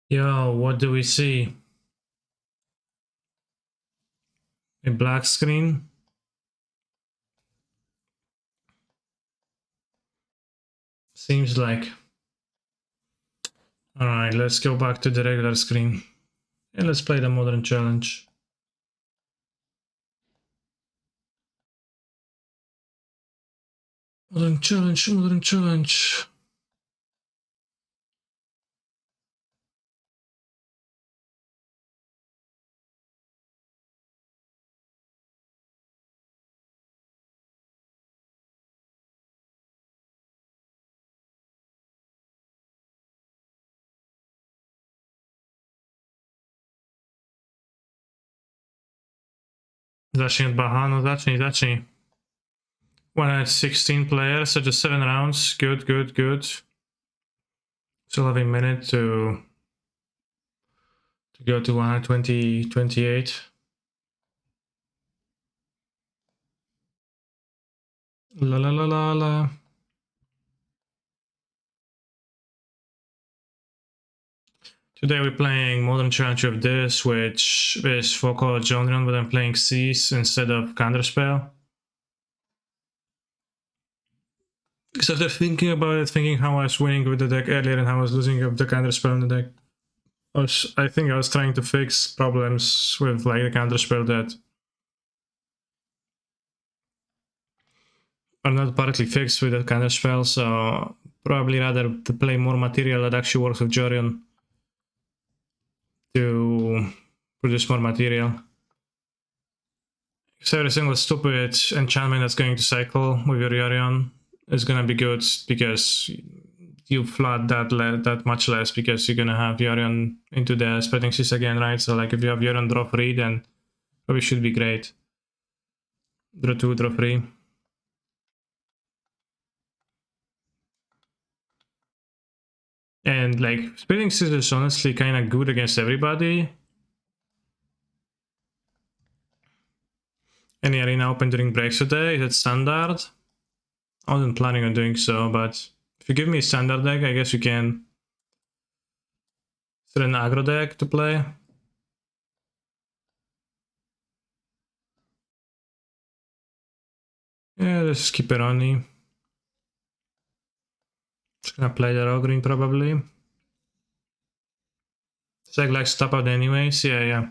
Yo, what do we see? A black screen? Seems like. Alright, let's go back to the regular screen. And let's play the modern challenge. Modern challenge, modern challenge. Zacznij od Baha, no zacznij. 116 players, so just 7 rounds. Good, good, good. Still have a minute to go to 120, 28. La la la la la. Today we're playing Modern Challenge of this, which is Focal Yorion, but I'm playing Cease instead of Counterspell. Because after thinking about it, thinking how I was winning with the deck earlier and how I was losing with the Counterspell in the deck, I think I was trying to fix problems with like the Counterspell that are not partly fixed with the Counterspell, so probably rather to play more material that actually works with Yorion to produce more material. So every single stupid enchantment that's going to cycle with your Yorion is gonna be good because you flood that much less because you're gonna have Yorion into the spreading seas again, right? So like if you have Yorion draw 3, then probably should be great. Draw 2, draw 3. And like spreading seas is honestly kinda good against everybody. Any arena open during breaks today? Is it standard? I wasn't planning on doing so, but if you give me a standard deck, I guess you can. Is there an aggro deck to play? Yeah, let's keep it on. Just gonna play the raw green probably. Zach likes to top out anyways, yeah.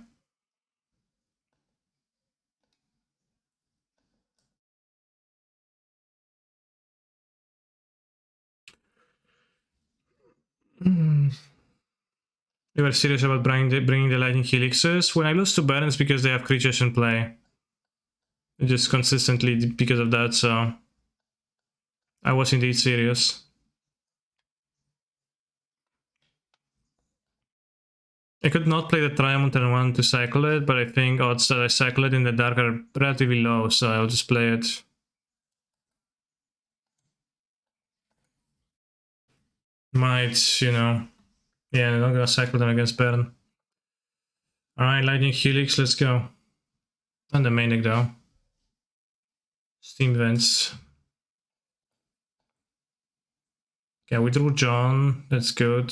We were serious about bringing the Lightning Helixes. When I lose to Barons because they have creatures in play. Just consistently because of that, so I was indeed serious. I could not play the Triumph turn 1 to cycle it, but I think odds that I cycle it in the dark are relatively low, so I'll just play it. Might, you know. Yeah, I'm not gonna cycle them against Baron. Alright, Lightning Helix, let's go. On the main deck though. Steam Vents. Okay, we drew John, that's good.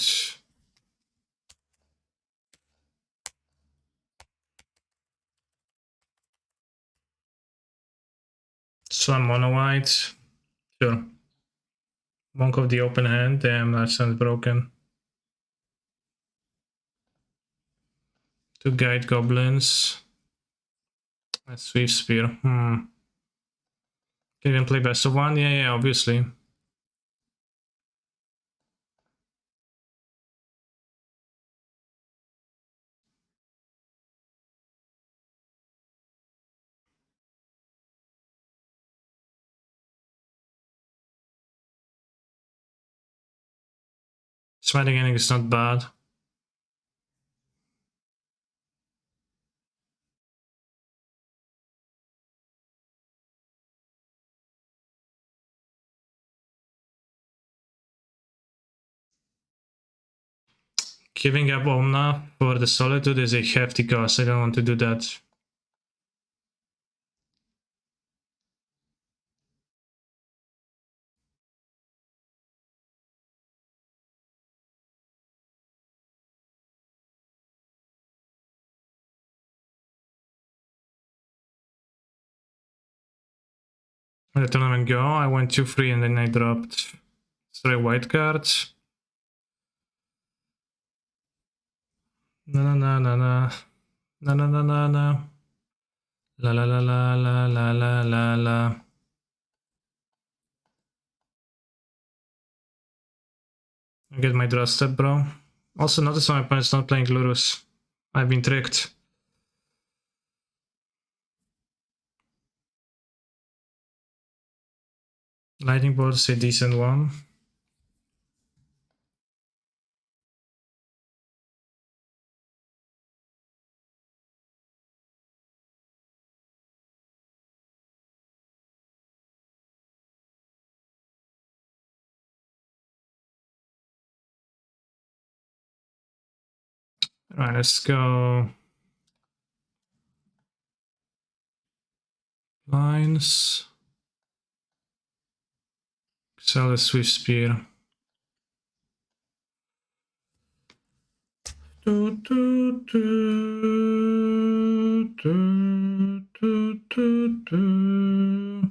Slam mono white. Sure. Monk of the open hand. Damn, that sounds broken. Two guide goblins. A swift spear. Can even play best of one? Yeah, obviously. Smiting ending is not bad. Giving up Omna for the Solitude is a hefty cost. I don't want to do that. When the tournament go, I went 2-3 and then I dropped 3 white cards. Na na na na na na na na na la la la la la la la la la. I get my draw step, bro. Also, notice my opponent's not playing Lurus. I've been tricked. Lightning bolt is a decent one. Alright, let's go. Lines. Sell the Swift Spear. Do, do, do, do, do, do, do.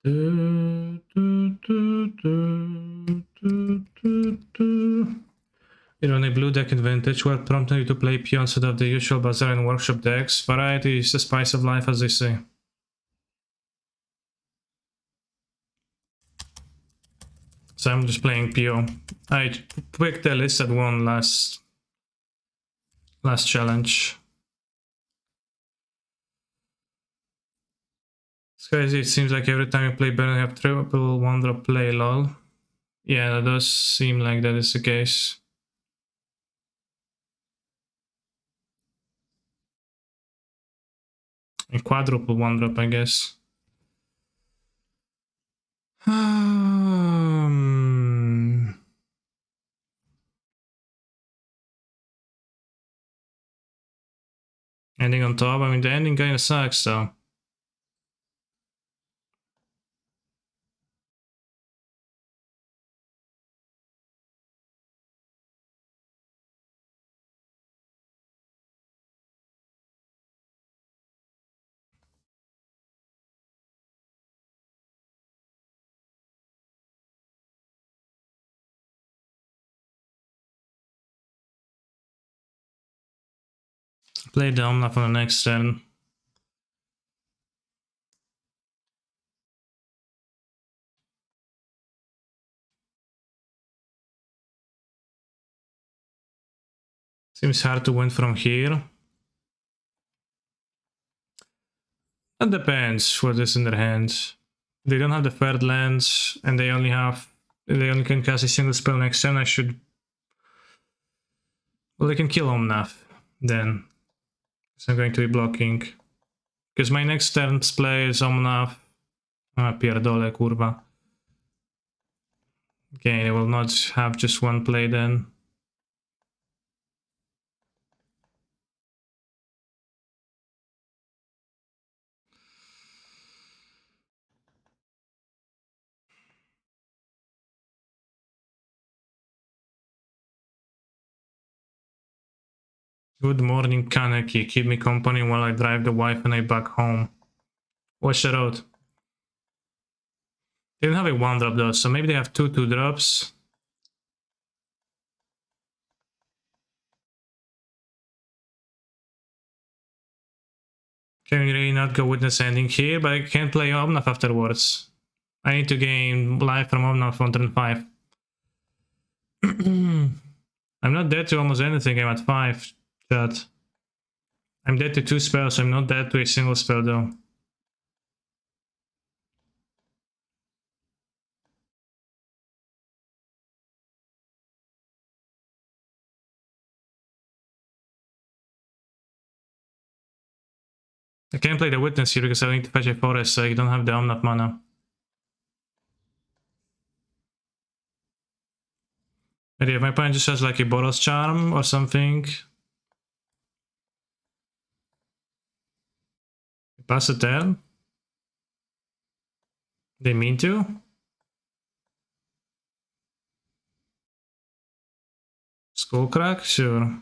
Do, do, do, do, do, do, do. In a blue deck in Vintage, what prompted you to play Pio instead of the usual Bazaar and Workshop decks? Variety is the spice of life, as they say. So I'm just playing Pio. I picked the list that won last challenge. It's crazy, it seems like every time you play Burn you have triple 1-drop play, lol. Yeah, that does seem like that is the case. And quadruple 1-drop, I guess. Ending on top, I mean the ending kinda sucks though. Play the Omna for the next turn. Seems hard to win from here. That depends what is in their hands. They don't have the third lands, and they only can cast a single spell next turn. I should. Well, they can kill Omnath then. So I'm going to be blocking. Because my next turn's play is Omnath. Pierdolę, kurwa. Okay, they will not have just one play then. Good morning, Kaneki. Keep me company while I drive the wife and I back home. Watch the road. They don't have a 1-drop though, so maybe they have 2 2-drops. Can we really not go Witness Ending here? But I can't play Omnath afterwards. I need to gain life from Omnath on turn 5. I'm not dead to almost anything, I'm at 5, chat. I'm dead to 2 spells, I'm not dead to a single spell though. I can't play the Witness here because I need to fetch a forest, so I don't have the Omnath mana. Maybe if my opponent just has like a Boros Charm or something. Pass a turn. They mean to? Skullcrack? Sure.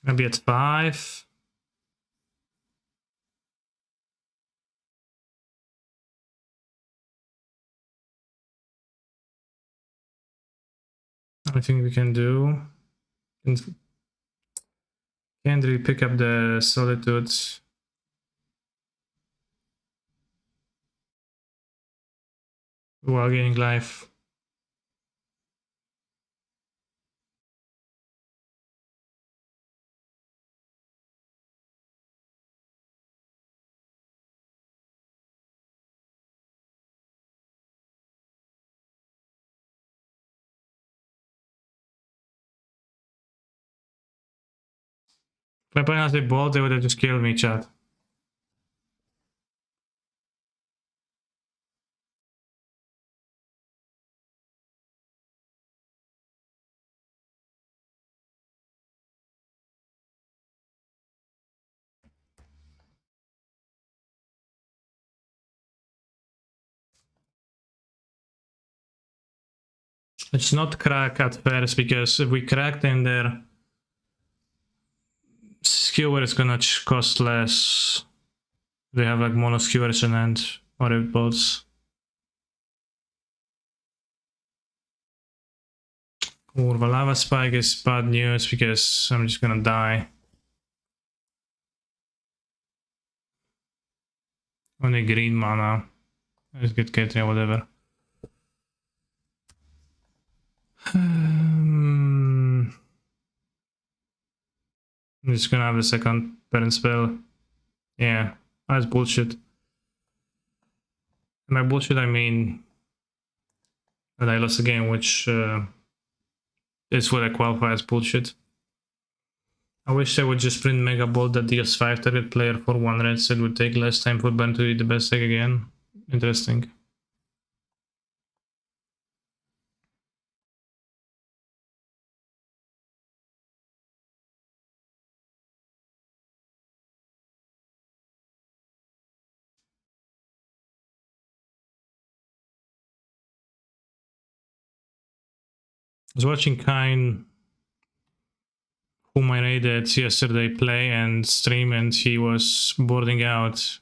Maybe at 5. I think we can do. Can't really pick up the solitudes. While gaining life. If I play as a bolt, they would have just killed me, chat. Let's not crack at first, because if we crack, then their skewer is gonna cost less. They have like mono skewers and or bolts. Kurva, lava spike is bad news because I'm just gonna die. Only green mana. Let's get Ketria, whatever. I'm just gonna have the second parent spell. Yeah, that's bullshit. And by bullshit, I mean that I lost a game, which is what I qualify as bullshit. I wish I would just print Mega Bolt that deals 5 target player for 1 red, so it would take less time for Ben to do the best deck again. Interesting. I was watching Kine, whom I raided yesterday, play and stream, and he was boarding out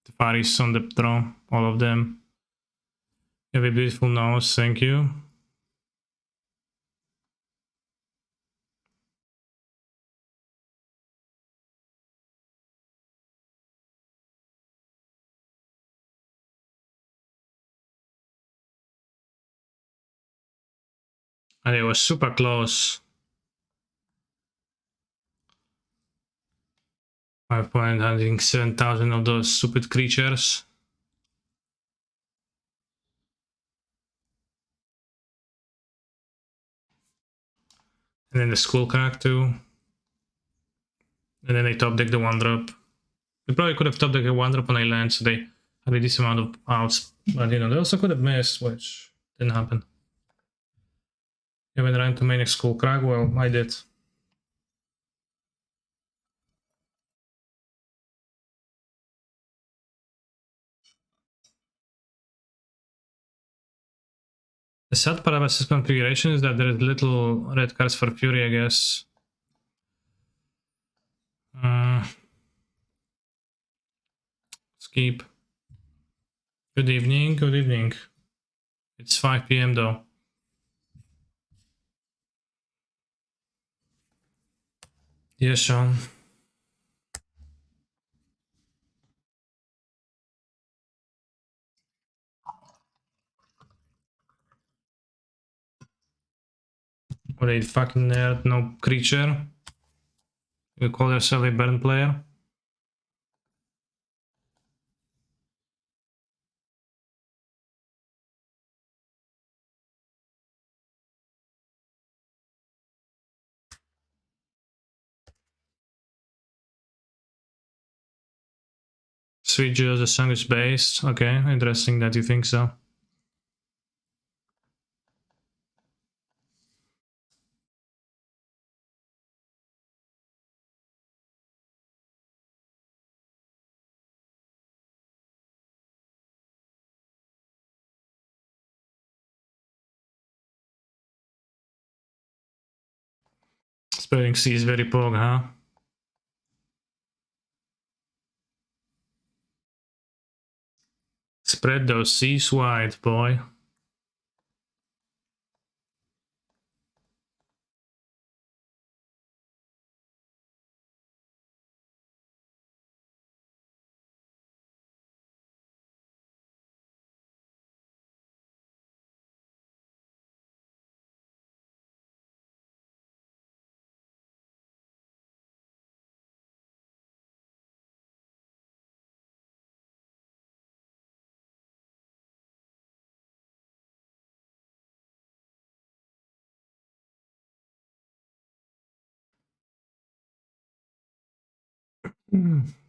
the Faris on the draw, all of them. You have a beautiful nose, thank you. And it was super close. 5 point hunting 7,000 of those stupid creatures. And then the Skull Crack too. And then they top deck the 1-drop. They probably could have top decked a 1-drop on a land, so they had a decent amount of outs. But you know, they also could have missed, which didn't happen. You went around to main Skull Crack? Well, I did. The sad part about this configuration is that there is little red cards for Fury, I guess. Skip. Good evening, good evening. It's 5 PM though. Yes, Sean. What a fucking nerd, no creature. You call yourself a burn player? Sweet Jules, the song is based. Okay, interesting that you think so. Spreading C is very pog, huh? Spread those C's wide, boy.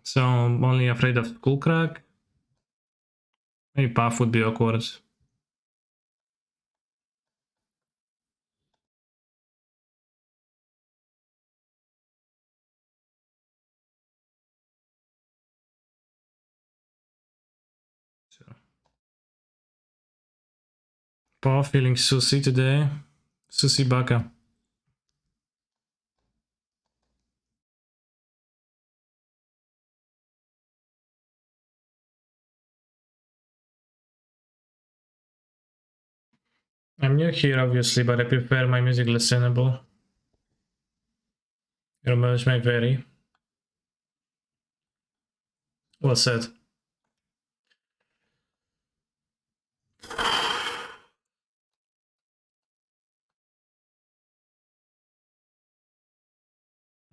So I'm only afraid of school crack. Maybe path would be awkward. So. Paw feeling sushi today. Sushi baka. I'm new here, obviously, but I prefer my music listenable. Your mileage may vary. Well said.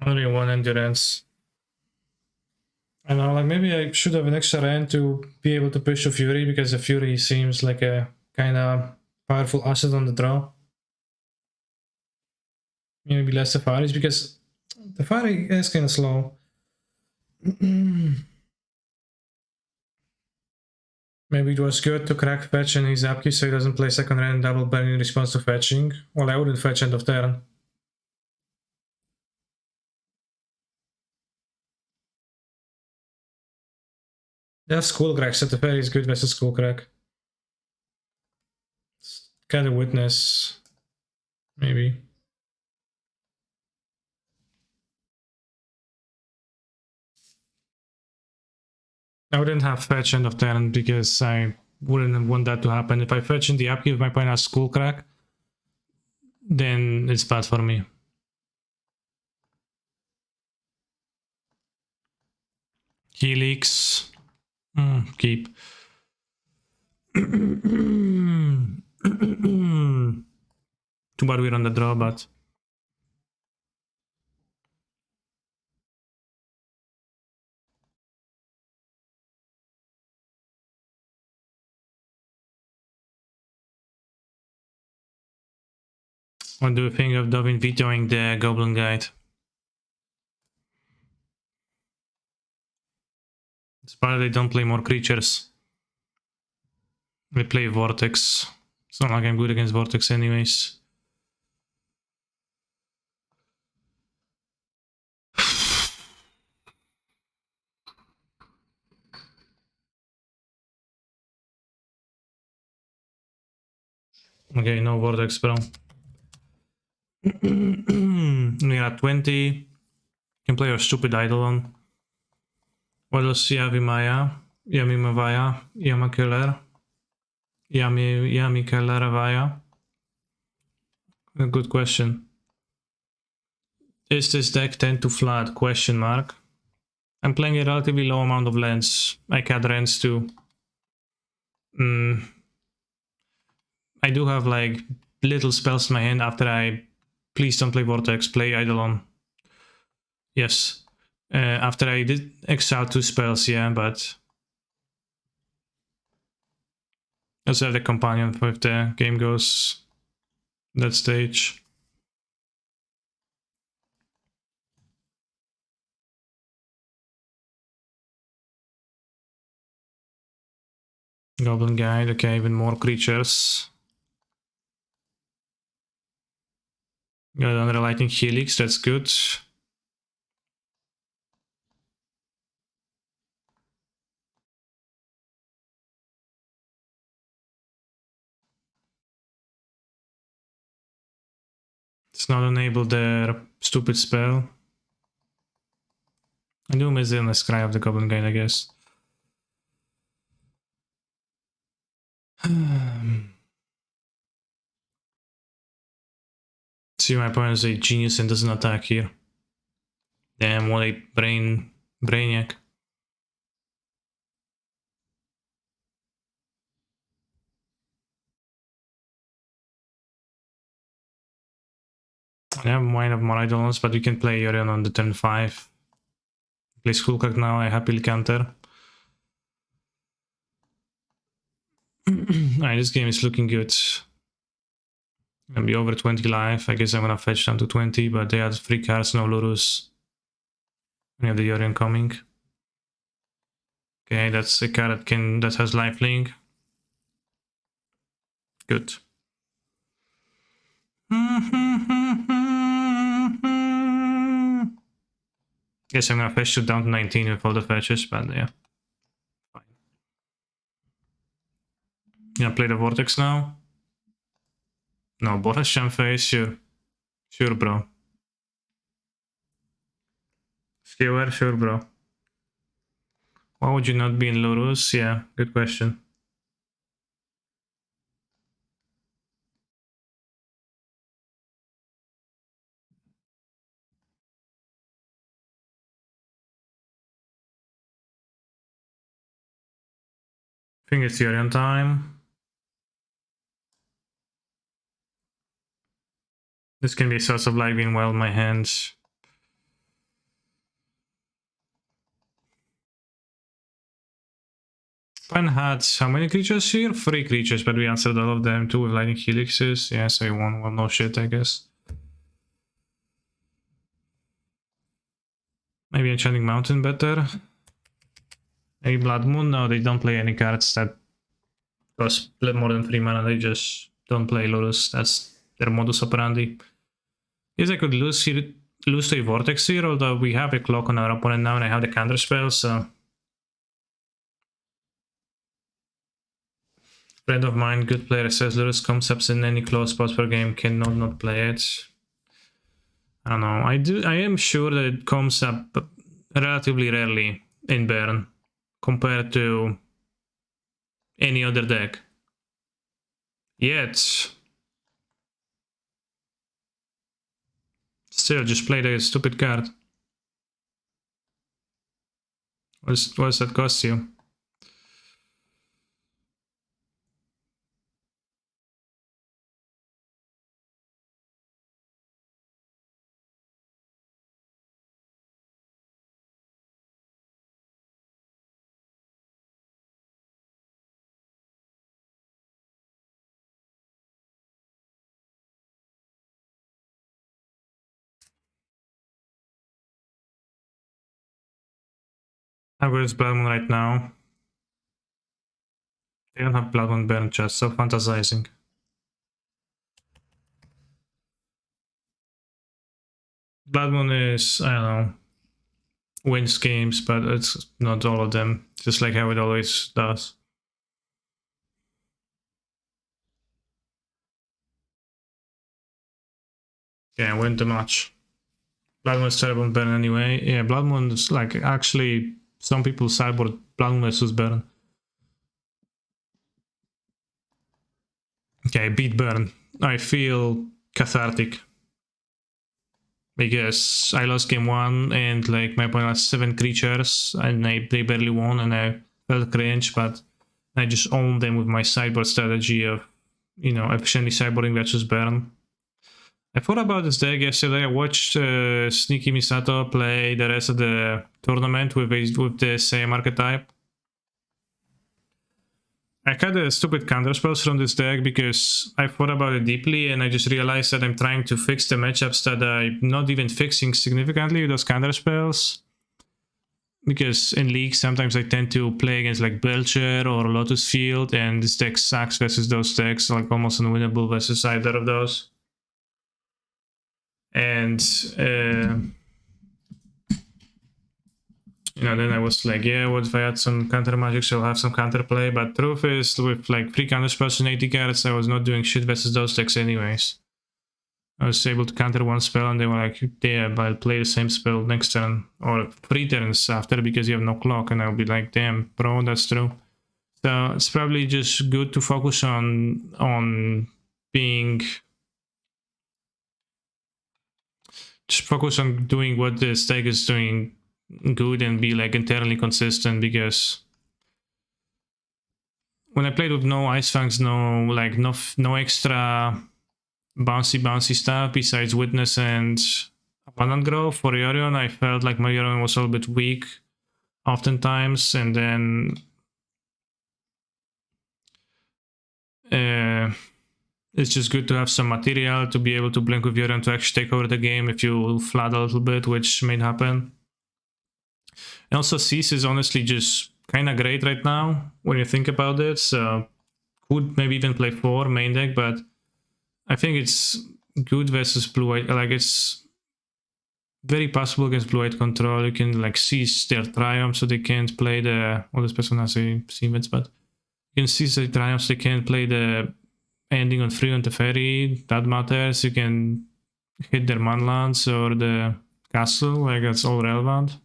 Only one endurance. I know, like maybe I should have an extra end to be able to push a Fury, because the Fury seems like a kind of powerful asset on the draw. Maybe less Safaris, because the Safari is kind of slow. Maybe it was good to crack fetch in his upkeep so he doesn't play second hand double burn in response to fetching. Well, I wouldn't fetch end of turn. Yeah, Skullcrack. Setafari is good versus Skullcrack. Kind of witness, maybe. I wouldn't have fetch end of turn because I wouldn't want that to happen. If I fetch in the upkeep, my opponent has Skullcrack, then it's bad for me. Helix. Keep. Too bad we're on the draw, but... What do you think of Dovin vetoing the Goblin Guide? It's part they don't play more creatures. They play Vortex. It's not like I'm good against Vortex anyways. Okay, no Vortex, bro. We are at 20. Can play our stupid Eidolon. What else? Yavi Maya, Yami Mavaya, Yama Killer, Yami Killer Avaya. A good question. Is this deck tend to flat? Question mark. I'm playing a relatively low amount of lands. I can Rents too. I do have like little spells in my hand after I... Please don't play Vortex, play Eidolon. Yes. After I did exile 2 spells, yeah, but... Let's have the companion for if the game goes that stage. Goblin Guide, okay, even more creatures. Got another Lightning Helix, that's good. It's not enable their stupid spell. I do miss the Scry of the Goblin Guide, I guess. See, my opponent is a genius and doesn't attack here. Damn, what a brainiac. I have Wine of more Eidolons, but we can play Yorion on the turn 5. Play Skullcrack now, I happily counter. Alright, this game is looking good. Gonna be over 20 life. I guess I'm gonna fetch down to 20, but they had 3 cards, no Lurus. We have the Yorion coming. Okay, that's a card that has lifelink. Good. Guess I'm gonna fetch it down to 19 with all the fetches, but yeah. Fine. Gonna play the Vortex now. No, Boris Sham face, sure. Sure, bro. Skewer, sure, bro. Why would you not be in Lurus? Yeah, good question. I think it's Yorion time. This can be a source of life being well in my hands. Pan had how many creatures here? 3 creatures, but we answered all of them, 2 with lightning helixes. Yeah, so we won. Well, no shit, I guess. Maybe Enchanting Mountain better. Maybe Blood Moon? No, they don't play any cards that cost more than 3 mana. They just don't play Lurus. That's their modus operandi. Yes, I could lose to a Vortex here, although we have a clock on our opponent now and I have the counter spell, so... Friend of mine, good player, says Lurus concepts in any close spots per game, cannot not play it. I don't know. I am sure that it comes up relatively rarely in Burn compared to any other deck. Yet still, just play the stupid card. What does that cost you? How good is Blood Moon right now? They don't have Blood Moon Burn chest, so fantasizing. Blood Moon is, I don't know, wins games, but it's not all of them, just like how it always does. Yeah, win the match. Blood Moon is terrible in Burn anyway. Yeah, Blood Moon is like, actually, some people sideboard Blood Moon versus Burn. Okay, beat Burn. I feel cathartic. Because I lost game 1 and like my opponent has 7 creatures and they barely won and I felt cringe, but I just owned them with my sideboard strategy of, you know, efficiently sideboarding versus Burn. I thought about this deck yesterday. I watched Sneaky Misato play the rest of the tournament with the same archetype. I had a stupid counterspells from this deck because I thought about it deeply and I just realized that I'm trying to fix the matchups that I'm not even fixing significantly with those counterspells. Because in League sometimes I tend to play against like Belcher or Lotus Field and this deck sucks versus those decks, like almost unwinnable versus either of those. And you know, then I was like, yeah, what if I had some counter magic, so I'll have some counterplay. But truth is, with like 3 counter spells and 80 cards, I was not doing shit versus those decks anyways. I was able to counter one spell, and they were like, yeah, I'll play the same spell next turn, or 3 turns after, because you have no clock, and I'll be like, damn, bro, that's true. So it's probably just good to focus on being... Just focus on doing what the stake is doing good and be like entirely consistent, because when I played with no Ice Fangs, no extra bouncy stuff besides Witness and Abundant Growth for Yorion, I felt like my Yorion was a little bit weak oftentimes, and then it's just good to have some material to be able to blink with Yorion to actually take over the game if you flood a little bit, which may happen. And also Cease is honestly just kind of great right now when you think about it, so could maybe even play 4 main deck, but I think it's good versus blue-white. Like, it's very possible against blue-white control. You can like seize their triumph so they can't play the... Well, this person has a Siemens, but you can seize the triumph so they can't play the ending on 3 on Teferi. That matters. You can hit their manlands or the castle. Like, that's all relevant.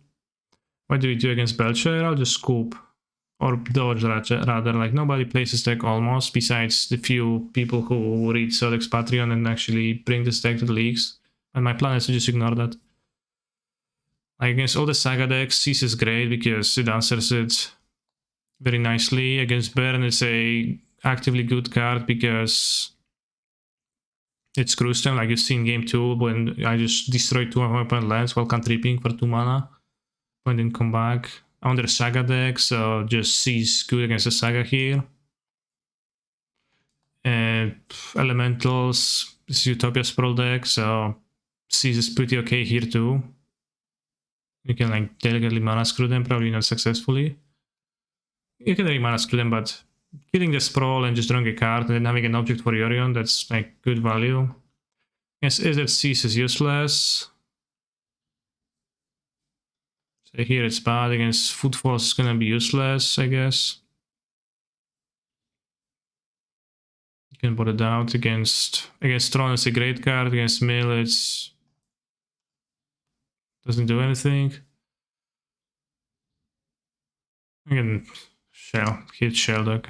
What do we do against Belcher? I'll just scoop. Or dodge, rather. Like, nobody plays this deck almost, besides the few people who read Codex Patreon and actually bring this deck to the leagues. And my plan is to just ignore that. Like, against all the Saga decks, Cease is great because it answers it very nicely. Against Burn, it's a actively good card because it screws them. Like, you see in game 2 when I just destroyed 2 of my opponent's lands while cantripping for 2 mana. When didn't come back. On their Saga deck, so just Cease good against the Saga here. Elementals, this is Utopia Sprawl deck, so Cease is pretty okay here too. You can like delicately mana screw them, probably not successfully. You can really mana screw them, but killing the Sprawl and just drawing a card and then having an object for Yorion, that's like good value. Yes, is that Cease is useless. So here it's bad. Against Footfall, it's gonna be useless, I guess. You can put it out. Against Tron, it's a great card. Against Mill, it's doesn't do anything. Again, hit Sheldog.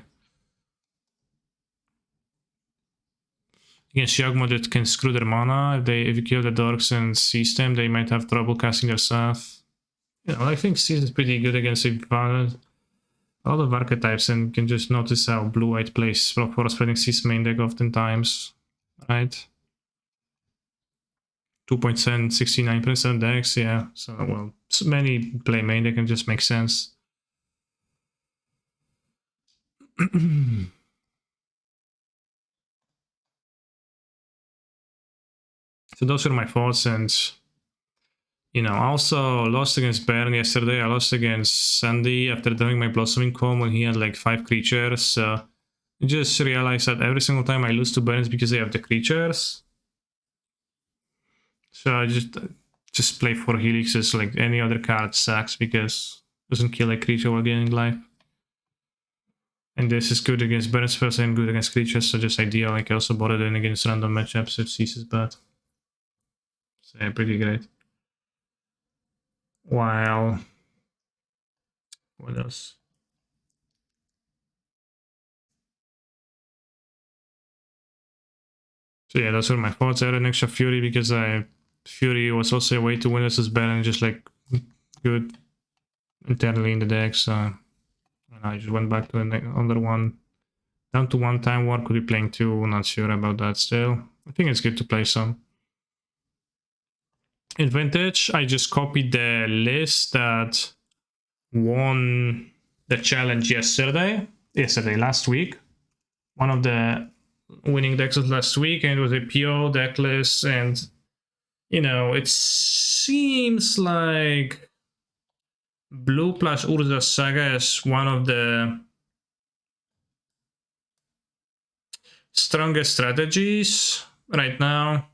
Against Yawgmoth, it can screw their mana. If you kill the Dorks and seize them, they might have trouble casting their stuff. You know, I think Seize is pretty good against a lot of archetypes, and you can just notice how blue-white plays for spreading Seize main deck oftentimes, right? 2.7, 69% decks, yeah. So, well, so many play main deck and just makes sense. So those are my thoughts, and you know, I also lost against Baron yesterday. I lost against Sandy after drawing my Blossoming Comb when he had like 5 creatures. So I just realized that every single time I lose to Barons because they have the creatures. So I just play 4 Helixes, like any other card sucks because it doesn't kill a creature while gaining life. And this is good against Burn spells and good against creatures, so just ideal. Like I also bought it in against random matchups if Cease is bad. So yeah, pretty great. While... what else? So yeah, those were my thoughts. I had an extra Fury because Fury was also a way to win versus Baron, just like good internally in the deck, so and I just went back to the other one. Down to 1 Time War, could be playing 2, not sure about that still. I think it's good to play some. In Vintage, I just copied the list that won the challenge last week. One of the winning decks of last week, and it was a PO deck list, and you know, it seems like Blue plus Urza Saga is one of the strongest strategies right now.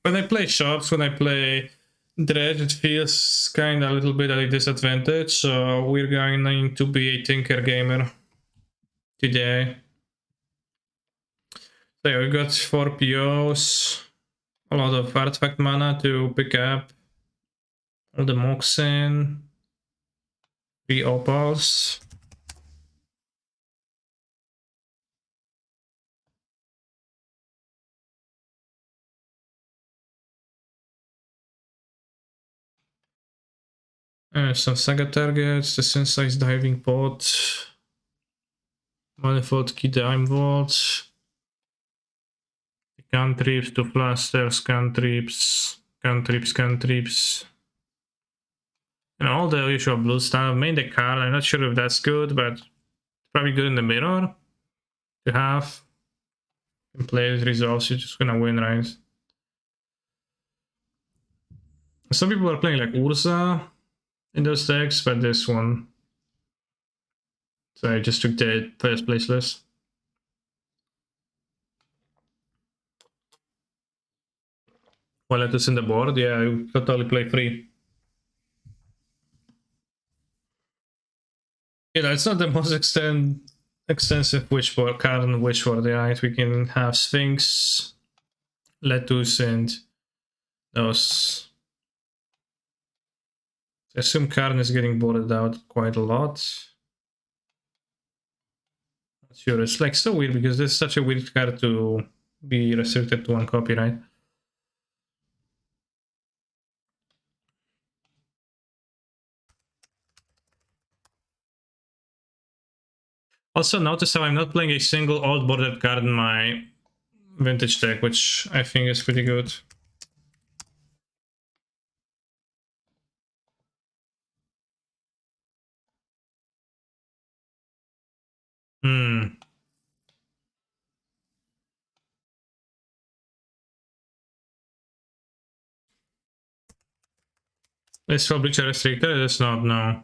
When I play shops, when I play Dredge, it feels kind of a little bit at a disadvantage, so we're going to be a Tinker Gamer today. So yeah, we got 4 POs, a lot of artifact mana to pick up, all the Moxin, 3 opals. Some saga targets, the Sensei's diving pot, manifold key dime vault, cantrips, two flasters, cantrips. You know, all the usual blue stuff. Made the card. I'm not sure if that's good, but probably good in the mirror to have. In play with results, you're just gonna win, right? Some people are playing like Ursa in those decks, but this one. So I just took the first place list. While it is in the board, yeah, I totally play free. You know, it's not the most extensive wishboard card in wishboard, right? We can have Sphinx, Lettuce, and those. I assume Karn is getting boarded out quite a lot. Not sure. It's like so weird because this is such a weird card to be restricted to one copy, right? Also, notice how I'm not playing a single old boarded card in my vintage deck, which I think is pretty good. Is Fabrica restricted? It's not, no.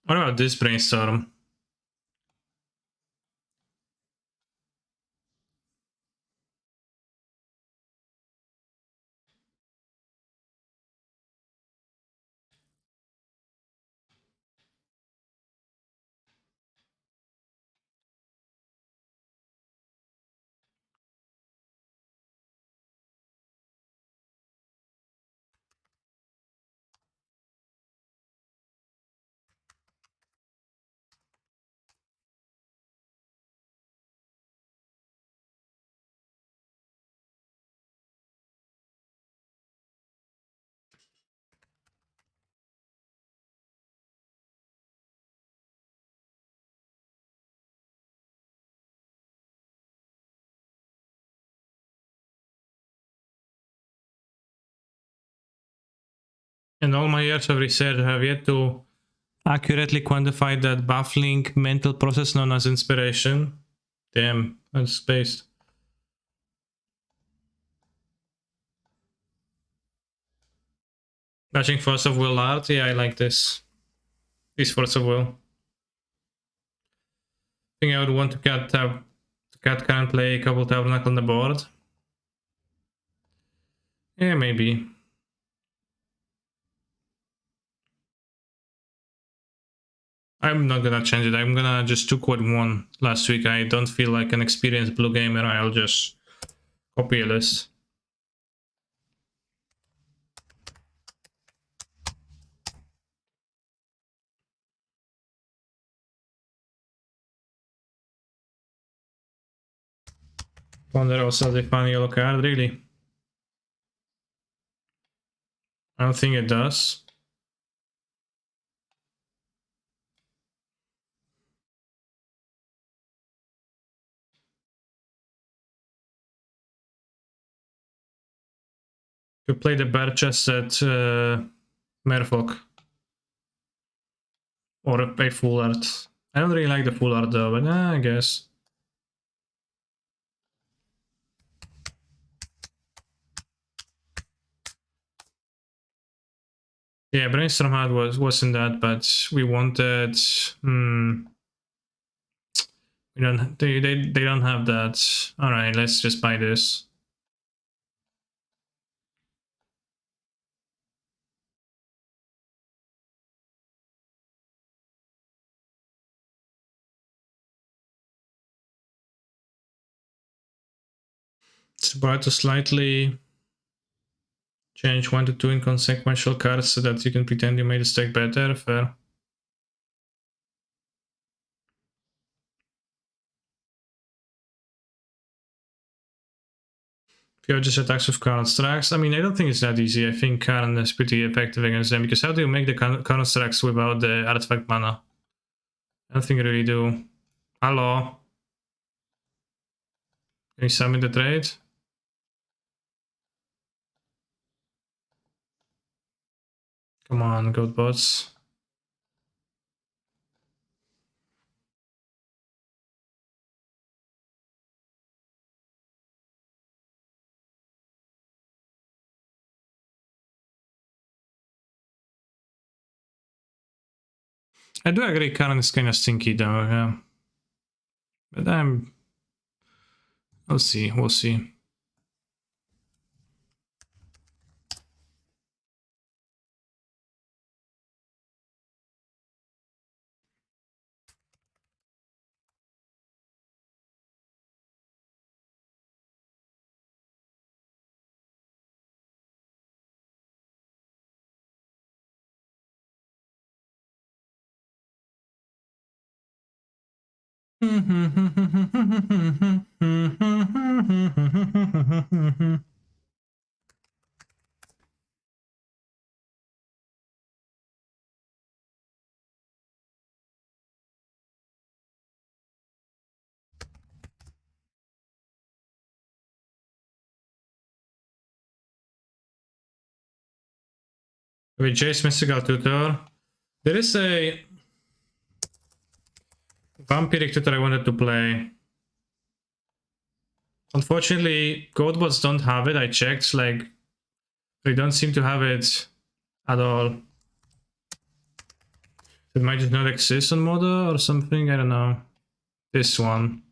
What about this brainstorm? And all my years of research have yet to accurately quantify that baffling mental process known as inspiration. Damn, that's spaced. Matching Force of Will art, yeah, I like this. This Force of Will. I think I would want to cat can play a couple Tabernacle on the board. Yeah, maybe. I'm not gonna change it. I'm gonna just took what won last week. I don't feel like an experienced blue gamer. I'll just copy a list. Ponder also the fun yellow card, really. I don't think it does. To play the bear chest at Merfolk. Or a full art. I don't really like the full art though, but I guess. Yeah, Brainstorm Hard wasn't that, but we wanted. We don't. They don't have that. All right, let's just buy this. It's about to slightly change 1 to 2 inconsequential cards so that you can pretend you made a stack better. Fair. If you just attacks with constructs, I mean, I don't think it's that easy. I think Karn is pretty effective against them, because how do you make the constructs without the artifact mana? I don't think you really do. Hello? Can you submit the trade? Come on, goat bots. I do agree Karn is kind of stinky though, yeah. But we'll see, we'll see. With Jace Mystical Tutor, there is a Vampiric Tutor I wanted to play. Unfortunately, Goatbots don't have it. I checked, like, they don't seem to have it at all. It might just not exist on Modo or something, I don't know. This one.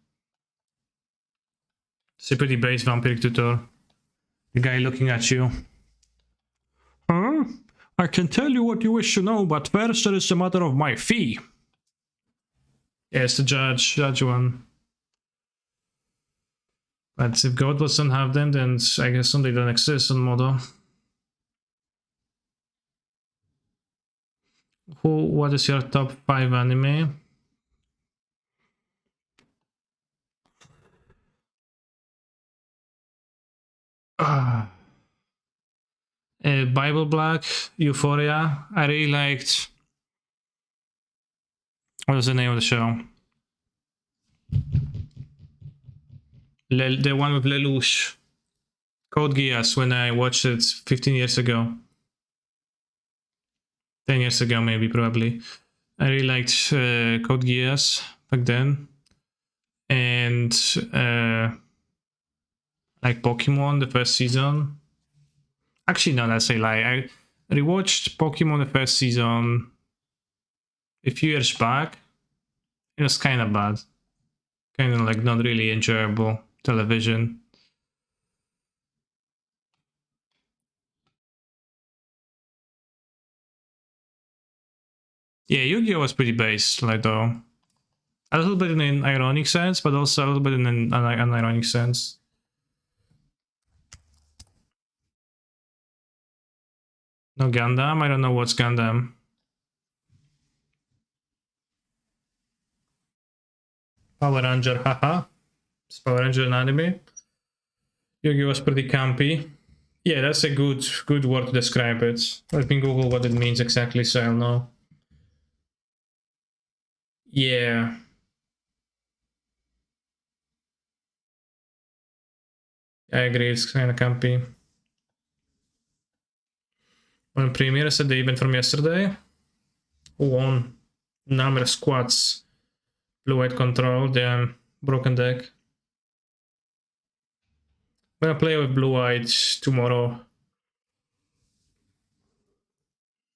It's a pretty base Vampiric Tutor. The guy looking at you. Huh? I can tell you what you wish to know, but first there is a matter of my fee. Yes, the judge one. But if Goatbots don't have them, then I guess they don't exist on Modo. What is your top 5 anime? Bible Black, Euphoria. I really liked. What was the name of the show? The one with Lelouch. Code Geass, when I watched it 15 years ago. 10 years ago, maybe, probably. I really liked Code Geass back then. And like Pokemon, the first season. Actually, no, that's a lie. I rewatched Pokemon the first season a few years back. It was kind of bad. Kind of like not really enjoyable television. Yeah, Yu-Gi-Oh was pretty base, like though. A little bit in an ironic sense, but also a little bit in an unironic sense. No Gundam? I don't know what's Gundam. Power Ranger, haha. Is Power Ranger an anime? Yu-Gi-Oh was pretty campy. Yeah, that's a good word to describe it. Let me Google what it means exactly so I'll know. Yeah. I agree, it's kind of campy. On Premiere said the event from yesterday. Who won? Number squads. Blue-white control, damn. Broken deck. I'm gonna play with blue-white tomorrow.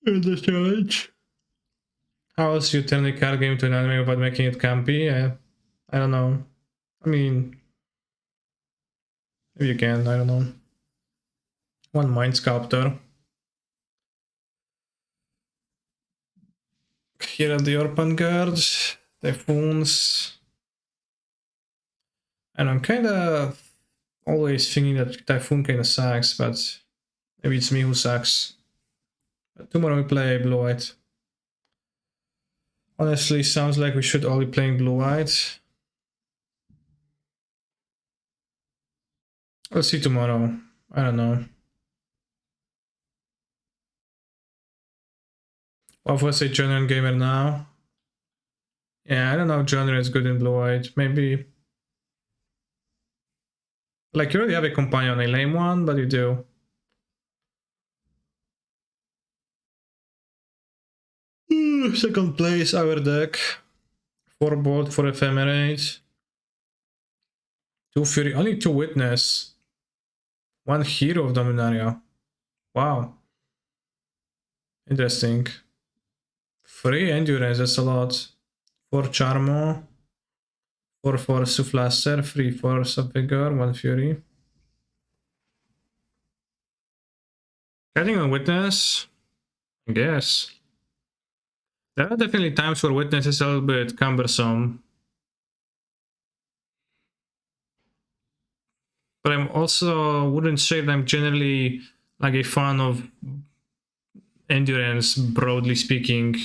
In the challenge. How else you turn the card game to an anime without making it campy? I don't know. I mean, maybe you can, I don't know. One Mind Sculptor. Here are the Orpan guards, Typhoons. And I'm kinda Always thinking that Typhoon kinda sucks, but maybe it's me who sucks. But tomorrow we play blue-white. Honestly, sounds like we should all be playing blue-white. We'll see tomorrow. I don't know. What was a genre gamer now? Yeah, I don't know if genre is good in blue-white. Maybe... Like, you already have a companion, a lame one, but you do. Second place, our deck. 4 bolt, 4 ephemerate. 2 fury, only 2 witness. 1 hero of Dominaria. Wow. Interesting. 3 endurance, that's a lot. 4 charmo. 4 for Soufflaster, 3 for Subvigor, 1 fury. Getting on witness, I guess. There are definitely times where witness is a little bit cumbersome. But I'm also wouldn't say that I'm generally like a fan of endurance, broadly speaking.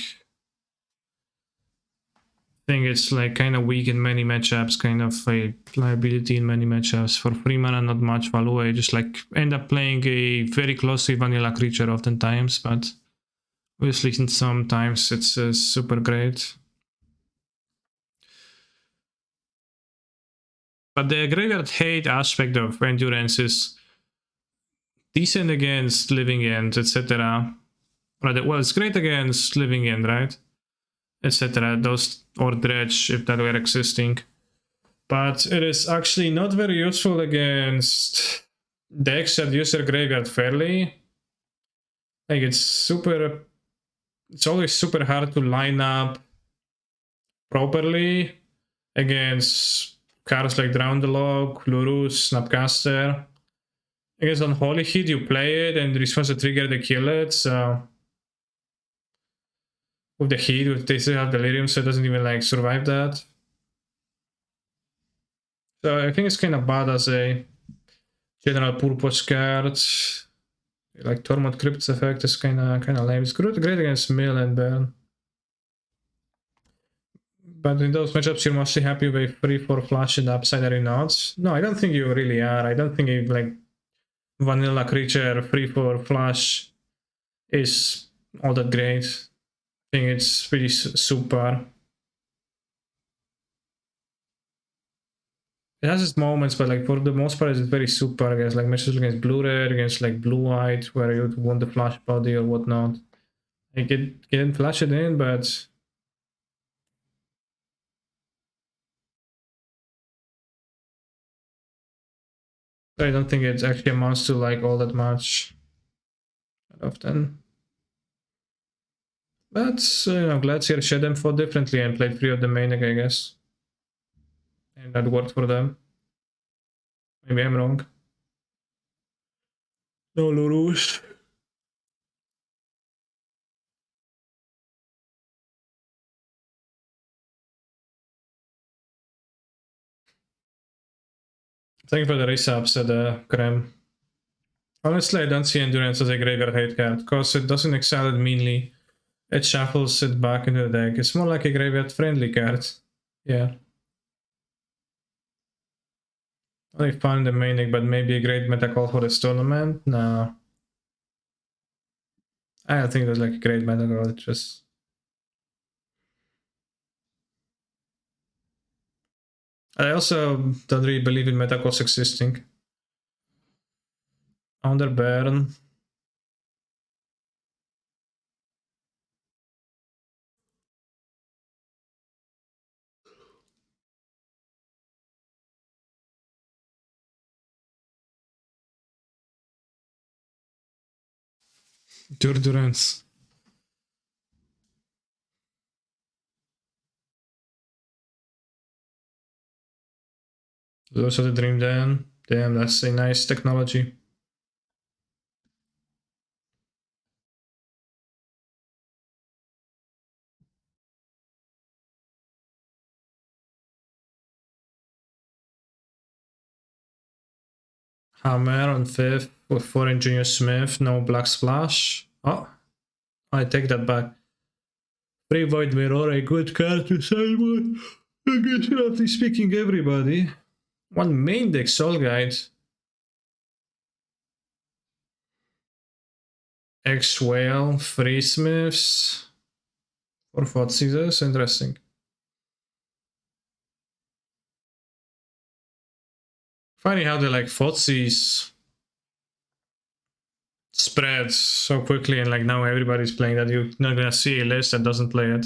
I think it's like kind of weak in many matchups, kind of a liability in many matchups. For 3 mana, not much value. I just like end up playing a very closely vanilla creature oftentimes, but obviously sometimes it's super great. But the graveyard hate aspect of endurance is decent against living end, etc. Well, it's great against living end, right? Etc. Those or dredge if that were existing. But it is actually not very useful against decks that use their graveyard fairly. Like it's always super hard to line up properly against cards like Drown the Log, Lurus, Snapcaster. I guess on Holy Heat you play it and response to trigger they kill it, so with the Heat, they still have Delirium, so it doesn't even like survive that. So I think it's kind of bad as a general purpose card. Like Tormod Crypt's effect is kind of lame. It's great against Mill and Burn. But in those matchups, you're mostly happy with 3-4 flash and upside, are you not? No, I don't think you really are. I don't think you like vanilla creature 3-4 flash is all that great. I think it's pretty super. It has its moments, but like for the most part, it's very super against like matches against blue red, against like blue white, where you want the flash body or whatnot. I can flash it in, but I don't think it actually amounts to like all that much often. But I'm glad Sir Shedem fought differently and played 3 of the main deck, I guess. And that worked for them. Maybe I'm wrong. No Lurus. Thank you for the resub, said Krem. Honestly, I don't see Endurance as a graveyard hate card, because it doesn't excel it meanly. It shuffles it back into the deck. It's more like a graveyard friendly card. Yeah. Only fun in the main deck, but maybe a great meta call for this tournament? No. I don't think there's like a great meta call, it's just... I also don't really believe in meta calls existing. Under Baron. Durance. Those are the Dream Den. Damn, that's a nice technology. Hammer on 5th with 4 Ingenious Smith, no Black Splash. Oh, I take that back. 3 Void Mirror, a good card to sideboard. I guess roughly speaking, everybody. 1 main deck Soul Guide. X Whale, 3 Smiths. 4 Footseekers, interesting. Funny how they like Footsies spread so quickly, and like now everybody's playing that. You're not gonna see a list that doesn't play it.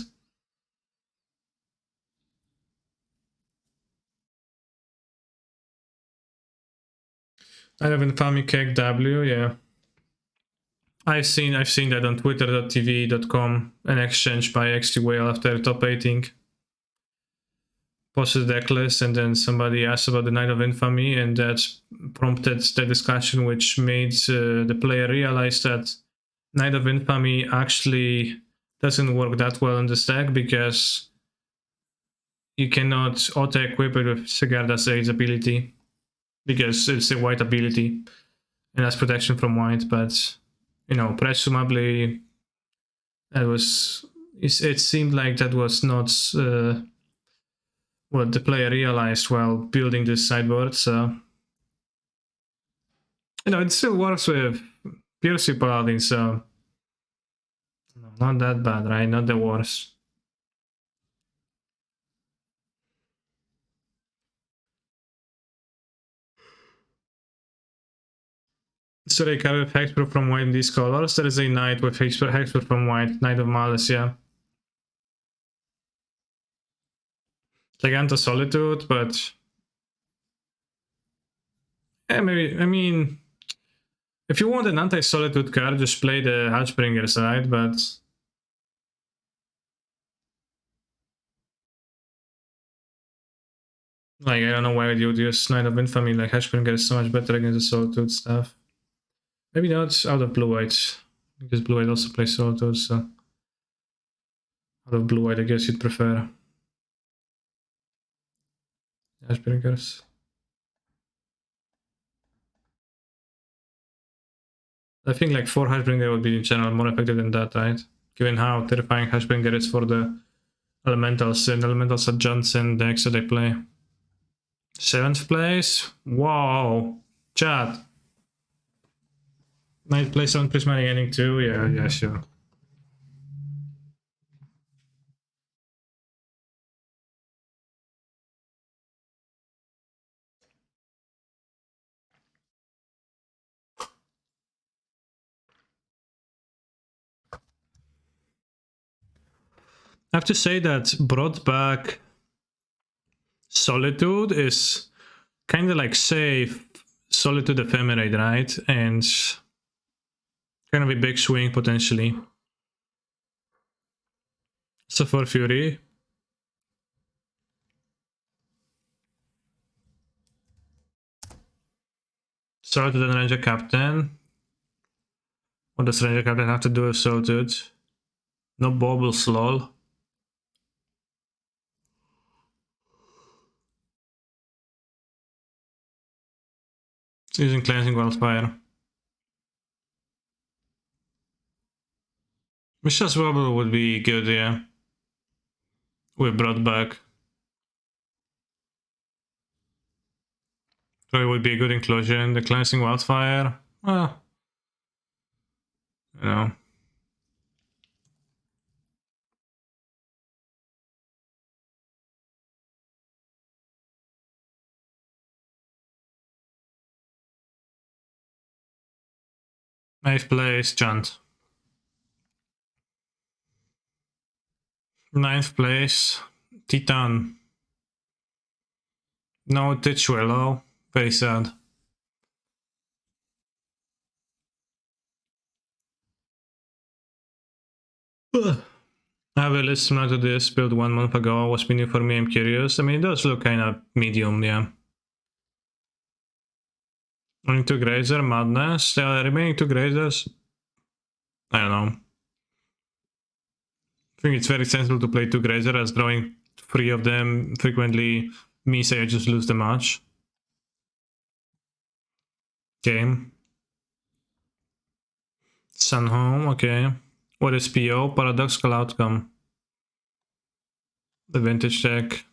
I have Infamy KW, yeah. I've seen that on twitter.tv.com, an exchange by XT Whale after top 18. Posted deck list, and then somebody asked about the Night of Infamy, and that prompted the discussion, which made the player realize that Night of Infamy actually doesn't work that well in this deck because you cannot auto-equip it with Sigarda's Aid's ability because it's a white ability and has protection from white, but you know, presumably it seemed like that was not what the player realized while building this sideboard, so you know, it still works with Piercy Paladin, so not that bad, right? Not the worst. So they carry Hexproof from white in these colors. There is a knight with Hexproof from white, Knight of Malice, yeah. Like Anti-Solitude, but yeah, maybe, I mean, if you want an Anti-Solitude card, just play the Hatchbringer side, but like, I don't know why you would use Knight of Infamy, like Hatchbringer is so much better against the Solitude stuff. Maybe not out of blue-white, because blue-white also plays Solitude, so out of blue-white I guess you'd prefer Hatchbringers. I think like 4 Hatchbringer would be in general more effective than that, right? Given how terrifying Hatchbringer is for the Elementals, and Elementals are Johnson decks that they play. 7th place? Wow! Chat. 9th place, 7th Prismatic Ending too? Yeah, sure. I have to say that brought back Solitude is kind of like safe Solitude Ephemerate, right? And kind of a big swing potentially. So for Fury. Solitude and Ranger Captain. What does Ranger Captain have to do with Solitude? No baubles, lol. It's using Cleansing Wildfire. Mishra's Wobble would be good, yeah. With brought back. So it would be a good inclusion. The Cleansing Wildfire. Well, you know. Ninth place, Chant. 9th place, Titan. No Titchwellow. Very sad. I have a list similar to this built 1 month ago. What's been new for me? I'm curious. I mean, it does look kind of medium, yeah. Only 2 Grazer, Madness. The remaining 2 Grazers, I don't know. I think it's very sensible to play 2 Grazer, as drawing 3 of them frequently means I just lose the match. Game. Send home, okay. What is PO? Paradoxical outcome. The vintage deck.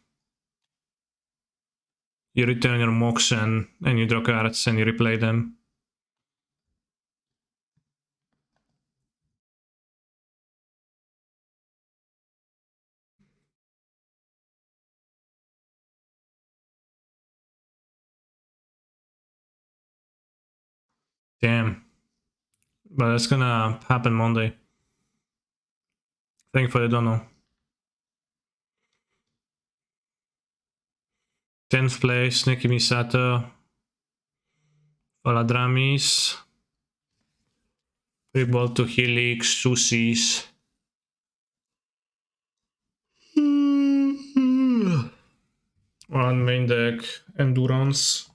You return your Moxen and you draw cards and you replay them. Damn. But that's gonna happen Monday. Thank you for the dono. 10th place, Neki Misato. Valadramis. Reball to Helix, Susis. On main deck, Endurance.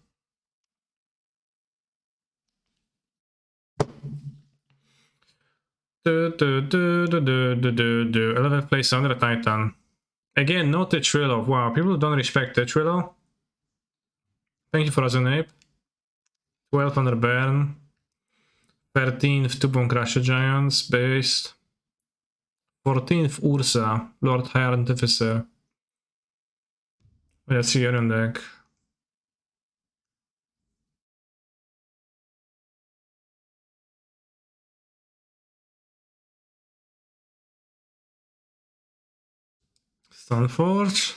Do, do, do, do, do, do, do, do. 11th place under the Titan. Again, no Tetrillo. Wow, people don't respect Tetrillo. Thank you for Ape. 12th under Baron. 13th Two-Bone Crusher Giants, based. 14th Ursa, Lord High Artificer. That's the Yorion deck. Stoneforge.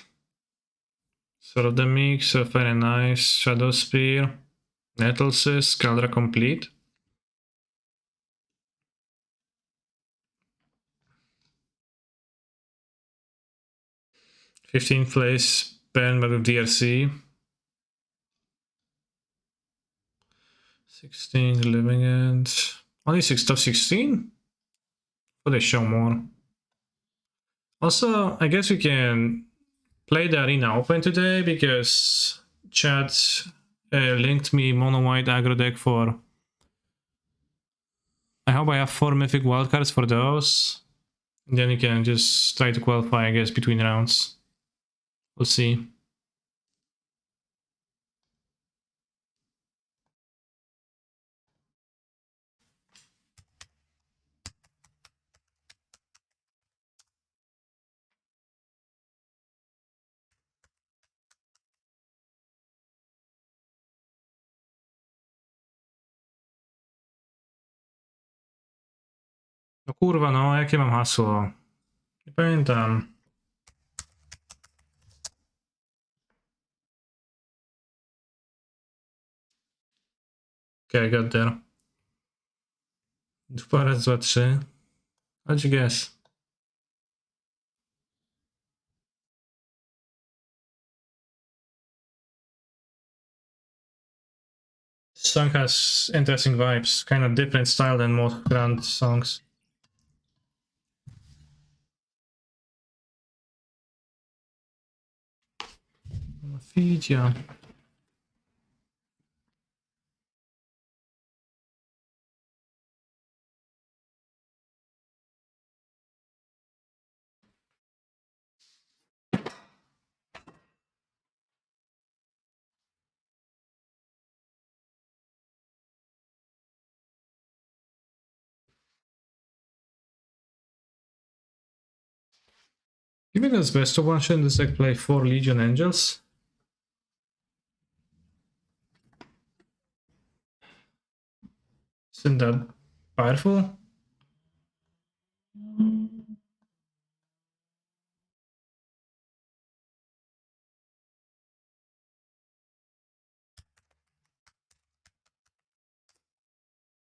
Sort of the mix, very nice. Shadow Spear. Nettlesys, Caldra complete. '15th place, Ben with DRC. 16, Living End. Only 6 top 16? But they show more. Also, I guess we can play the arena open today because chat linked me mono white aggro deck for. I hope I have 4 mythic wildcards for those. And then you can just try to qualify, I guess, between rounds. We'll see. No kurwa, no, jakie mam hasło? Nie pamiętam. Okay, I got there. 2 raz 2, 3. How'd you guess? This song has interesting vibes, kind of different style than most grand songs. Fidia. Given as best of one, shouldn't this deck play 4 Legion Angels? Isn't that powerful?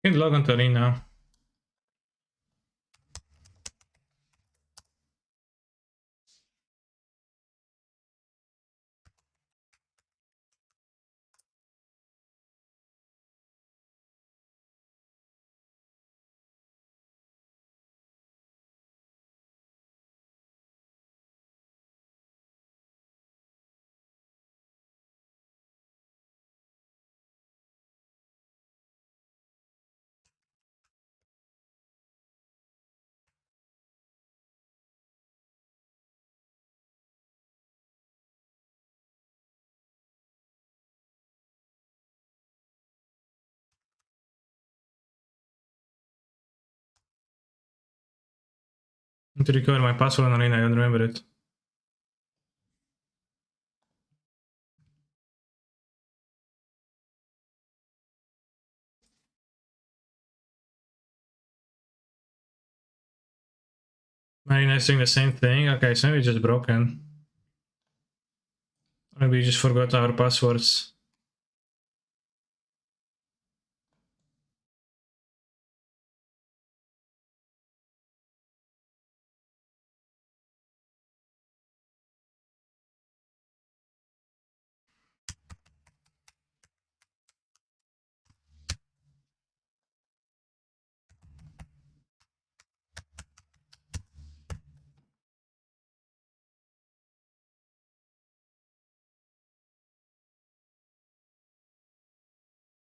Can log on to arena. To recover my password on Arena, I don't remember it. Arena is doing the same thing. Okay, so maybe it's just broken. Maybe we just forgot our passwords.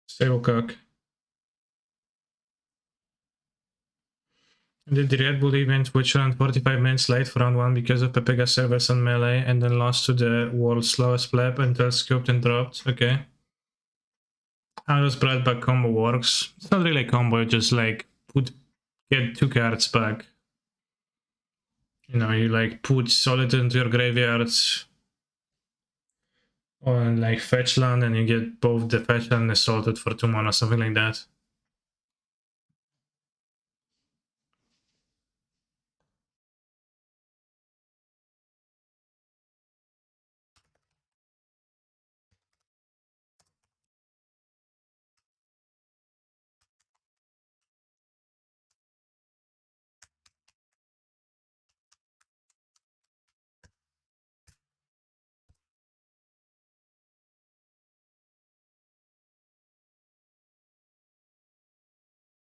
Stablecock. Did the Red Bull event, which ran 45 minutes late for round 1 because of Pepega servers and melee, and then lost to the world's slowest pleb until scoped and dropped. Okay. How does Brad back combo works? It's not really a combo, just like get 2 cards back. You know, you like put Solid into your graveyards or like fetch land, and you get both the fetch land and the Solid for 2 mana, something like that.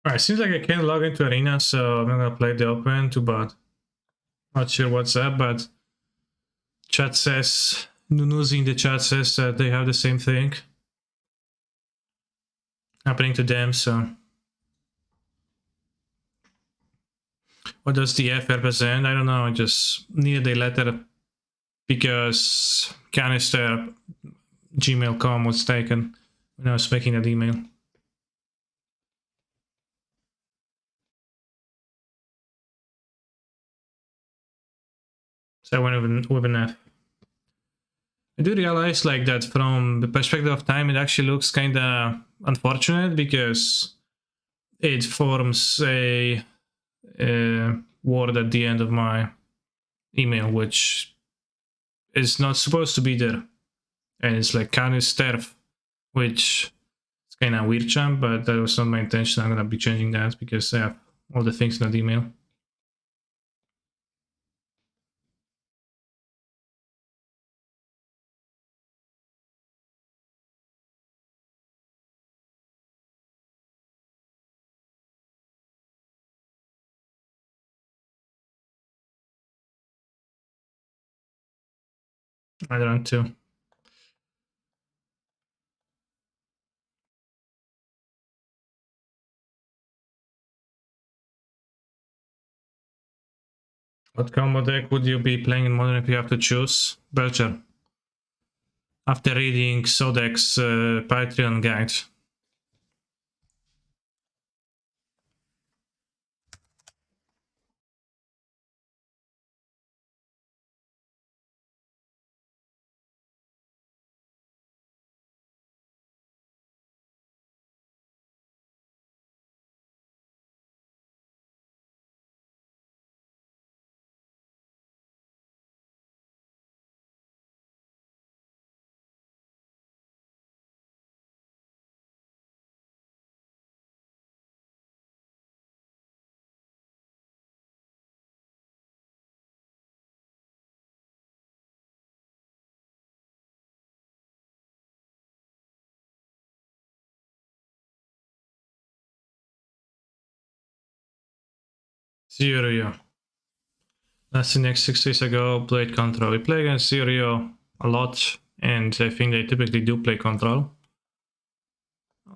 Alright, seems like I can't log into Arena, so I'm not gonna play the open, too bad. Not sure what's up, but chat says, Nunuzi in the chat says that they have the same thing happening to them, so. What does the F represent? I don't know, I just needed a letter because canister gmail.com was taken when I was making that email. So I went with an F. I do realize like that from the perspective of time, it actually looks kind of unfortunate because it forms a word at the end of my email, which is not supposed to be there. And it's like canister, which is kind of weird jump, but that was not my intention. I'm going to be changing that because I have all the things in that email. I don't too. What combo deck would you be playing in Modern if you have to choose? Belcher. After reading Sodex's Patreon guide. Yorion. That's the next 6 days ago, played Control. We play against Yorion a lot, and I think they typically do play Control.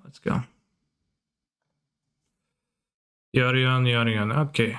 Let's go. Yorion, okay.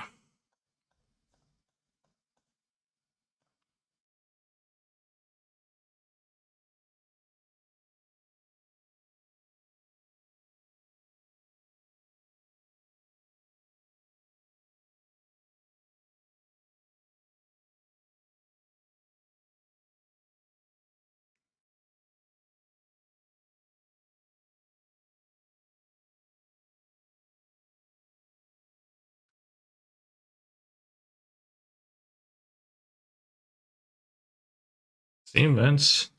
Invents.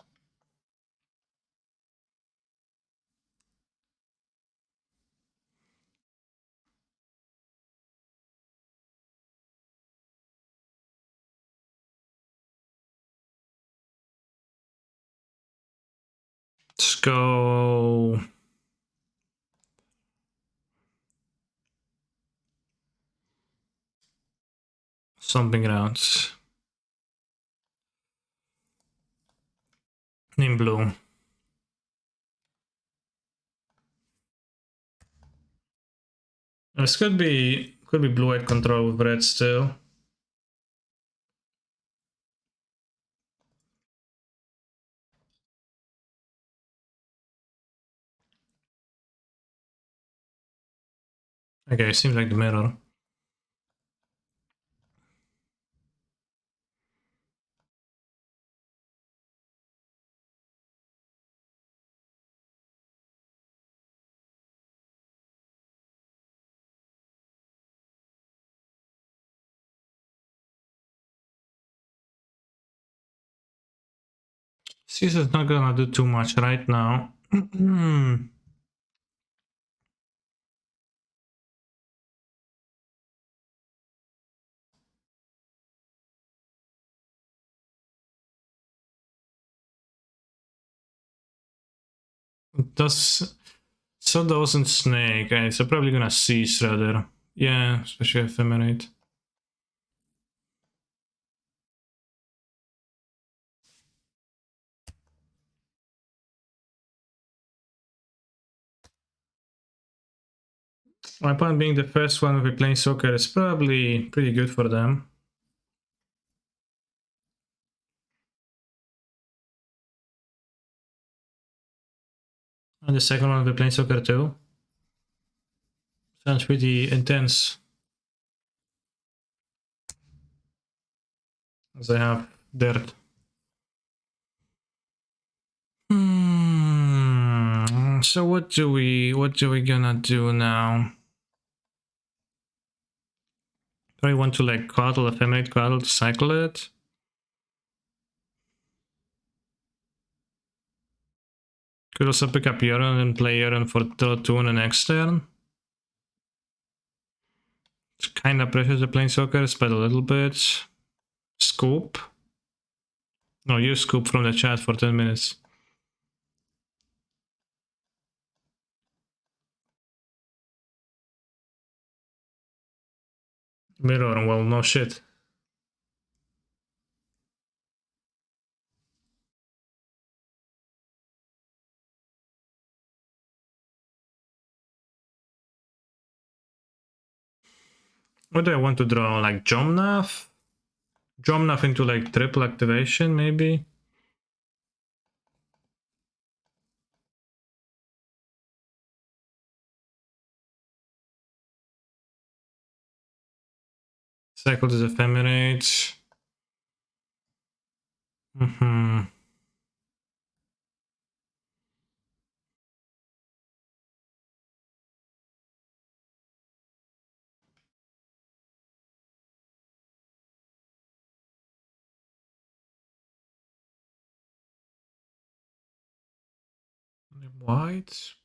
Let's go. Something rounds. In blue. This could be blue-white control with red still. Okay, seems like the mirror. Caesar's not gonna do too much right now. Does so doesn't snake. Okay, so probably gonna cease rather. Yeah, especially ephemerate. My point being the first one with playing soccer is probably pretty good for them. And the second one with playing soccer too. Sounds pretty intense. As I have dirt. So what do we gonna do now? Do I want to like quaddle, ephemerate quaddle to cycle it? Could also pick up Yorion and play Yorion for draw 2 on the next turn. It kinda pressures the planeswalkers, but a little bit. Scoop. No, you scoop from the chat for 10 minutes. Mirror, well, no shit. What do I want to draw? Like Jomnath? Jomnath into like triple activation, maybe? Cycle is ephemerate. White.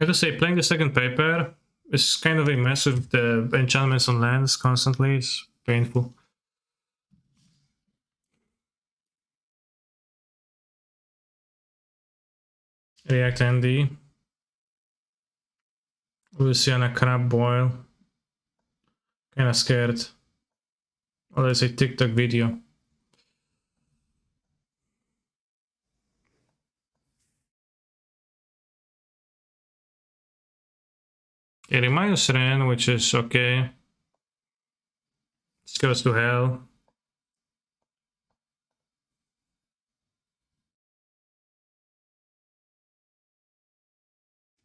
I have to say, playing the second paper is kind of a mess with the enchantments on lands constantly. It's painful. React Andy. Luciana Crab Boil. Kinda scared. Oh, there's a TikTok video. It reminds Ren, which is okay. This goes to hell.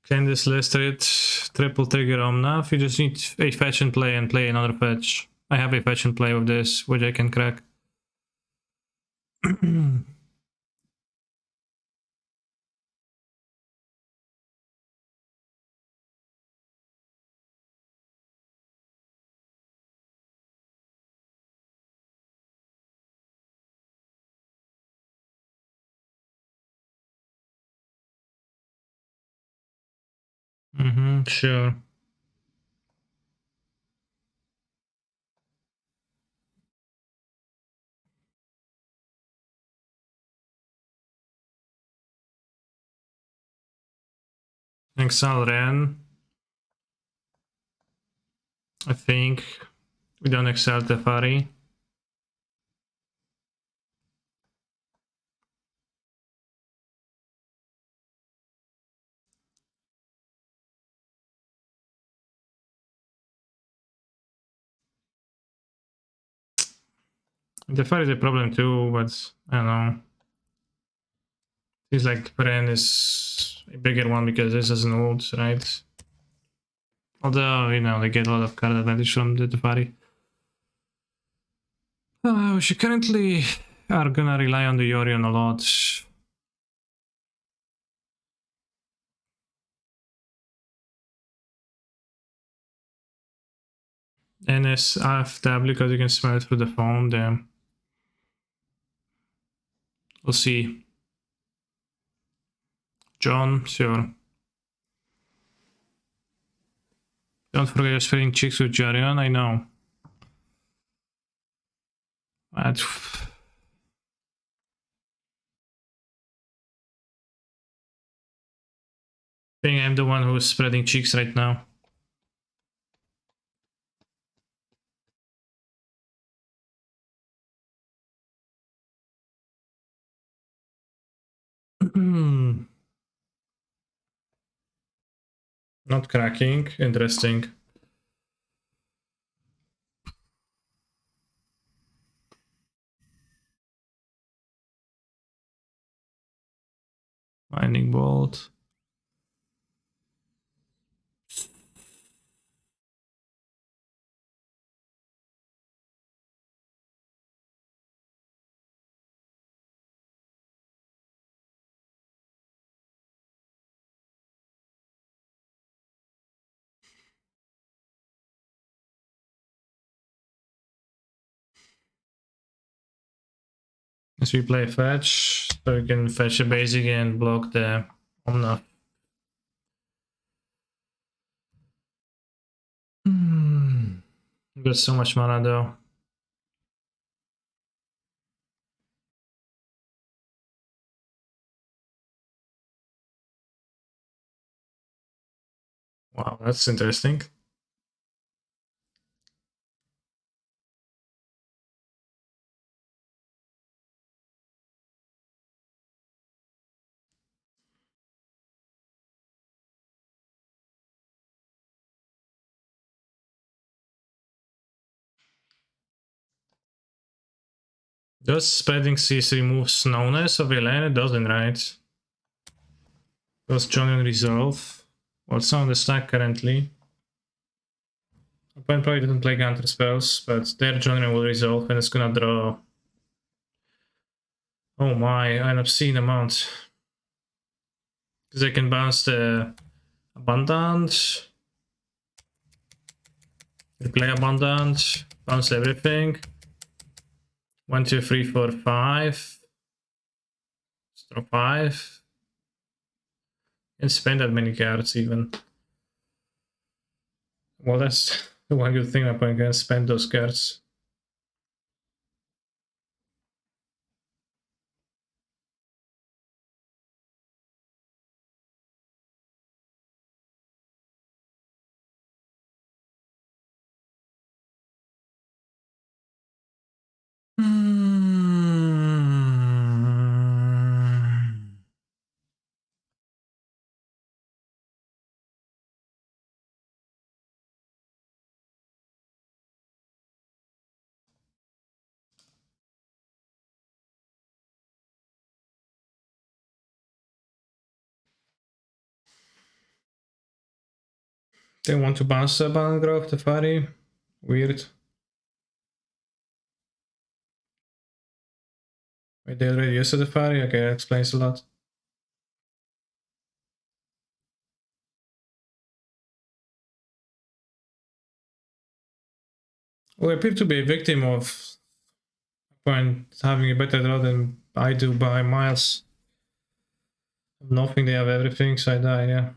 Can this list it? Triple trigger Omnath. You just need a fetch and play another fetch. I have a fetch and play with this, which I can crack. Sure. Exile Ren. I think we don't exile Tefari. Tefari is a problem too, but I don't know. It's like Ren is a bigger one because this is an old, right? Although, you know, they get a lot of card advantage from the Tefari. We currently are gonna rely on the Yorion a lot. NSFW because you can smell it through the phone. Then we'll see. John, sure. Don't forget you're spreading chicks with Yorion. I know. I think I'm the one who's spreading cheeks right now. Not cracking. Interesting. Lightning bolt. As we play fetch, so we can fetch a basic and block the Omna. Got so much mana though. Wow, that's interesting. Does spreading seas remove snowness of a lane? It doesn't, right? Does Jonian resolve? Well, it's not on the stack currently. Opponent probably doesn't play counter spells, but their Jonian will resolve and it's gonna draw. Oh my, an obscene amount. Because they can bounce the Abundant, replay Abundant, bounce everything. 1, 2, 3, 4, 5. Let's draw 5. And spend that many cards even. Well, that's the one good thing. My opponent can spend those cards. They want to bounce the Abundant Grove, Tefari. Weird. Wait, they already used the Tefari? Okay, that explains a lot. We appear to be a victim of opponent having a better draw than I do by miles. Nothing, they have everything, so I die, yeah.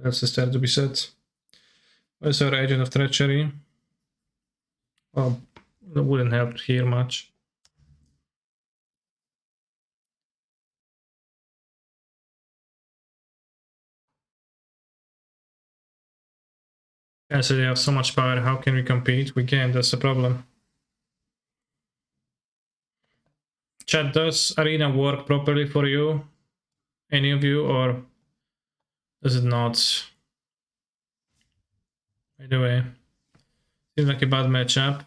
That's the start to be set. Where's our agent of treachery? Well, that wouldn't help here much. Yeah, so they have so much power. How can we compete? We can't. That's the problem. Chat, does Arena work properly for you? Any of you, or does it not? By the way, seems like a bad matchup.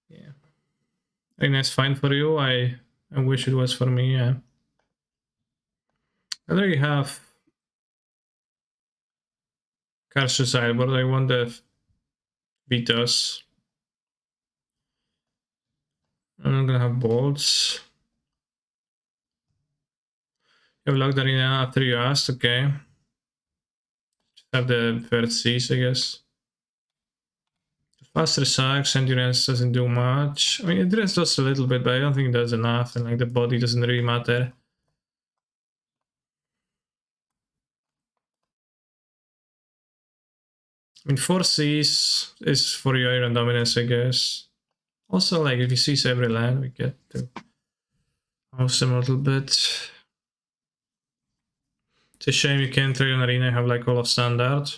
Yeah, Arena is fine for you. I wish it was for me. Yeah, I already have Karsh's but I want the Vitas. I'm gonna have bolts. You have locked Arena after you asked. Okay. Just have the first C's, I guess. Faster sucks, endurance doesn't do much. I mean, endurance does a little bit, but I don't think it does enough, and like the body doesn't really matter. I mean, 4 Cs is for your iron dominance, I guess. Also, like, if you seize every land, we get to house them a little bit. It's a shame you can't trade on Arena, have like all of standard.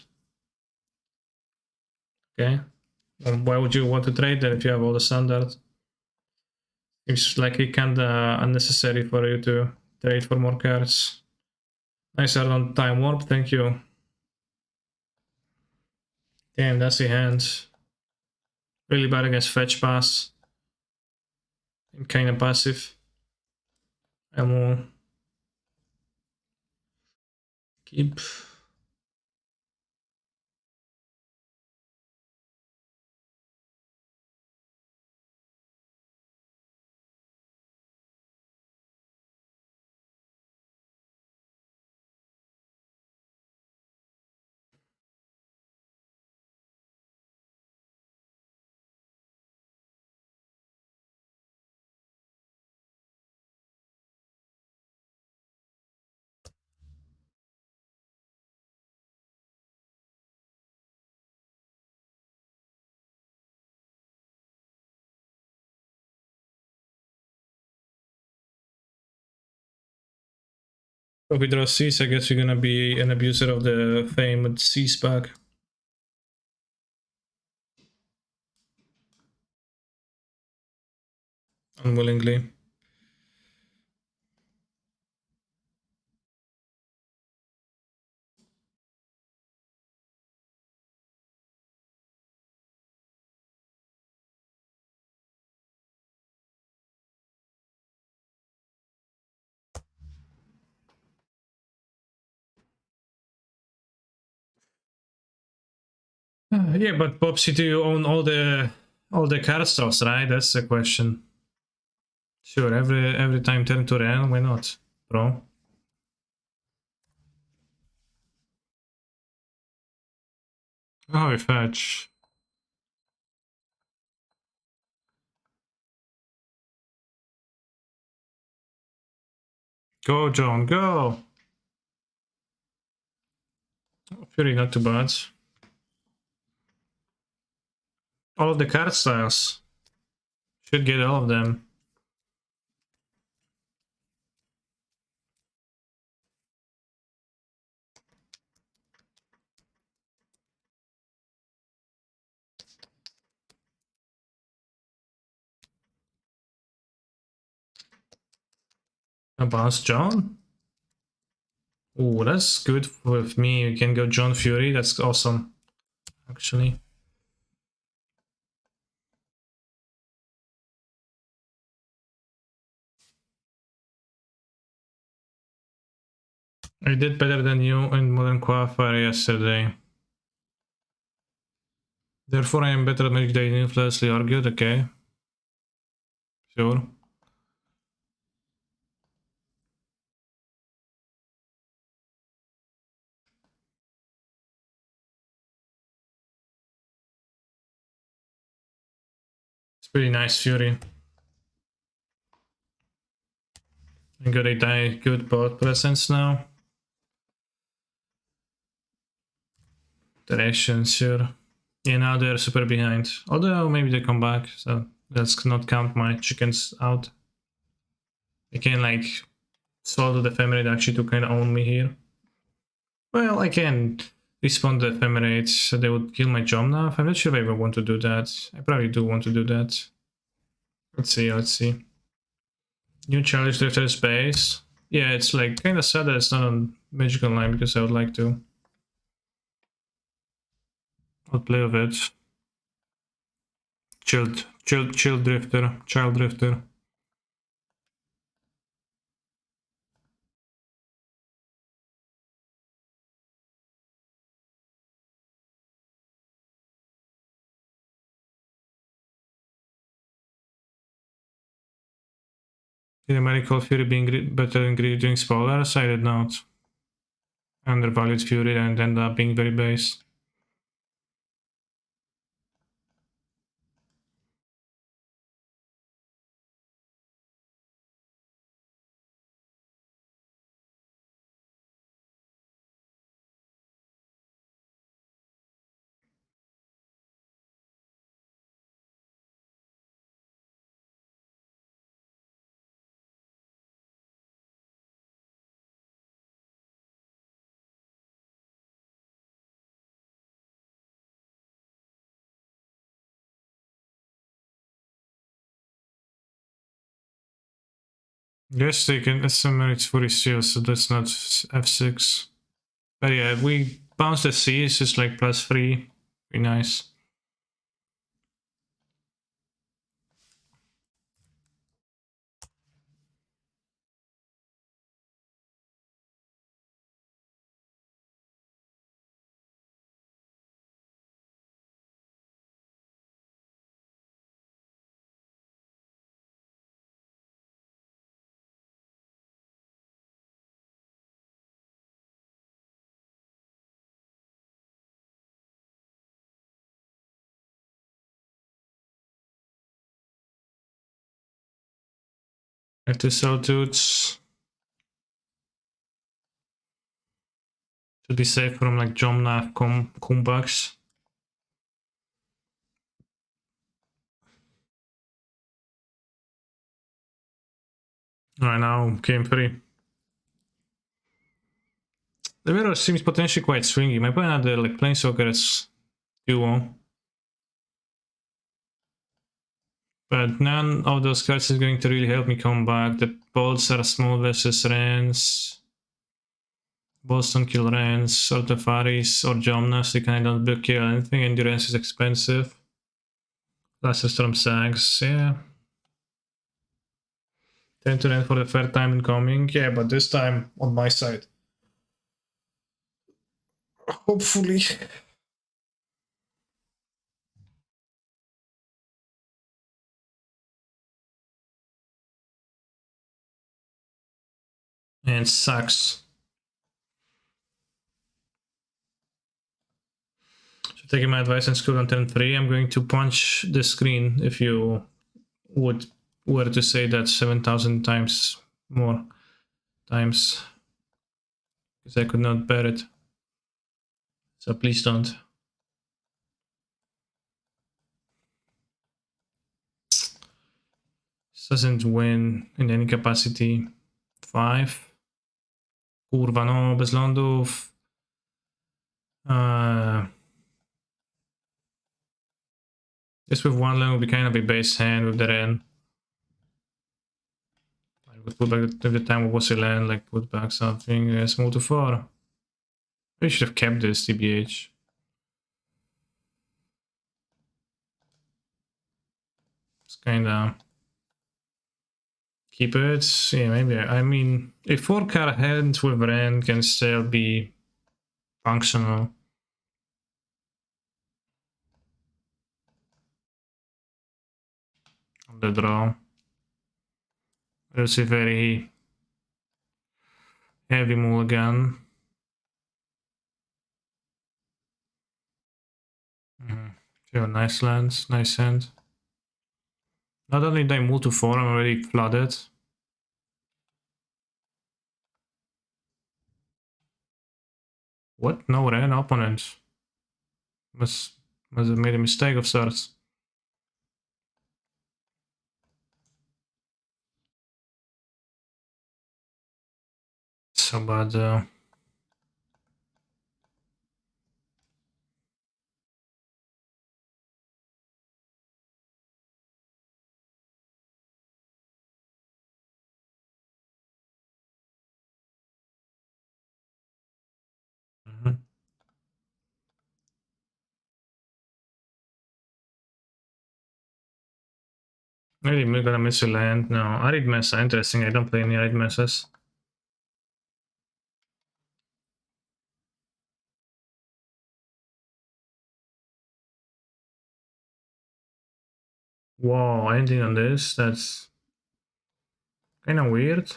Okay. Well, why would you want to trade then if you have all the standard? Seems like it kinda unnecessary for you to trade for more cards. Nice art on Time Warp, thank you. Damn, that's the hand. Really bad against fetch pass. And kinda passive. Ammo. Keep. If we draw C's, I guess you're gonna be an abuser of the famed C's pack. Unwillingly. Yeah, but Popsy, do you own all the card stocks, right? That's the question. Sure, every time turn to Ren, why not, bro? Oh, we fetch. Go, John, go! Fury, not too bad. All of the card styles. Should get all of them. A boss, John? Oh, that's good with me. You can go John Fury. That's awesome, actually. I did better than you in Modern Qualifier yesterday. Therefore, I am better at Magic than influently argued. Okay. Sure. It's pretty nice, Fury. I got a good board presence now. directions, sure. Yeah, now they're super behind. Although maybe they come back, so let's not count my chickens out. I can like solve the ephemerate actually to kind of own me here. Well, I can respawn the ephemerate, so they would kill my jump now. I'm not sure if I ever want to do that. I probably do want to do that. Let's see, let's see. New challenge drifter's base. Yeah, it's like kind of sad that it's not on magical line because I would like to. I'll play with it. Chill drifter, child drifter. Did Medical Fury being better than Greed during spoilers? I did not. Undervalued Fury and ended up being very base. Yes, they can summon its Fury Seal, so that's not F6. But yeah, we bounce the C, it's just like +3. Be nice. Have to sell dudes. To be safe from like Jomnath comebacks. Alright, now game 3. The mirror seems potentially quite swingy. My opponent had the like Planeswalkers duo. But none of those cards is going to really help me come back. The bolts are small versus Rens. Bolts don't kill Rens or Tefaris or Jomnas. They kind of don't kill anything. Endurance is expensive. Blaster Storm Sags, yeah. 10 to end for the third time incoming. Yeah, but this time on my side. Hopefully. And sucks. So taking my advice and school on turn 3, I'm going to punch the screen if you would were to say that 7,000 times more times. Because I could not bear it. So please don't. This doesn't win in any capacity. 5. Kurwa, no, bez lądów. Just with one land would be kind of a base hand with the Ren. I would put back every time it was a land, like put back something small to 4. We should have kept this, TBH. It's kinda... Keep it? Yeah, maybe. I mean, a 4-card hand with Ren can still be functional. On the draw. It's a very heavy mulligan. Nice lands, nice hand. Not only did I move to 4, I'm already flooded. What? No Ren opponent. Must have made a mistake of sorts. So bad. Maybe we're gonna miss a land. No, Arid Mesa, interesting. I don't play any Arid Mesas. Whoa, ending on this? That's kinda weird.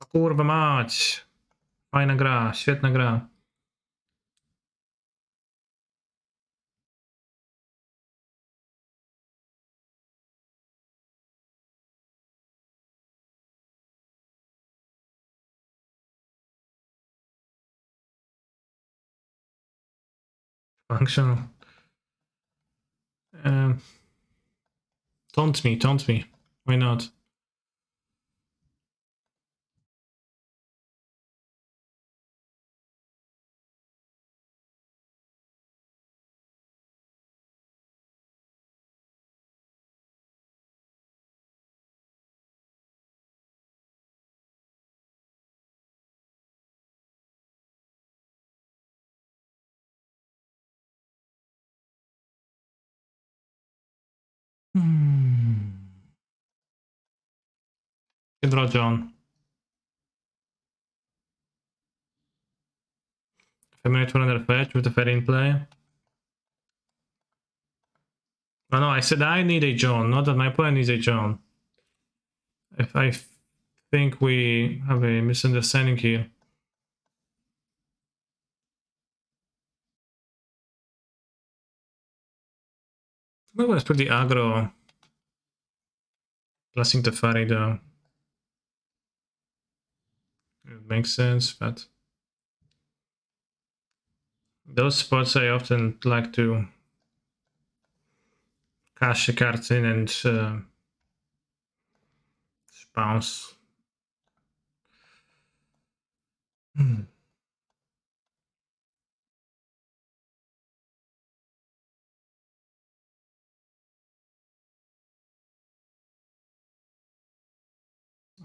Kurwa mać! Fajna gra, świetna gra. Functional. Taunt me, taunt me. Why not? Good draw, John. Feminate for another fetch with the fairy in play. No, no, I said I need a John, not that my opponent needs a John. If I think we have a misunderstanding here. That was pretty aggro. Blessing the fairy though. It makes sense, but those spots I often like to cash the cards in and bounce.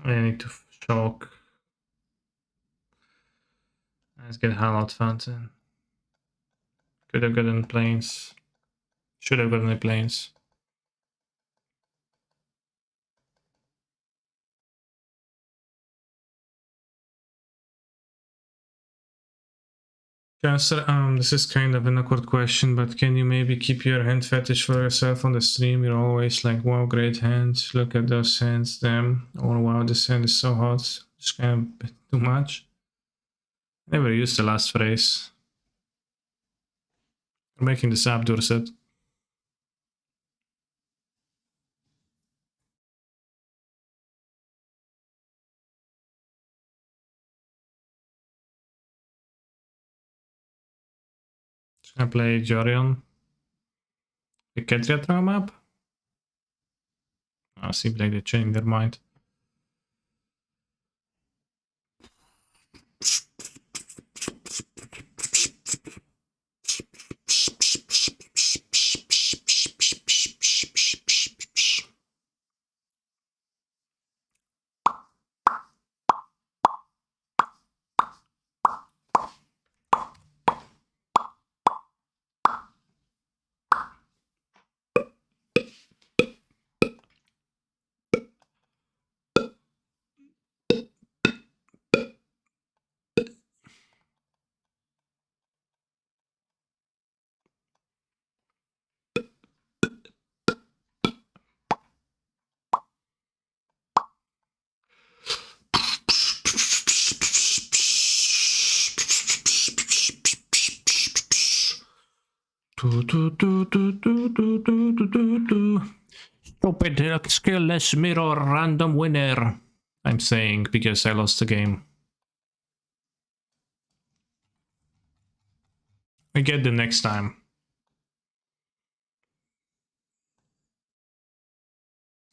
I need to choke. Let's get Hallowed Fountain. Could have gotten planes. Should have gotten the planes. Cancer, this is kind of an awkward question, but can you maybe keep your hand fetish for yourself on the stream? You're always like, wow, great hands, look at those hands, damn, or wow, this hand is so hot. It's kind of a bit too much. Never used the last phrase. I'm making this up, Dorset. Just gonna play Yorion. The Ketria throw map? Oh, seems like they changed their mind. Stupid skillless mirror random winner. I'm saying because I lost the game. I get the next time.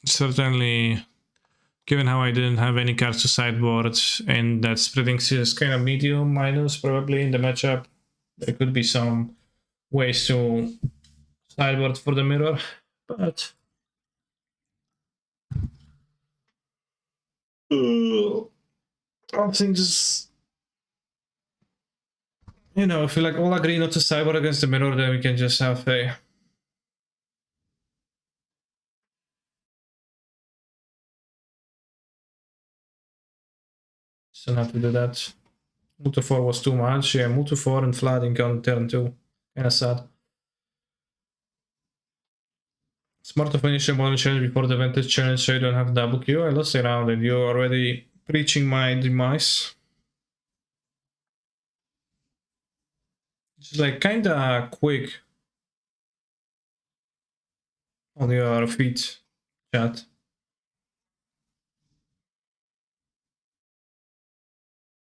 certainly, given how I didn't have any cards to sideboard and that spreading is kind of medium minus probably in the matchup, there could be some ways to sideboard for the mirror, but I think just, you know, if we like all agree not to sideboard against the mirror, then we can just have a so not to do that. Multi 4 was too much. Yeah, multi 4 and flooding on turn 2. Kinda sad. Smart to finish a one challenge before the Vantage challenge so you don't have double Q. I lost a round and you're already preaching my demise. It's like kinda quick on your feet, chat.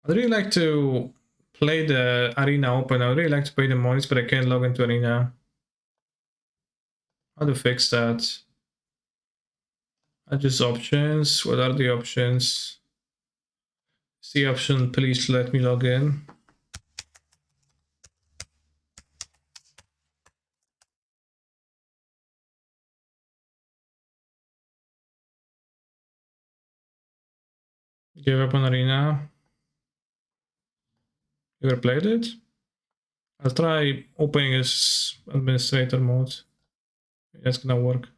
I'd really like to play the Arena Open. I'd really like to play the monies, but I can't log into Arena. How to fix that? Adjust options. What are the options? See option, please let me log in. Give up on Arena. You ever played it? I'll try opening as administrator mode. That's gonna work.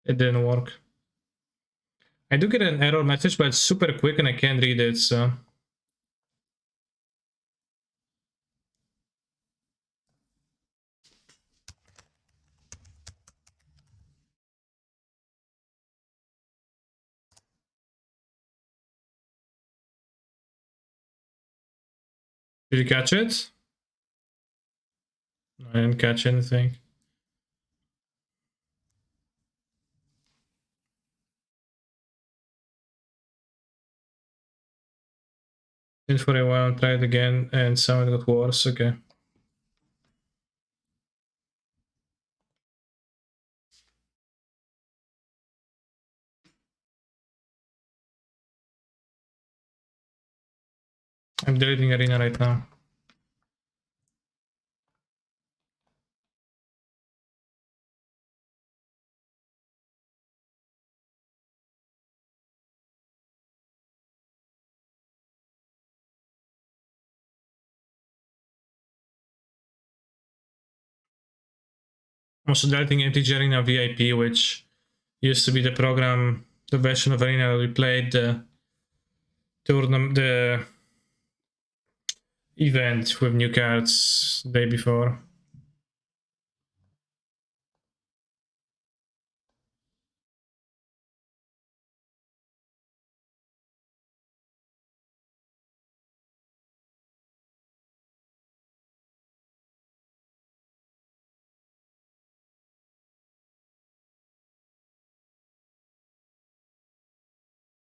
It didn't work. I do get an error message, but it's super quick and I can't read it, so. Did you catch it? No, I didn't catch anything. Since for a while, try it again, and someone got worse. Okay. I'm deleting Arena right now. I'm also deleting MTG Arena VIP, which used to be the program, the version of Arena that we played the tournament, the event with new cards the day before.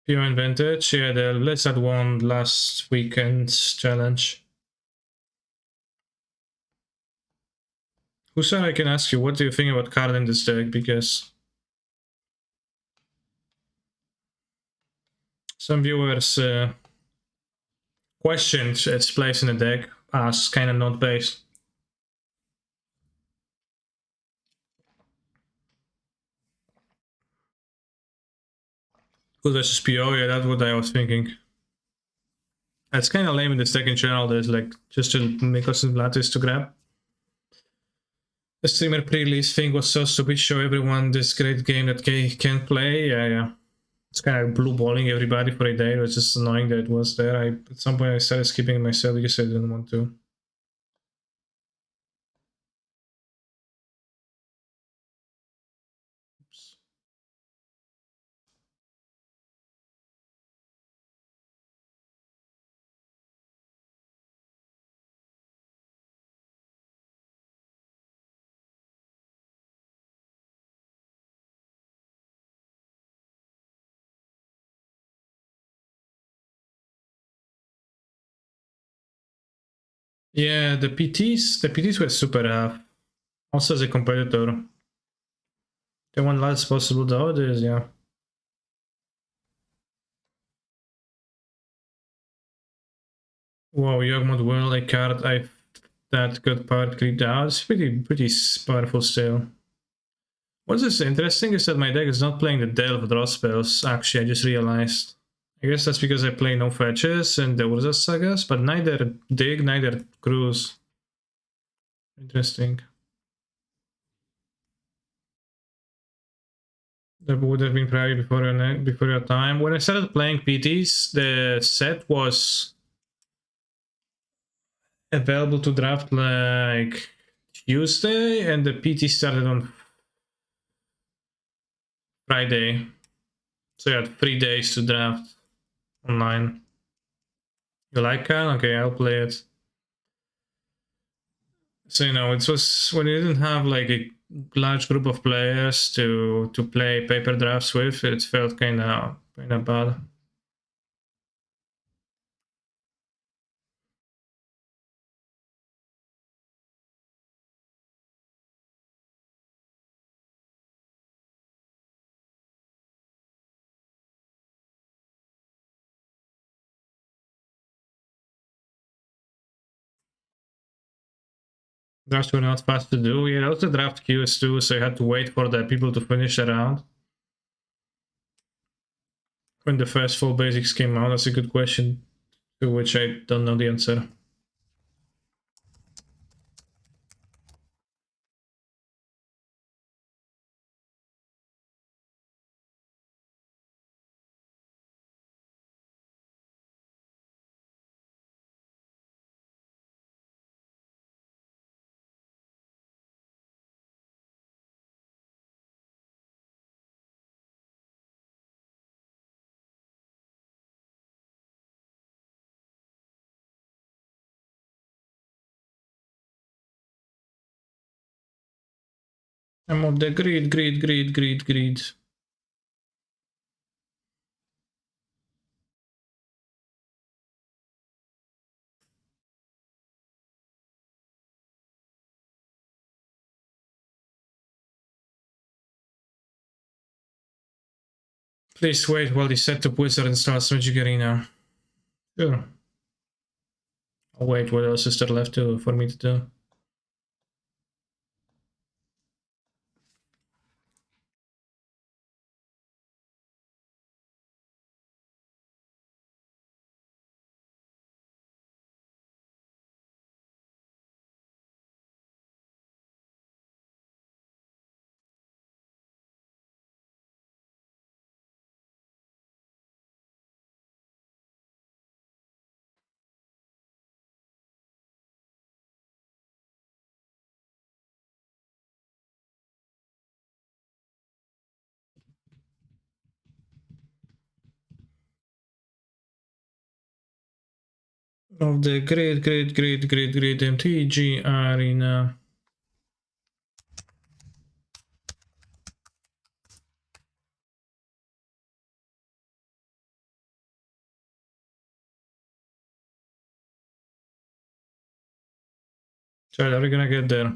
Pure and Vintage, yeah, the Blizzard won last weekend's challenge. Hussar, I can ask you, what do you think about card in this deck? Because some viewers questioned its place in the deck as kind of not based. Good versus PO, yeah, that's what I was thinking. It's kind of lame in the second channel, there's like just to make us lattice to grab. The streamer pre-release thing was so stupid, show everyone this great game that K can play. Yeah. It's kind of blue balling everybody for a day. It was just annoying that it was there. At some point I started skipping it myself because I didn't want to. Yeah, the PTs were super rough. Also as a competitor. The one last possible though is yeah. Wow, Yogmod World, a card I that got part creeped out. It's pretty powerful still. What's this interesting is that my deck is not playing the Delve draw spells, actually, I just realized. I guess that's because I play no fetches and the Urza Sagas, but neither Dig, neither Cruise. Interesting. That would have been probably before your time. When I started playing PTs, the set was available to draft like Tuesday, and the PT started on Friday. So you had 3 days to draft online. You like Khan? Okay, I'll play it. So it was when you didn't have like a large group of players to play paper drafts with. It felt kind of bad. Drafts were not fast to do. Yeah, also draft queues too, so you had to wait for the people to finish around. When the first full basics came out, that's a good question to which I don't know the answer. I'm of the greed. Please wait while the setup wizard installs Magic Arena. Sure. I'll wait. What else is there left for me to do? Of the great MTG Arena. So are we gonna get there?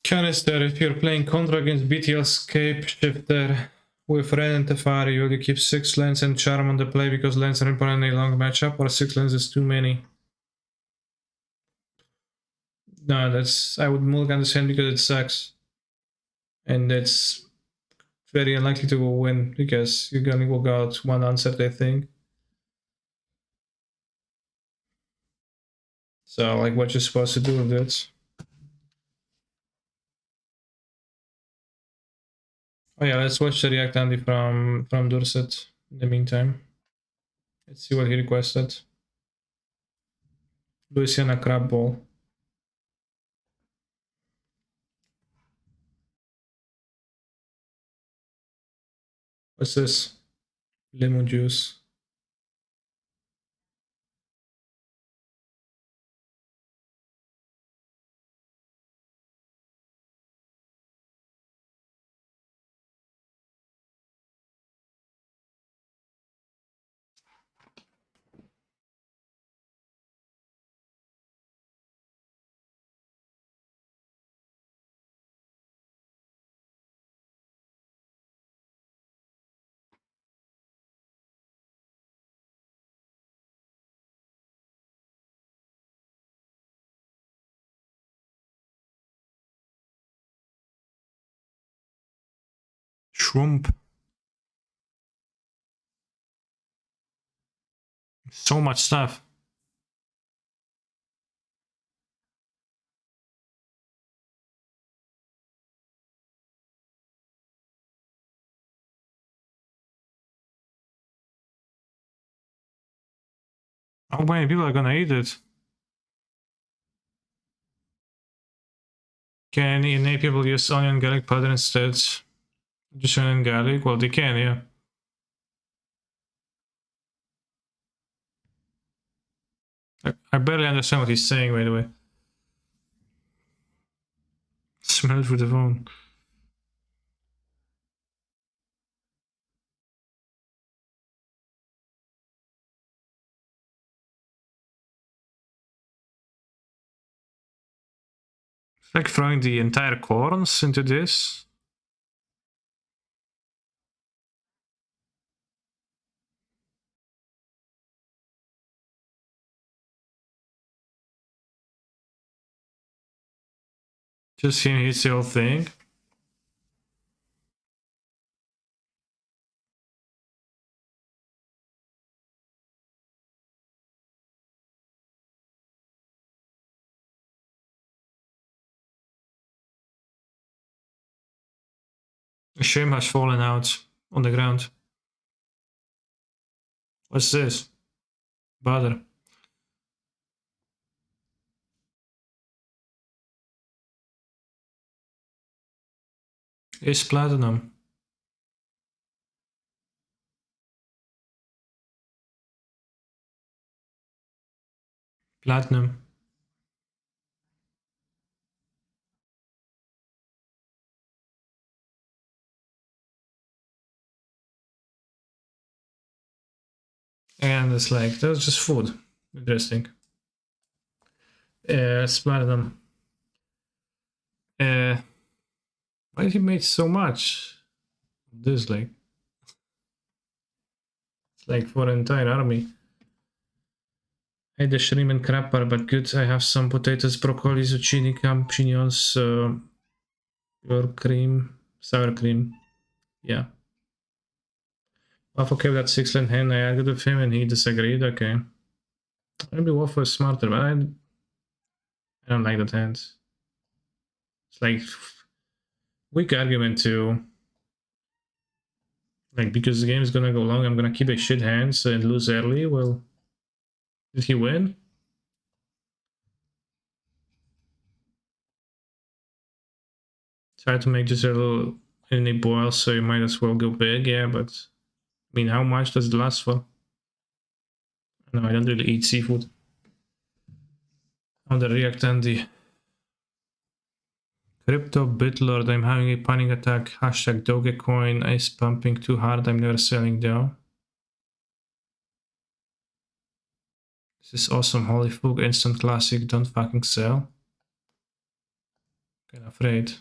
Canister, if you're playing Contra against BTL Scape Shifter with Ren and Tefari, will you keep 6 lands and Charm on the play because lands are important in a long matchup, or 6 lands is too many? No, I would mulligan this hand because it sucks. And it's very unlikely to win because you're gonna walk out one answered, I think. So, like, what you're supposed to do with it? Oh yeah, let's watch the React Andy from Dorset in the meantime. Let's see what he requested. Louisiana Crab Ball. What's this? Lemon juice. shrimp. So much stuff. How many people are gonna eat it? Can innate people use onion garlic powder instead? Just onion garlic? Well, they can, yeah. I barely understand what he's saying, by the way. Smell it through the phone. It's like throwing the entire corns into this. Just him hits the whole thing. A shrimp has fallen out on the ground. What's this? Butter. Is platinum. Platinum. And it's like, that's just food. Interesting. It's platinum. Why did he make so much? This, like, it's like for an entire army. I had the shrimp and crab bar, but good. I have some potatoes, broccoli, zucchini, champignons, your cream, sour cream. Yeah. Waffle came with that 6-line hand. I argued with him and he disagreed. Okay. Maybe Waffle is smarter, but I don't like that hand. It's like weak argument too. Like, because the game is gonna go long, I'm gonna keep a shit hands and lose early. Well, did he win? Try to make just a little any boil, so you might as well go big, yeah, but I mean, how much does it last for? No, I don't really eat seafood. On the React Andy. Crypto Bitlord, I'm having a panic attack. Hashtag Dogecoin is pumping too hard. I'm never selling though. This is awesome. Holy fuck, instant classic. Don't fucking sell. Kinda afraid.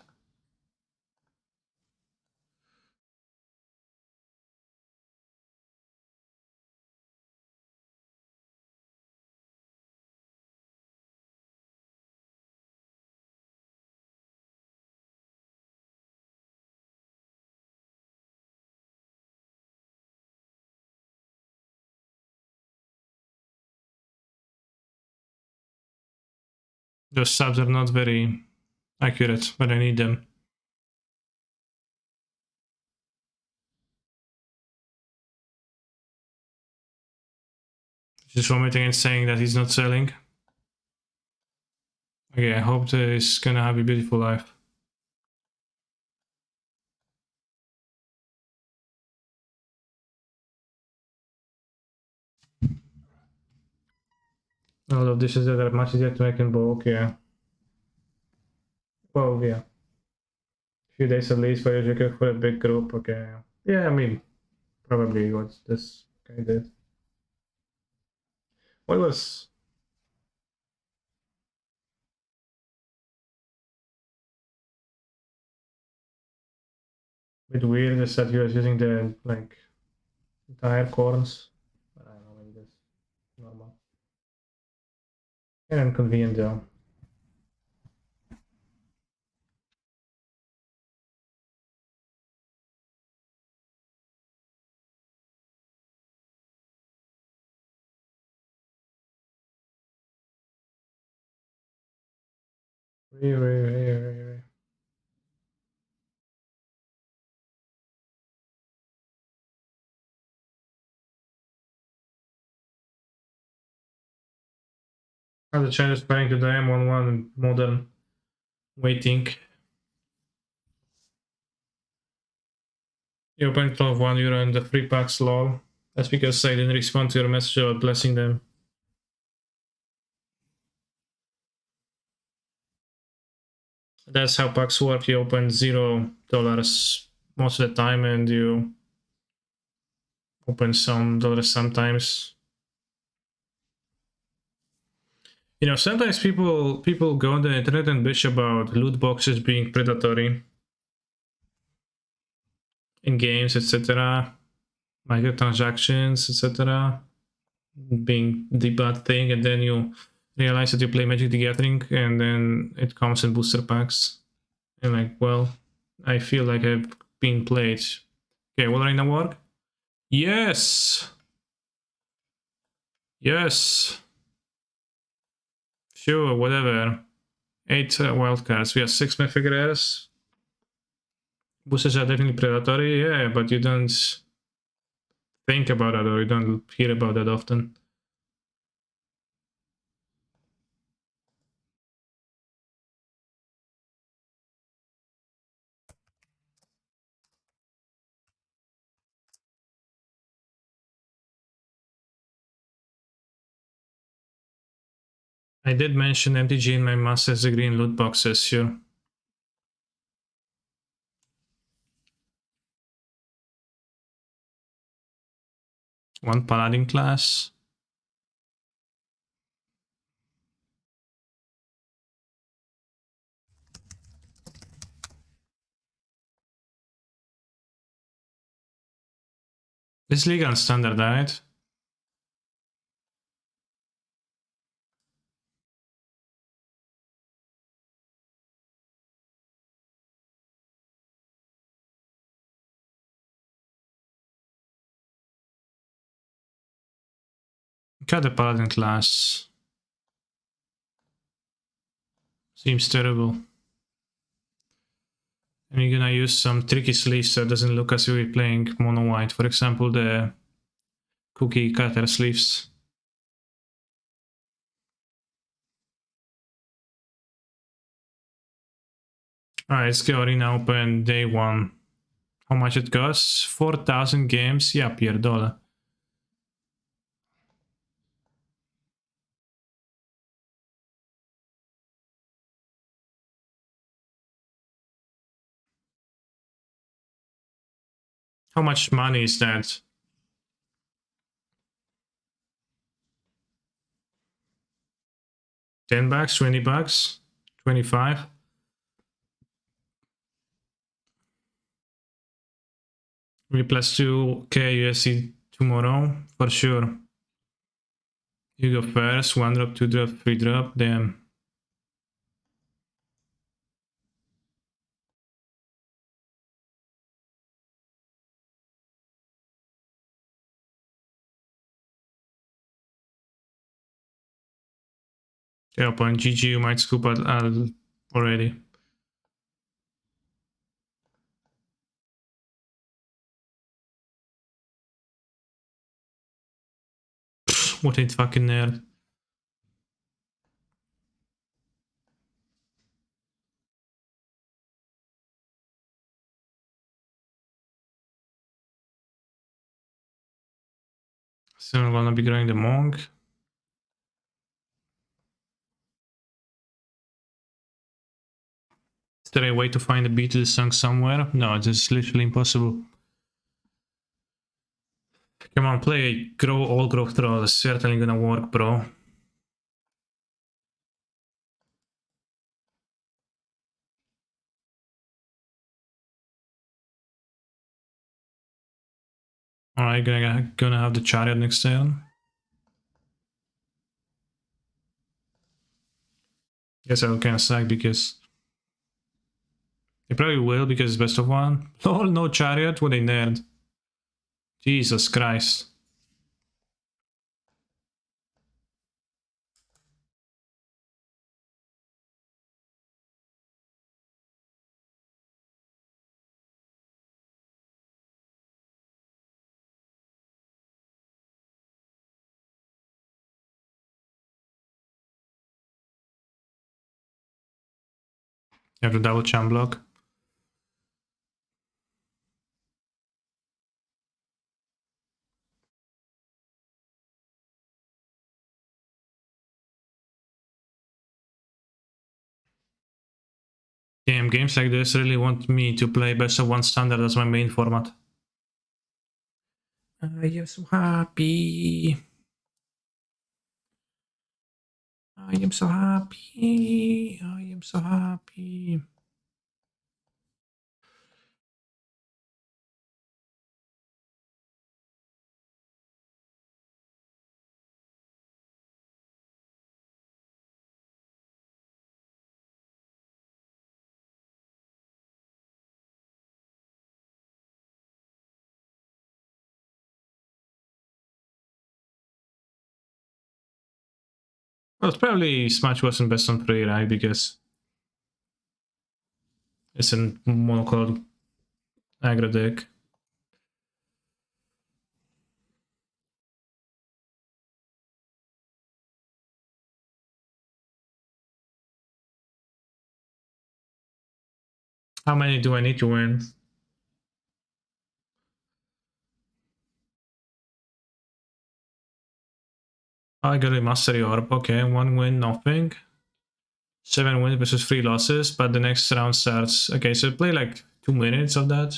Those subs are not very accurate, but I need them. Just vomiting and saying that he's not selling. Okay, I hope that he's gonna have a beautiful life. All of dishes that are much easier to make in bulk, yeah. Well, yeah. A few days at least, but you cook for a big group, okay. Yeah, I mean, probably what this guy did. What was... a bit weird is that he was using the, like, entire corns. But I don't know, maybe that's normal. And inconvenient though. Re. The Chinese playing today. I'm on one modern waiting. You opened 12 €1 in the free packs, lol. That's because I didn't respond to your message about blessing them. That's how packs work. You open $0 most of the time and you open some dollars sometimes. You know, sometimes people go on the internet and bitch about loot boxes being predatory in games, etc. Microtransactions, etc. being the bad thing, and then you realize that you play Magic the Gathering and then it comes in booster packs. And like, well, I feel like I've been played. Okay, will Arena work? Yes! Yes! Sure, whatever. 8 wildcards. We have 6 Mythic Rares. Boosters are definitely predatory, yeah, but you don't think about it or you don't hear about that often. I did mention MTG in my Master's Degree in loot boxes, sure. One Paladin class. This league on standard, right? Got the Paladin class. Seems terrible. And you're gonna use some tricky sleeves so it doesn't look as if you're playing mono white. For example, the cookie cutter sleeves. Alright, let's go Arena Open day 1. How much it costs? 4,000 games? Yeah, pierdolę. How much money is that? 10 bucks? 20 bucks? 25? We plus 2k USD tomorrow, for sure. You go first, 1 drop, 2 drop, 3 drop, damn. Yeah, upon GG you might scoop out already. Pfft, what a fucking nerd. So I'm gonna be growing the monk. Is there a way to find a beat to the song somewhere? No, it's just literally impossible. Come on, play grow all growth troll. It's certainly gonna work, bro. Alright, gonna have the chariot next turn. Guess I'll kinda suck because it probably will because it's best of 1. Oh, no chariot? What a nerd. Jesus Christ. You have to double champ block. Damn, games like this really want me to play best of one standard as my main format. I am so happy. I am so happy. I am so happy. Well, probably Smash wasn't best on 3, right? Because it's a monocolor aggro deck. How many do I need to win? I got a Mastery Orb. Okay, 1 win, nothing. 7 wins versus 3 losses, but the next round starts. Okay, so play like 2 minutes of that.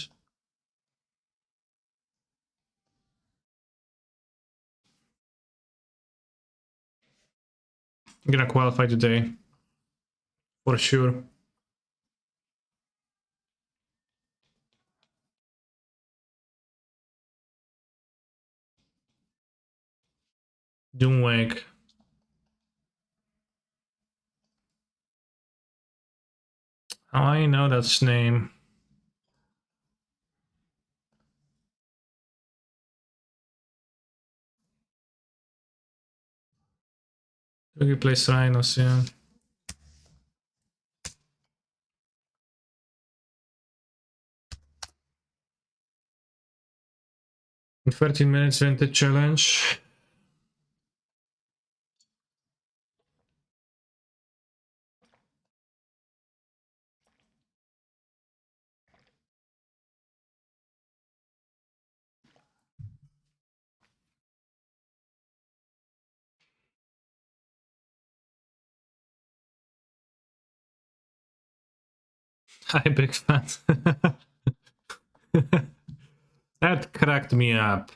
I'm gonna qualify today. For sure. Doomwake. I know that's name. We play Rhinos, yeah. In 13 minutes vintage challenge. Hi, big fan. That cracked me up.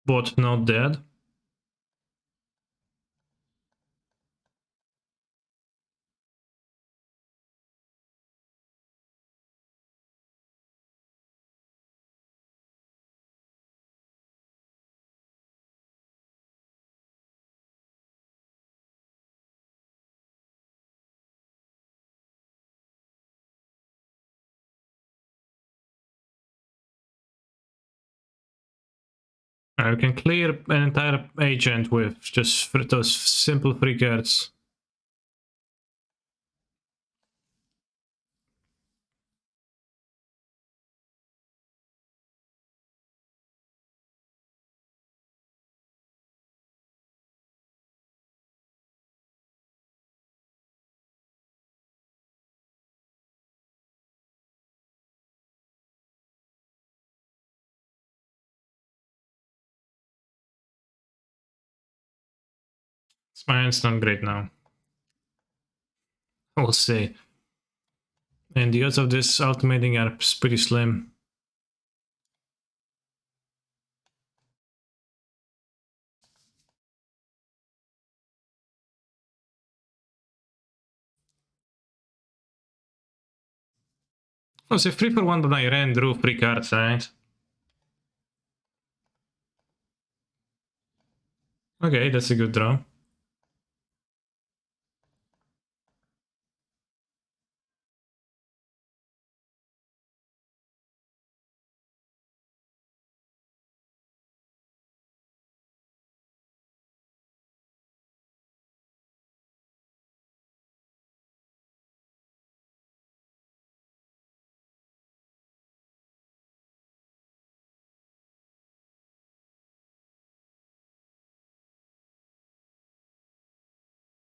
But not dead. You can clear an entire agent with just those simple free cards. My hand's not great now. We'll see. And the odds of this ultimating are pretty slim. Oh, so 3 for 1, but I ran, drew 3 cards, right? Okay, that's a good draw.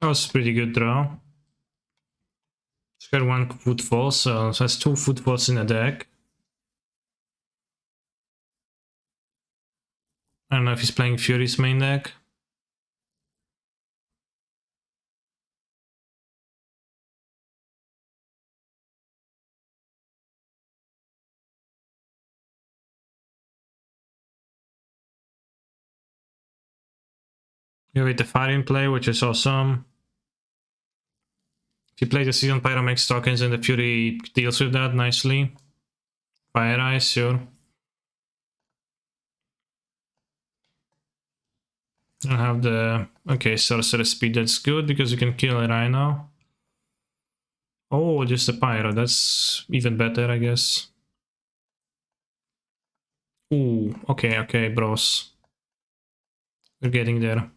That was a pretty good draw. It's got one footfall, so it has two footfalls in the deck. I don't know if he's playing Fury's main deck. You have the fire in play, which is awesome. If you play the Season Pyro makes tokens and the Fury deals with that nicely. Fire Eyes, sure. I have the... Okay, Sorcerer Speed, that's good because you can kill a Rhino. Oh, just a Pyro, that's even better, I guess. Ooh, okay, bros. We're getting there.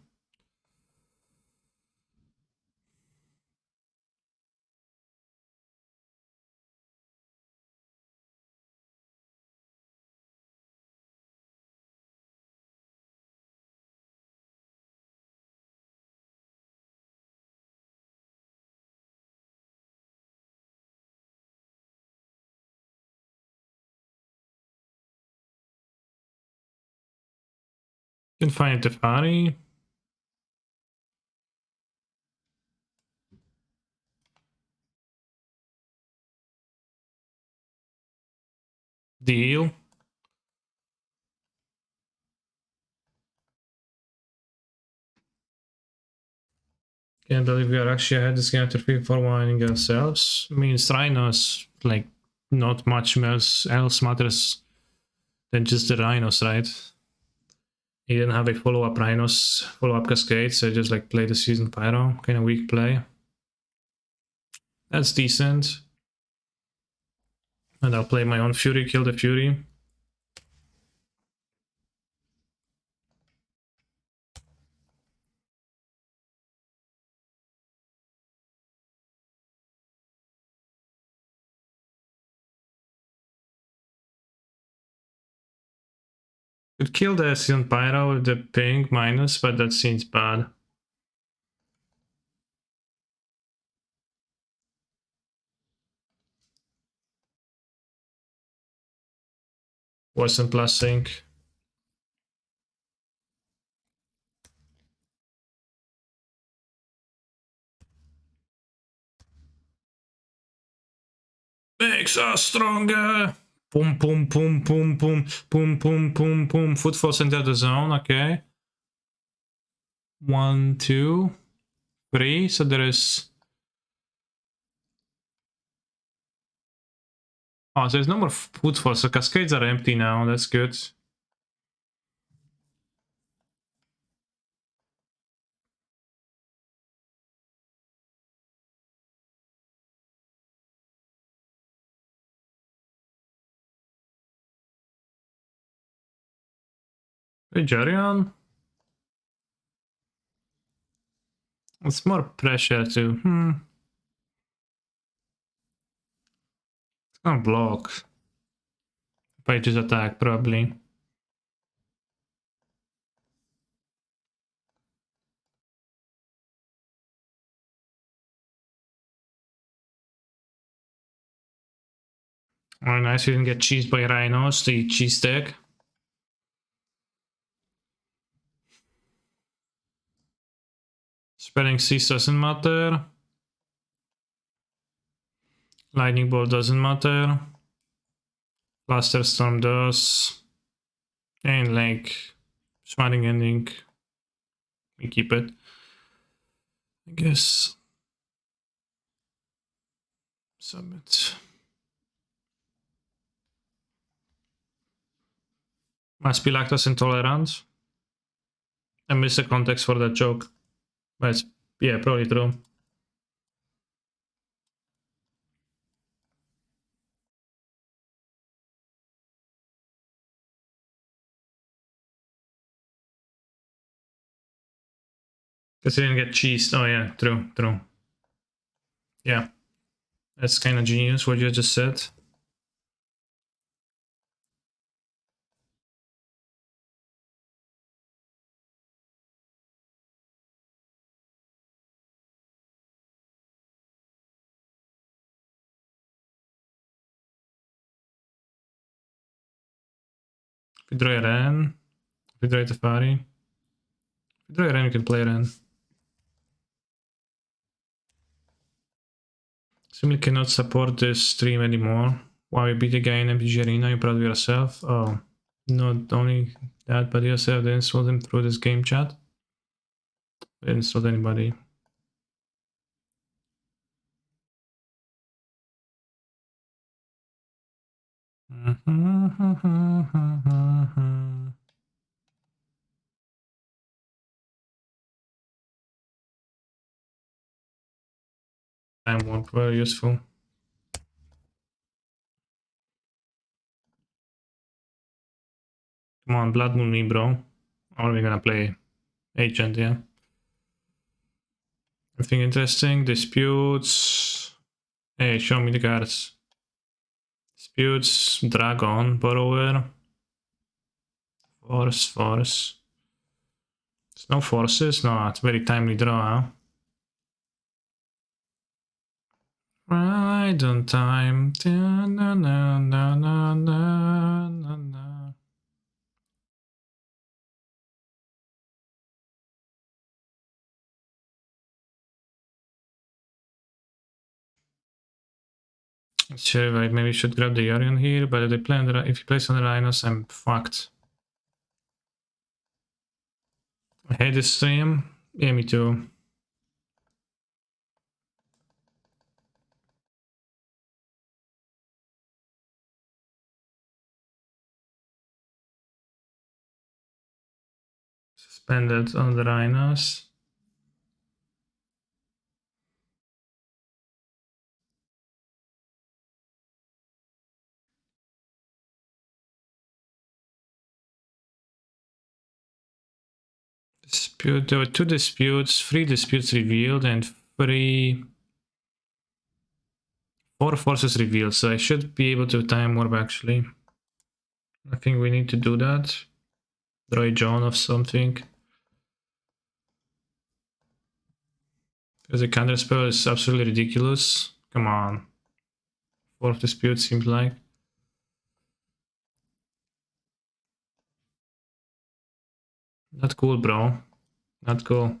Can find Tefari. Deal. Can't believe we are actually ahead this game after 3-4 winning ourselves. I mean, Rhinos, like, not much else matters than just the Rhinos, right? He didn't have a follow-up Rhinos, follow-up Cascade, so just like play the Season Pyro. Kind of weak play. That's decent. And I'll play my own Fury, kill the Fury. Could kill the Season Pyro with the ping minus, but that seems bad. Wasn't plus sync. Makes us stronger. Boom, boom, boom, boom, boom, boom, boom, boom, boom. Footfalls into the zone, okay. 1, 2, 3. So there is... Oh, so there's no more footfalls, so cascades are empty now, that's good. Hey, Yorion. It's more pressure too. It's gonna block. Page's attack, probably. Oh, nice, you didn't get cheesed by Rhinos, the cheese deck. Spelling Cease doesn't matter. Lightning Bolt doesn't matter. Blaster Storm does. And like Smiling Ending. We keep it. I guess. Submit. Must be lactose intolerant. I missed the context for that joke. But it's, yeah, probably true. Because he didn't get cheesed. Oh yeah, true. Yeah. That's kind of genius what you just said. If you draw a Ren, if you draw a Teferi. If you draw a Ren, you can play Ren. Simply cannot support this stream anymore. Why you beat a guy in MTG Arena, you proud of yourself? Oh, not only that, but you also didn't insult him through this game chat. I didn't insult anybody. Time warp, very useful. Come on, Blood Moon me, bro. Or are we gonna play Agent, yeah? Anything interesting? Disputes. Hey, show me the cards. Disputes, Dragon, Borrower. Force. There's no forces? No, it's very timely draw, huh? Right on time. Na, na, na, na, na, na, na. Sure, like maybe I should grab the Yorion here, but if they play on the, if he plays on the Rhinos, I'm fucked. I hate this stream. Yeah, me too. Suspended on the Rhinos. Dispute. There were 2 disputes, 3 disputes revealed, and 4 forces revealed. So I should be able to time warp actually. I think we need to do that. Draw a John of something. Because the counter spell is absolutely ridiculous. Come on. 4th dispute seems like. Not cool, bro. Not cool.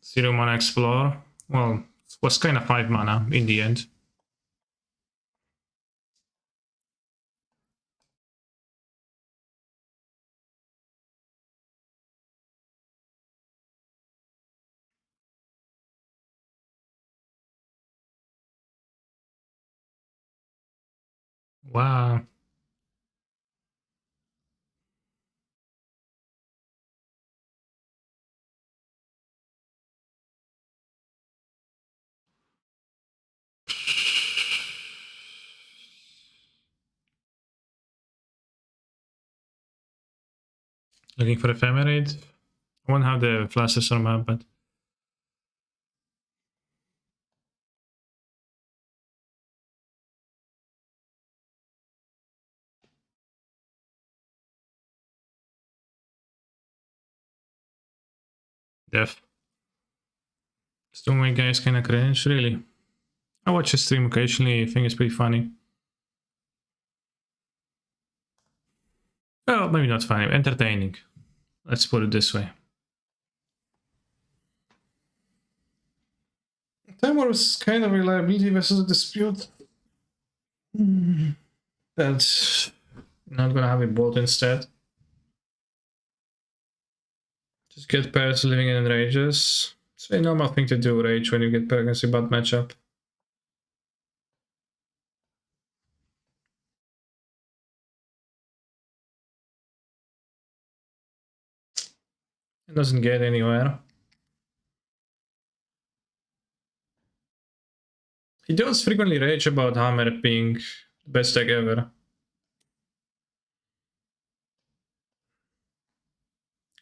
0 mana explore. Well, it was kind of 5 mana in the end. Wow. Looking for ephemerate. I won't have the flashes on map, but def. Stormway guys kinda cringe, really. I watch his stream occasionally, I think it's pretty funny. Oh, maybe not funny, entertaining. Let's put it this way. Time was kind of reliability versus a dispute. That's not gonna have a bolt instead. Just get pairs living in rages. It's a normal thing to do, rage, when you get paired against a bad matchup. It doesn't get anywhere. He does frequently rage about Hammer being the best deck ever.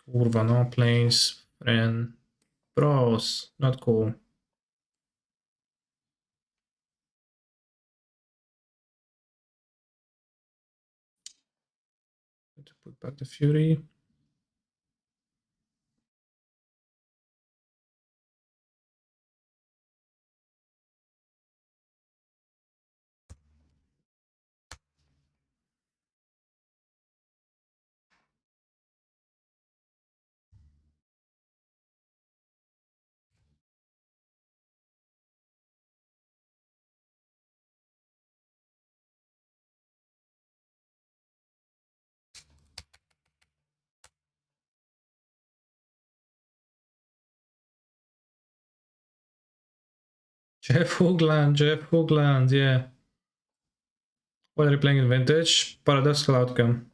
Kurva, no planes, friend. Bros, not cool. To put back the Fury. Jeff Hoogland, yeah. What are you playing in Vintage? Paradoxical Outcome.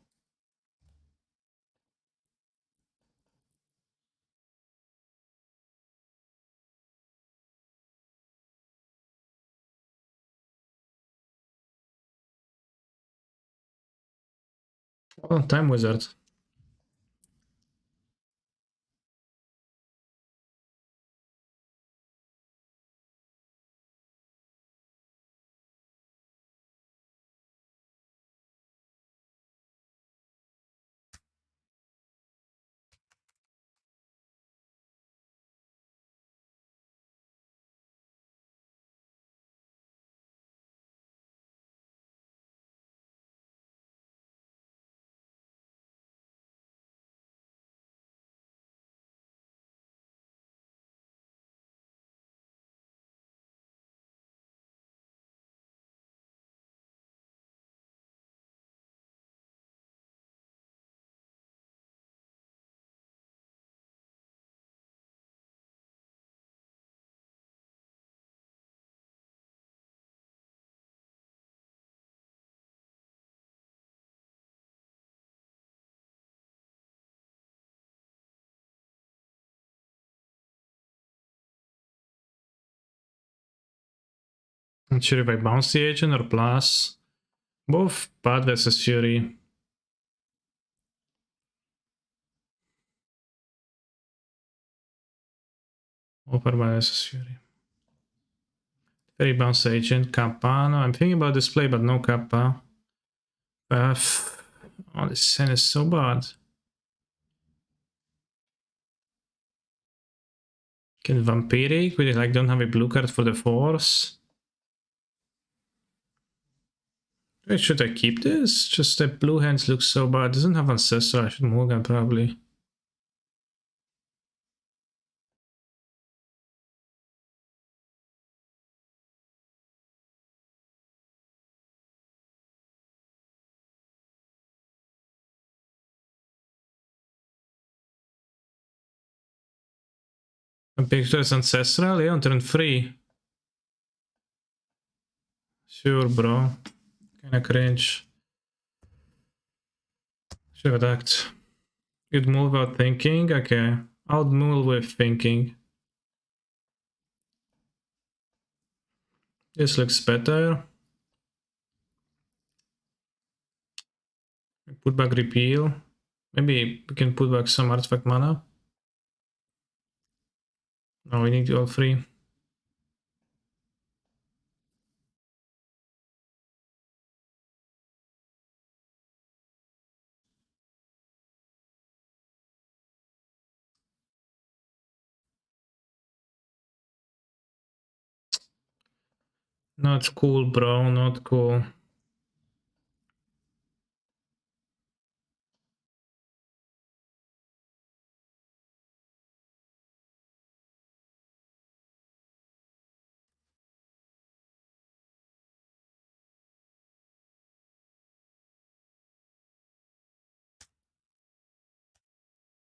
Oh, Time Wizard. Not sure if I bounce the agent or plus. Both bad versus Fury. Over bad versus Fury. Very bounce agent, Kappa. No, I'm thinking about display, but no Kappa. Oh, this scene is so bad. Can Vampiric? We like don't have a blue card for the Force. Wait, should I keep this? Just the blue hands look so bad. Doesn't have Ancestor. I should Morgan probably. A picture is Ancestral? Yeah, on turn 3. Sure, bro. Kinda cringe. Should have attacked. You'd move without thinking? Okay. I'll move with thinking. This looks better. Put back repeal. Maybe we can put back some artifact mana. No, we need all 3. Not cool, bro. Not cool.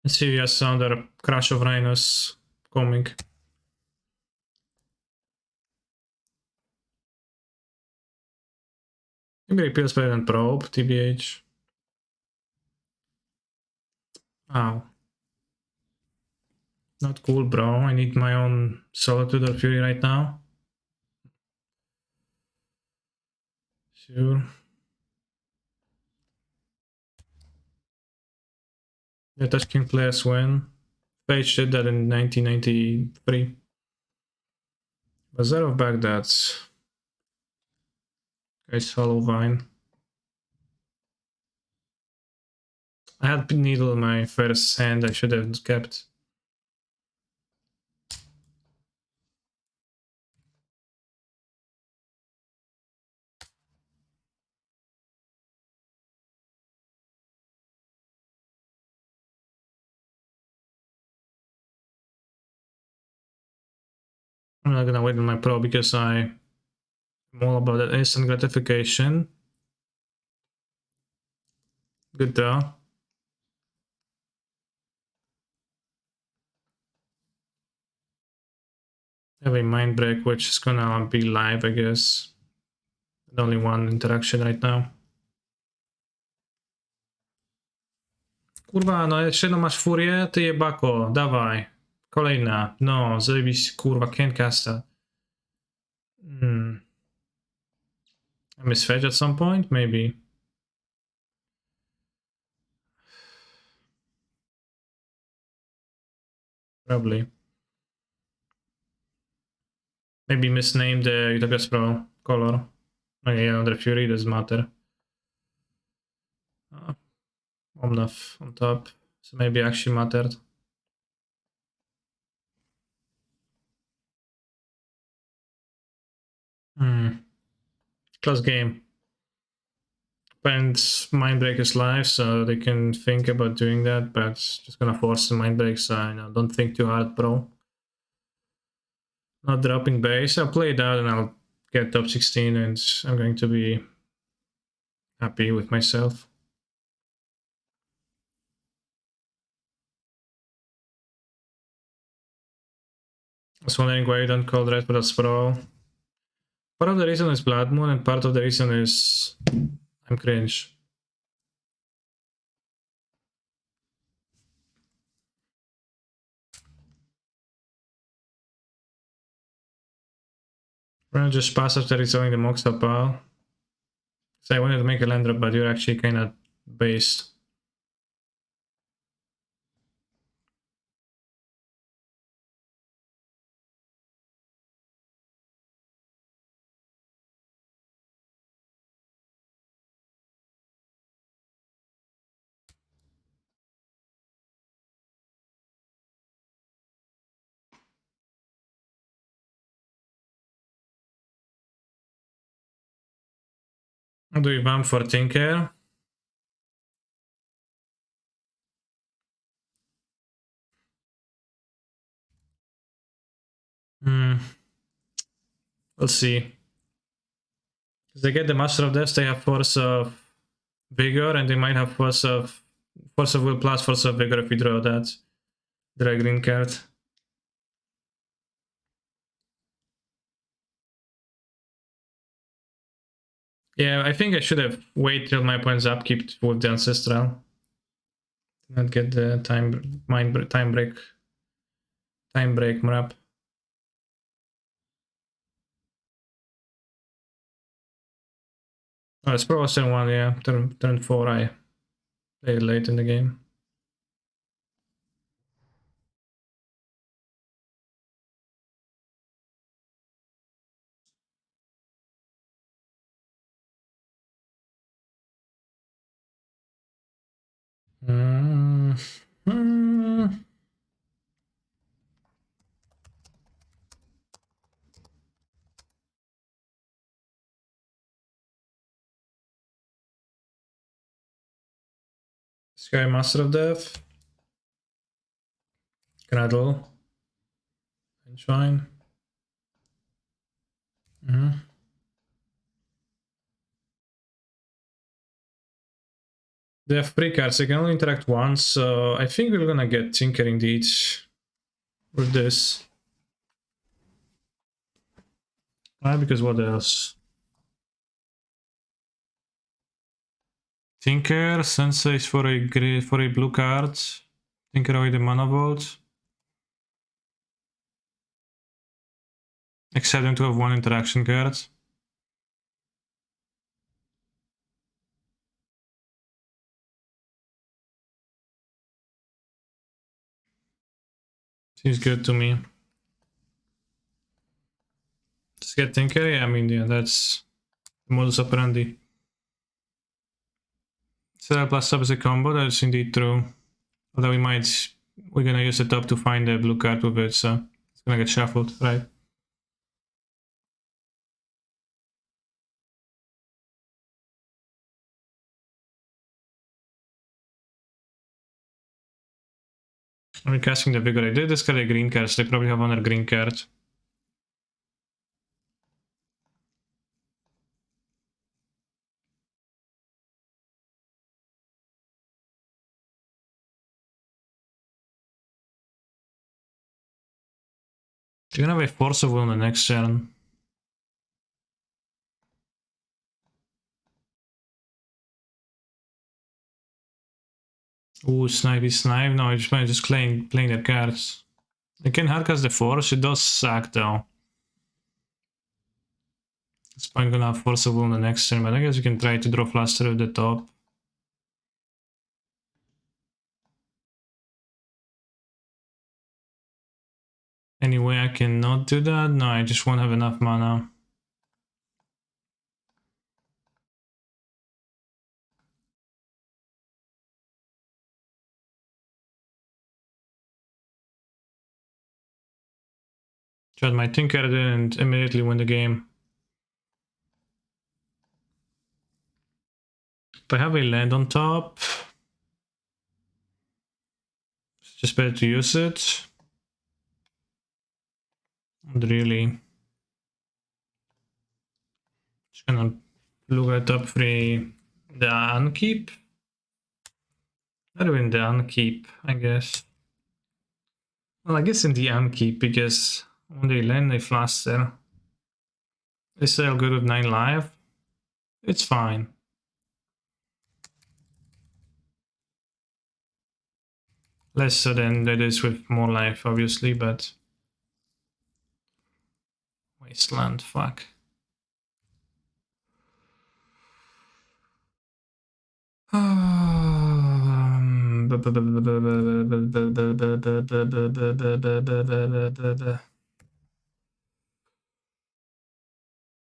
Let's see if he has another Crash of Rhinos coming. Maybe repeals better than Probe, TBH. Ow. Not cool, bro. I need my own Solitude or Fury right now. Sure. The Touch King players win. Page did that in 1993. Bazaar of Baghdad's. Guys, Hollow Vine. I had Needle in my first hand, I should have kept. I'm not gonna wait on my Pro because I'm all about that instant gratification. Good draw. Have a mind break, which is gonna be live, I guess. Only one interaction right now. Kurwa, no jeszcze jedno masz furię, ty jebako, dawaj. Kolejna, no, zajebiście, kurwa, can't cast that. I miss fetch at some point, maybe. Probably. Maybe misnamed the Utopia's Pro color. Okay, yeah, under Fury, doesn't matter. Omnath on top, so maybe actually mattered. Close game. And Mindbreak is live, so they can think about doing that, but just gonna force the Mindbreak, so don't think too hard, bro. Not dropping base. I'll play it out and I'll get top 16 and I'm going to be happy with myself. I was wondering why you don't call Red Blood Sprawl. Part of the reason is Blood Moon and part of the reason is I'm cringe. We're gonna just pass after resolving the Moxa pile. So I wanted to make a land drop, but you're actually kind of based. Do we bump for Tinker? We'll see. If they get the Master of Death, they have Force of Vigor, and they might have Force of Will plus Force of Vigor if we draw that. Draw a green card. Yeah, I think I should have waited till my points upkeep with the Ancestral. Not get the time break mrap. Oh, it's probably turn 1, yeah. Turn 4, I played late in the game. Sky Master of Death. Cradle. Enshrine. They have pre-cards, they can only interact once, so I think we're gonna get Tinker indeed with this. Why? Because what else? Tinker, Sensei's for a blue card. Tinker away the Mana Vault. Except them to have one interaction card. Seems good to me. Just get Tinker, yeah, I mean, yeah, that's the modus operandi. Set plus sub is a combo, that's indeed true. Although we're gonna use the top to find the blue card with it, so it's gonna get shuffled, right? I'm casting the Vigor. I did discard a green card, so they probably have another green card. You're gonna have a Force of Will on the next turn. Ooh, snipey snipe. No, I just playing their cards. They can hardcast the Force. It does suck though. It's probably gonna have Force of Will on the next turn, but I guess you can try to draw Fluster at the top. Anyway, I cannot do that. No, I just won't have enough mana. Tried my Tinker and immediately win the game. If I have a land on top, it's just better to use it. Not really. Just gonna look at top 3 the Unkeep. Not even the Unkeep, I guess. Well, I guess in the Unkeep, because when they land, they Fluster. They still good with 9 life. It's fine. Less so than it is with more life, obviously, but... Wasteland, fuck.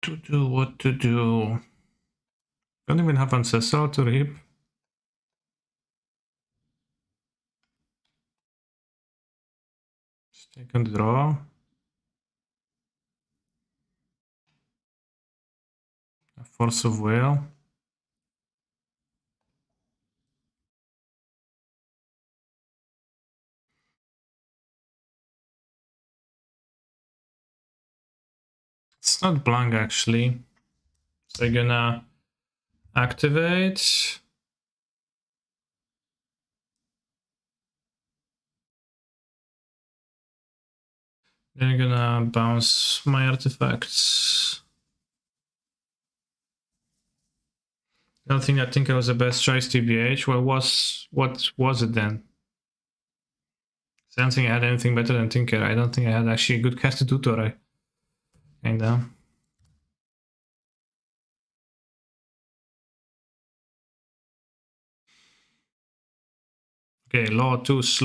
To do what to do. Don't even have Ancestral to reap. Just take and draw. A Force of Will. It's not blank actually. So they're gonna activate. Then I'm gonna bounce my artifacts. I don't think it was the best choice TBH. Well, what was it then? I don't think I had anything better than Tinker. I don't think I had actually a good cast to tutor. Kinda. Okay, Lotus.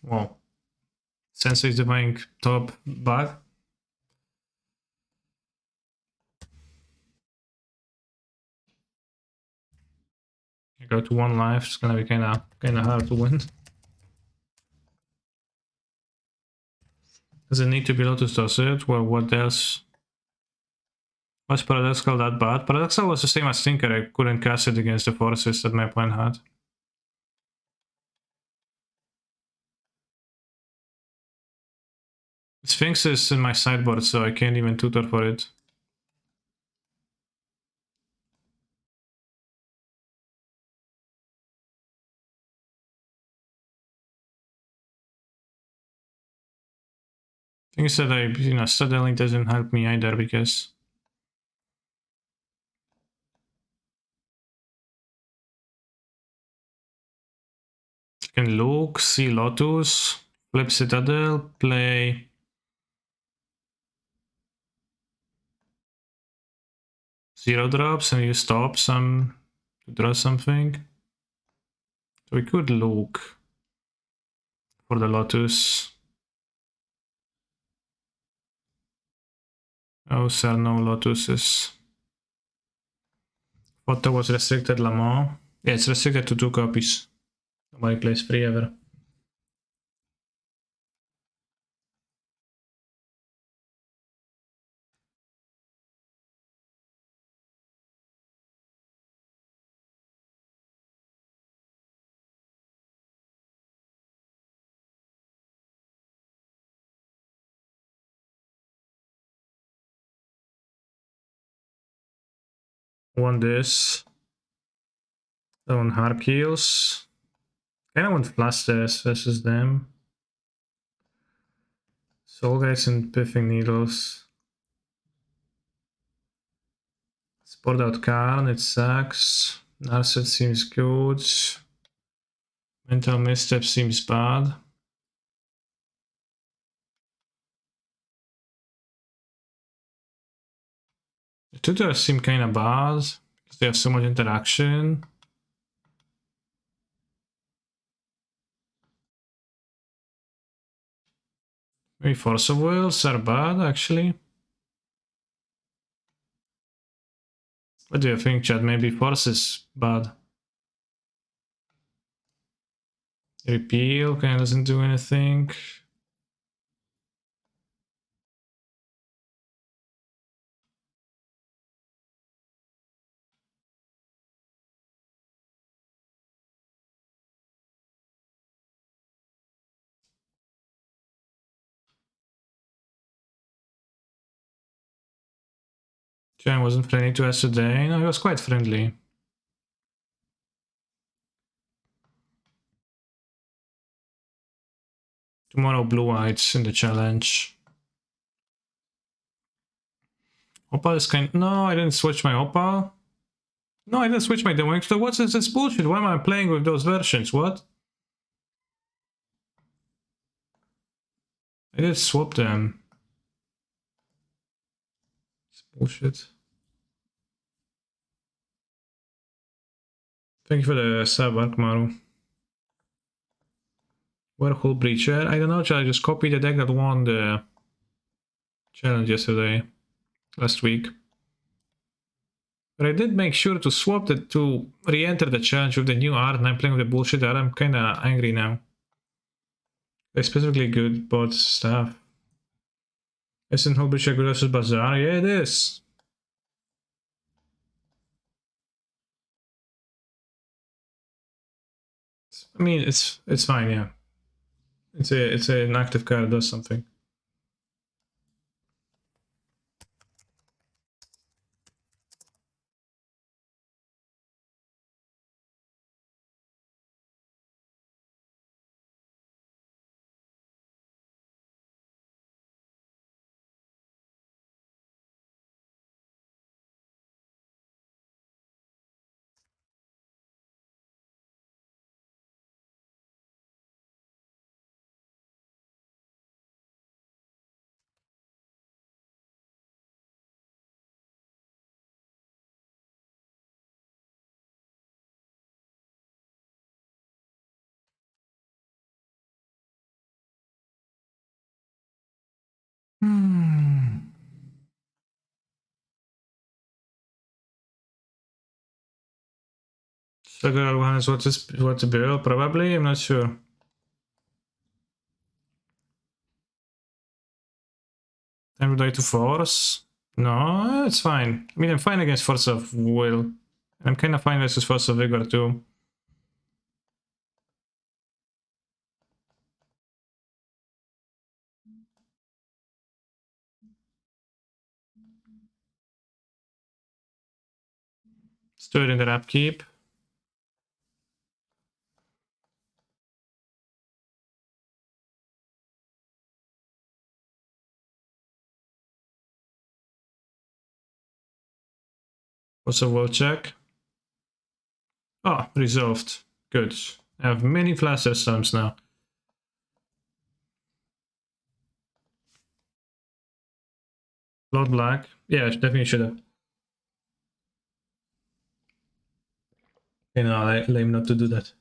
Wow. Sensei is divine top bug. I go to 1 life. It's gonna be kinda hard to win. Does it need to be Lotus, does it? Well, what else? Was Paradoxical that bad? Paradoxical was the same as Tinker. I couldn't cast it against the forces that my opponent had. Sphinx is in my sideboard, so I can't even tutor for it. Thing is that settling doesn't help me either because you can look, see Lotus, flip Citadel, play zero drops, and you stop some to draw something. So we could look for the Lotus. Oh, sir, no Lotuses. Photo was restricted Lamont. Yeah, it's restricted to 2 copies. Nobody plays free ever. Want this. I want Harp Heals. I want Flusters versus them. Soul Guides and Piffing Needles. Sport out Karn, it sucks. Narset seems good. Mental Misstep seems bad. The tutors seem kinda bad because they have so much interaction. Maybe Force of Wills are bad actually. What do you think, Chad? Maybe Force is bad. Repeal kinda doesn't do anything. Jan wasn't friendly to us today. No, he was quite friendly. Tomorrow Blue Eyes in the challenge. Opal is kind. No, I didn't switch my Opal. No, I didn't switch my Demonic. So what's this bullshit? Why am I playing with those versions? What? I did swap them. It's bullshit. Thank you for the sub, Arkmaru. Whirlpool Breacher. I don't know, shall I just copy the deck that won the challenge yesterday, last week? But I did make sure to swap that to re-enter the challenge with the new art, and I'm playing with the bullshit art. I'm kinda angry now. They specifically good bot stuff. Isn't Hullbreacher good versus Bazaar? Yeah, it is. I mean, it's fine, yeah. It's an active card that does something. Sugar one is what to build, probably. I'm not sure. Time to die to force. No, it's fine. I mean, I'm fine against Force of Will. I'm kind of fine versus Force of Vigor too. Let's do it in the upkeep. Also, will check. Oh, resolved. Good. I have many Flaster Storms now. Lord Black. Yeah, I definitely should have. You know, lame not to do that.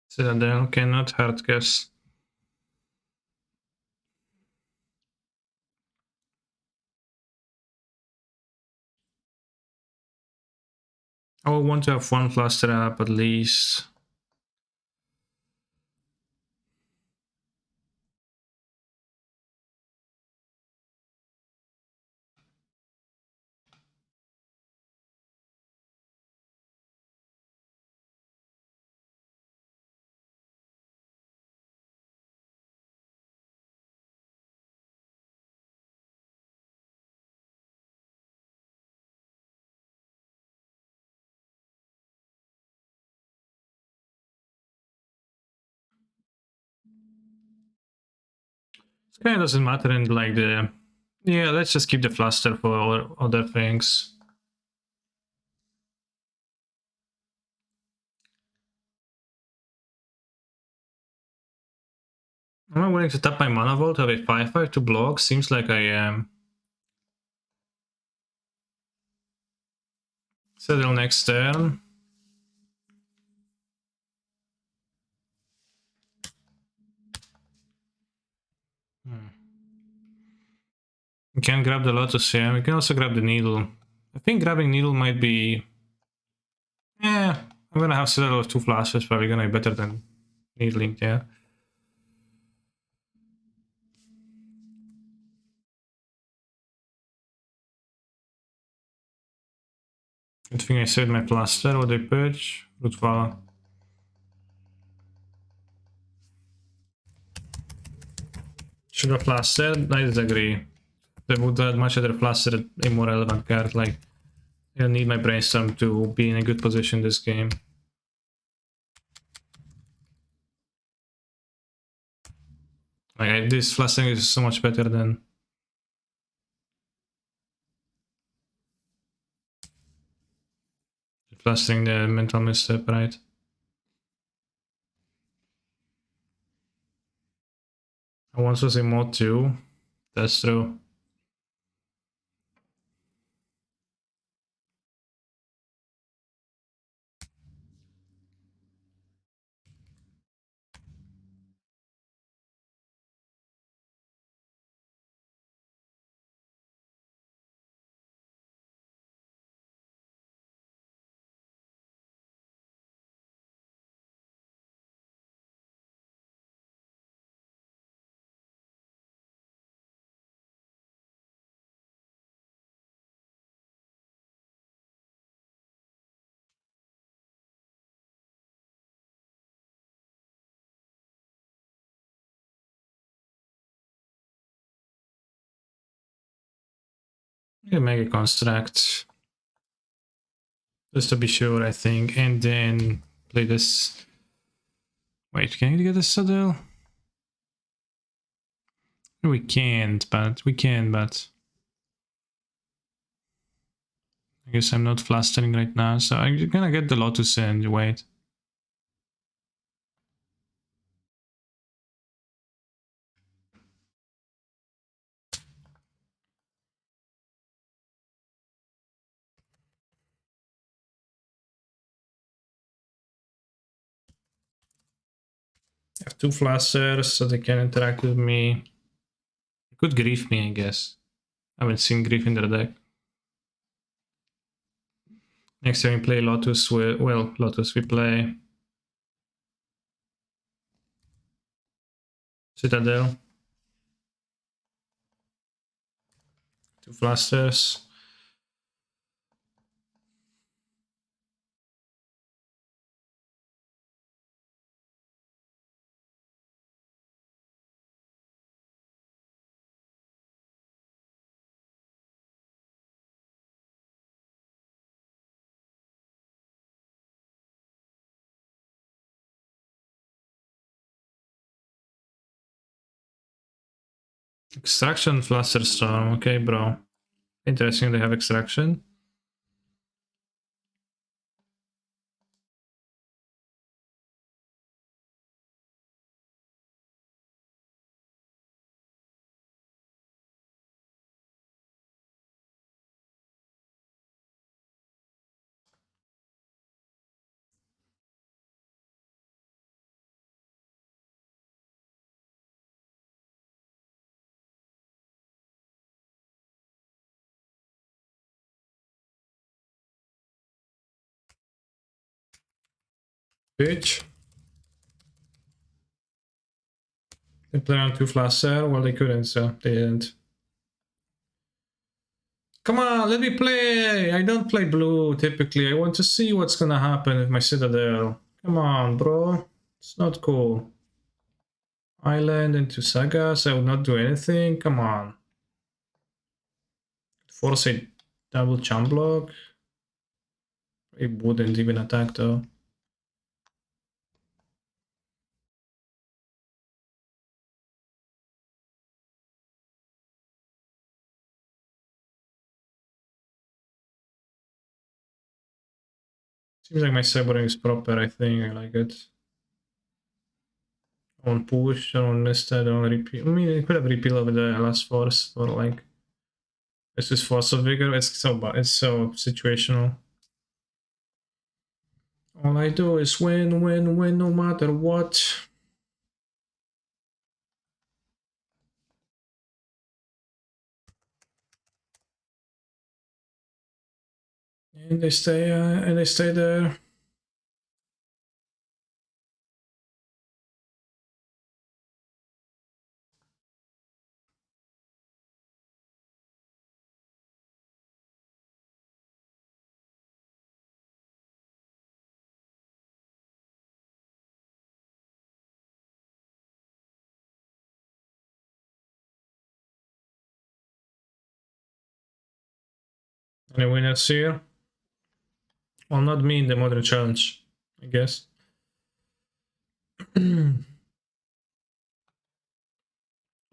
Citadel cannot hard guess. I will want to have one Flaster up at least. It kind of doesn't matter in like the... Yeah, let's just keep the fluster for other things. Am I willing to tap my mana vault, have a 5/5 to block? Seems like I am. Settle next turn. We can grab the Lotus here. We can also grab the Needle. I think grabbing Needle might be... Yeah, I'm gonna have Citadel of 2 flashes, probably gonna be better than Needling, yeah. Good thing I saved my plaster. What they purge? Rootvala. Should have plastered? I disagree. They would much rather plaster a more relevant card. Like, I don't need my brainstorm to be in a good position this game. Like, this flashing is so much better than flashing the mental misstep, right? I once was in mod 2. That's true. Yeah, make a construct. Just to be sure, I think. And then play this. Wait, can you get a saddle? We can't, but we can, but I guess I'm not flustering right now, so I'm gonna get the Lotus and wait. I have 2 flusters, so they can interact with me. They could grief me, I guess. I haven't seen grief in their deck. Next time we play Lotus, well, Lotus, we play Citadel. 2 flusters. Extraction, Fluster Storm. Okay, bro. Interesting they have extraction. Bitch. They play on 2 fluster. Well, they couldn't, so they didn't. Come on, let me play! I don't play blue typically. I want to see what's gonna happen with my Citadel. Come on, bro. It's not cool. Island into Sagas. I would not do anything. Come on. Force a double jump block. It wouldn't even attack though. Seems like my cyborg is proper, I think. I like it. On push, on listed, on repeal. I mean, it could have repeal with the last force, or like it's just force of vigor. It's so situational. All I do is win, win, win, no matter what. And they stay there. Any winners here? Well, not me in the modern challenge, I guess.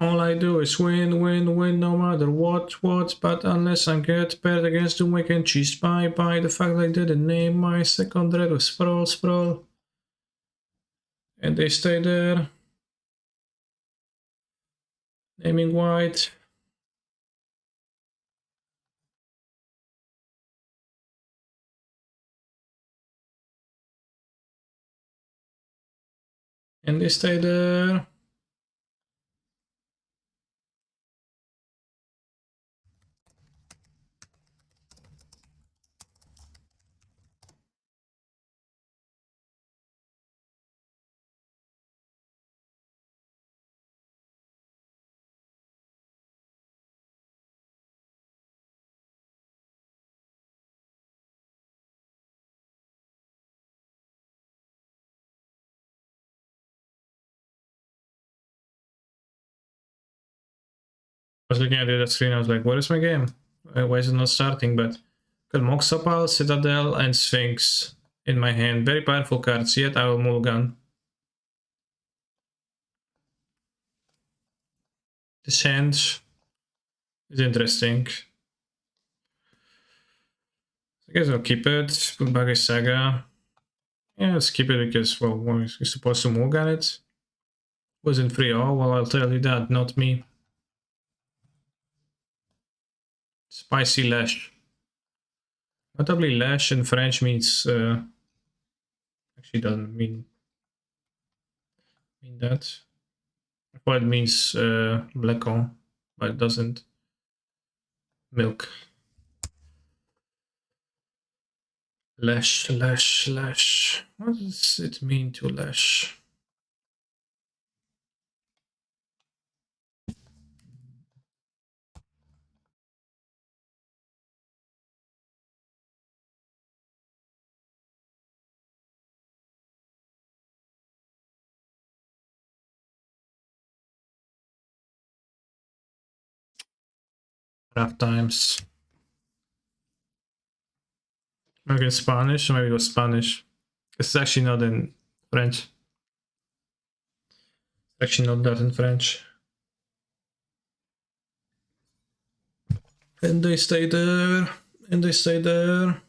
All I do is win, win, win, no matter what. But unless I get paired against the weekend cheese pie, by the fact I didn't name my second red with sprawl. And they stay there. Naming white. And they stay there. I was looking at the screen, I was like, what is my game? Why is it not starting? But got Moxopal, Citadel, and Sphinx in my hand. Very powerful cards, yet I will mulligan. This hand is interesting. I guess I'll keep it. Put back a Saga. Yeah, let's keep it because, well, we're supposed to mulligan it. Wasn't free all, well, I'll tell you that, not me. Spicy Lash. Notably, Lash in French means... actually doesn't mean that. I thought it means black-on, but it doesn't. Milk. Lash, lash, lash. What does it mean to lash? Rough times. Maybe in Spanish, or maybe it was Spanish. It's actually not in French. It's actually not that in French. And they stay there. And they stay there.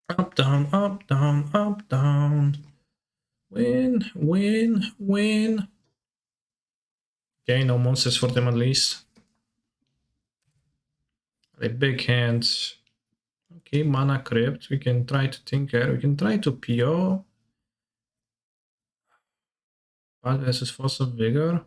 Up, down, up, down, up, down. Win, win, win. Okay, no monsters for them at least. A big hand. Okay, mana crypt. We can try to tinker. We can try to PO. Bad versus Force of Vigor.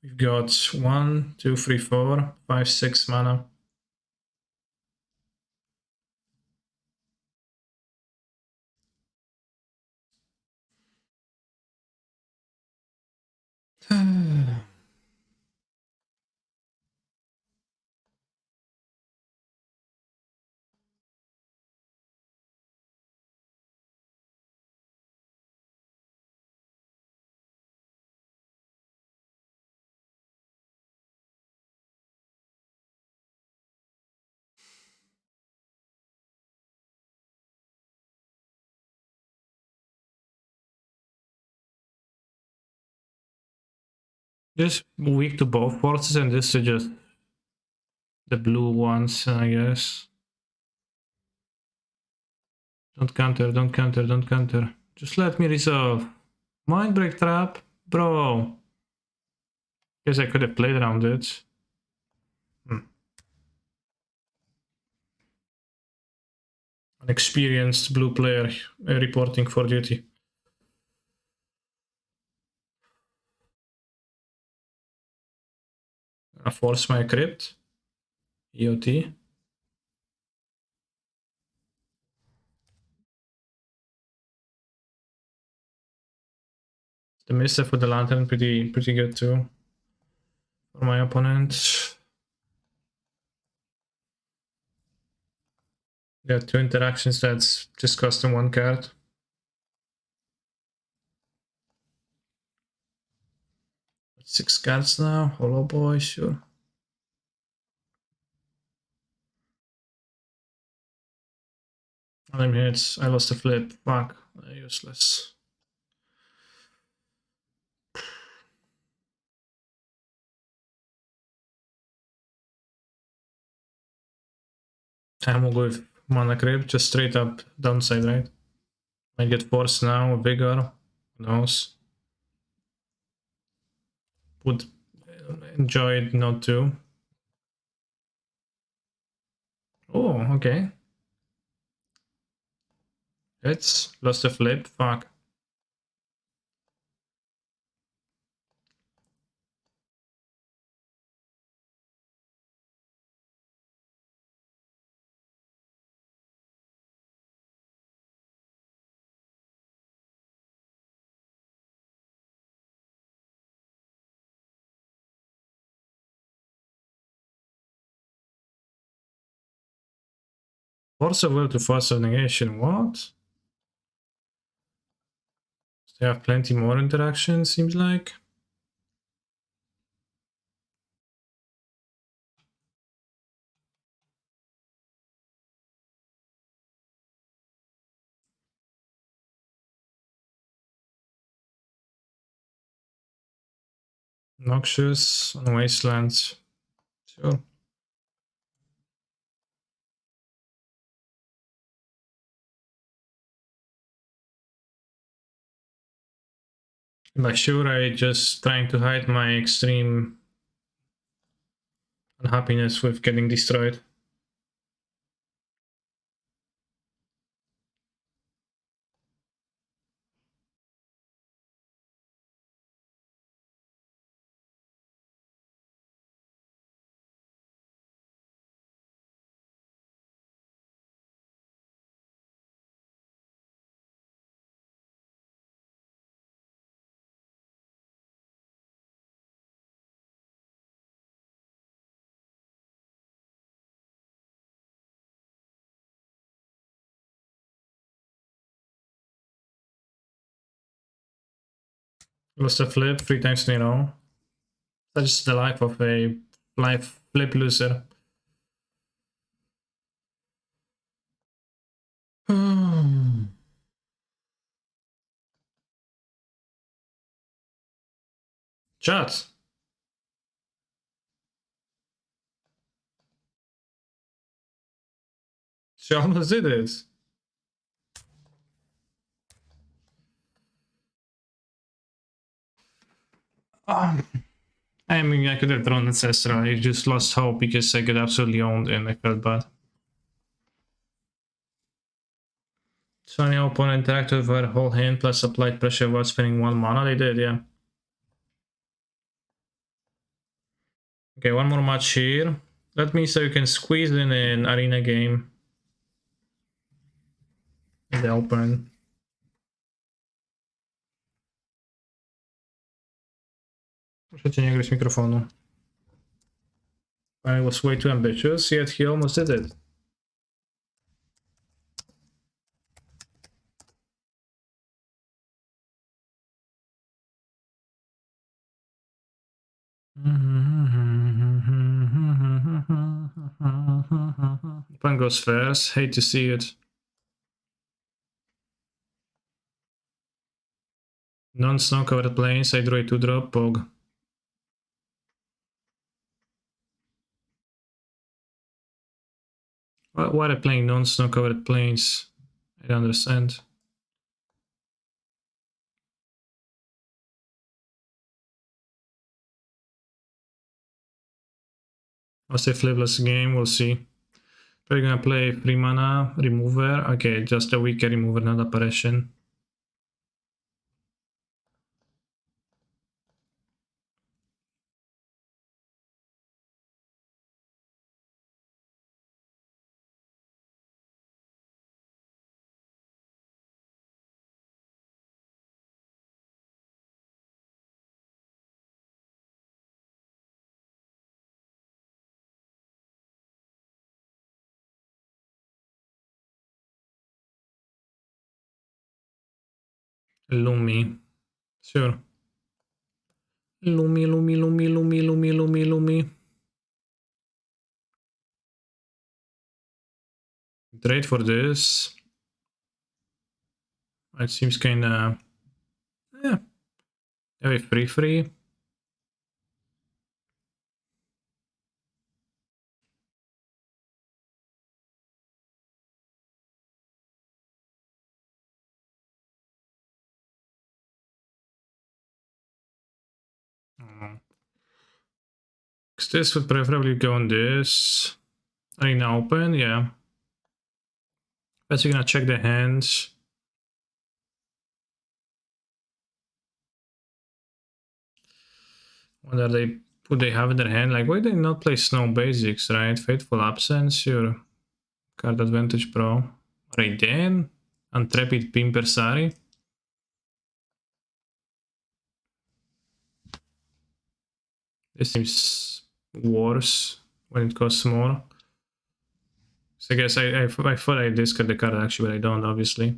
We've got 1, 2, 3, 4, 5, 6 mana. Just weak to both forces, and this is just the blue ones, I guess. Don't counter, don't counter, don't counter. Just let me resolve. Mind break trap? Bro. Guess I could have played around it. An experienced blue player reporting for duty. I force my crypt. EOT. The mister for the lantern pretty good too. For my opponent. Yeah, 2 interactions, that's just costing 1 card. Six cards now. Hollow boy, sure. I'm hits. I lost the flip. Fuck. Useless. I'm gonna go with mana creep, just straight up downside, right? I get force now, vigor. Who knows? Would enjoy it not to. Oh, okay. It's lost a flip. Fuck. Force of will to force of negation. What? They have plenty more interactions, seems like. Noxious on Wastelands. Sure. By sure, I just trying to hide my extreme unhappiness with getting destroyed. Lost a flip 3 times in a row. That's the life of a life flip loser. Chat. She almost did it. I mean, I could have drawn Ancestral. I just lost hope because I got absolutely owned and I felt bad. So any opponent interacted with her whole hand plus applied pressure while spending 1 mana. They did, yeah. Okay, 1 more match here. That means that you can squeeze in an arena game in the open. Proszę cię nie grać mikrofonu. I was way too ambitious, yet he almost did it. Opponent goes first. Hate to see it. Non-snow covered plains. I drew a 2-drop. Pog. Why are they playing non-snow covered plains? I don't understand. I'll say flipless game, we'll see. We're gonna play 3 mana, remover. Okay, just a weaker remover, not apparition. Lumi. Sure. Lumi. Trade for this. It seems kinda... Yeah. Have a free. Because this would preferably go on this. Arena open, yeah. But you're gonna check the hands. What are they... Would they have in their hand? Like, why did they not play Snow Basics, right? Fateful Absence, sure. Card Advantage Pro. Raiden? Intrepid Pimpersari? This seems worse when it costs more. So I guess I thought I discard the card actually, but I don't, obviously.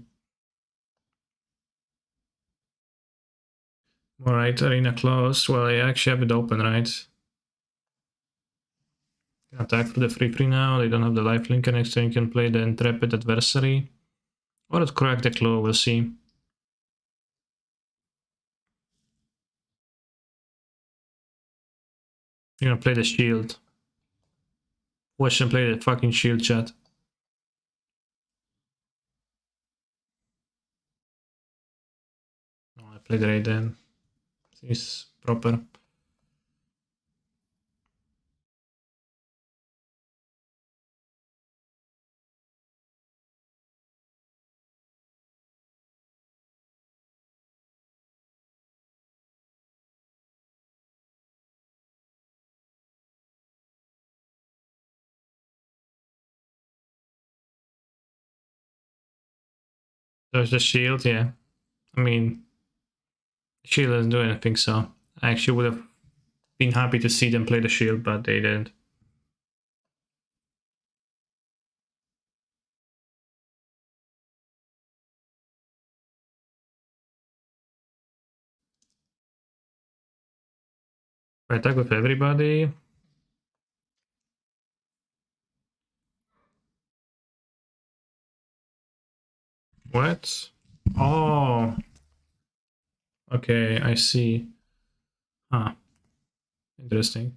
Alright, arena closed. Well, I actually have it open, right? Attack for the free now. They don't have the lifelink, and next turn you can play the Intrepid Adversary. Or it crack the claw, we'll see. You're gonna play the shield. Watch them play the fucking shield, chat. Oh, I played Raiden. Seems proper. There's the shield, yeah. I mean, shield doesn't do anything, so I actually would have been happy to see them play the shield, but they didn't. I attack with everybody. What? Oh. Okay, I see. Huh. Interesting.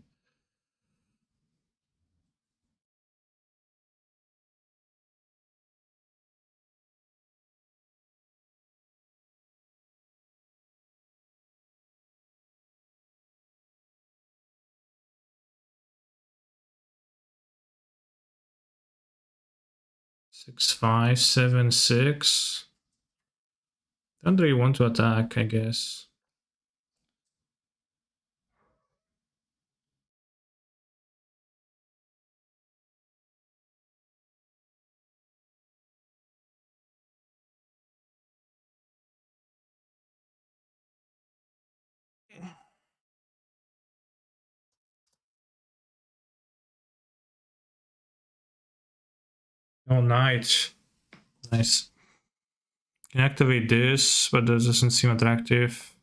Six, 5, 7, 6. Don't really want to attack, I guess. Oh, nice. Nice. Can activate this, but that doesn't seem attractive.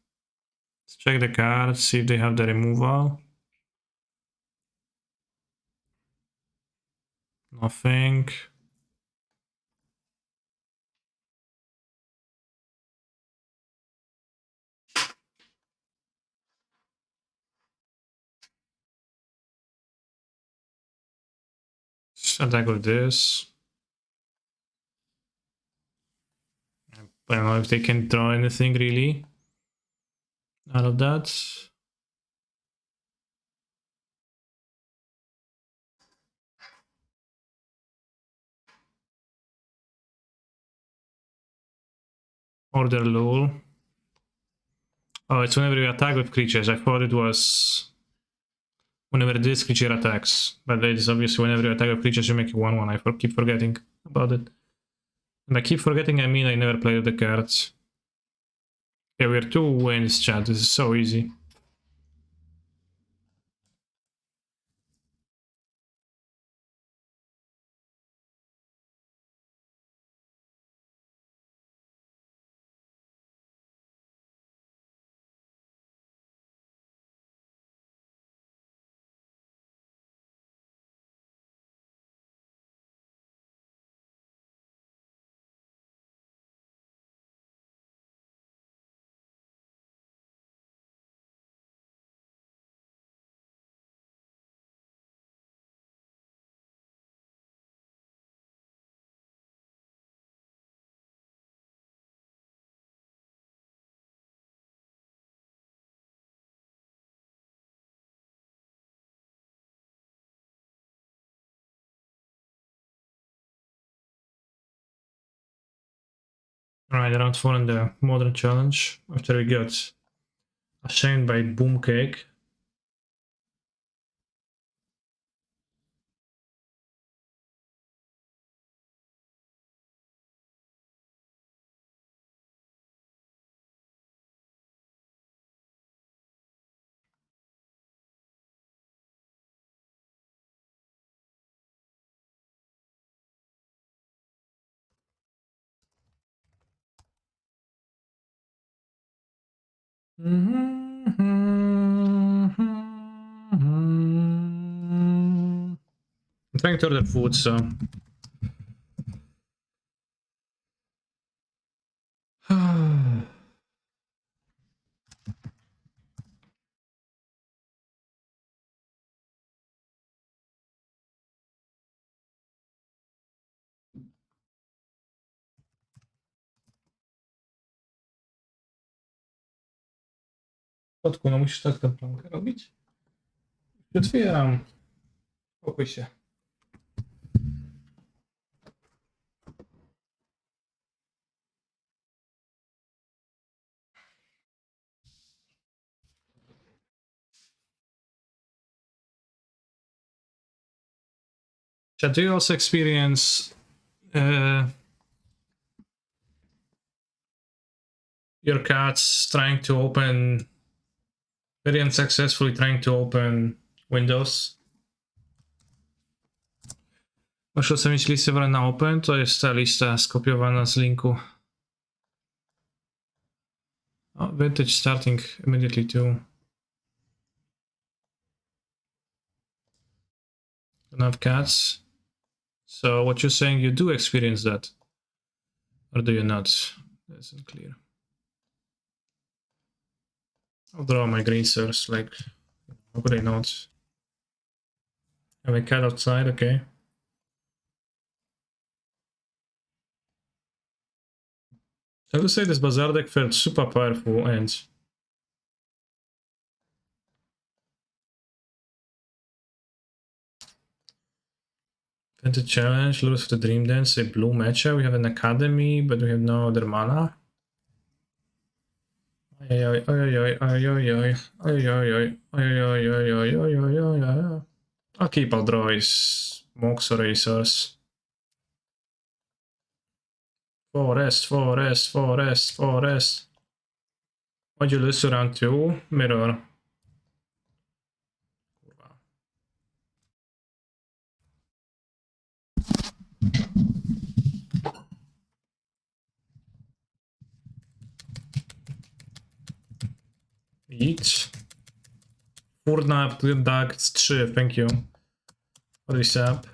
Let's check the cards, see if they have the removal. Nothing. attack with this. I don't know if they can draw anything really out of that. Order lure. Oh, it's whenever you attack with creatures. I thought it was whenever this creature attacks. But it is obviously whenever you attack with creatures, you make a 1/1. I keep forgetting about it. And I keep forgetting, I mean I never played the cards. Yeah, we're 2 wins, chat. This is so easy. Alright, round 4 in the Modern Challenge. After we got Ashamed by Boomcake. I'm trying to order food, so... Kotku, no musisz tak tę plamkę robić? Otwieram. Spokój się. Do you also experience your cats trying to open, very unsuccessfully trying to open Windows? Muszę sobie mieć listę na open, to jest ta lista skopiowana z linku. Oh, vintage starting immediately too. Don't have cats. So what you're saying, you do experience that, or do you not? That's unclear. I'll draw my green source, like, how could I not? Have a cat outside, okay. I have to say this Bazaar deck felt super powerful and Vintage Challenge, Lures of the Dream Dance, a blue matcha. We have an Academy, but we have no other mana. I'll keep, I'll draw his Mox or Racers. Forest, forest, forest, forest. Why'd you lose to round 2? Mirror. Eat. Furna, Dark 3, thank you. For this app.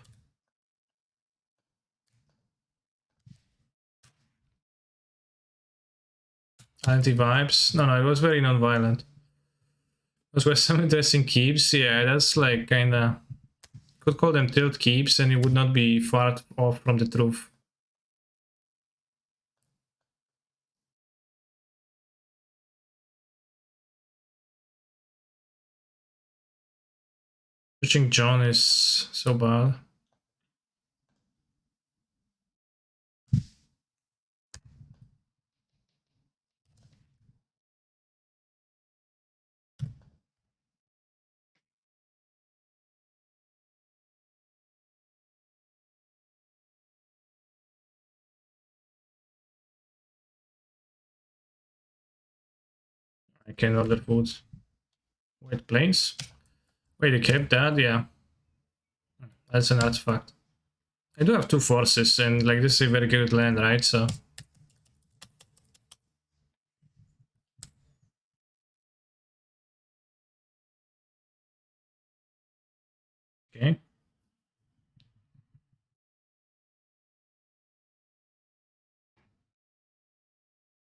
Anti-vibes? No, it was very non-violent. Those were some interesting keeps. Yeah, that's like kinda could call them tilt keeps, and it would not be far off from the truth. Switching John is so bad. I can order food. White plains? Wait, they kept that? Yeah. That's an artifact. I do have 2 forces, and like this is a very good land, right? So. Okay.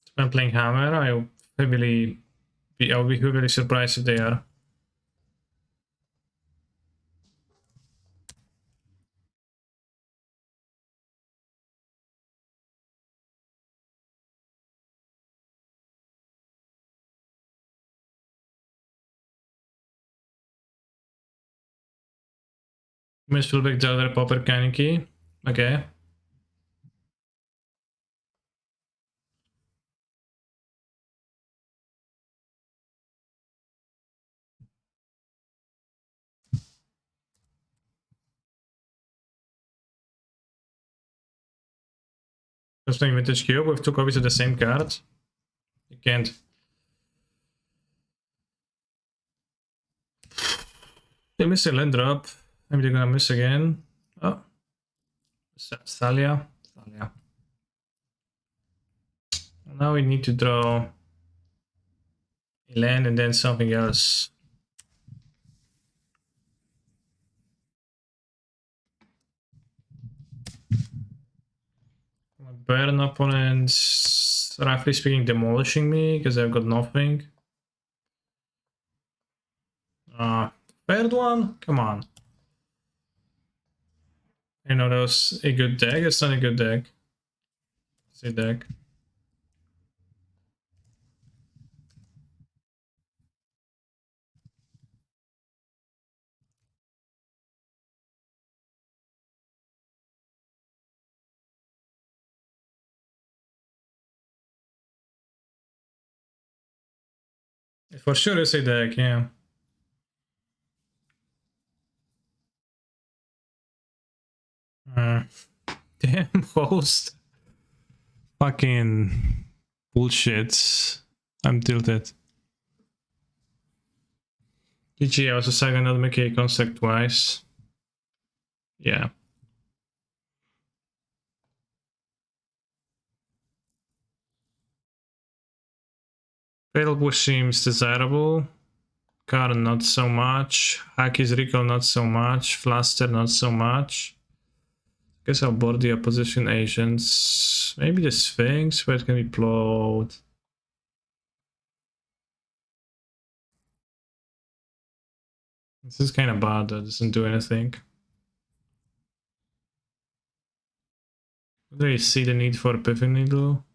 If I'm playing Hammer, I'll be heavily surprised if they are. Miss Fulbeck, the other Popper Kaneki. Okay. Just playing Vintage Cube with 2 copies of the same card. You can't. They miss a land drop. Maybe they're gonna miss again. Oh. Thalia. Now we need to draw a land and then something else. My burn opponents, roughly speaking, demolishing me because I've got nothing. Third one? Come on. I know that was a good deck. It's not a good deck. It's a deck. It for sure is a deck, yeah. Damn host. Fucking bullshit. I'm tilted. GG, I was a second not making a construct twice. Yeah. Fatal Push seems desirable. Karn not so much. Haki's Recall not so much. Fluster not so much. Guess I'll board the opposition agents. Maybe the Sphinx, where it can be plowed. This is kind of bad, that doesn't do anything. Do you see the need for a Pivot Needle?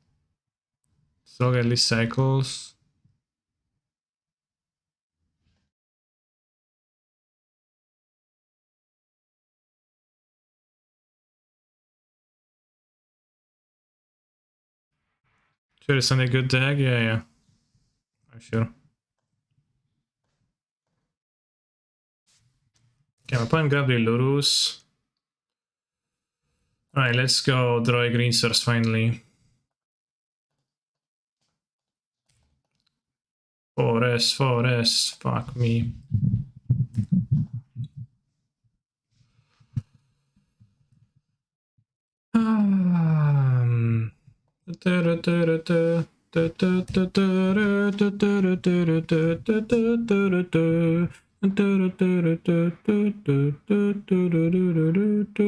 Slog at least cycles. Sure, it's not a good deck? Yeah. I'm sure. Okay, my opponent grabbed the Lurus. Alright, let's go draw a green source finally. Forest, fuck me.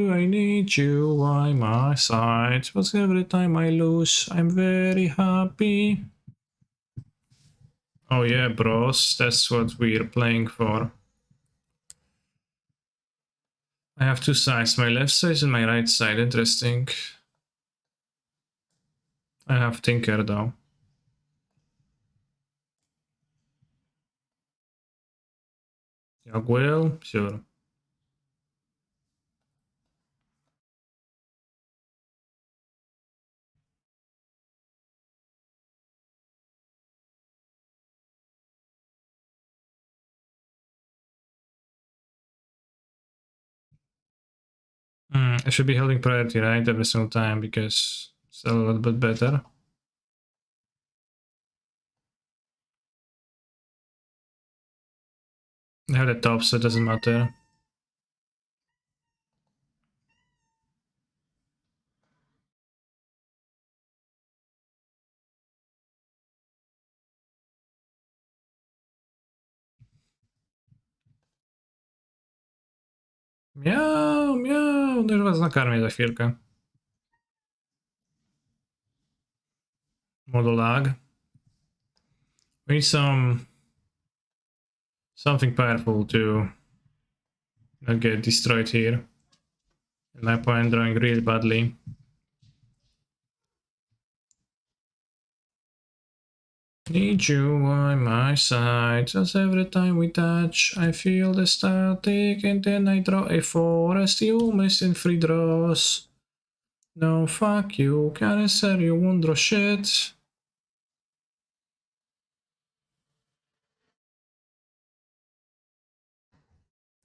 I need you by my side, but every time I lose, I'm very happy. Oh yeah, bros, that's what we're playing for. I have two sides, my left side and my right side. Interesting. I have Tinker though. Will, sure. I should be holding priority, right, every single time because it's a little bit better. I have the top, so it doesn't matter. Miau, miau, no już was nakarmię za chwilkę. Model lag. We need something powerful to not get destroyed here. And my point drawing really badly. Need you by my side, just every time we touch, I feel the static, and then I draw a forest, you missing free draws. No, fuck you, cancer, you won't draw shit.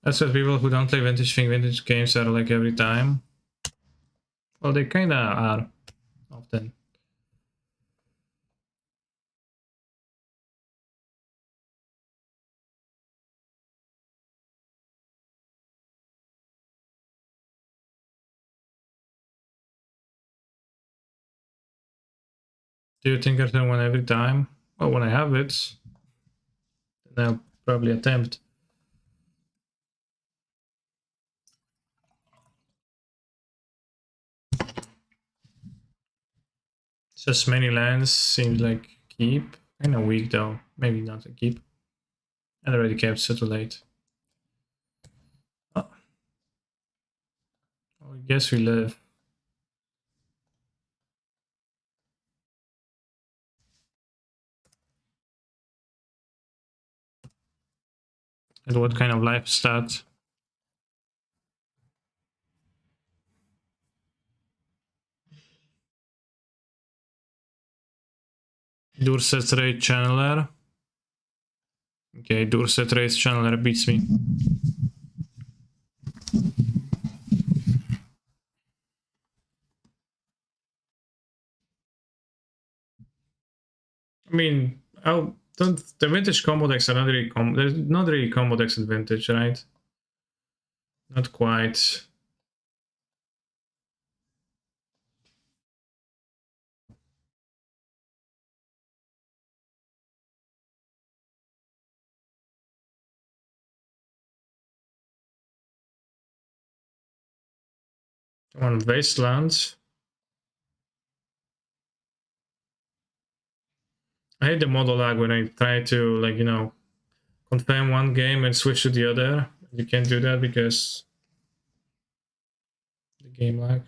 That's what people who don't play vintage think vintage games are like every time. Well, they kinda are, often. Do you think I can win every time? Well, when I have it, then I'll probably attempt. Just many lands seems like keep. Kinda weak though. Maybe not a keep. I already kept so too late. Oh. I guess we live. And what kind of life is that? Durset Raid Channeler. Okay, Durset Raid Channeler beats me. I mean, the vintage combo decks are not really there's not really combo decks in vintage, right? Not quite. On Wastelands. I hate the model lag when I try to, like, you know, confirm one game and switch to the other. You can't do that because the game lag.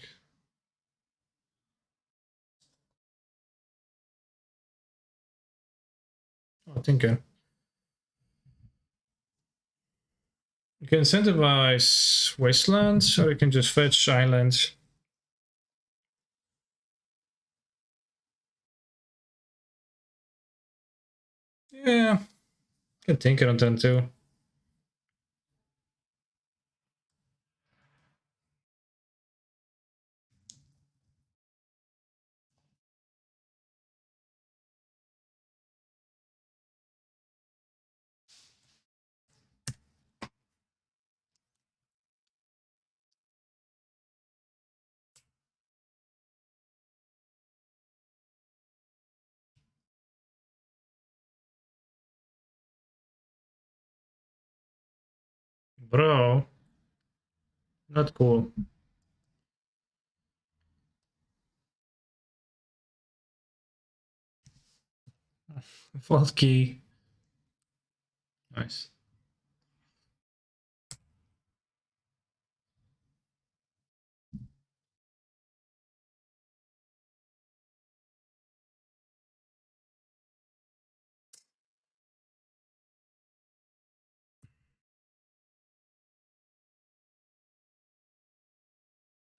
Oh, Tinker. You can incentivize Wastelands, or you can just fetch Islands. Yeah, can Tinker on turn 2. Bro, not cool. Fault key. Nice.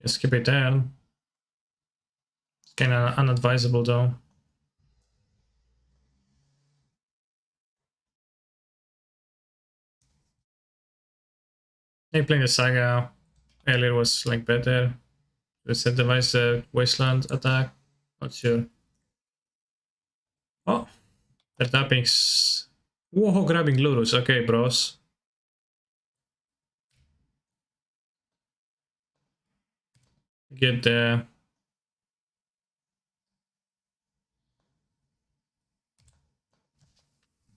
Just keep it there. Kinda unadvisable though. Maybe playing the Saga earlier was like better. Incentivize the Wasteland attack. Not sure. Oh, they're tapping. Whoa, grabbing Lurus. Okay, bros. Get the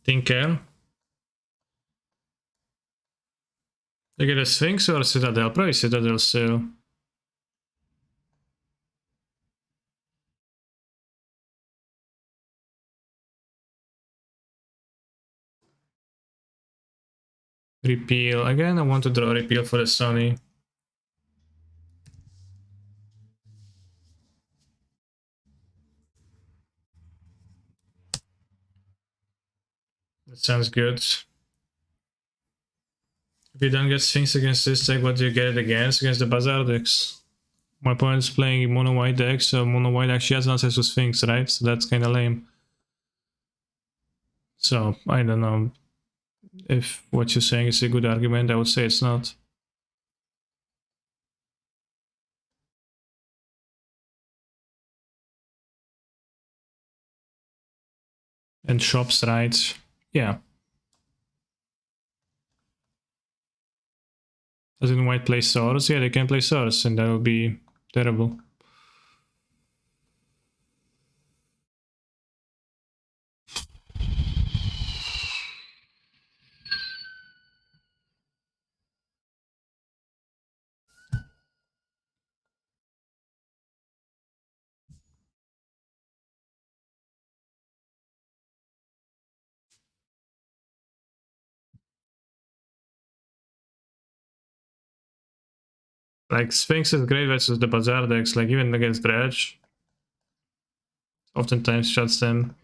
Tinker. They get a Sphinx or Citadel? Probably Citadel still. Repeal. Again, I want to draw Repeal for the Sony. That sounds good. If you don't get Sphinx against this deck, what do you get it against? Against the Bazaar decks. My opponent's playing mono white deck, so mono white actually has an access to Sphinx, right? So that's kind of lame. So I don't know if what you're saying is a good argument. I would say it's not. And shops, right? Yeah. Doesn't white play Swords? Yeah, they can play Swords, and that would be terrible. Like, Sphinx is great versus the Bazaar decks, like, even against Dredge. Oftentimes shuts them.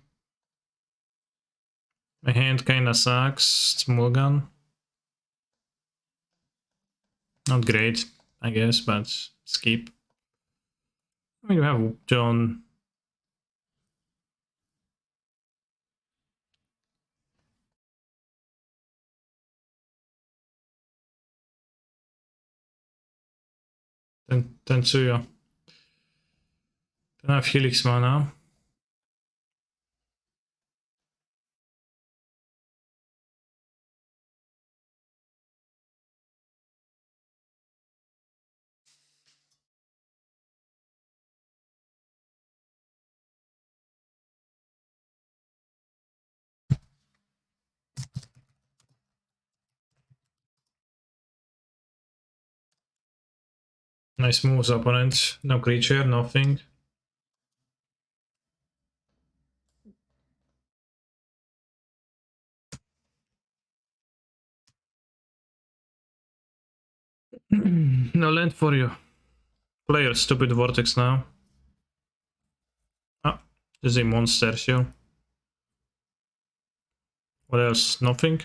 My hand kinda sucks. It's Mulligan. Not great, I guess, but skip. I mean, you have John. Tetsuya. Then I have Helix mana. Nice moves, opponent. No creature, nothing. No land for you. Player, stupid Vortex now. Ah, this is a monster show. What else? Nothing?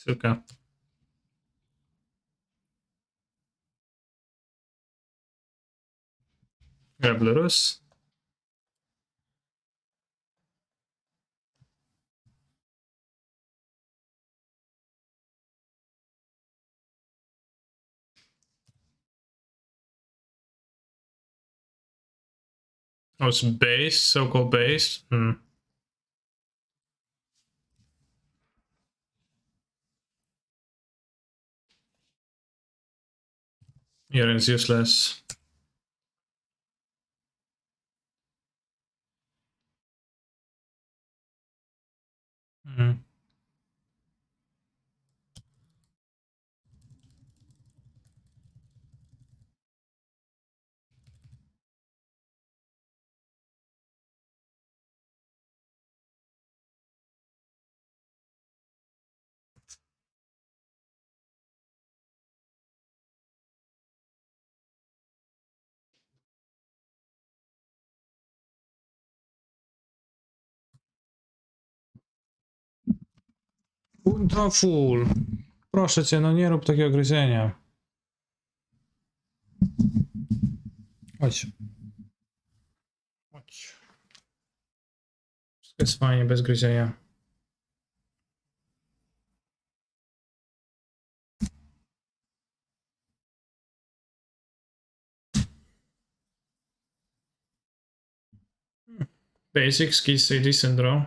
Suka. Grab Lurus. Oh, it's base, so-called base. Yorion's useless. To full. Proszę cię, no nie rób takiego gryzienia. Chodź. Chodź. Wszystko jest fajnie, bez gryzienia. Basics, keys, say decent draw.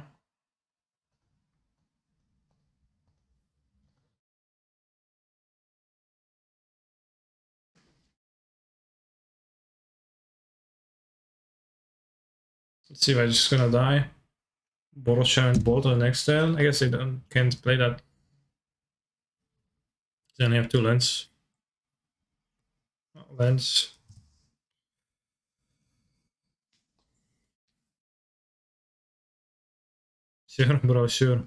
Let's see if I'm just gonna die. Bottle share and bolt on the next turn. I guess can't play that. Then I have 2 lands. Lands. Sure, bro, sure.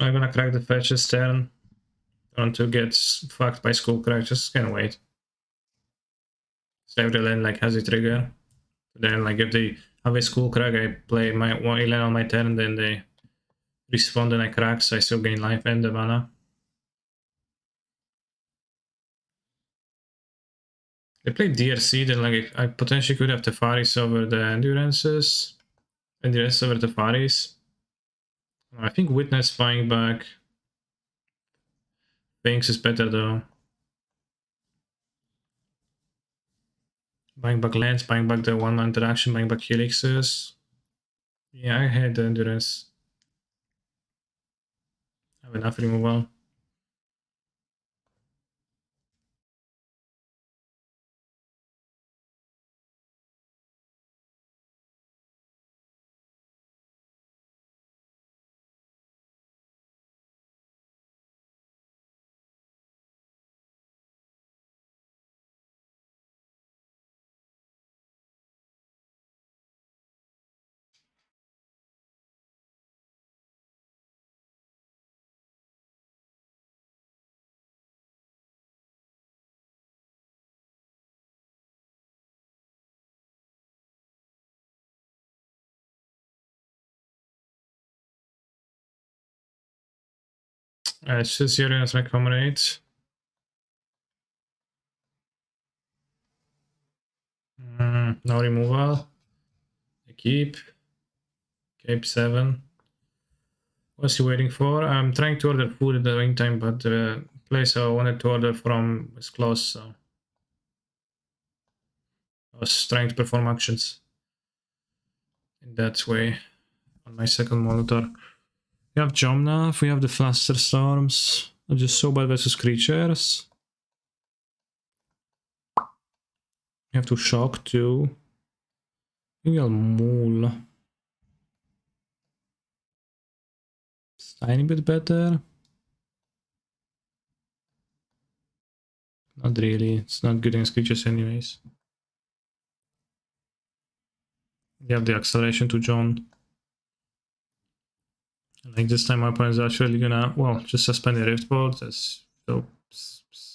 I'm gonna crack the fetches turn. Don't to get fucked by Skullcrack, just gonna wait. So every land like has a trigger. Then like if they have a Skullcrack, I play my one land on my turn, then they respawn, then I crack, so I still gain life and the mana. They play DRC, then like I potentially could have Tefaris over the Endurances. Endurance over Tefaris. I think Witness buying back Things is better though. Buying back lands, buying back the 1-man interaction, buying back helixes. Yeah, I had the endurance. I have enough removal. It's just Yorion as my comrade. No removal. I keep. Cape 7. What's he waiting for? I'm trying to order food in the meantime, but the place I wanted to order from is closed, so I was trying to perform actions in that way on my second monitor. We have Jomna, we have the Fluster Storms. I'm just so bad versus creatures. We have to shock too. Maybe I'll Mool. It's a tiny bit better. Not really, it's not good against creatures anyways. You have the acceleration to John. Like this time my opponent's actually gonna, well, just suspend the Rift Board. That's so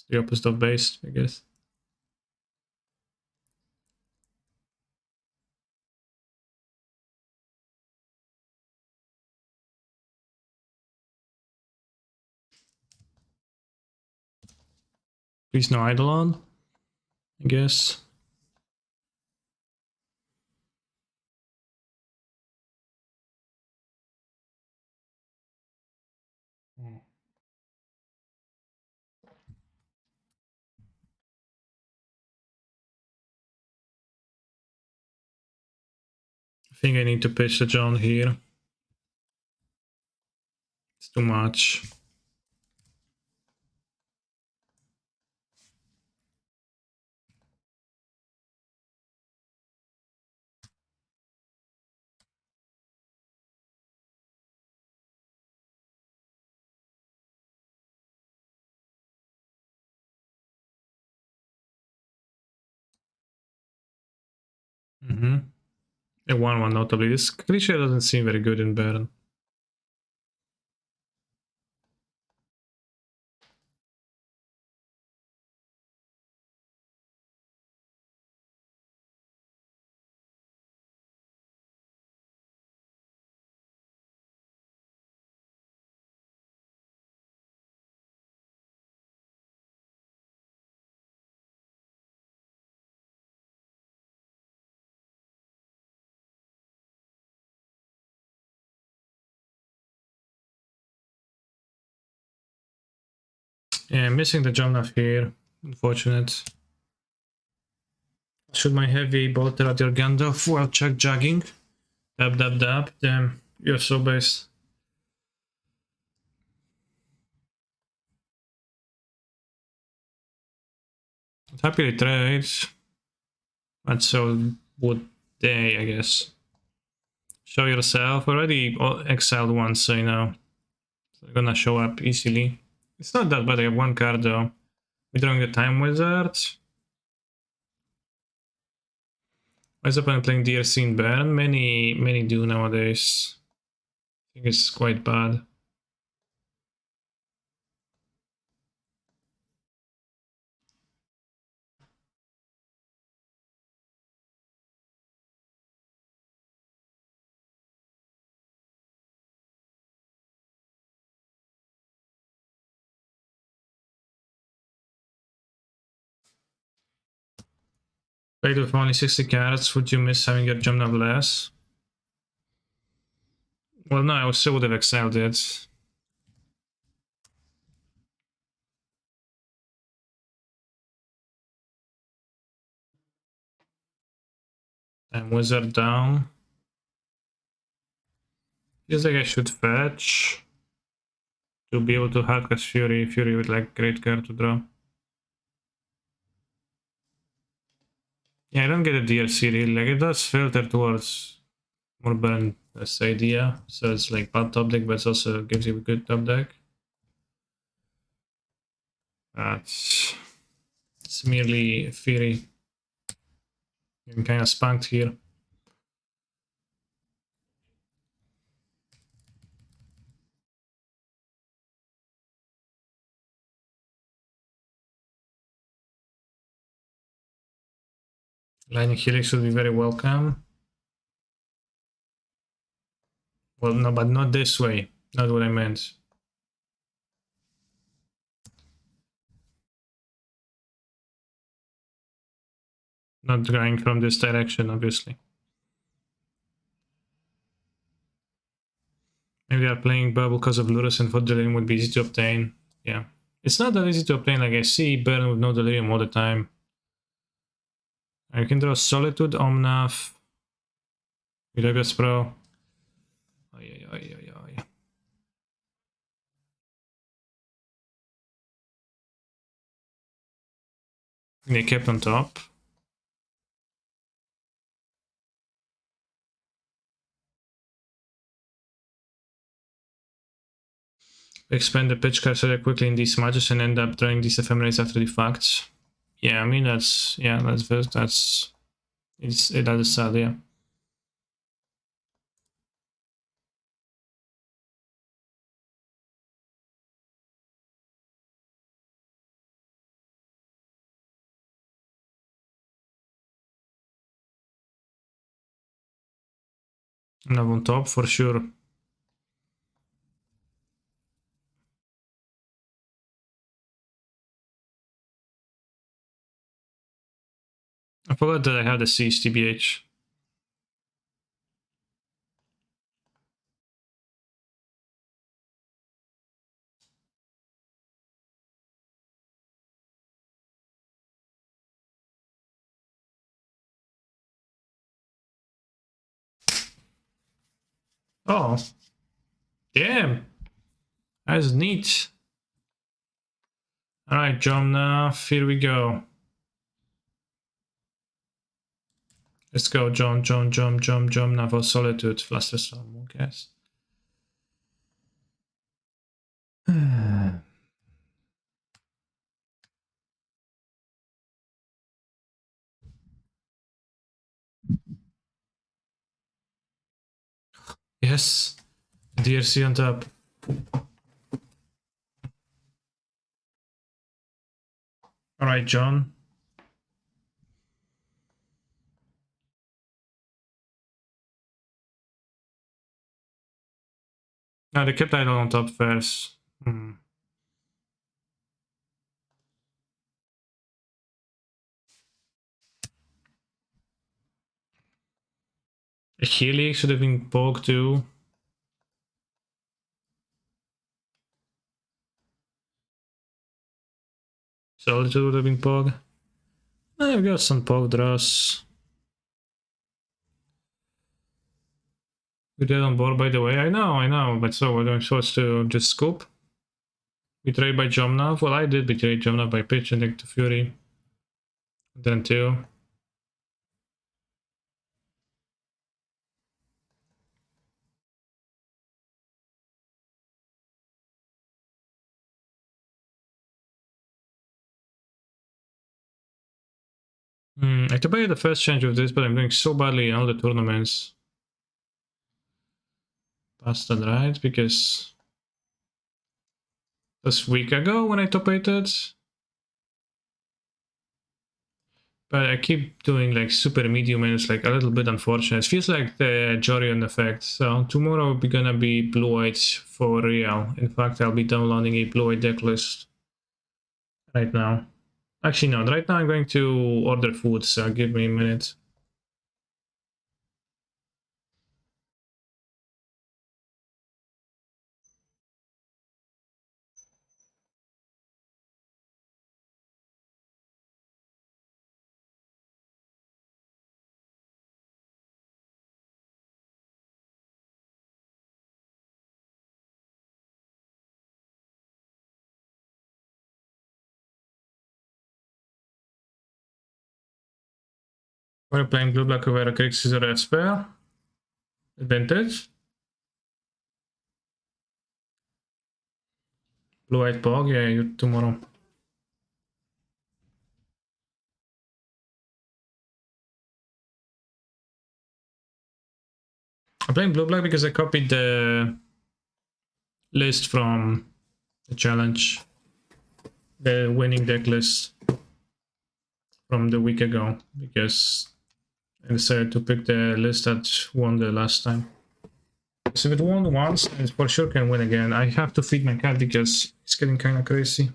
the opposite of base, I guess. Please no Eidolon, I guess. I think I need to pitch the John here. It's too much. A 1-1 notably. This creature doesn't seem very good in Baron. Yeah, missing the Jomnath here. Unfortunate. Should my heavy bolter at your Gandalf while check jogging? Dab dab dab. Damn, you're so base. Happily trade. But so would they, I guess. Show yourself. Already exiled once, so you know. So gonna show up easily. It's not that bad, I have one card though. We're drawing the Time Wizard. Why is opponent playing DRC in Baron? Many do nowadays. I think it's quite bad. Played with only 60 cards, would you miss having your Gemna less? Well, no, I still would have exiled it. And Wizard down. Feels like I should fetch to be able to hardcast Fury. Fury with like great card to draw. Yeah, I don't get a DRC really. Like it does filter towards more burn this idea. So it's like bad top deck, but it also gives you a good top deck. It's merely Fury. I'm kind of spunked here. Lightning Helix would be very welcome. Well, no, but not this way. Not what I meant. Not going from this direction, obviously. Maybe they are playing Bubble because of Lurus and for Delirium would be easy to obtain. Yeah. It's not that easy to obtain. Like I see Burn with no Delirium all the time. You can draw Solitude, Omnath, Iragas Pro. Ay, ay, ay, ay. They kept on top. Expand the pitch cards very quickly in these matches and end up drawing these ephemerals after the fact. Yeah, I mean that's that is sad, yeah. And I'm on top for sure. I forgot that I had a CSTBH. Oh, damn. That's neat. Alright, John, here we go. Let's go, John, now for Solitude, Flusterstorm, I guess. Yes. DRC on top. Alright, John. No, they kept idle on top first. Healy should have been poked too. Solitude would have been poked. I've got some poke draws. We did on board, by the way. I know, but so what am I supposed to just scoop? Betrayed by Jomnav? Well, I did betray Jomnav by pitch and take to Fury. Then two. I could buy the first change of this, but I'm doing so badly in all the tournaments. Past that, right? Because that's a week ago when I top 8'd. But I keep doing like super medium and it's like a little bit unfortunate. It feels like the Yorion effect. So tomorrow we're gonna be blue-white for real. In fact, I'll be downloading a blue-white deck list right now. Actually, no, right now I'm going to order food, so give me a minute. We're playing blue-black over a Crick Scissor Esper. Advantage. Blue-white Pog, yeah, you tomorrow. I'm playing blue-black because I copied the list from the challenge. The winning deck list from the week ago, because I decided to pick the list that won the last time. So if it won once, it for sure can win again. I have to feed my cat because it's getting kind of crazy.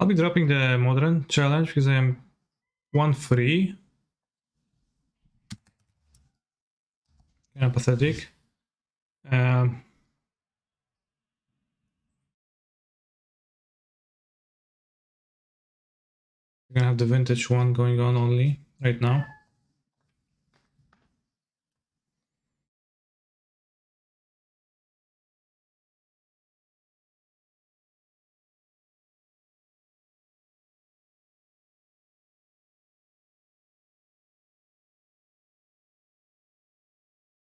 I'll be dropping the modern challenge because I am 1-free. Kind of pathetic. We're gonna have the vintage one going on only right now.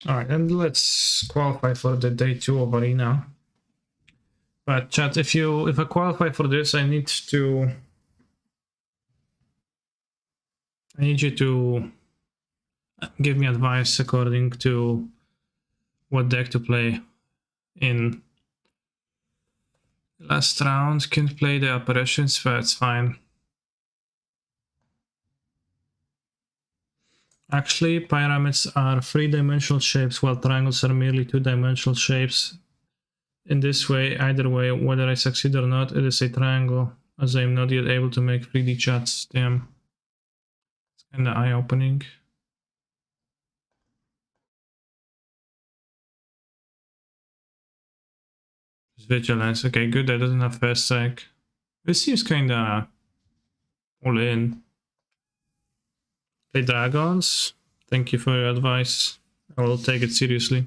All right, and let's qualify for the day 2 of Arena. But chat, if I qualify for this, I need you to give me advice according to what deck to play in last round. Can't play the apparitions, but it's fine. Actually, pyramids are 3-dimensional shapes, while triangles are merely 2-dimensional shapes. In this way, either way, whether I succeed or not, it is a triangle, as I am not yet able to make 3D chats. Damn. It's kinda eye-opening. Vigilance. Okay, good. That doesn't have fast strike. This seems kinda all in. Play dragons. Thank you for your advice. I will take it seriously.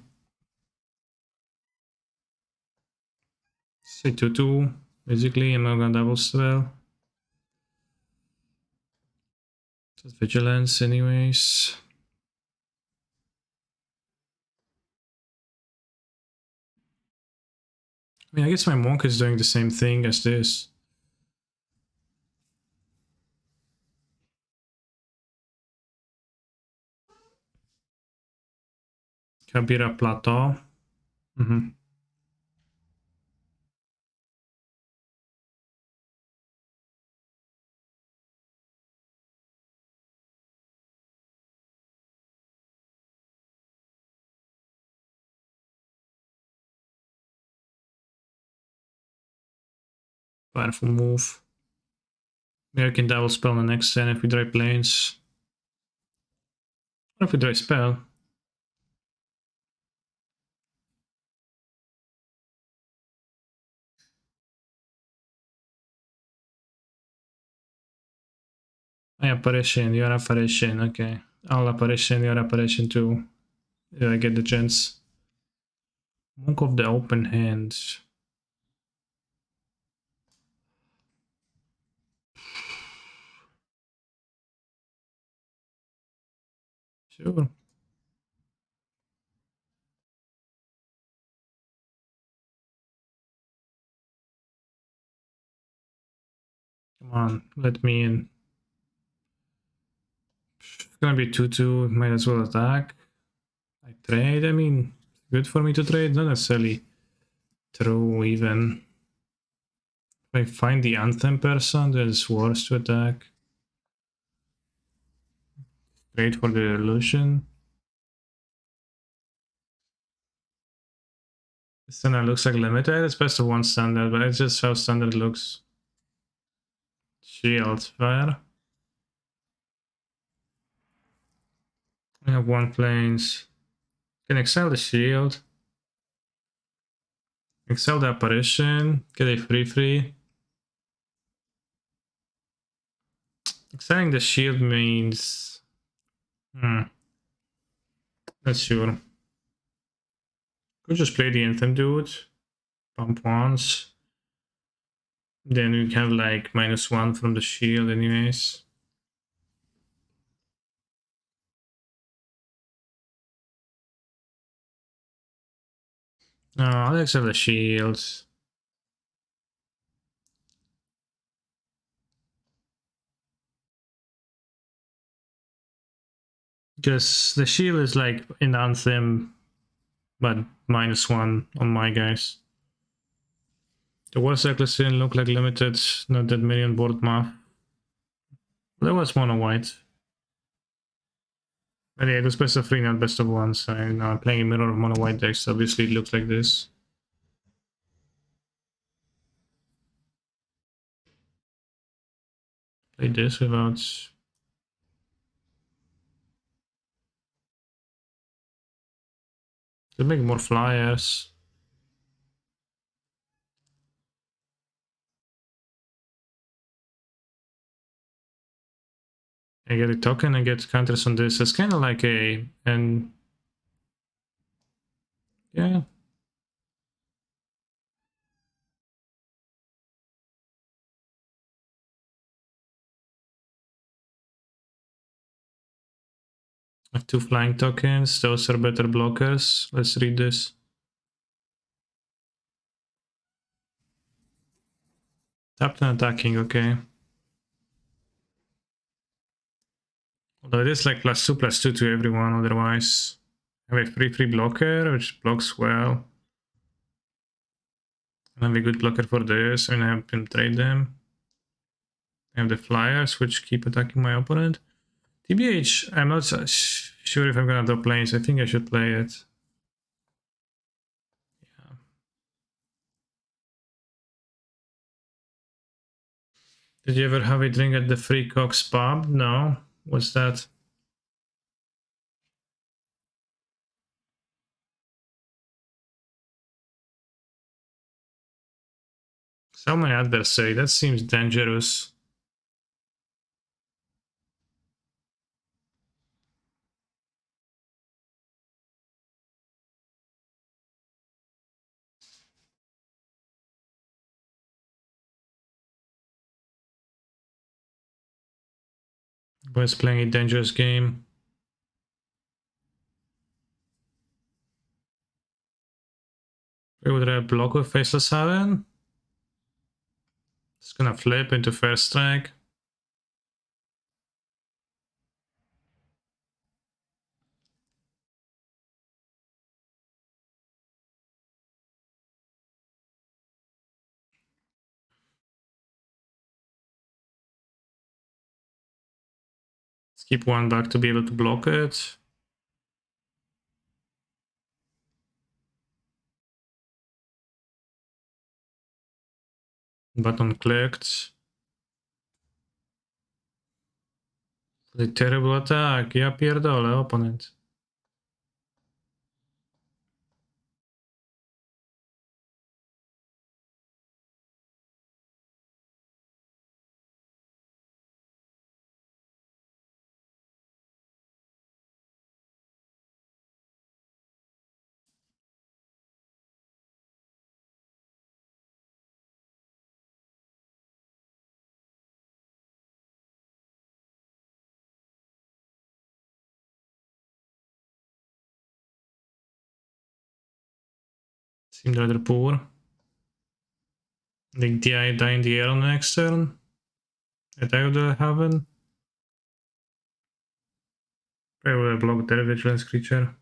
Say 2-2. Basically, I'm not gonna double spell. Just vigilance, anyways. I mean, I guess my monk is doing the same thing as this. Kabira Plateau. Powerful move. Maybe I can double spell the next turn if we draw planes. Or if we draw spell. Apparition, you're apparition, okay. I'll apparition, you're apparition too. If I get the chance. Monk of the open hand. Sure. Come on, let me in. It's gonna be 2-2, might as well attack. I trade, I mean, good for me to trade, not necessarily true even. If I find the anthem person, then it's worse to attack. Trade for the illusion. This standard looks like limited, it's best of 1 standard, but it's just how standard looks. Shield, fire. I have 1 planes. Can exile the shield. Exile the apparition. Get a free. Exiling the shield means... not sure. Could just play the anthem dude. Pump once. Then we have like -1 from the shield anyways. No, I'll exile the shields. Because the shield is like in anthem, but -1 on my guys. The war cycles didn't look like limited, not that many on board math. There was mono white. But yeah, it was best of 3, not best of 1, so I'm playing a mirror of mono white decks, obviously it looks like this. play this without... To make more flyers. I get a token, I get counters on this. It's kind of like a... and... yeah. I have 2 flying tokens. Those are better blockers. Let's read this. Tapped and attacking, okay. Although it is like +2/+2 to everyone otherwise. I have a 3/3 blocker, which blocks well. I have a good blocker for this, and I have him trade them. I have the flyers, which keep attacking my opponent. TBH, I'm not so sure if I'm gonna drop lanes. I think I should play it. Yeah. Did you ever have a drink at the Free Cox pub? No. What's that? So many others say that seems dangerous. Was playing a dangerous game. Would I block with Faceless 7? It's gonna flip into first strike. Let's keep 1 back to be able to block it. Button clicked. The terrible attack. Ja pierdolę, opponent. Seemed rather poor. Like die in the air on the next turn. Attack of the Haven. I will block their vigilance creature.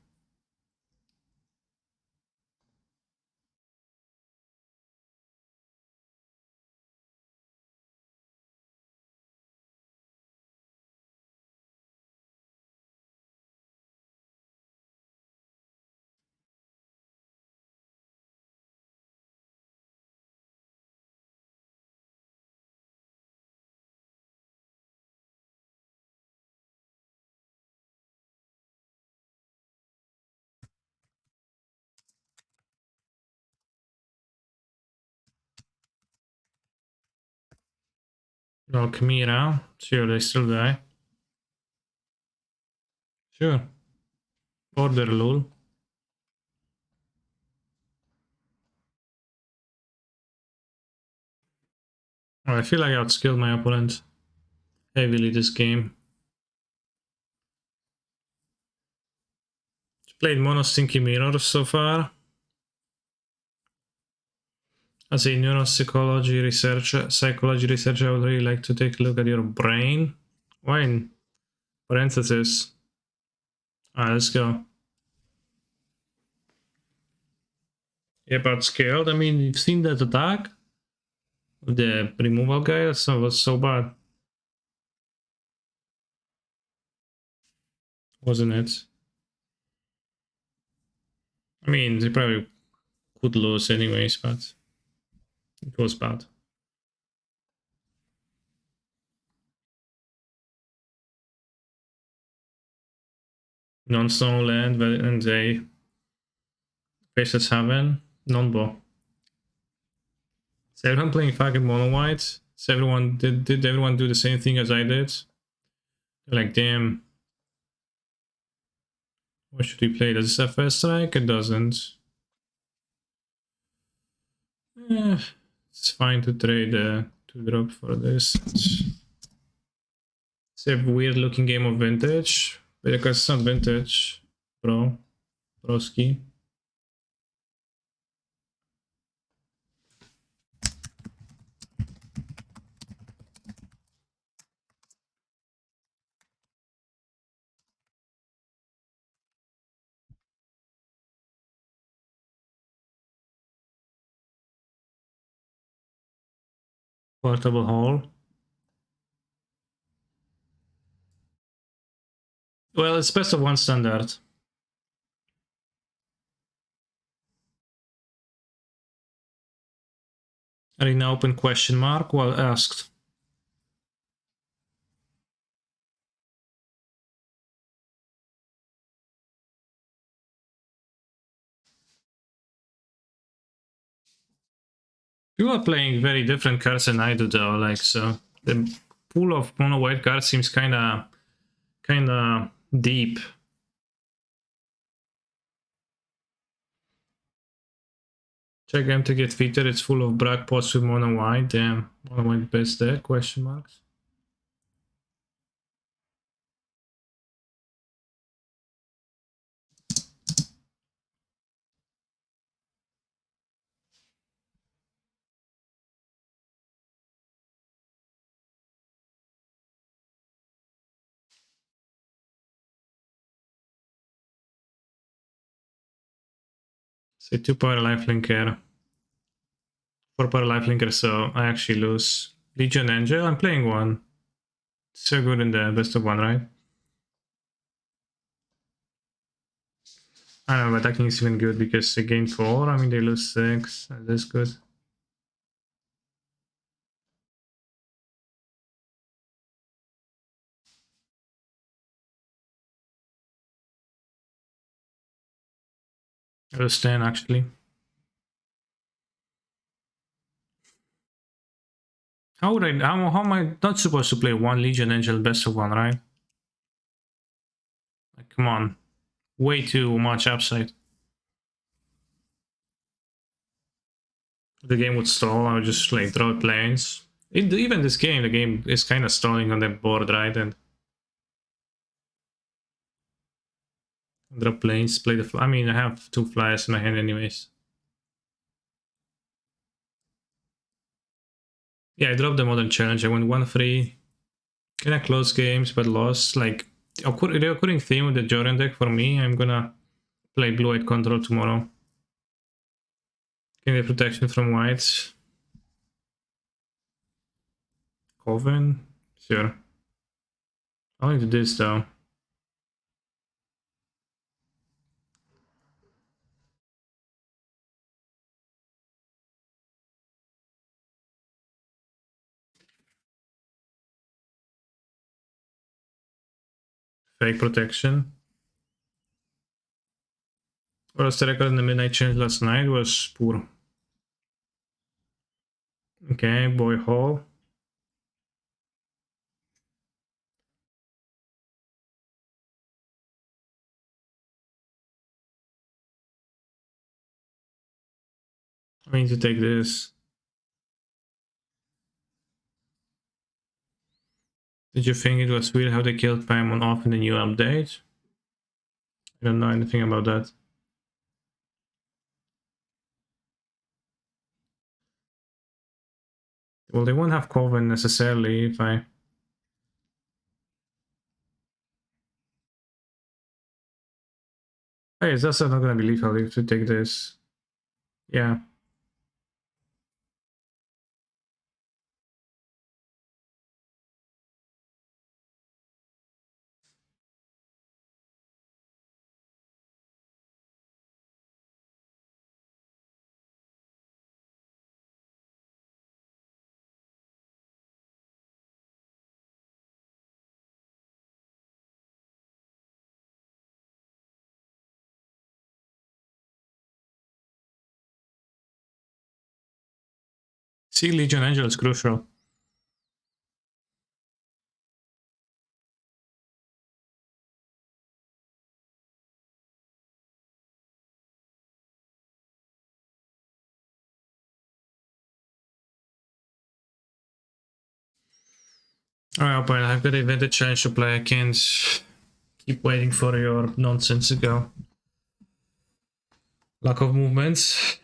Well, Chimera. Sure, they still die. Sure. Order lol. Oh, I feel like I outskilled my opponent heavily this game. Played mono stinky mirrors so far. As a neuropsychology researcher, psychology researcher, I would really like to take a look at your brain. Why in parentheses? Alright, let's go. Yeah, but scaled. I mean, you've seen that attack? The removal guy was so bad. Wasn't it? I mean, they probably could lose anyways, but it was bad. Non-stone land, and they Faceless Heaven, non-bo. Is everyone playing fucking mono white? Did everyone do the same thing as I did? Like, damn. What should we play? Does this have first strike? It doesn't. It's fine to trade 2-drop for this. It's a weird looking game of vintage, because it's not vintage, bro. Broski. Portable hall. Well, it's best of one standard. Arena open question mark? Well asked. You are playing very different cards than I do though, like, so the pool of mono white cards seems kinda deep. Check empty get featured, it's full of brag pots with mono white. Damn, mono white best deck, question marks. Say 2 power lifelinker. 4 power lifelinker, so I actually lose. Legion Angel, I'm playing one. So good in the best of one, right? I don't know, attacking is even good because they gain 4, I mean they lose 6, that's good. I lose 10 actually. How am I not supposed to play one Legion Angel best of one, right? Like, come on. Way too much upside. The game would stall, I would just like draw planes. Even this game, the game is kind of stalling on the board, right? And draw planes, play the I mean, I have 2 flyers in my hand anyways. Yeah, I dropped the Modern Challenge. I went 1-3. Kind of close games, but lost. Like, the recurring theme with the Yorion deck for me, I'm gonna play blue-white control tomorrow. Can get protection from whites. Coven? Sure. I'll do this though. Fake protection. Well, the record in the midnight change last night was poor. Okay, boy hall. I need to take this. Did you think it was weird how they killed Paimon off in the new update? I don't know anything about that. Well, they won't have Coven necessarily if I... Hey, it's also not gonna be lethal if you take this. Yeah. See, Legion Angel is crucial. Alright, opponent, I've got a vintage challenge to play. I can't keep waiting for your nonsense to go. Lack of movements.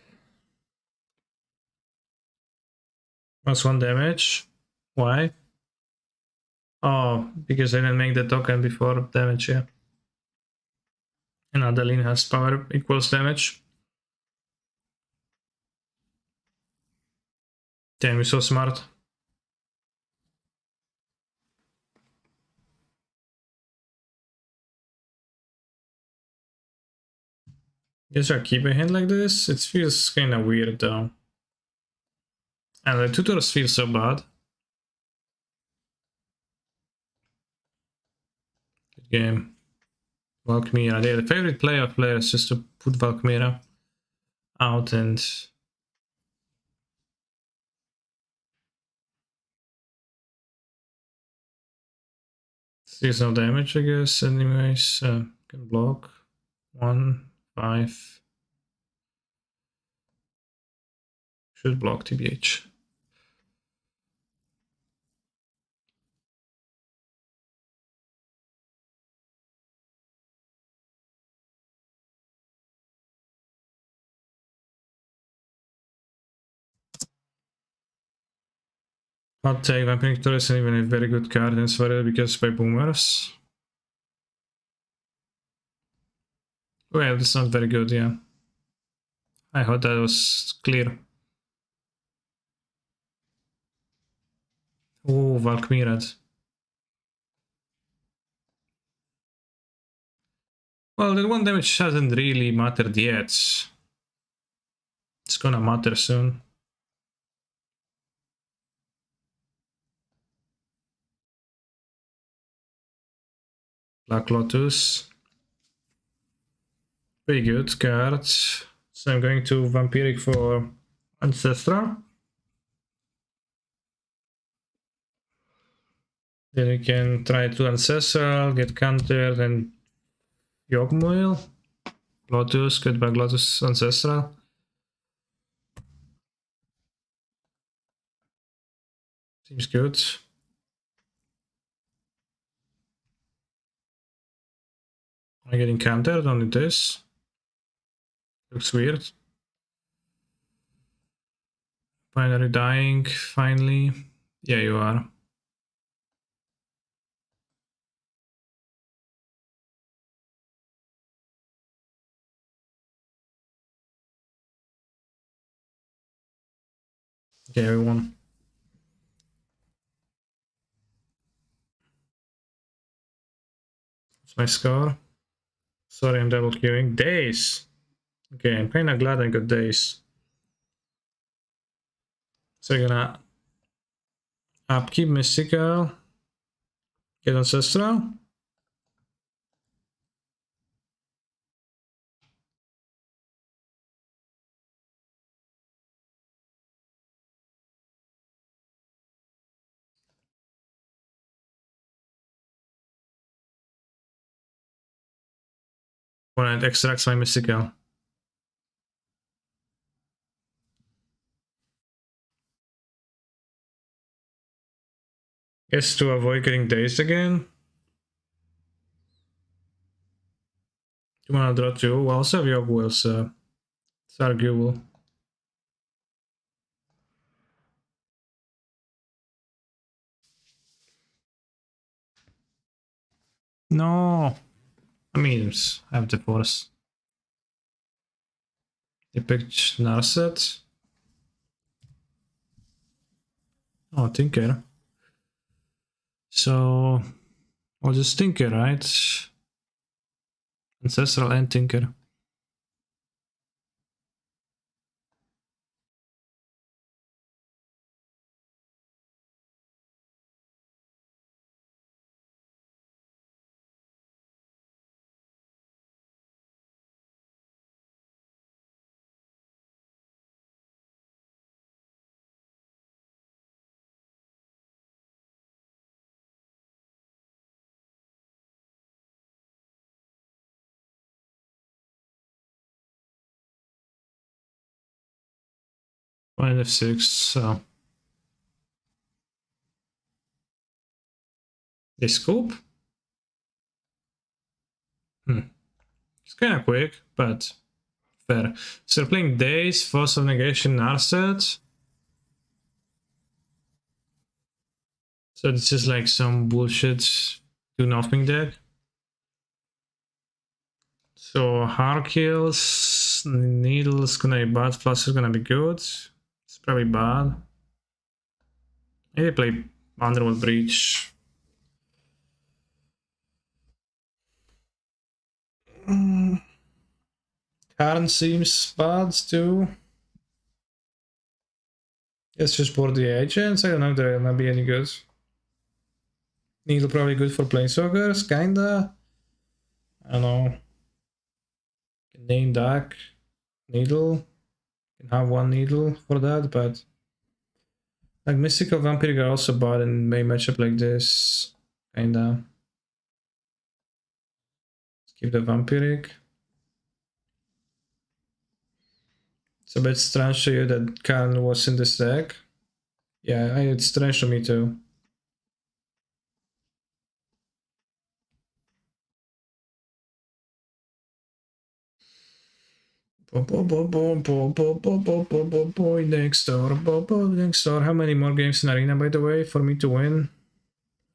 +1 damage. Why? Oh, because I didn't make the token before damage, yeah. And Adeline has power equals damage. Damn, you're so smart. Yes, I keep a hand like this. It feels kind of weird though. And the tutors feel so bad. Good game. Valkmira. They're the favorite play of players just to put Valkmira out and seasonal damage, I guess. Anyways, can block 1, 5. Should block TBH. Hot take, Vampiric Tour isn't even a very good card in Sverige because by boomers. Well, it's not very good, yeah. I hope that was clear. Oh, Valkmirad. Well, that 1 damage hasn't really mattered yet. It's gonna matter soon. Black Lotus. Pretty good card. So I'm going to Vampiric for Ancestral. Then we can try to Ancestral, get countered, and Yogmuil. Lotus, get back Lotus Ancestral. Seems good. I'm getting countered, only this. Looks weird. Binary dying, finally. Yeah, you are. Okay, everyone. What's my score? Sorry, I'm double queuing. Days! Okay, I'm kinda glad I got days. So I'm gonna upkeep Mystical, get Ancestral. When it extracts my Mystical. Guess to avoid getting dazed again. You wanna draw 2? Well, also have Yogwill, so it's arguable. No! I mean, I have the force. They picked Narset. Oh, Tinker. So, I'll just Tinker, right? Ancestral and Tinker. White f6, so... They scoop? It's kinda quick, but fair. So they're playing Days, Force of Negation, Narset. So this is like some bullshit do nothing deck. So hard kills, Needle's gonna be bad, Flush is gonna be good. It's probably bad. Maybe play Underworld Breach. Karn seems bad too. Let's just board the agents. I don't know if they're gonna be any good. Needle probably good for Planeswalkers, kinda. I don't know. Can name deck. Needle. Can have one needle for that, but like Mystical Vampiric are also bad in main matchup like this. Kinda. Keep the Vampiric. It's a bit strange to you that Karn was in this deck. Yeah, it's strange to me too. Boy next door. How many more games in Arena, by the way, for me to win?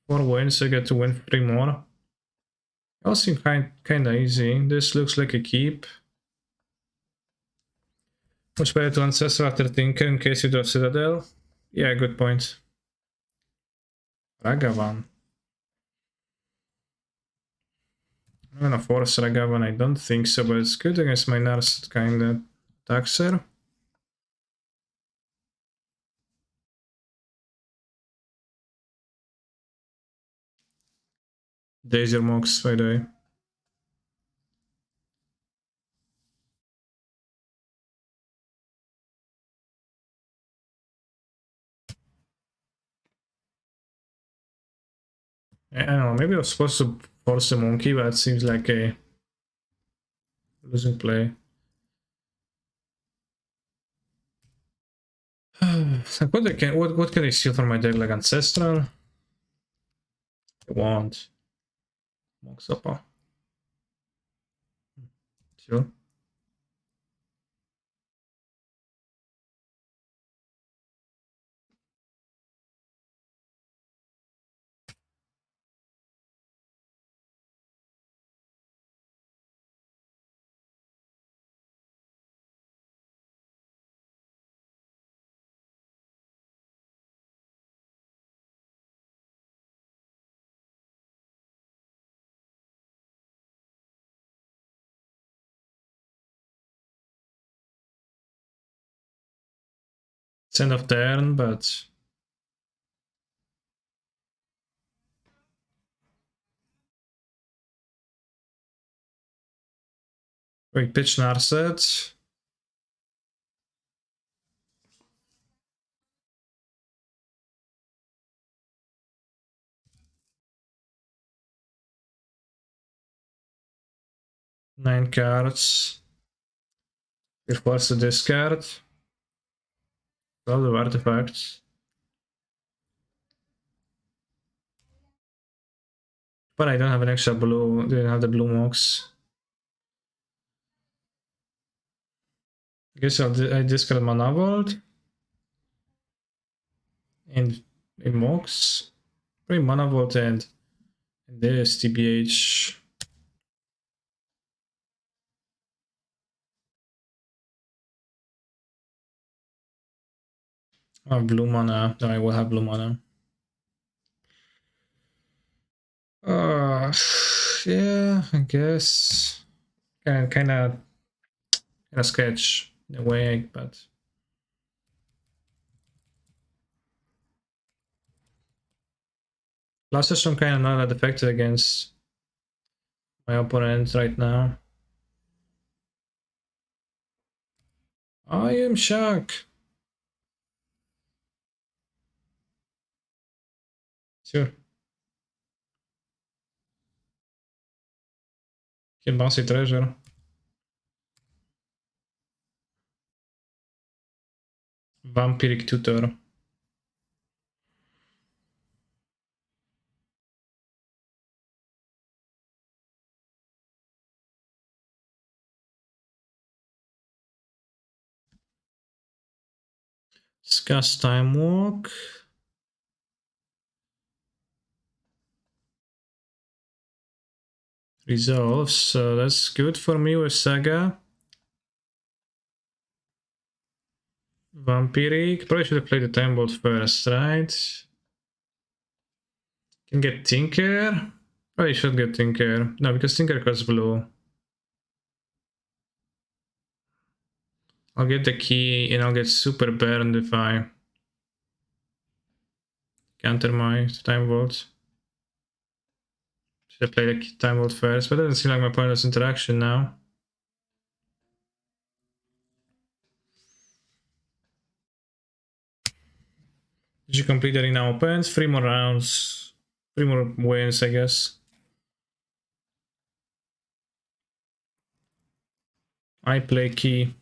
4 wins, I get to win 3 more. Also kinda easy. This looks like a keep. Much better to Ancestor after Tinker in case you do Citadel. Yeah, good point. Ragavan. I'm gonna force Ragavan, I don't think so, but it's good against my Nars kinda Taxer. Daisy Mox, by the way. I don't know, maybe I was supposed to force the monkey, but it seems like a losing play. Like what can I steal from my deck? Like Ancestral? I want. Mox Upper. Sure. It's end of turn, but we pitch Narset. Nine cards. We force to discard. All the artifacts. But I don't have an extra blue. Didn't have the blue Mox. I guess I discard Mana Vault. And a Mox. Probably Mana Vault and this TBH. Oh, blue mana. No, I will have blue mana. Yeah, I guess. Kind of sketch in a way, but last is some kind of not that effective against my opponent right now. I am shocked. Sure. Can bouncy treasure. Vampiric Tutor. Discuss Time Walk. Resolves, so that's good for me with Saga. Vampiric. Probably should have played the Time Bolt first, right? Can get Tinker. Probably should get Tinker. No, because Tinker costs blue. I'll get the key and I'll get super burned if I counter my Time Bolt. Should have played the Time Bolt first, but it doesn't seem like my pointless interaction now. Did you complete the arena opens? 3 more rounds. 3 more wins, I guess. I play key.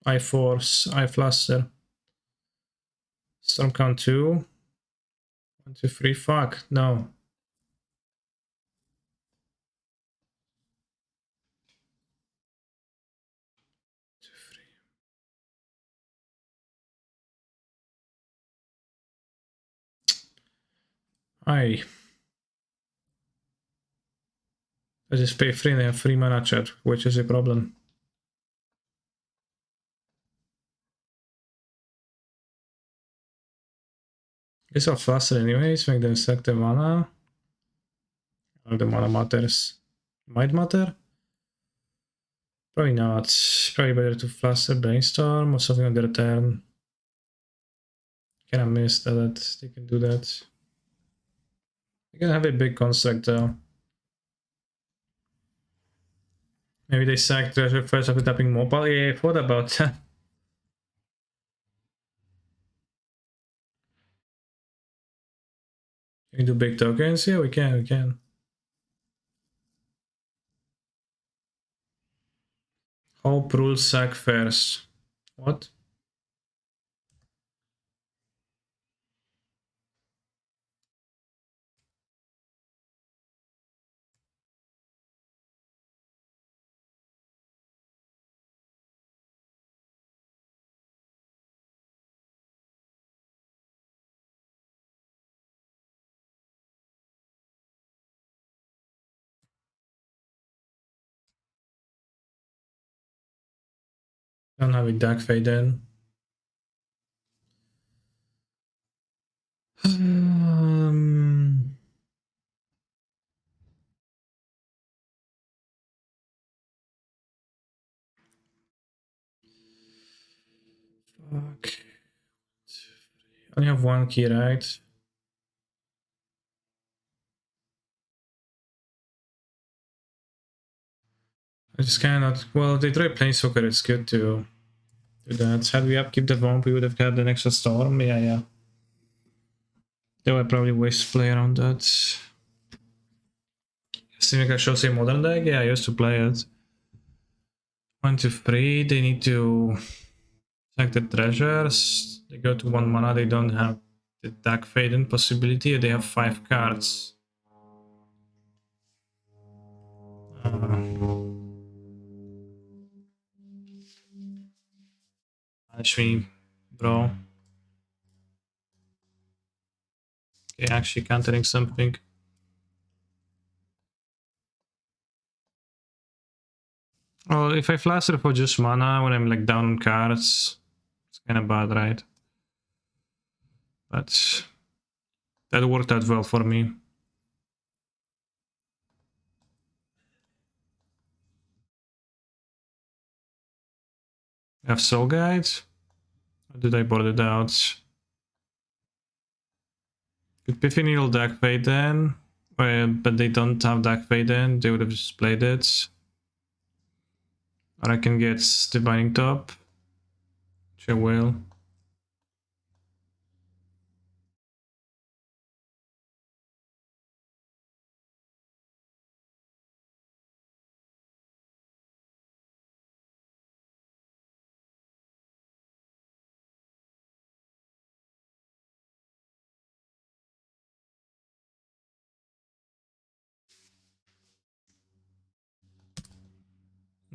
I force. I fluster. Storm count 2. 1, 2, 3. Fuck. No. 2, 3. I just pay 3 and I have 3 mana chat, which is a problem. Guess I'll fluster anyways, make them sack the mana. Or the mana matters. Might matter? Probably not. Probably better to fluster brainstorm or something on their turn. Kinda missed that they can do that. They can have a big construct though. Maybe they sack treasure first after tapping mobile. Yeah, I thought about that. Can we do big tokens? Yeah, we can. Hope rules sack first. What? Don't have a dark fade in. Fuck. I only have 1 key, right? I just cannot. Well, they try Planeswalker, it's good to do that. Had we upkeep the Vomp, we would have had an extra Storm. Yeah. They were probably waste play around that. Cynical shows a modern deck? Yeah, I used to play it. 1, 2, 3. They need to sack the treasures. They go to 1 mana, they don't have the Dark Faden possibility, they have 5 cards. Punish me, bro. Okay, actually countering something. Well, if I fluster for just mana when I'm like down on cards, it's kind of bad, right? But that worked out well for me. I have Soul Guides. Or did I board it out? Could Piffy Needle Dark Fate then? But they don't have Dark Fate then. They would have just played it. Or I can get Divining Top. Which I will.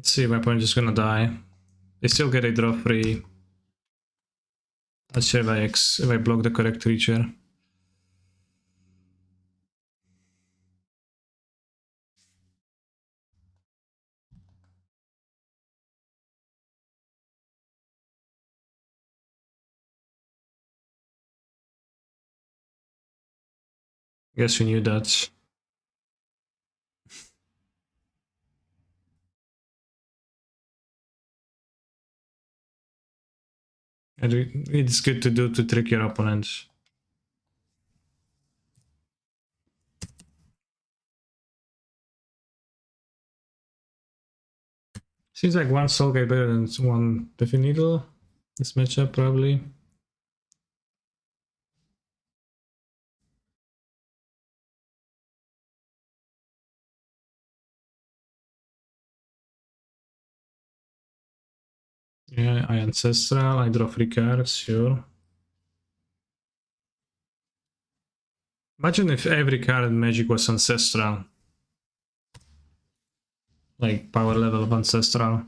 Let's see, my opponent is gonna die. They still get a draw free. Not sure if I block the correct creature. Guess we knew that. And it's good to do to trick your opponents. Seems like one Soul Guy better than one Needle. This matchup probably. Yeah, I Ancestral, I draw 3 cards, sure. Imagine if every card in Magic was Ancestral. Like, power level of Ancestral.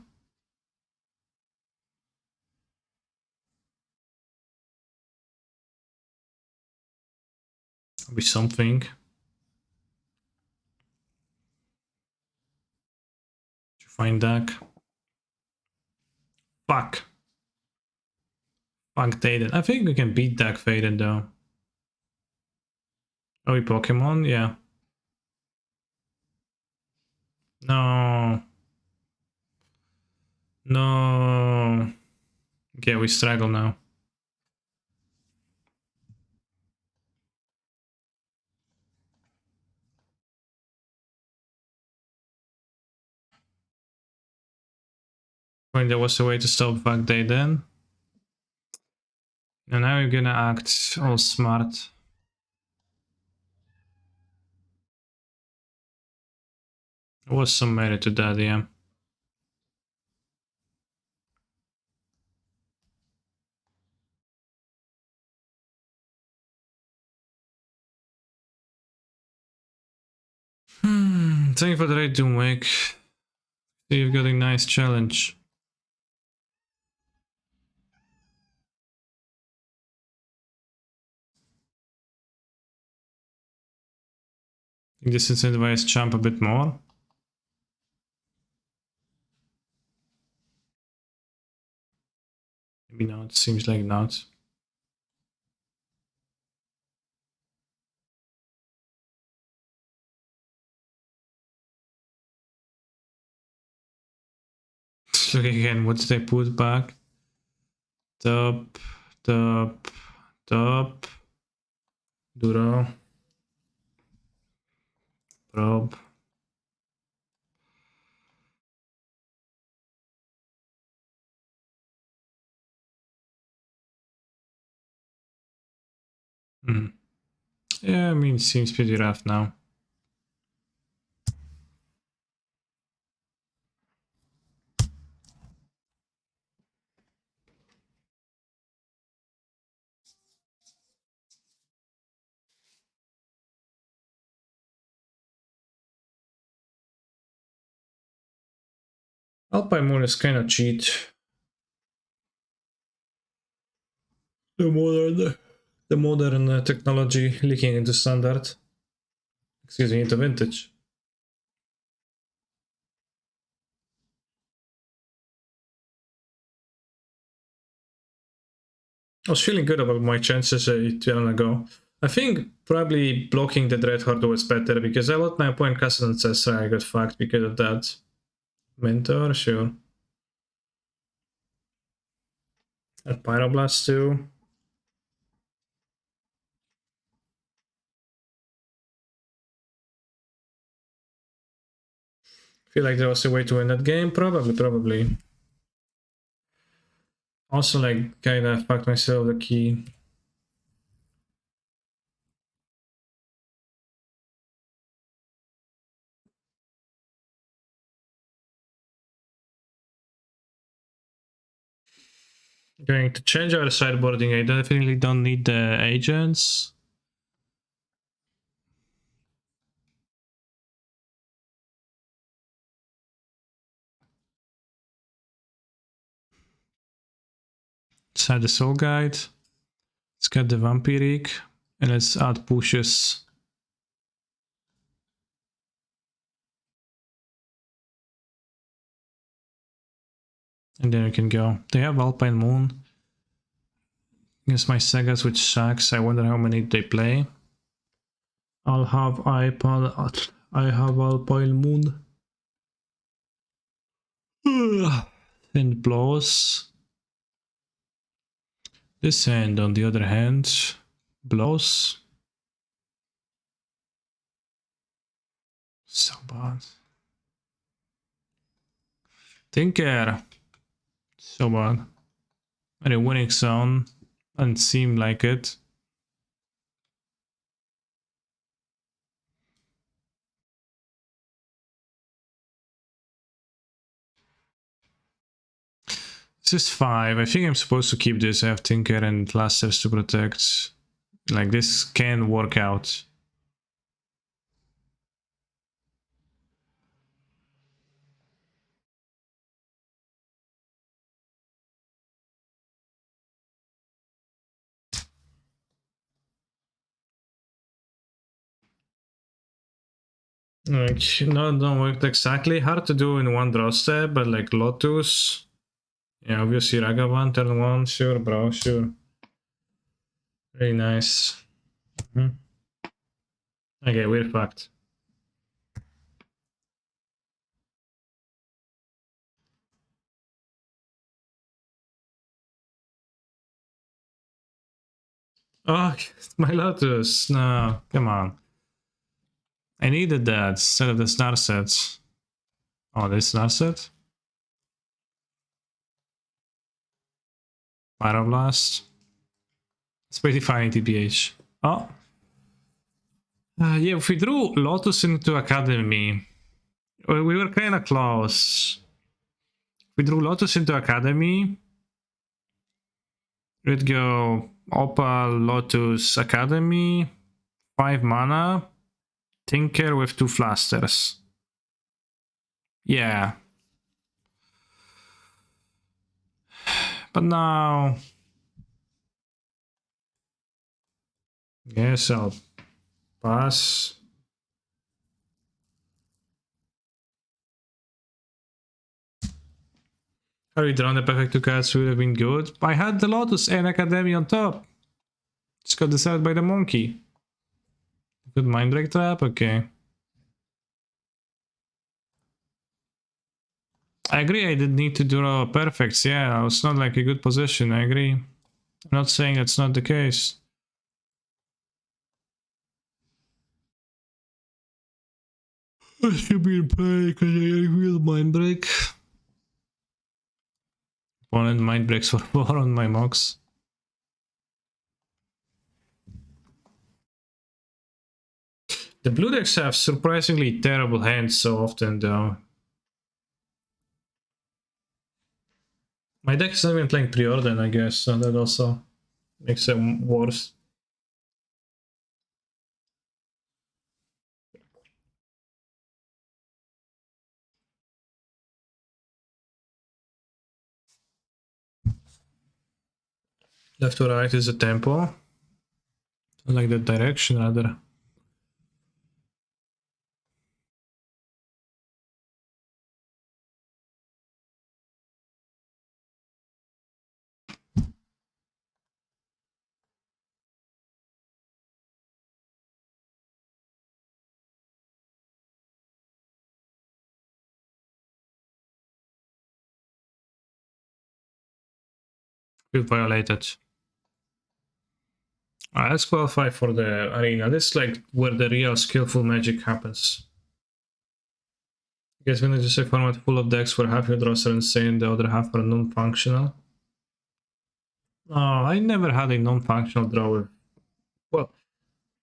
That'd be something. To find deck. Fuck. Fuck Tayden. I think we can beat deck Faden though. Are we Pokemon? Yeah. No. No. Okay, we struggle now. When there was a way to stop Fuck Tayden. And now we're gonna act all smart. There was some merit to that, yeah. Thank you for the raid, Doomwake. You've got a nice challenge. I think this incentivizes Champ a bit more. Maybe not, seems like not. Let's look again, what did I put back? Top, top, top. Duro. Probe. Yeah, I mean, it seems pretty rough now. Alpine Moon is kind of cheat. The modern technology leaking into standard. Excuse me, into vintage. I was feeling good about my chances a turn ago. I think probably blocking the Dreadhorde was better because I let my opponent cast an Ancestor. I got fucked because of that. Mentor, sure. At Pyroblast too. Feel like there was a way to win that game? Probably. Also, like, kinda fucked myself the key. Going to change our sideboarding. I definitely don't need the agents. Let's add the Soul Guide. Let's get the Vampiric. And let's add pushes. And then we can go. They have Alpine Moon. Against my Sagas with Shax. I wonder how many they play. I have Alpine Moon. And blows. This hand, on the other hand, blows. So bad. Tinker. So bad. And a winning zone. Doesn't seem like it. This is 5. I think I'm supposed to keep this. I have Tinker and Lasters to protect. Like, this can work out. Like, no, don't work exactly. Hard to do in one draw step, but like Lotus. Yeah, obviously Ragavan, turn 1. Sure, bro, sure. Very nice. Okay, we're fucked. Oh, my Lotus. No, come on. I needed that instead of the Snarset. Oh, this Snarset? Pyroblast. It's pretty fine, TBH. Oh. Yeah, if we drew Lotus into Academy, we were kind of close. If we drew Lotus into Academy, we'd go Opal, Lotus, Academy, 5 mana, Tinker with 2 Flasters. Yeah. But now... Yes, I'll pass. Had we drawn the perfect 2 cards, would have been good. I had the Lotus and Academy on top. Just got decided by the monkey. Good Mind Break Trap? Okay. I agree, I did need to draw perfects. Yeah, I was not like a good position, I agree. I'm not saying that's not the case. I should be in play because I real Mind Break. Opponent Mind Breaks for 4 on my mocks. The blue decks have surprisingly terrible hands so often though. My deck is not even playing Preordain, I guess, so that also makes it worse. Left to right is a tempo. I like that direction rather. Feel violated. Let's qualify for the arena. This is like where the real skillful magic happens. You guys gonna just a format full of decks where half your draws are insane, the other half are non-functional. Oh, I never had a non-functional draw with... Well,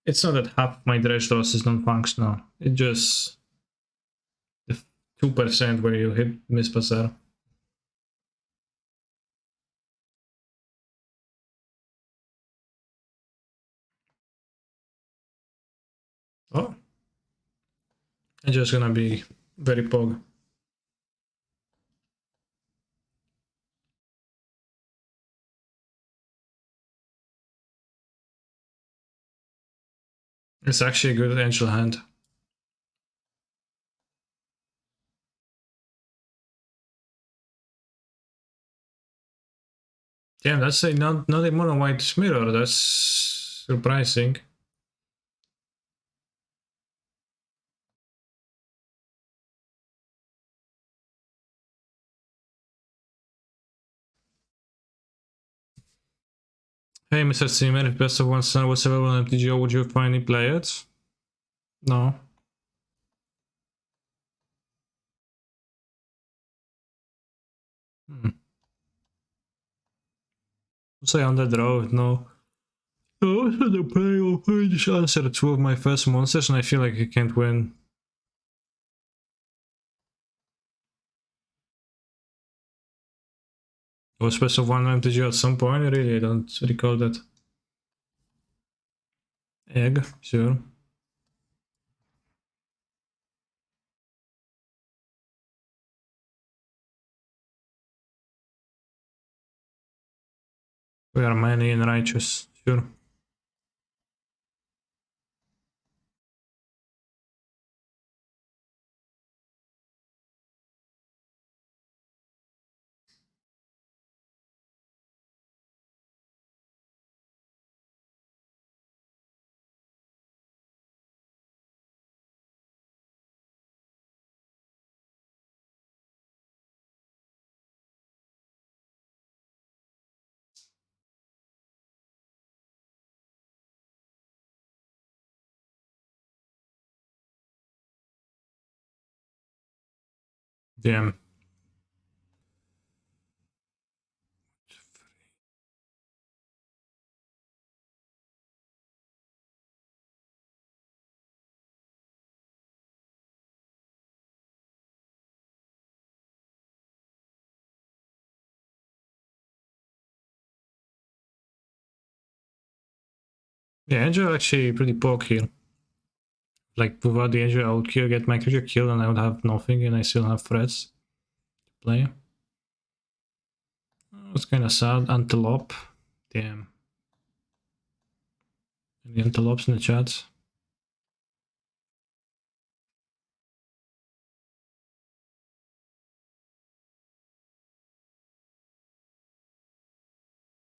it's not that half my dredge draws is non-functional. It just... the 2% where you hit Mispasser. Oh. It's just gonna be very pog. It's actually a good angel hand. Damn, that's a not a mono white mirror. That's surprising. Hey, Mr. Streamer, if Best of One Star was available on MTGO, would you finally play it? No. Say on that road, no. No, I said to play. I just answered two of my first monsters and I feel like I can't win. Was Best of One MTGO at some point? Really, I don't recall that. Egg, sure. We are many and righteous, sure. Damn. Yeah, Angel actually pretty poke here. Like, without the Angel, I would get my creature killed and I would have nothing and I still have threats to play. It's kinda sad. Antelope. Damn. Any antelopes in the chat?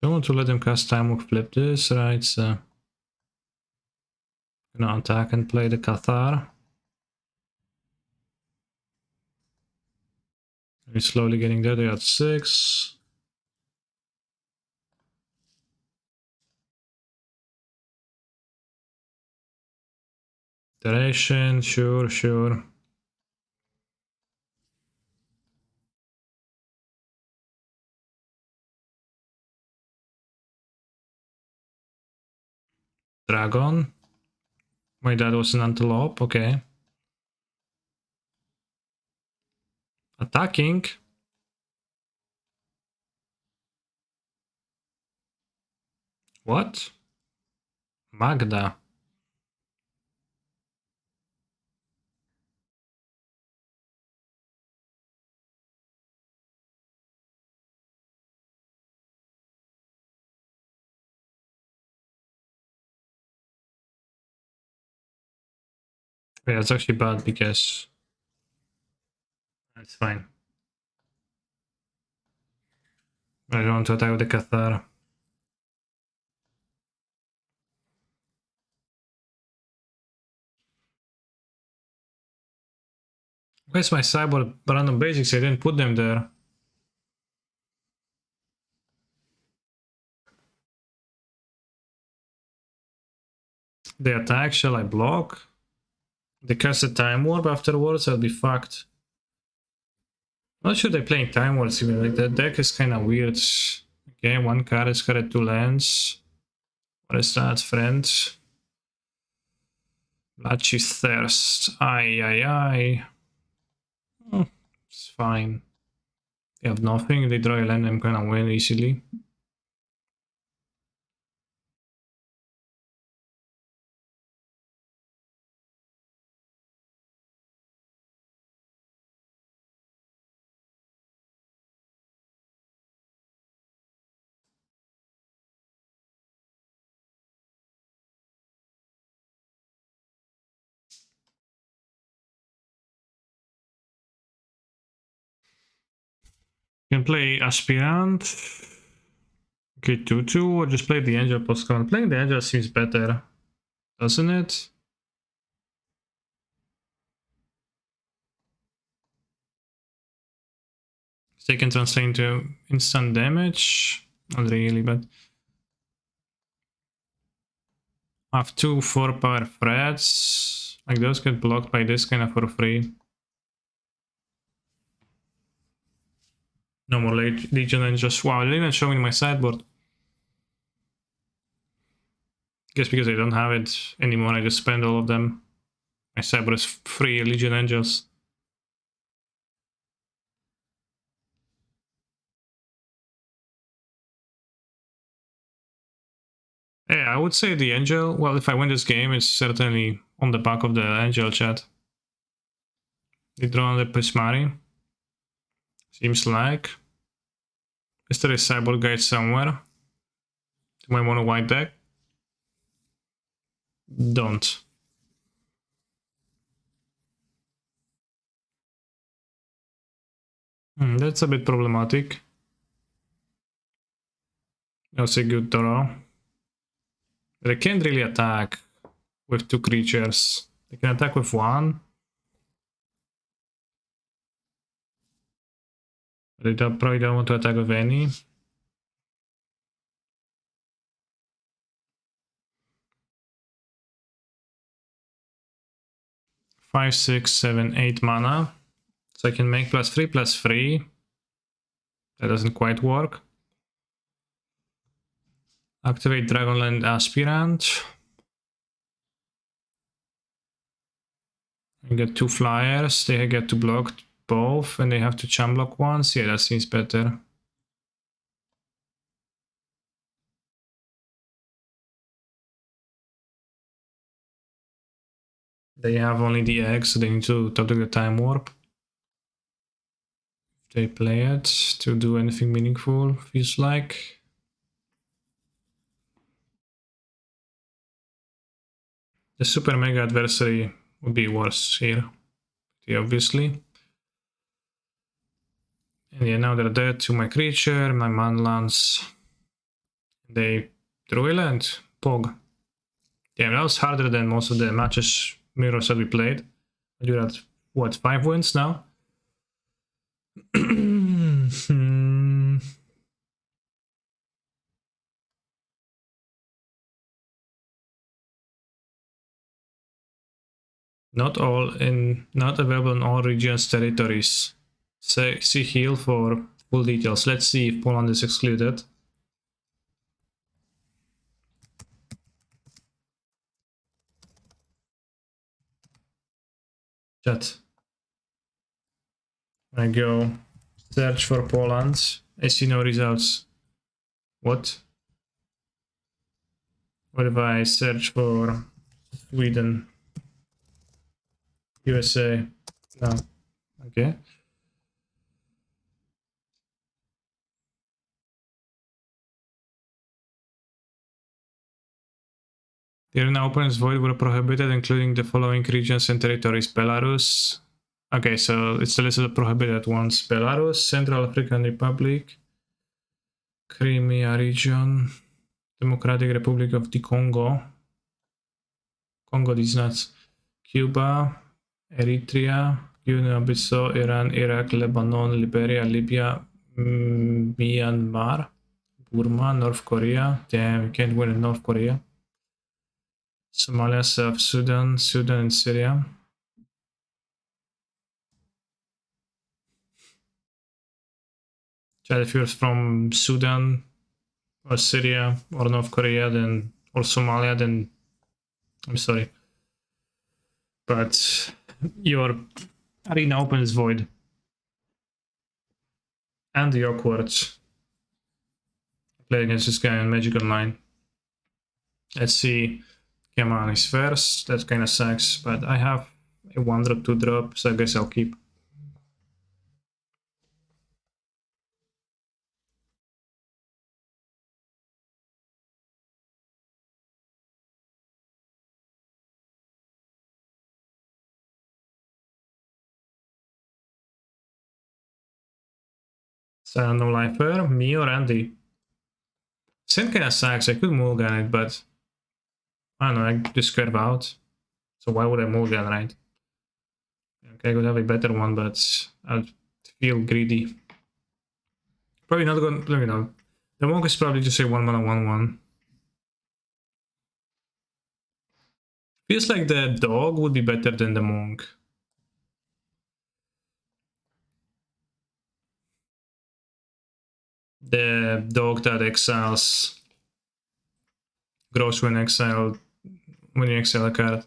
Don't want to let him cast Time Walk flip this, right? So gonna attack and play the Cathar. We're slowly getting there. They got 6. Duration, sure, sure. Dragon. My dad was an antelope, okay. Attacking. What? Magda. Yeah, it's actually bad because it's fine. I don't want to attack with the Cathar. Where's my cyborg random basics? I didn't put them there. They attack, shall I block? They cast a Time Warp afterwards, I'll be fucked. I'm not sure they're playing Time Warps even, like that deck is kinda weird. Okay, one card is got 2 lands. What is that, friend? Blotchy Thirst. Aye. It's fine. They have nothing, they draw a land, I'm gonna win easily. Can play Aspirant. Okay, 2-2, or just play the Angel postcard. Playing the Angel seems better, doesn't it? They can translate into instant damage. Not really, but I have 2 4-power threats. Like those get blocked by this kind of for free. No more Legion and just wow, they didn't even show me my sideboard. Guess because I don't have it anymore, I just spend all of them. My sideboard is free Legion Angels. Yeah, I would say the Angel. Well, if I win this game, it's certainly on the back of the Angel chat. They draw the Prismari. Seems like. Is there a sideboard guide somewhere? Do I want a white deck? Don't. That's a bit problematic. That's a good draw. They can't really attack with 2 creatures. They can attack with 1. They probably don't want to attack with any. Five, 6, 7, 8 mana. So I can make +3/+3. That doesn't quite work. Activate Dragonland Aspirant. I get 2 flyers. They get to block both, and they have to chum block once. Yeah, that seems better. They have only the egg, so they need to top deck the Time Warp. If they play it to do anything meaningful, feels like. The Super Mega Adversary would be worse here, obviously. And yeah, now they're dead to my creature, my man lands. They drew a land. Pog. Yeah, that was harder than most of the matches mirrors that we played. You're at, what, 5 wins now? Not available in all regions, territories. See heal for full details. Let's see if Poland is excluded. Chat. I go search for Poland. I see no results. What? What if I search for Sweden? USA? No. Okay. The arena opponents void were prohibited, including the following regions and territories: Belarus. Okay, so it's the list of the prohibited ones: Belarus, Central African Republic, Crimea region, Democratic Republic of the Congo. Congo, these nuts. Cuba, Eritrea, Guinea-Bissau, Iran, Iraq, Lebanon, Liberia, Libya, Myanmar, Burma, North Korea. Damn, you can't win in North Korea. Somalia, South Sudan, Sudan, and Syria. Chat, if you're from Sudan or Syria or North Korea, then or Somalia, then I'm sorry, but your arena open is void. And the awkward. Play against this guy on Magic Online. Let's see. Keman is first. That kind of sucks, but I have a 1-drop, 2-drop, so I guess I'll keep. So no lifer, me or Andy. Sin kinda sucks, I could mulligan it, but I don't know, I just curve out. So why would I mulligan, right? Okay, I could have a better one, but I'd feel greedy. Probably not going, you know. The monk is probably just a 1 mana 1/1. Feels like the dog would be better than the monk. The dog that exiles grows when you exile a card.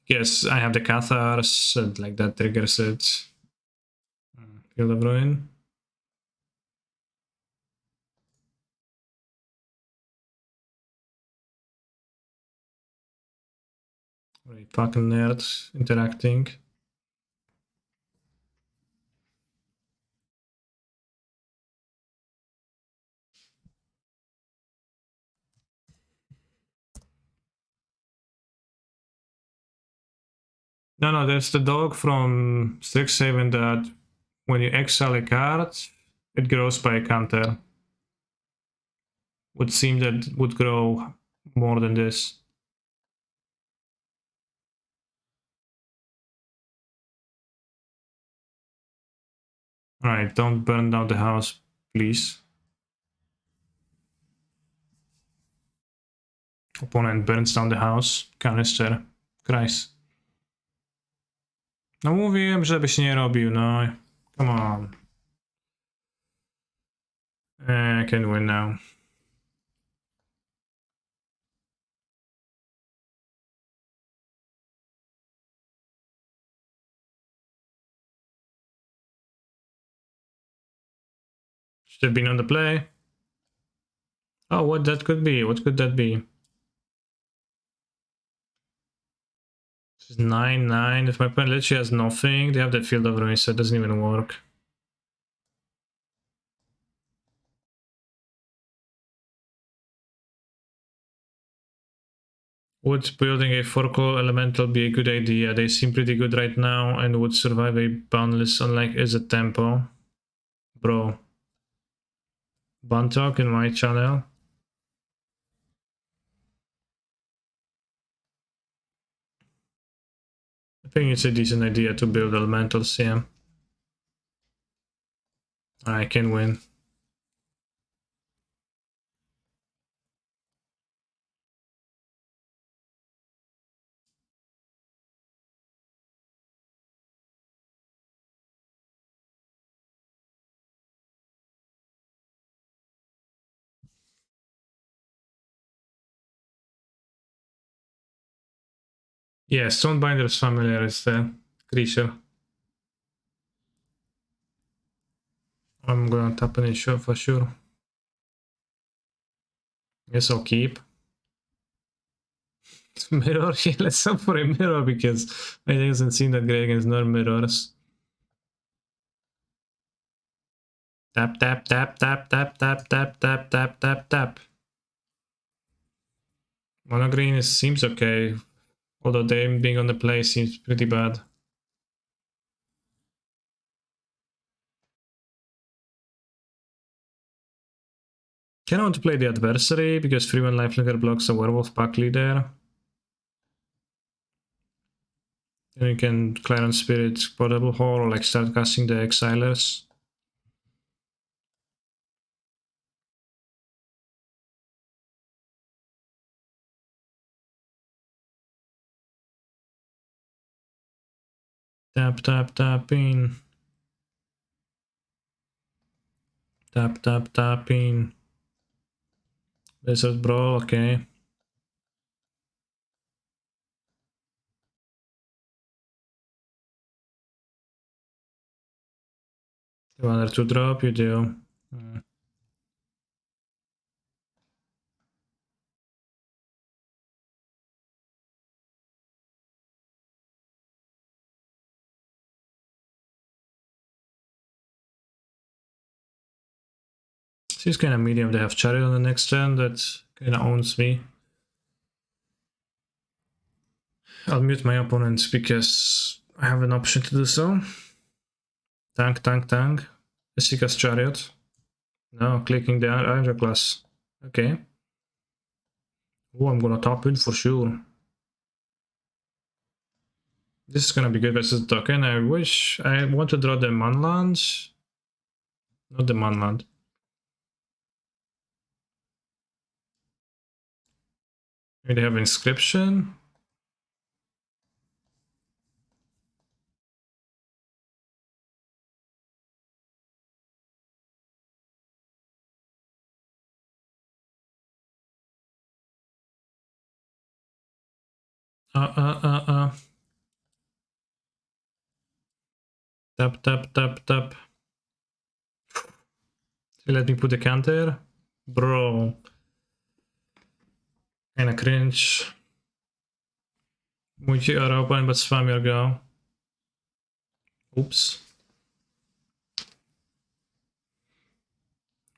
Yes, I have the Cathars, and like that triggers it. Field of Ruin. Really fucking nerd interacting. No, there's the dog from Strixhaven that when you exile a card, it grows by a counter. Would seem that would grow more than this. Alright, don't burn down the house, please. Opponent burns down the house. Kanister. Christ. No mówiłem, żebyś nie robił, no. Come on. I can win now. Should have been on the play. Oh, what that could be? What could that be? This is 9/9. If my opponent literally has nothing, they have the Field of Ruin, so it doesn't even work. Would building a 4-color elemental be a good idea? They seem pretty good right now and would survive a boundless unlike is a tempo. Bro. Bantalk in my channel. I think it's a decent idea to build elementals, yeah. I can win. Yeah, Stonebinder's familiar is the creature. I'm gonna tap an issue for sure. Yes, I'll keep. Mirror, yeah, let's up for a mirror because I hasn't seen that great against no mirrors. Tap, tap, tap, tap, tap, tap, tap, tap, tap, tap, tap. Mono green seems okay, although them being on the play seems pretty bad. Kind of want to play the adversary because 3/1 Lifelinker blocks a werewolf pack leader. Then you can Clarence Spirit Portable Hole or like start casting the Exilers. Tap, tap, tap in. Tap, tap, tap in. Desert Brawl, okay. You want her to drop? You do. She's kind of medium. They have Chariot on the next turn that kind of owns me. I'll mute my opponents because I have an option to do so. Tank, tank, tank. Jessica's chariot. No, clicking the Ranger class. Okay. Oh, I'm gonna top in for sure. This is gonna be good versus token. I wish I want to draw the Manlands. Not the Manland. Maybe they have inscription. Tap, tap, tap, tap. Let me put the counter. Bro. Kinda cringe. Moet je Europa en wat spam your go? Oops.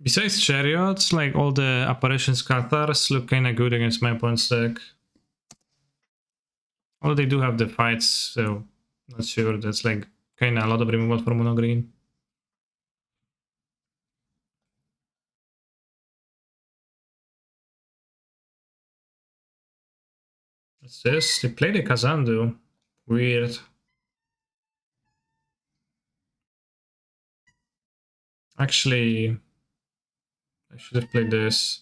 Besides chariots, like all the apparitions Cathars look kinda good against my opponent's deck. Although they do have the fights, so not sure. That's like kinda a lot of removal for mono green. What's this? They play the Kazandu. Weird. Actually, I should have played this.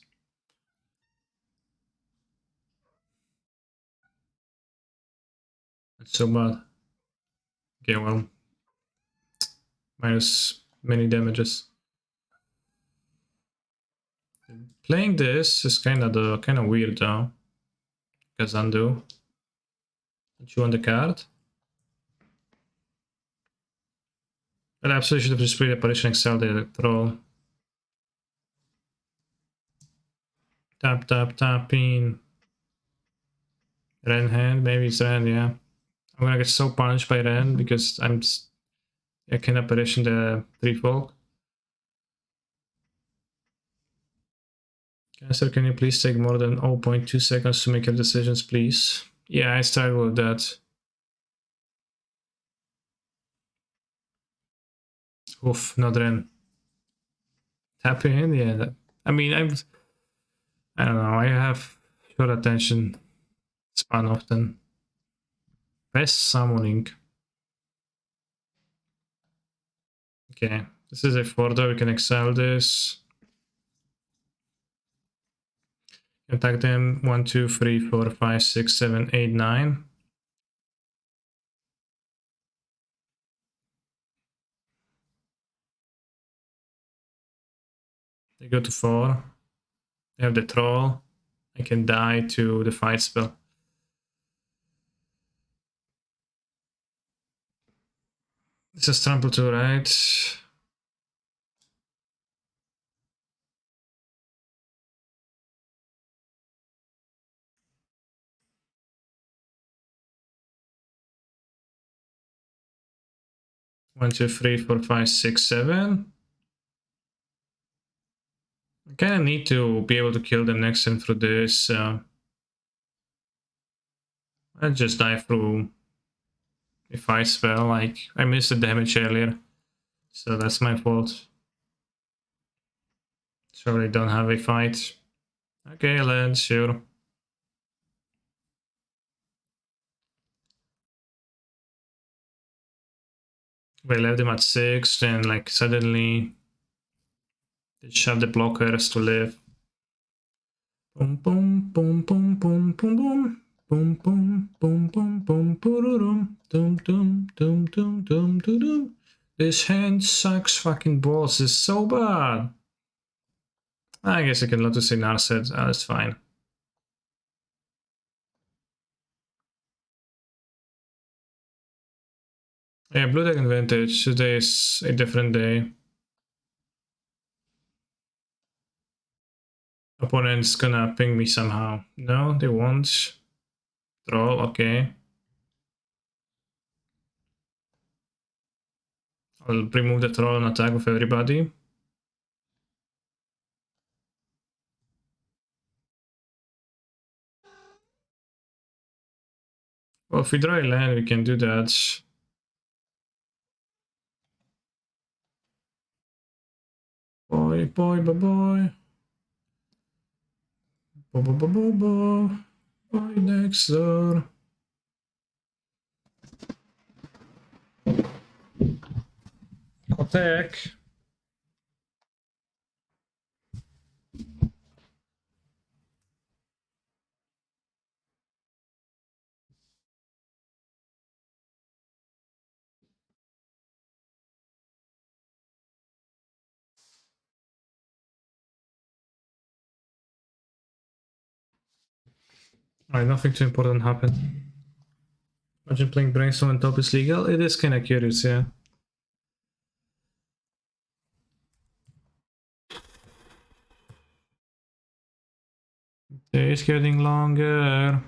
That's so bad. Okay, well, minus many damages. Playing this is kind of weird though. Kazandu. Put you on the card. But I absolutely should have just played Apparition Excel the troll. Tap, tap, tapping. Ren hand, maybe it's Ren, yeah. I'm gonna get so punished by Ren because I can Apparition the 3 folk. Caster, can you please take more than 0.2 seconds to make your decisions, please? Yeah, I started with that. Oof, not Ren. Tapping in, yeah. I mean, I don't know, I have short attention span often. Best summoning. Okay, this is a 4 though, we can excel this. Attack them 1, 2, 3, 4, 5, 6, 7, 8, 9. They go to 4. They have the troll. I can die to the fight spell. This is trample 2, right? One, two, three, four, five, six, 7. I kind of need to be able to kill them next turn through this. I'll just die through a fight spell. Like, I missed the damage earlier, so that's my fault. Sorry, I don't have a fight. Okay, land, sure. We left them at 6, then like suddenly they shove the blockers to live. Boom, boom, boom, boom, boom, boom, boom. Boom, boom, boom, boom, boom, boom, doom, doom, doom, doom, doom, doom, doom. This hand sucks fucking balls. It's so bad. I guess I can let to say Narset. That's fine. Yeah, blue deck advantage. Today is a different day. Opponent's gonna ping me somehow. No, they won't. Troll, okay. I'll remove the troll and attack with everybody. Well, if we draw a land, we can do that. Boy, boy, boy, boy. Boy, boy, boy, boy, boy. Boy next door. Kotek. Alright, nothing too important happened. Imagine playing Brainstorm on top is legal. It is kinda curious, yeah. Day is getting longer.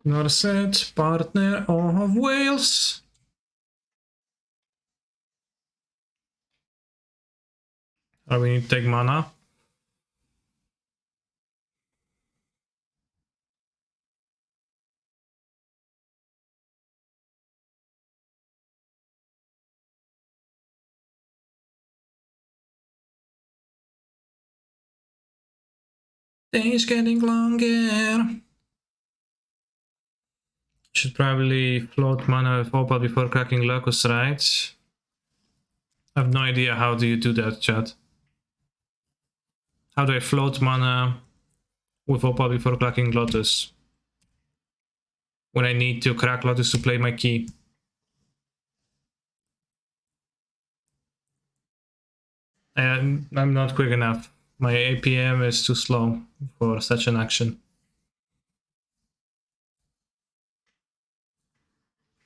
Norset, partner of Wales. Oh, we need to take mana. Day is getting longer. Should probably float mana with Opal before cracking Locus, right? I have no idea how do you do that, chat. How do I float mana with Opal before cracking Lotus? When I need to crack Lotus to play my key. And I'm not quick enough. My APM is too slow for such an action.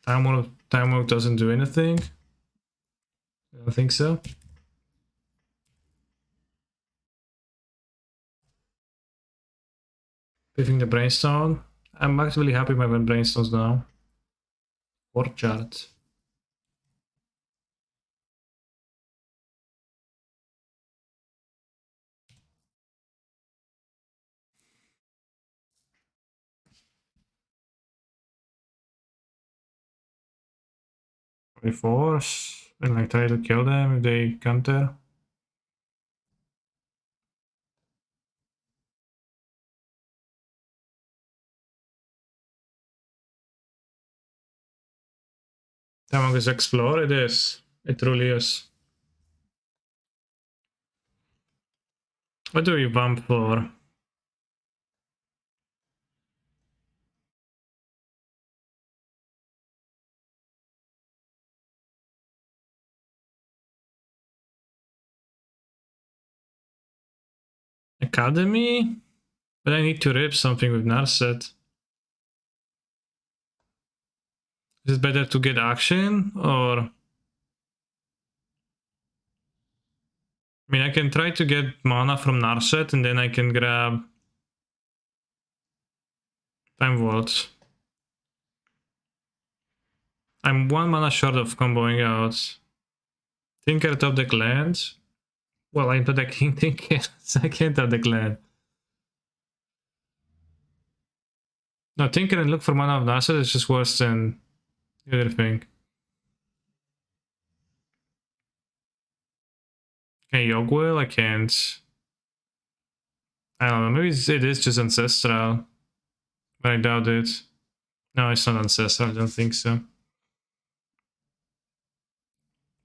Time Warp doesn't do anything. I don't think so. Picking the Brainstone. I'm actually happy with my Brainstones now. Orchard. Force and like try to kill them if they counter. Tamag is explore, it is. It truly is. What do we bump for? Academy? But I need to rip something with Narset. Is it better to get action or? I mean, I can try to get mana from Narset and then I can grab Time Vault. I'm 1 mana short of comboing out. Tinker top deck land. Well, I'm protecting Tinker, so I can't top deck land. No, Tinker and look for mana of Narset is just worse than the other thing. Okay, Yogwill, I can't. I don't know, maybe it is just Ancestral. But I doubt it. No, it's not Ancestral, I don't think so.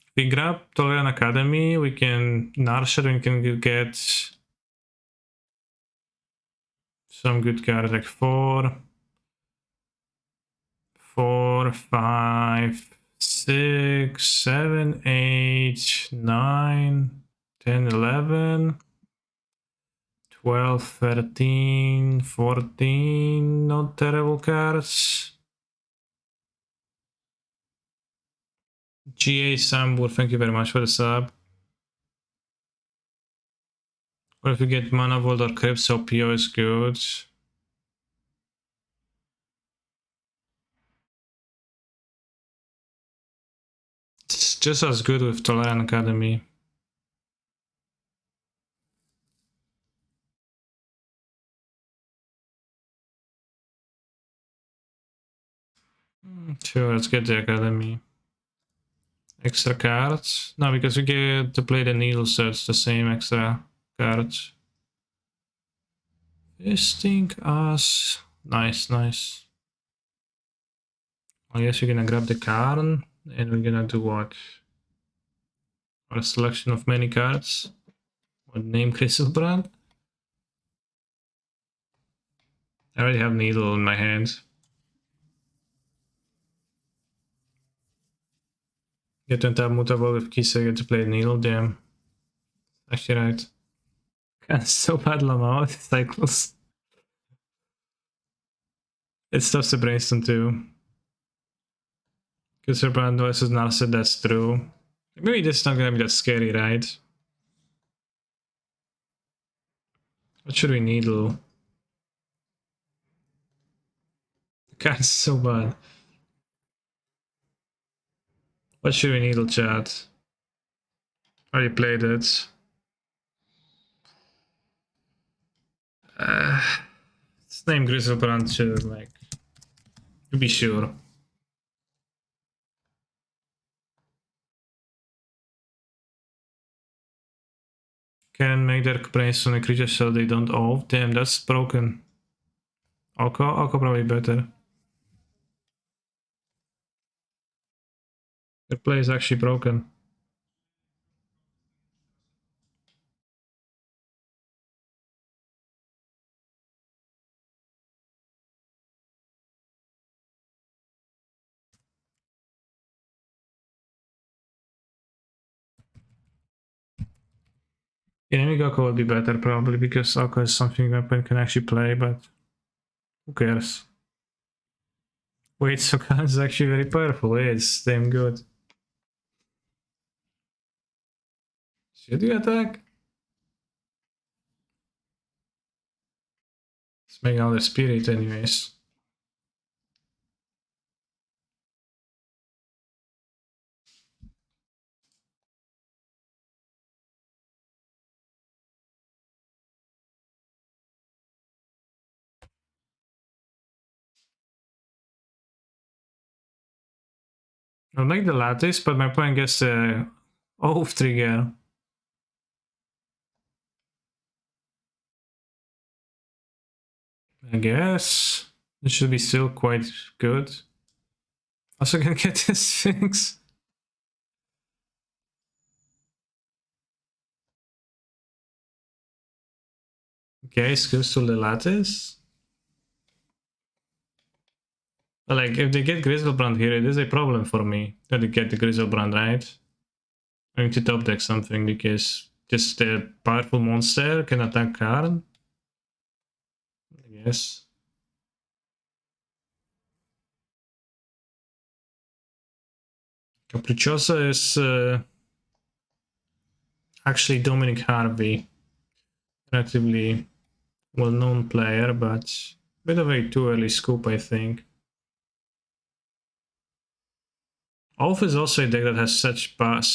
If we grab Tolerant Academy, we can nourish it and we can get some good cards like 4, 5, 6, 7, 8, 9, 10, 11, 12, 13, 14, not terrible cards. GA Sambur, thank you very much for the sub. Or if you get Mana Vault or Crypt, so PO is good. It's just as good with Tolerant Academy. Sure, let's get the Academy. Extra cards? No, because we get to play the needle, so it's the same extra cards. Fisting us. Nice, nice. I guess we're gonna grab the card and we're gonna do what? A selection of many cards. What name Crystalbrand? I already have needle in my hand. Get to tap mutable with Kisa, get to play needle, damn. Actually right. Can so bad Lamau with cycles. It's tough to brainstorm too. Crystalbrand versus Narset, that's true. Maybe this is not gonna be that scary, right? What should we needle? Card's so bad. What should we needle, chat? Already played it. Let's name Grizzlebrand should, like, to be sure. Can make their brains on a creature so they don't off. Damn, that's broken. Oko probably better. Their play is actually broken. Yeah, maybe Oko would be better probably because Oko is something my opponent can actually play, but who cares? Wait, Sokan is actually very powerful. Yeah, it's damn good. Should you attack? Let's make another spirit anyways. I'll make the lattice, but my opponent gets the off trigger. I guess it should be still quite good. Also gonna get this Sphinx. Okay, skills to the lattice. But like, if they get Grizzlebrand here, it is a problem for me that they get the Grizzlebrand, right? I need to top deck something because just the powerful monster can attack Karn. I guess. Capricciosa is actually Dominic Harvey. Relatively well-known player, but a bit of a too early scoop, I think. Olf is also a deck that has such bad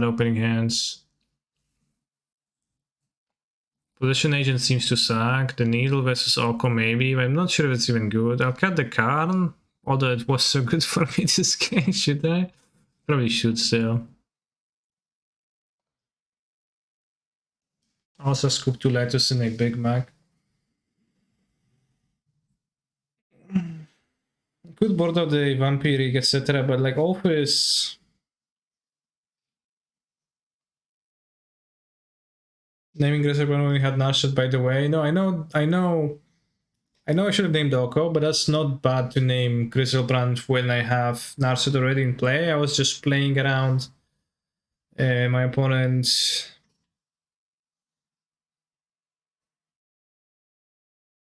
opening hands. Position Agent seems to suck. The Needle versus Oko maybe, but I'm not sure if it's even good. I'll cut the Karn, although it was so good for me this game, should I? Probably should still. Also scoop 2 letters in a Big Mac. Good board of the Vampiric, etc. But like Olf is... Naming Grizzlebrand when we had Narset, by the way. No, I know I should have named Oko, but that's not bad to name Grizzlebrand when I have Narset already in play. I was just playing around my opponent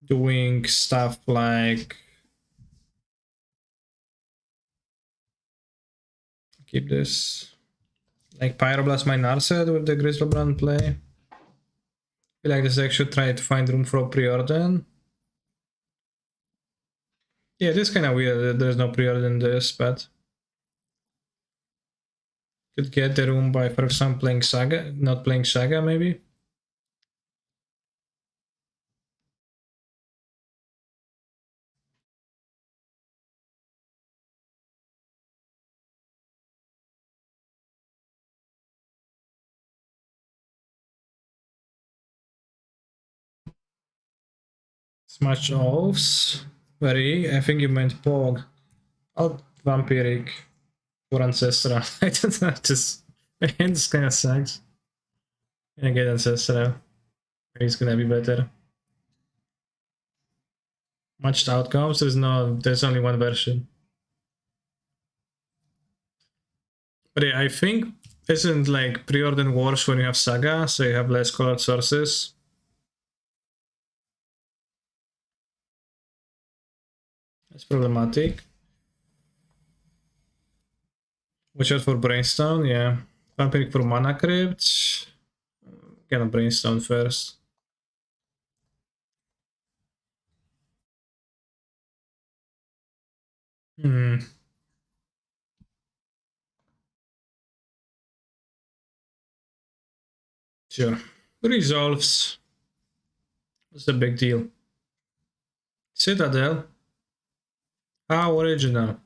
doing stuff like keep this like Pyroblast my Narset with the Grizzlebrand play. I feel like this deck should try to find room for a preorder. Yeah, it is kind of weird that there's no preorder in this, but could get the room by, for example, playing Saga, not playing Saga, maybe. Smash Elves. Very, I think you meant Pog. Oh, Vampiric. For Ancestral. I don't know, just... My hand just kinda sucks. And I get Ancestral. Maybe it's gonna be better. Matched outcomes, there's only one version. But yeah, I think isn't like preordained worse when you have Saga, so you have less colored sources. That's problematic. Watch out for Brainstone, yeah. Vampiric for Mana Crypt. Get a Brainstone first. Hmm. Sure. Resolves. What's the big deal? Citadel. How original.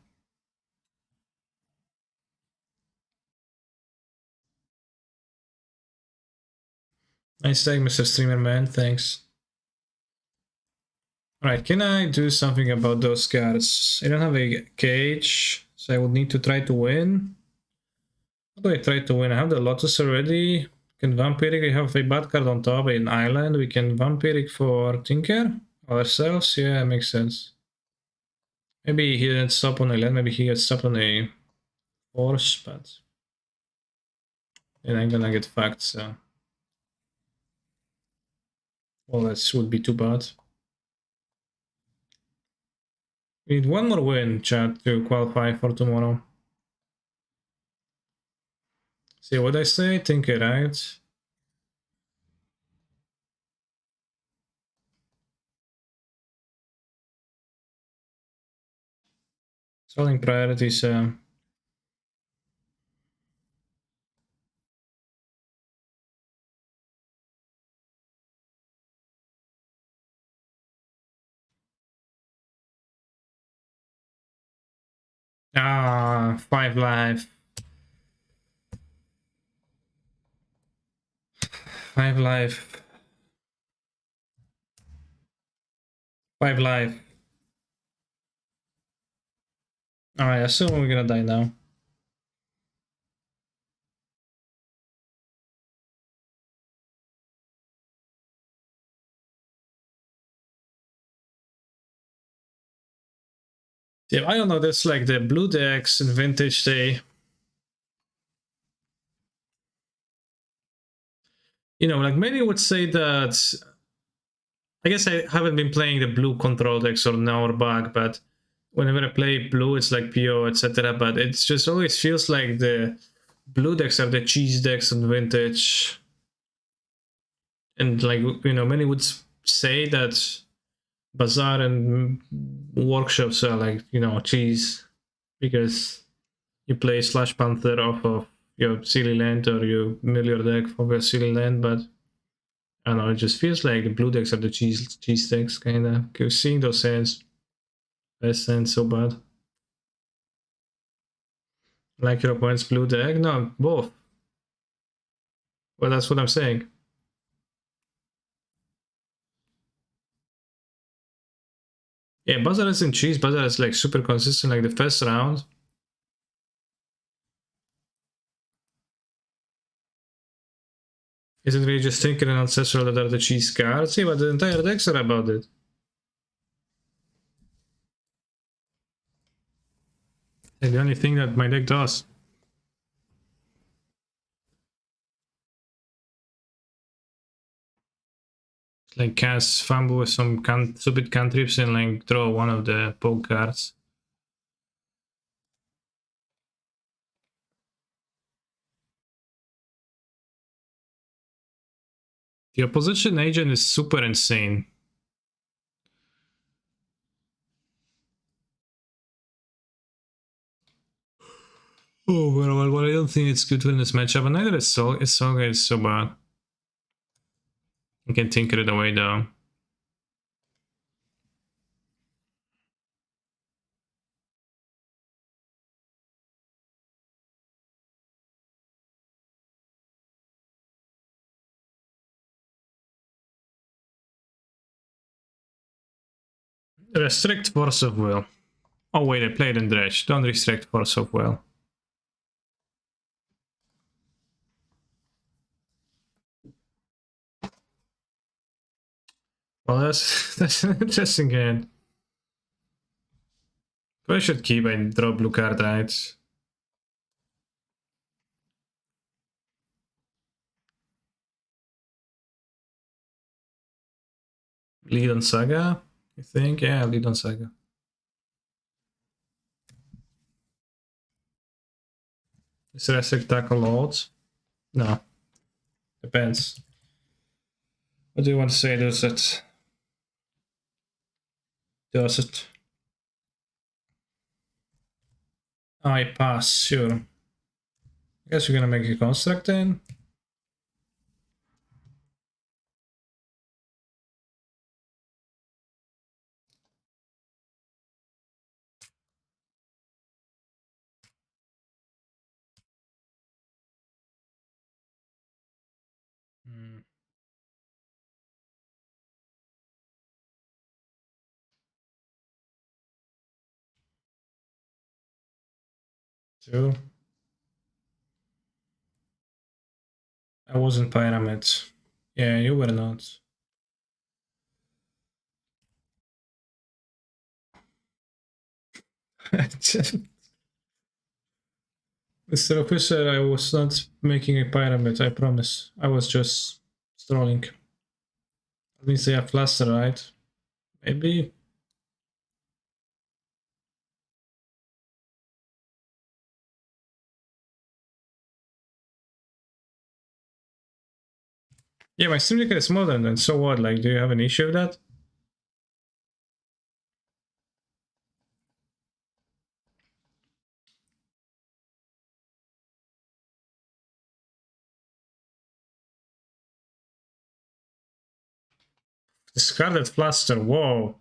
Nice tag, Mr. Streamer Man. Thanks. Alright, can I do something about those cards? I don't have a cage, so I would need to try to win. How do I try to win? I have the Lotus already. Can Vampiric, we have a bad card on top, an island. We can Vampiric for Tinker ourselves. Yeah, makes sense. Maybe he didn't stop on a land, maybe he gets stopped on a force, but then I'm gonna get fucked, so. Well, that would be too bad. We need one more win, chat, to qualify for tomorrow. See what I say? Tinker, right? Solving priorities. Ah, 5 life. 5 life. 5 life. Alright, I assume we're gonna die now. Yeah, I don't know, that's like the blue decks in Vintage, they... You know, like many would say that... I guess I haven't been playing the blue control decks or now or back, but whenever I play blue, it's like PO, etc. But it just always feels like the blue decks are the cheese decks in Vintage. And like, you know, many would say that Bazaar and Workshops are like, you know, cheese because you play Slash Panther off of your silly land or you mill your deck for your silly land, but I don't know, it just feels like the blue decks are the cheese decks, kinda. Cause seeing those hands, best hands so bad. Like your opponent's blue deck? No, both. Well, that's what I'm saying. Yeah, Bazaar isn't cheese, Bazaar is like super consistent, like the first round. Is it really just Tinker and Ancestral that are the cheese cards? Yeah, but the entire decks are about it. And the only thing that my deck does. Like cast Fumble with some stupid cantrips and like draw one of the poke cards. The opposition agent is super insane. Oh, well, I don't think it's good to win this matchup, and neither is Solga. Solga is so bad. You can tinker it away though. Restrict force of will. Oh wait, I played in dredge. Don't restrict force of will. Well, that's an interesting hand. I should keep and draw blue card, right? Lead on Saga, I think. Yeah, lead on Saga. Is restrict tackle loads? No. Depends. What do you want to say? Does it? Does it? I pass, sure. I guess we're gonna make a construct then. Hmm. Two. I wasn't pyramids. Yeah, you were not. Mr. Officer, I was not making a pyramid, I promise. I was just strolling. That means they have fluster, right? Maybe. Yeah, my stream ticket is modern, and so what? Like, do you have an issue with that? Discarded fluster, whoa.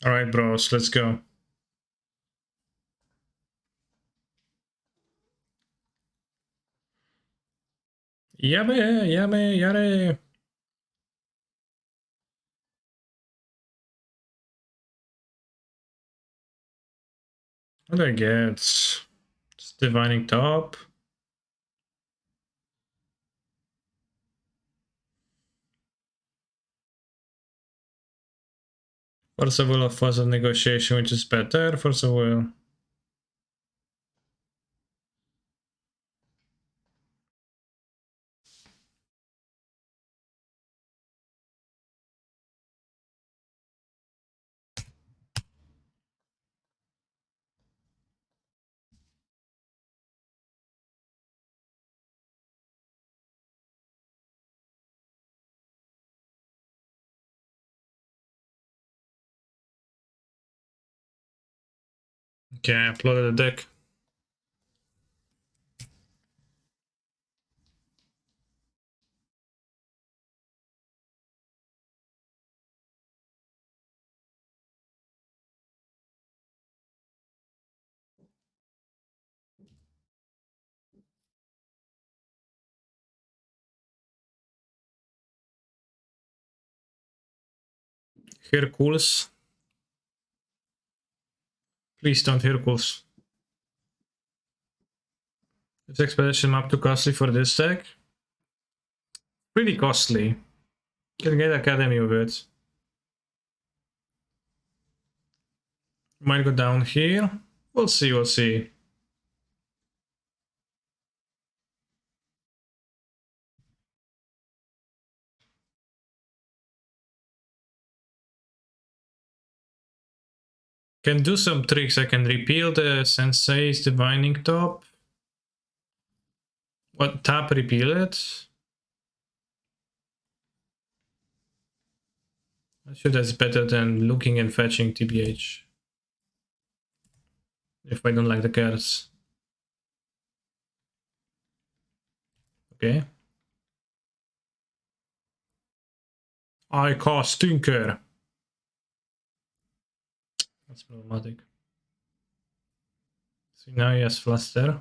Alright, bros, let's go. Yame, yame, yare. What do I get? It's divining top. Force of will of force of negotiation, which is better. Force of will. Okay, I uploaded the deck. Hercules. Please don't Hercules. Is expedition map too costly for this deck? Pretty costly. Can get Academy of it. Might go down here. We'll see, we'll see. Can do some tricks. I can repeal the Sensei's Divining Top. What, tap repeal it? I'm sure that's better than looking and fetching TBH. If I don't like the cards. Okay. I cast Tinker. That's problematic. So now he has Fluster.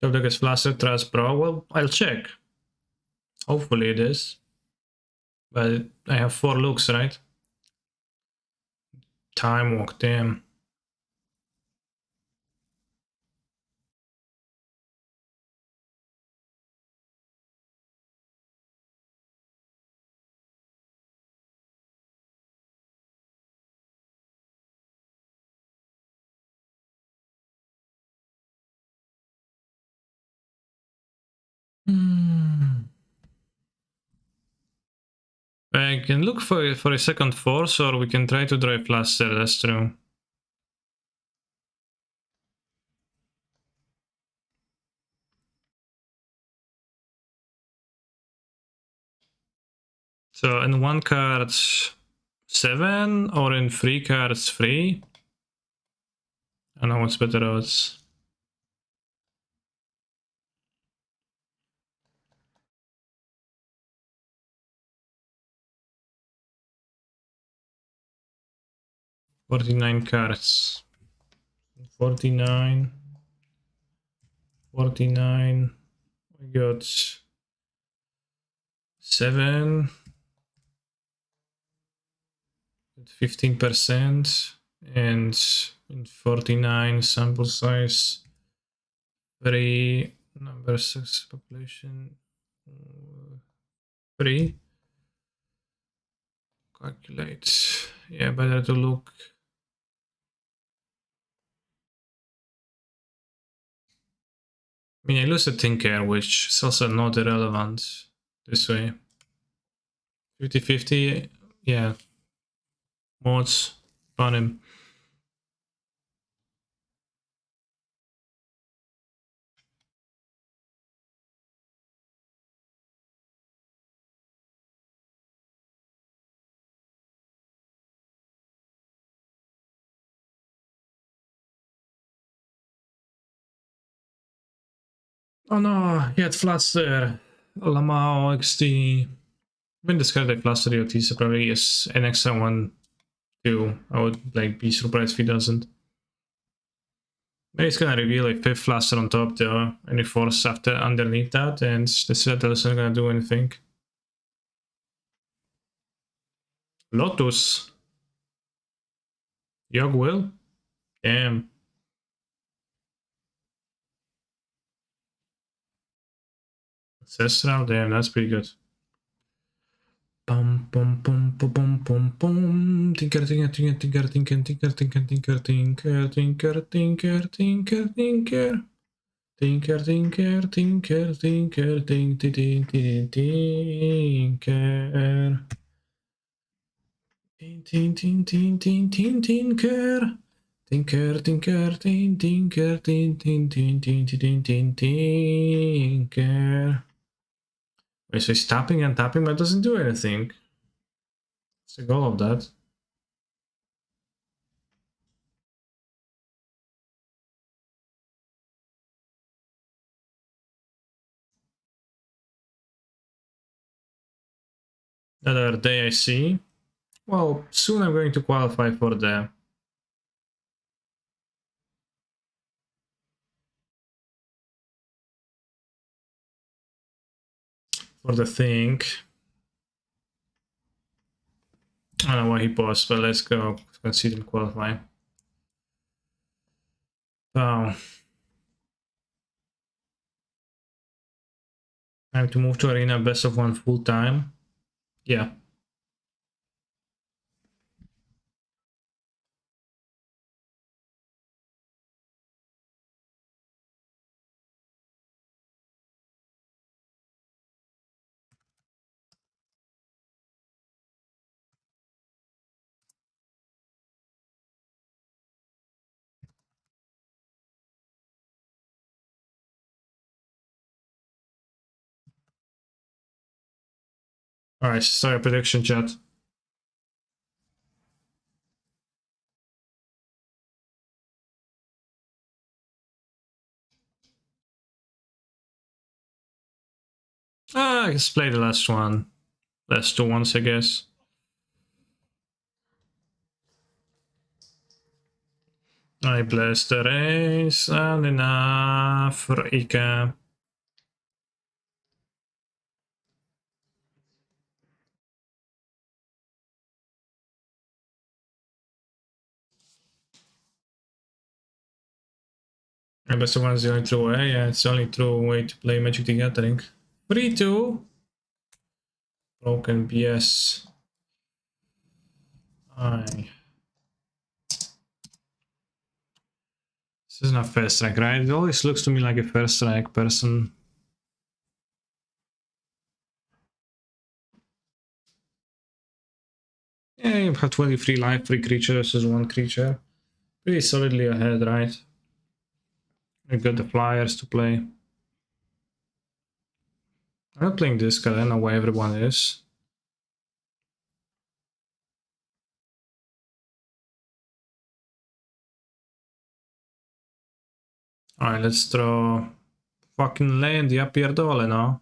If gets flustered, trust bro. Well, I'll check. Hopefully it is. But I have 4 looks, right? Time walk, damn. I can look for a second force, or we can try to drive fluster, that's true. So in 1 card 7, or in 3 cards 3? I don't know what's better odds. $49 cards. 49. We got 7. 15%. And in 49 sample size. 3. Number 6 population. 3. Calculate. Yeah, better to look. I mean, I lose a Tinker, which is also not irrelevant this way. 50-50, yeah. Mods on him. Oh no, he had Fluster. Lamau XT. When discard a Fluster DOT, so probably is an extra one too. I would like be surprised if he doesn't. Maybe he's gonna reveal a 5th Fluster on top though, and a force after underneath that, and the Citadel isn't gonna do anything. Lotus. Yog will? Damn. Ancestral? Damn, that's pretty good. Bum bum bum bum bum bum bum. Tinker tinker tinker tinker tinker tinker tinker tinker tinker tinker tinker tinker tinker. Tinker tinker tinker tinker tink tink tink tinker. Tin tin tin tin tin tin tinker. Tinker tinker tin tinker tin tin tin tin tin tin tinker. Wait, so he's tapping and tapping, but doesn't do anything. What's the goal of that? Another day I see. Well, soon I'm going to qualify for the thing. I don't know why he paused, but let's go concede and qualify. Oh. Time to move to arena best of 1 full time. Yeah. Alright, sorry, prediction chat. Let's play the last one. Last 2 ones, I guess. I bless the race and enough for Ike. I guess the one's the only true way. Yeah, it's the only true way to play Magic the Gathering. 3-2. Broken BS. Aye. This is not first strike, right? It always looks to me like a first strike person. Yeah, you have 23 life, 3 creatures as 1 creature. Pretty solidly ahead, right? I've got the flyers to play. I'm not playing this card, I don't know why everyone is. Alright, let's draw fucking land, ja pierdolę, no.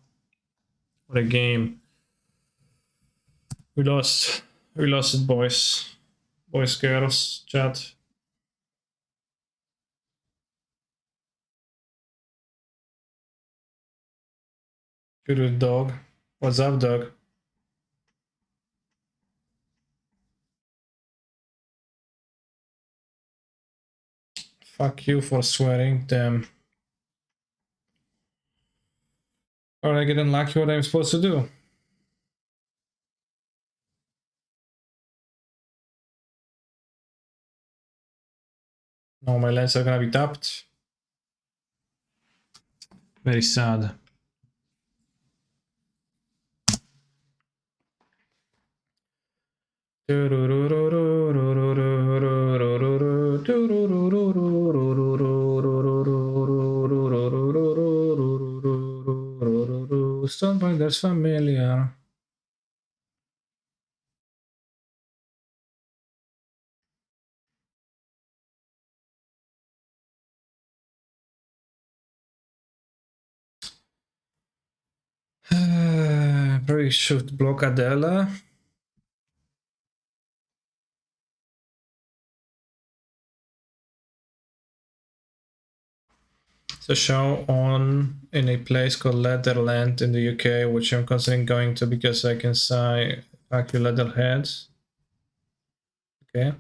What a game. We lost it, boys. Boys, girls, chat. Good dog. What's up, dog? Fuck you for swearing, damn. Or I get unlucky what I'm supposed to do. No, my lands are gonna be tapped. Very sad. Stonebinder's familiar. Probably should block Adela. It's a show on in a place called Leatherland in the UK, which I'm considering going to because I can say fuck you leatherheads. Okay.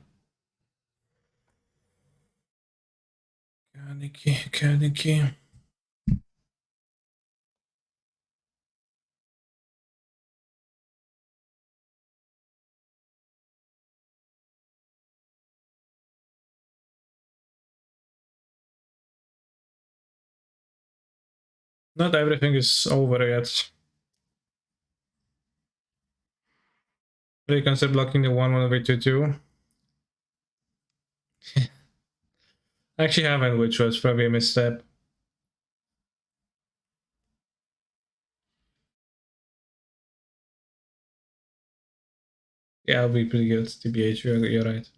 Kaniki. Not everything is over yet. Will you consider blocking the 1/1 with 2/2? I actually haven't, which was probably a misstep. Yeah, I'll be pretty good, TBH, you're right.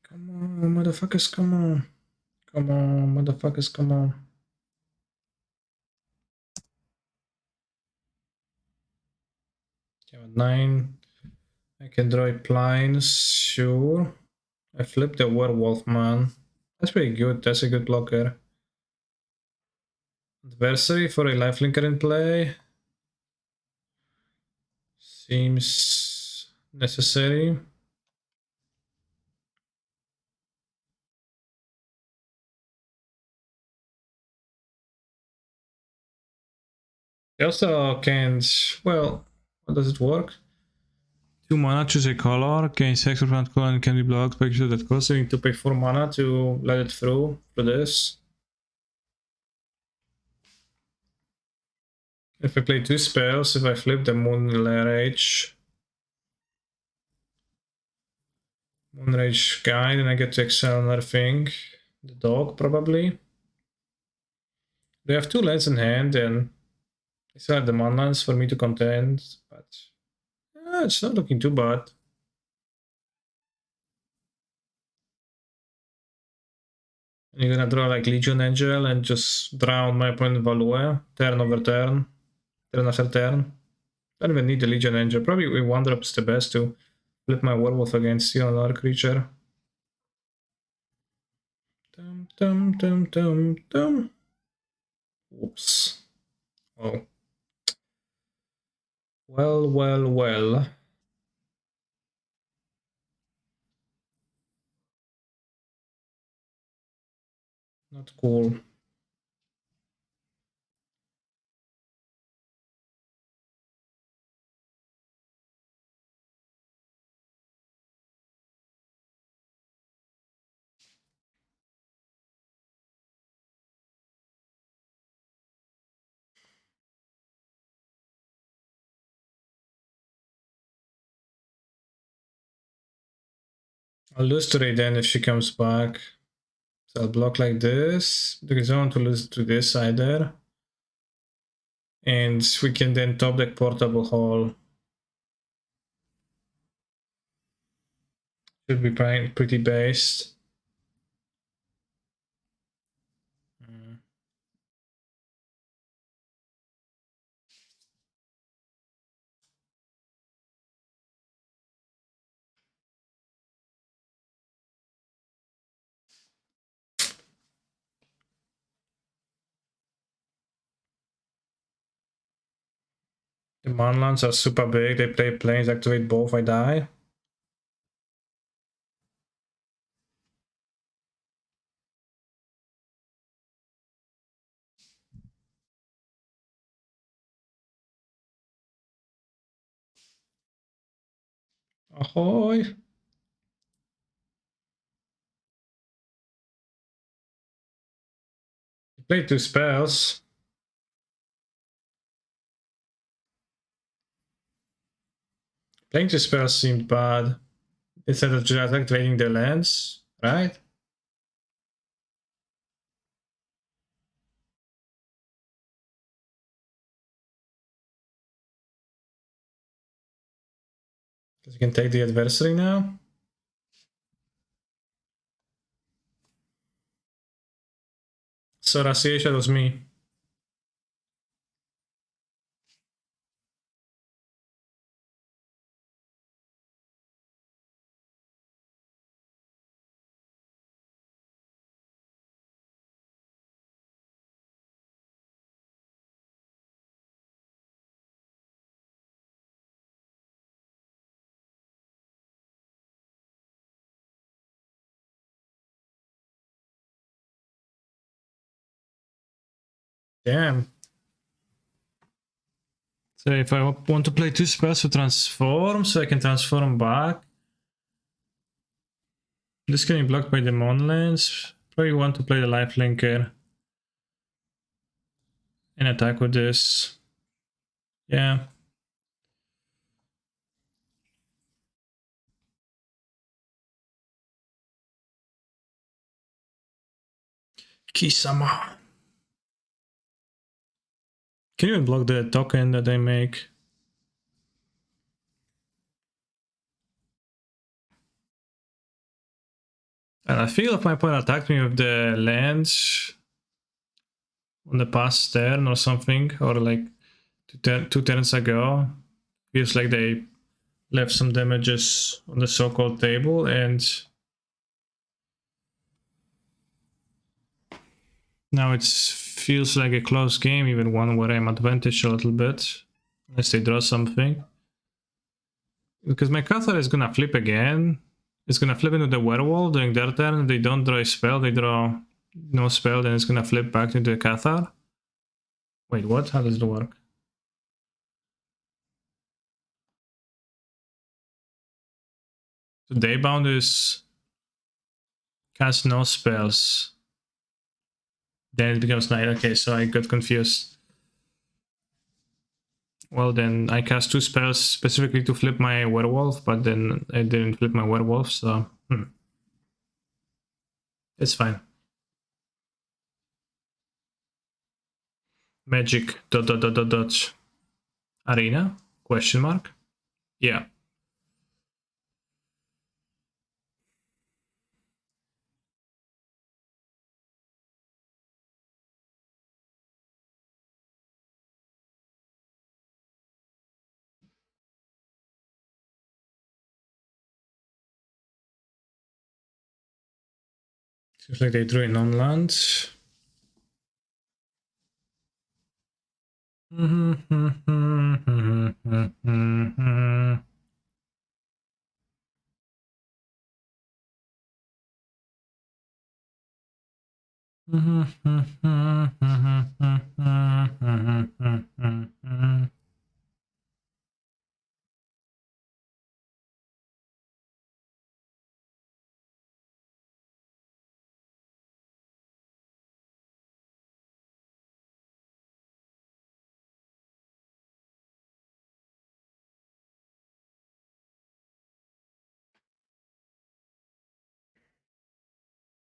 Come on, motherfuckers, come on. Come on, motherfuckers, come on. Yeah, 9. I can draw Plines, sure. I flipped the Werewolf, man. That's pretty good, that's a good blocker. Adversary for a lifelinker in play. Seems necessary. I also can't... Well, how does it work? 2 mana, choose a color, gain 6 percent color and can be blocked by creature that costs. So you need to pay 4 mana to let it through for this. If I play 2 spells, if I flip the Moonrage guy, then I get to exile another thing. The dog, probably. They have 2 lands in hand, and I still have the manlands for me to contend, but it's not looking too bad. And you're gonna draw like Legion Angel and just drown my opponent Value, turn over turn after turn. Don't even need the Legion Angel. Probably we 1-drop's the best too. Flip my werewolf against steal another creature. Dum dum dum dum dum. Oops. Oh. Well, well, well. Not cool. I'll lose to Raiden if she comes back. So I'll block like this, because I don't want to lose to this either. And we can then top deck Portable Hall. Should be pretty based. The Manlands are super big. They play planes, activate both, I die. Ahoy! They play 2 spells. Playing 2 spells seemed bad. Instead of just activating the lands, right? Because you can take the adversary now. So Rasiecha was me. Damn. So if I want to play 2 spells to transform, so I can transform back. This can be blocked by the Monlands. Probably want to play the Lifelinker and attack with this. Yeah. Kisama. Can you even block the token that I make? And I feel if my opponent attacked me with the lands on the past turn or something, or like 2 turns ago, feels like they left some damages on the so-called table, and now it feels like a close game, even one where I'm advantaged a little bit, unless they draw something. Because my Cathar is gonna flip again. It's gonna flip into the werewolf during their turn. They don't draw a spell, they draw no spell, then it's gonna flip back into the Cathar. Wait, what? How does it work? So Daybound is cast no spells. Then it becomes night. Okay, so I got confused. Well, then I cast 2 spells specifically to flip my werewolf, but then I didn't flip my werewolf, so it's fine. Magic ... Arena? Question mark? Yeah. Seems like they drew in on land.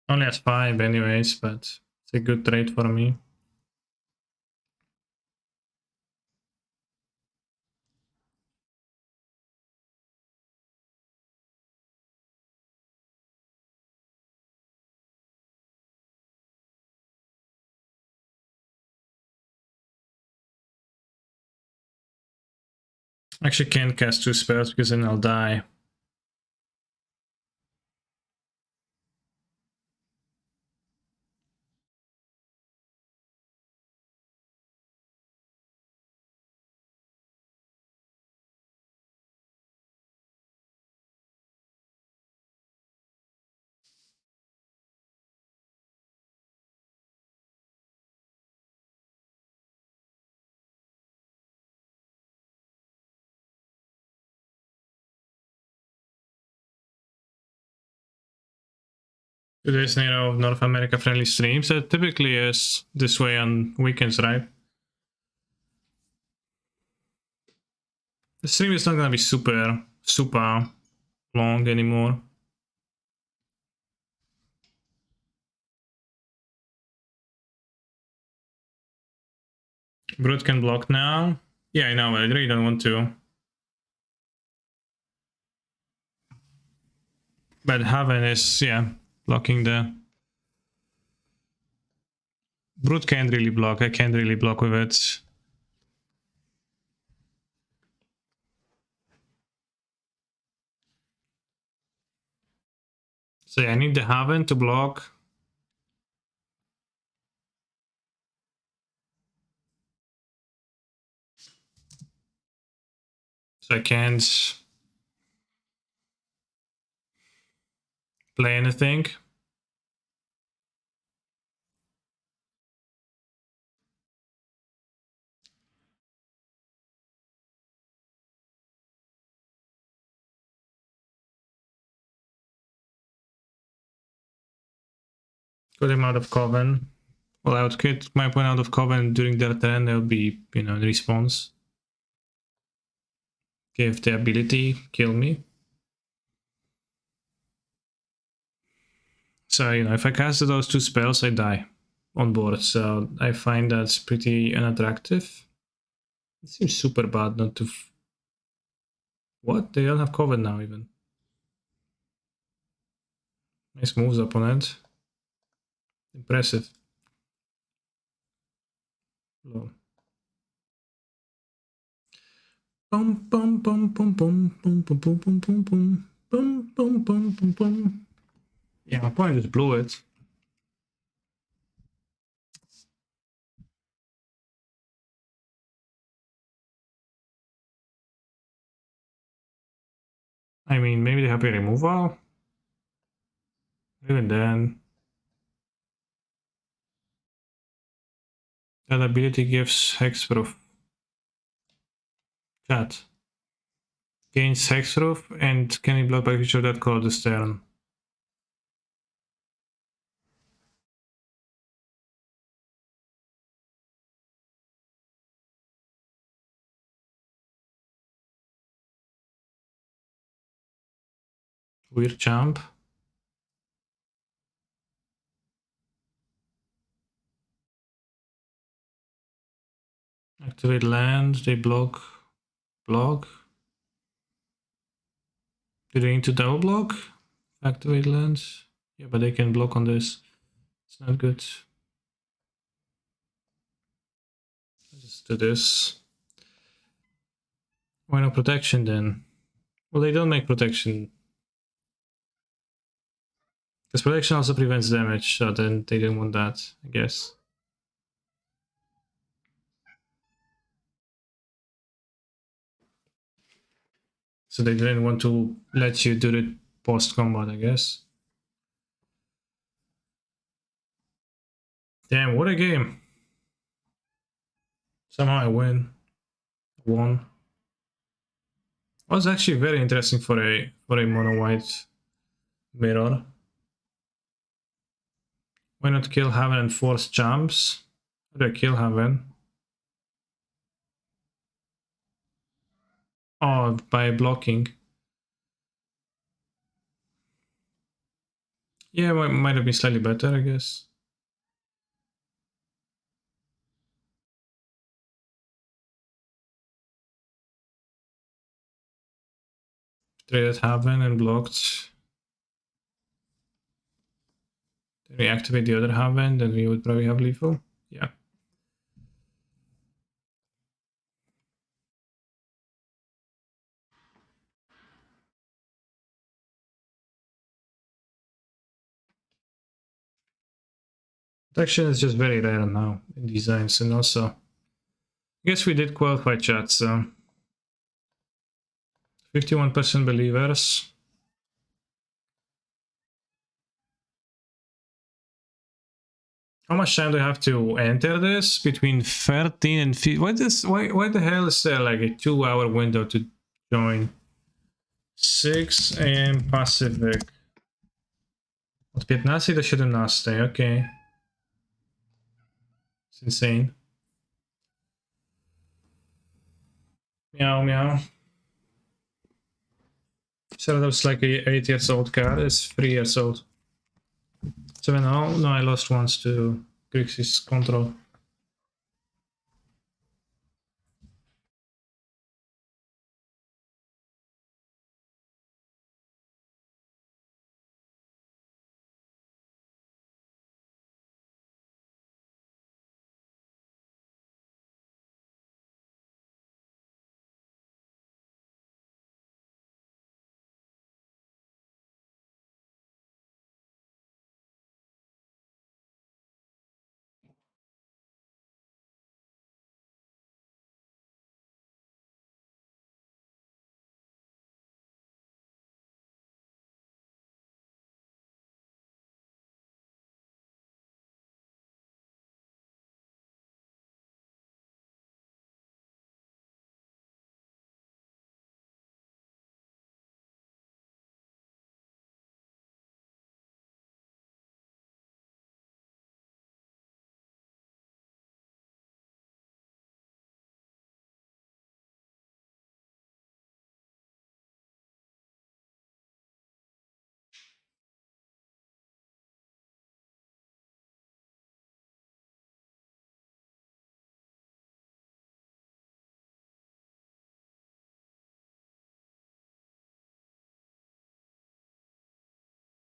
Only has 5 anyways, but it's a good trade for me. Actually can't cast 2 spells because then I'll die. Today's NATO North America friendly streams. It typically is this way on weekends, right? The stream is not gonna be super long anymore. Brute can block now. Yeah, I know, but I really don't want to. But Haven is, yeah, blocking the... Brute can't really block. I can't really block with it. So yeah, I need the Haven to block. So I can't play anything. Put him out of Coven. Well, I would get my point out of Coven during their turn. There will be, you know, the response. Give the ability, kill me. So, you know, if I cast those 2 spells, I die on board. So I find that's pretty unattractive. It seems super bad not to... What? They don't have Coven now, even. Nice moves, opponent. Impressive. Low. Bum bum bum bum bum bum bum bum bum bum bum bum bum bum bum bum. Yeah, my opponent just blew it. I mean, maybe they have a removal. Even then, that ability gives hexproof. Chat. Gains hexproof and can be blocked by creature that color this turn. Weird champ. Activate land, they block. Block. Do they need to double block? Activate lands. Yeah, but they can block on this. It's not good. Let's do this. Why no protection then? Well, they don't make protection. Because protection also prevents damage, so then they didn't want that, I guess. So they didn't want to let you do the post-combat, I guess. Damn, what a game. Somehow I won. It was actually very interesting for a mono white mirror. Why not kill Heaven and force jumps? How do I kill Heaven? Oh, by blocking. Yeah, might have been slightly better, I guess. Traded Heaven and blocked. Then we activate the other Heaven, then we would probably have lethal. Yeah. Protection is just very rare now in designs, and also I guess we did qualify chat, so 51% believers. How much time do I have to enter this? Between 13 and 15. Why the hell is there like a 2-hour window to join? 6 a.m. Pacific. Od 15 do 17, okay. It's insane. Meow meow. So that was like a 8 years old car. It's 3 years old. 7-0. No, I lost once to Grixis control.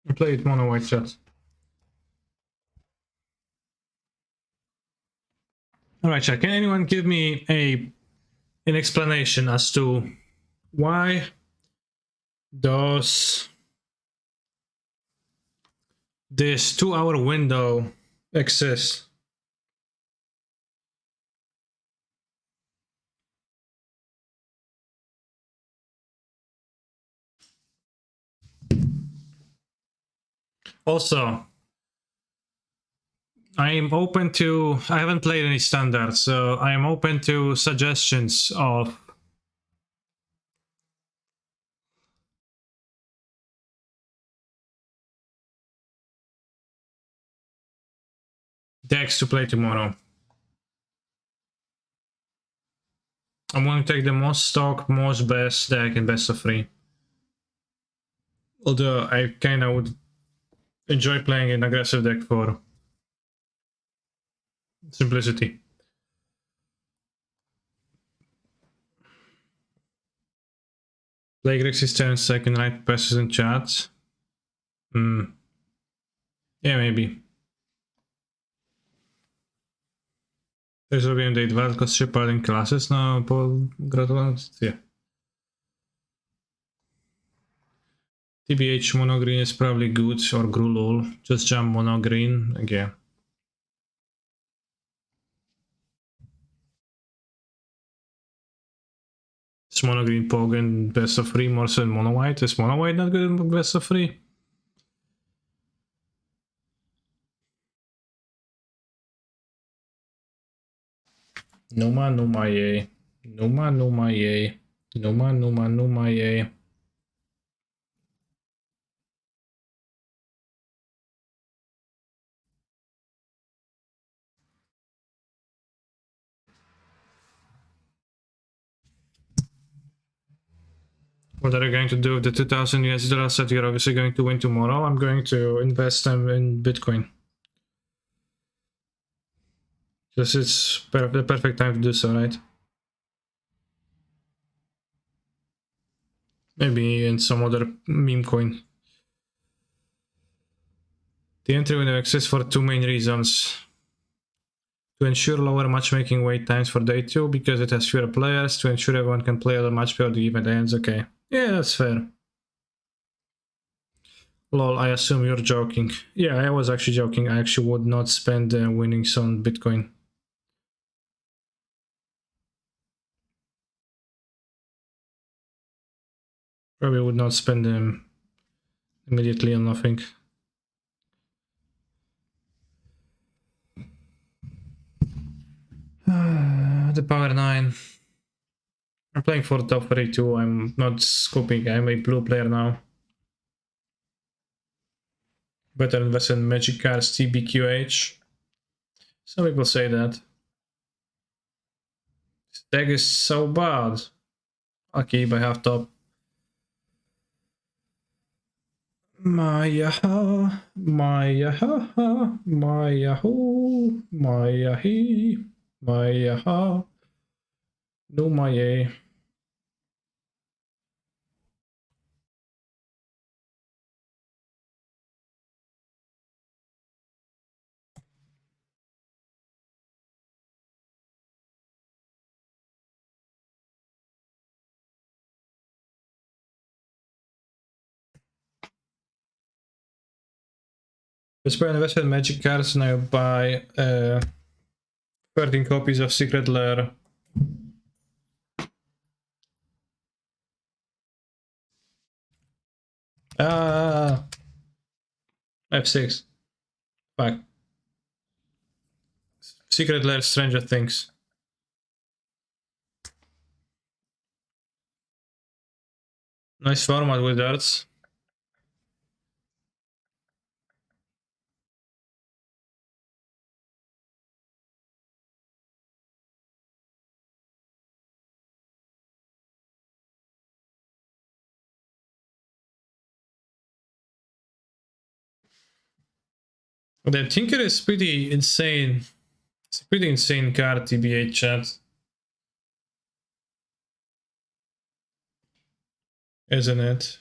I played mono white chat. Alright, chat. Can anyone give me an explanation as to why does this 2-hour window exist? Also, I am open to, I haven't played any standard, so I am open to suggestions of decks to play tomorrow. I'm going to take the most stock, most best deck in best of 3. Although I kind of would enjoy playing an aggressive deck for simplicity. Play Grixis turn second, right passes in chat. Yeah, maybe. Też zrobiłem day 2, tylko 3 paladin classes, no po gratulacje. TBH mono green is probably good, or Grulol. Just jump mono green again. It's mono green Pog in best of 3 more so than mono white. Is mono white not good in best of 3? Numa Numa yay. Numa Numa yay. Numa Numa Numa yay. What are you going to do with the 2000 US dollars that you're obviously going to win tomorrow? I'm going to invest them in Bitcoin. Because it's the perfect time to do so, right? Maybe in some other meme coin. The entry window exists for two main reasons. To ensure lower matchmaking wait times for day 2 because it has fewer players, to ensure everyone can play other match before the event ends. Okay. Yeah, that's fair. Lol, I assume you're joking. Yeah, I was actually joking. I actually would not spend winnings on Bitcoin. Probably would not spend them immediately on nothing. The power 9. I'm playing for top 32. I'm not scooping. I'm a blue player now. Better invest in Magic Cards TBQH. Some people say that. This deck is so bad. I'll keep by half top. Maya, Maya, Maya, ho, Maya, he, Maya, ha. No Maya. Whisper invested in Magic Cards and I buy 13 copies of Secret Lair. Ah, F6. Fuck. Secret Lair, Stranger Things. Nice format with darts. The Tinker is pretty insane. It's a pretty insane card, TBA chat. Isn't it?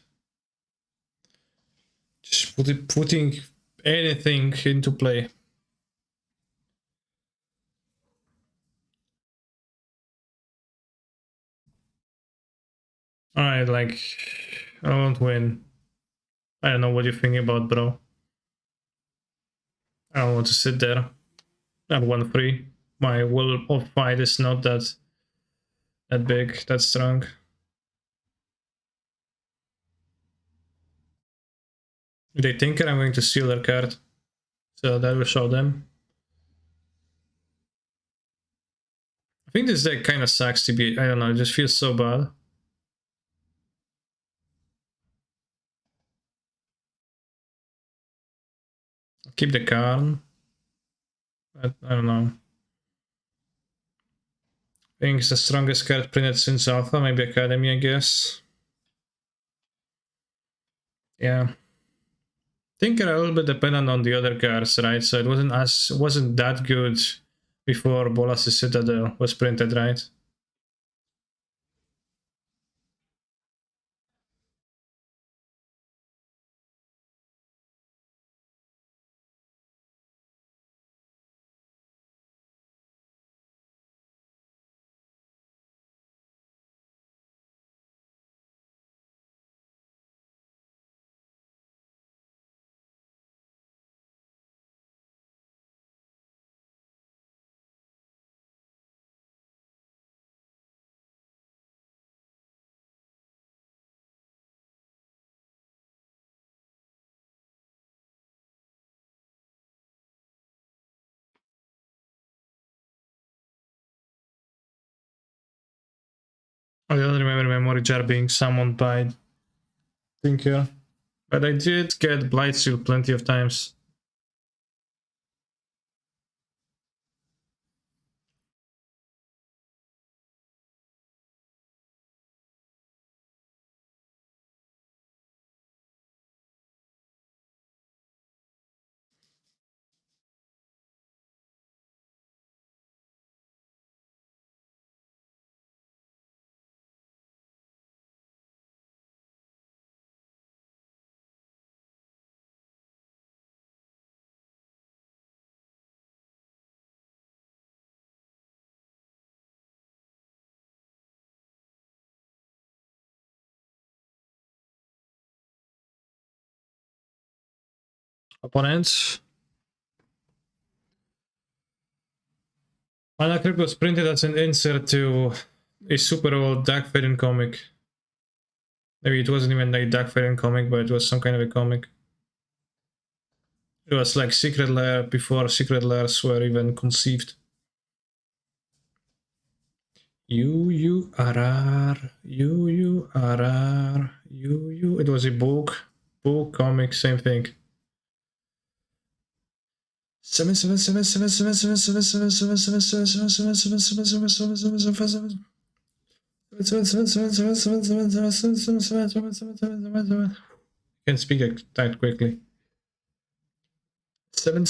Just putting anything into play. Alright, like, I won't win. I don't know what you're thinking about, bro. I don't want to sit there at 1-3. My will of fight is not that big, that strong. If they think I'm going to steal their card, so that will show them. I think this deck kind of sucks to be. I don't know, it just feels so bad. Keep the card. I don't know. I think it's the strongest card printed since Alpha, maybe Academy, I guess. Yeah. Tinker a little bit dependent on the other cards, right? So it wasn't that good before Bolas' Citadel was printed, right? I don't remember memory jar being summoned by Tinker, but I did get Blightsteel plenty of times. Opponents. Mana Crypt was printed as an insert to a super old Dark Fairy comic. Maybe it wasn't even like Dark Fairy comic, but it was some kind of a comic. It was like Secret Lair before Secret Lairs were even conceived. U. It was a book, comic, same thing. 7. Can't speak that quickly. 7.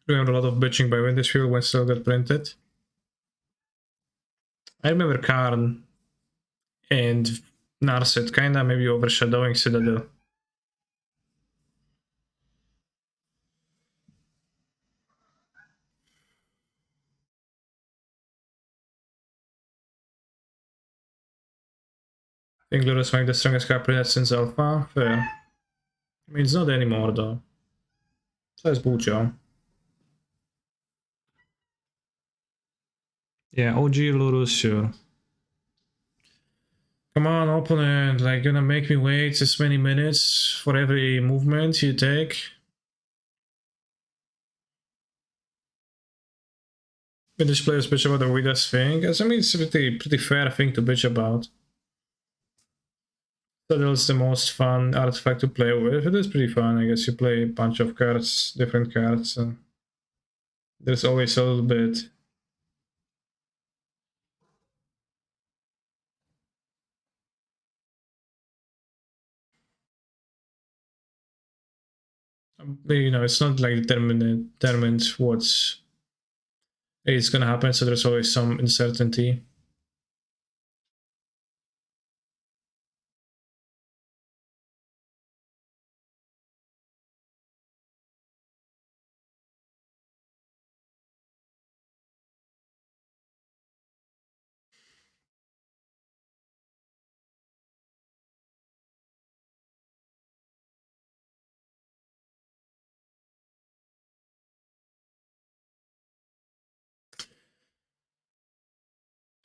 Doing a lot of bitching by Windows Fuel when still got printed. I remember Karn and Narset kinda maybe overshadowing Citadel. I think Glorious Mike the strongest card printed since Alpha. Fair. I mean, it's not anymore though. So it's Bucho. Yeah, OG Lurus, sure. Come on, opponent, like gonna make me wait this many minutes for every movement you take. British players bitch about the weirdest thing. I mean, it's a pretty fair thing to bitch about. Citadel's the most fun artifact to play with. It is pretty fun. I guess you play a bunch of cards, different cards. There's always a little bit. You know, it's not like determined what's is gonna happen, so there's always some uncertainty.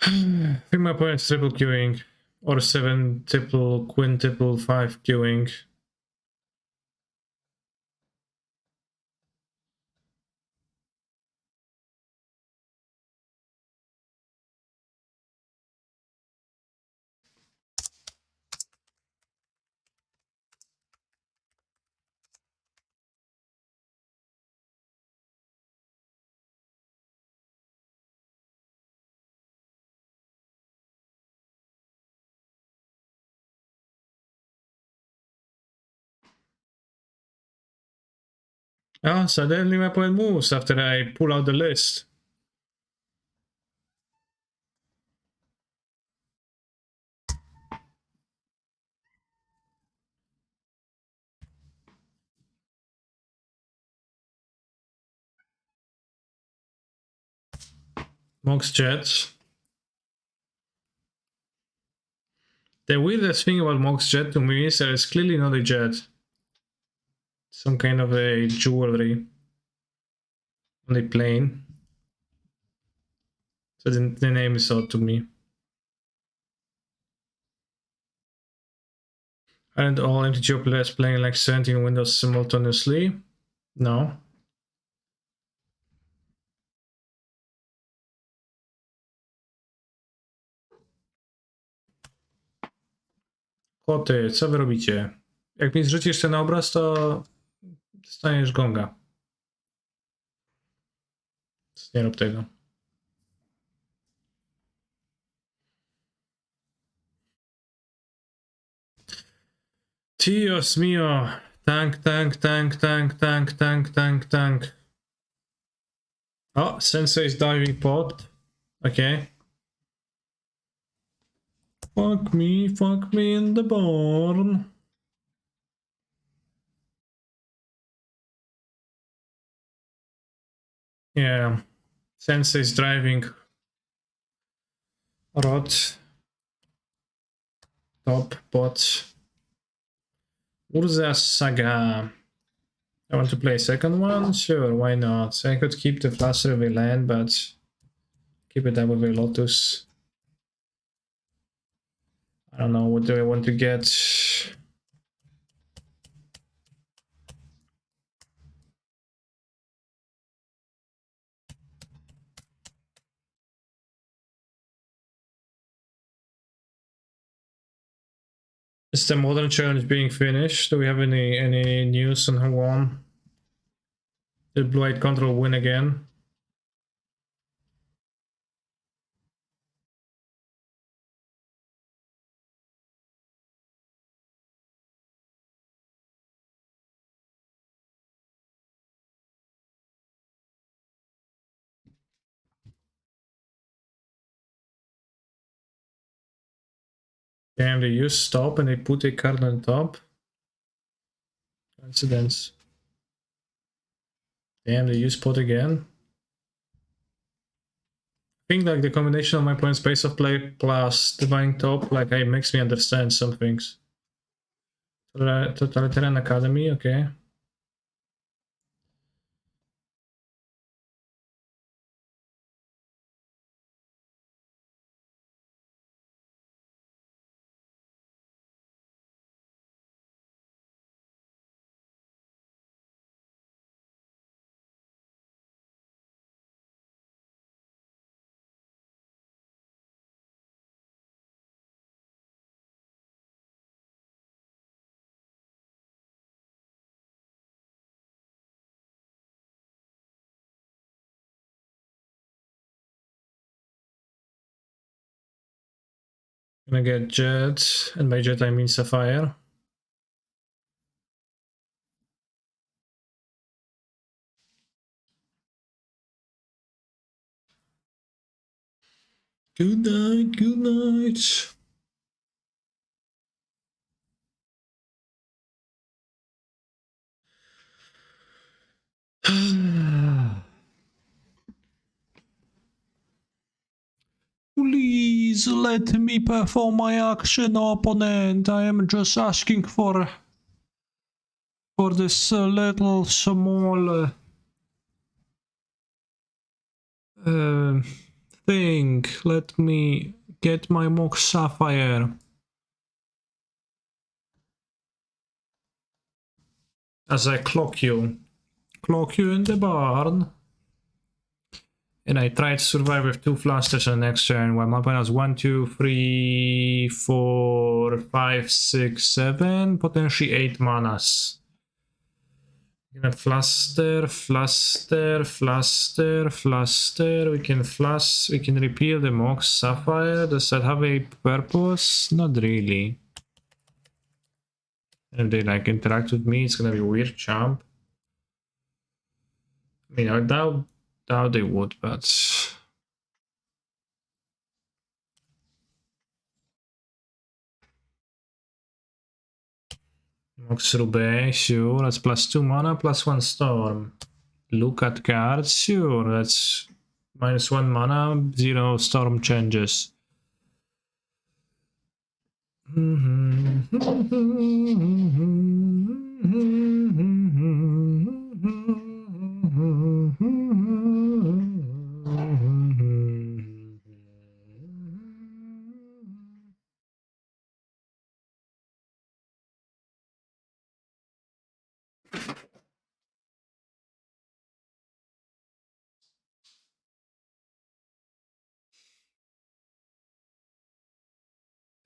I think my opponent's triple queuing, or 7 triple, quintuple, 5 queuing. Oh, suddenly my opponent moves after I pull out the list. Mox Jet. The weirdest thing about Mox Jet to me is that it's clearly not a jet. Some kind of a jewelry on the plane. So the name is odd to me. Aren't all MTGO players playing like 17 windows simultaneously? No. Koty, co wy robicie? Jak mi zrzucisz ten obraz, to dostaniesz gonga. Nie rób tego. Dios mio! Tank, tank, tank, tank, tank, tank, tank, tank. Oh, Sensei's diving pod. Okay. Fuck me in the barn. Yeah. Sensei's driving rod. Top bot. Urza Saga. I want to play a second one? Sure, why not? I could keep the Flaster with land, but keep it up with a Lotus. I don't know, what do I want to get? Is the modern challenge being finished? Do we have any news on who won? Did Blue Eyed Control win again? Damn, they use stop and they put a card on top. Coincidence. Damn, they use pot again. I think like the combination of my point space of play plus divine top, like it makes me understand some things. Totalitarian Academy, okay. Gonna get Jet, and by Jet I mean Sapphire. Good night, good night. Please let me perform my action, opponent. I am just asking for this little small thing. Let me get my Mox Sapphire. As I clock you in the barn. And I try to survive with 2 flasters on the next turn, while my opponent has 1, 2, 3, 4, 5, 6, 7, potentially 8 manas. Gonna fluster. We can repeal the Mox Sapphire. Does that have a purpose? Not really. And if they like interact with me, it's gonna be weird champ. I mean, I doubt they would, but Mox Roubaix, sure, that's +2 mana, +1 storm. Look at cards, sure, that's -1 mana, 0 storm changes.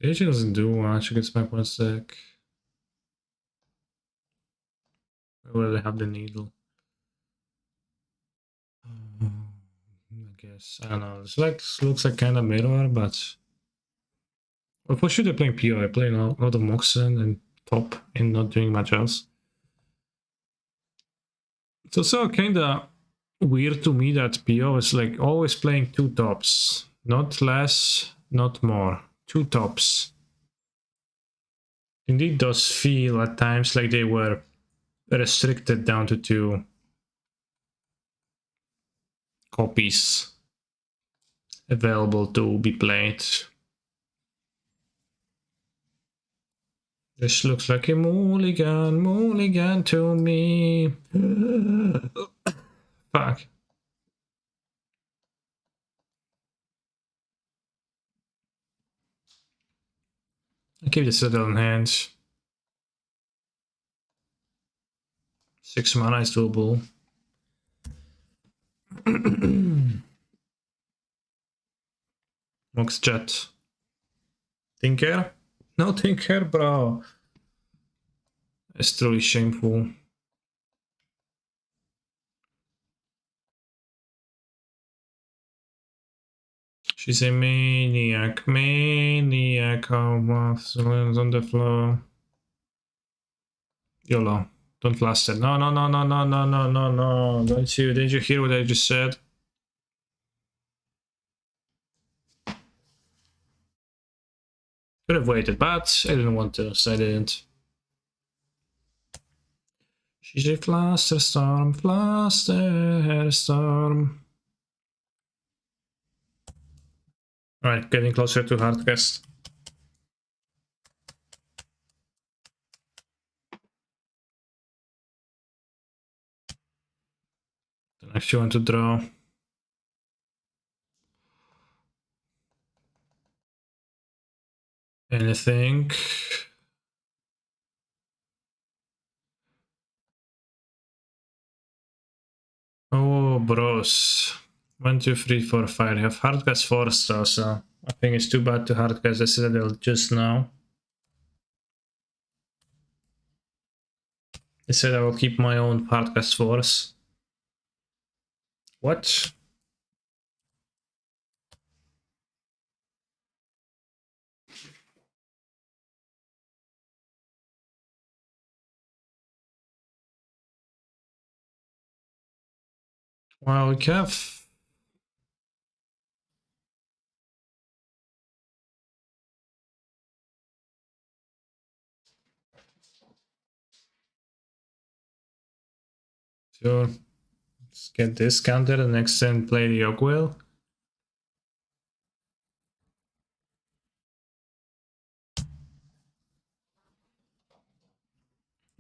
The agent doesn't do much against my one sec. Where will I have the needle? I guess. I don't know. This looks like kind of mirror, but well, for sure they're playing PO. I play a lot of Moxen and top and not doing much else. It's also kind of weird to me that PO is like always playing two tops. Not less, not more. Two tops. Indeed does feel at times like they were restricted down to two copies available to be played. This looks like a mulligan to me. Fuck. I keep the Citadel in hand. 6 mana is doable. Mox Jet. Tinker? No Tinker, bro. It's truly shameful. She's a maniac. Oh, moths on the floor. YOLO. Don't blast it. No. Didn't you hear what I just said? Could have waited, but I didn't want to, so I didn't. She's a flusterstorm. Alright, getting closer to Hardcast. Then I actually want to draw. Anything. Oh, bros. 1, 2, 3, 4, 5. I have Hardcast forced also. I think it's too bad to Hardcast the Citadel just now. I said I will keep my own Hardcast force. What? Well, we have... Sure. Let's get this counter and next turn play the Yogwheel.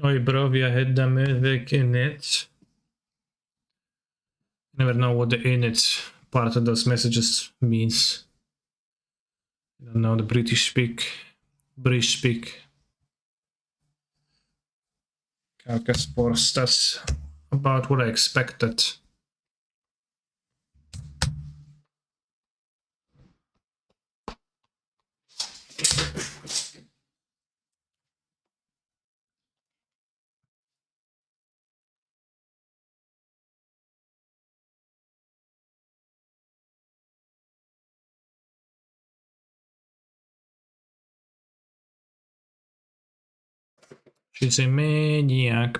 Oi, bro, we hit the music in it. Never know what the in it part of those messages means. I don't know the British speak. Carcass Force, that's about what I expected. She's a maniac.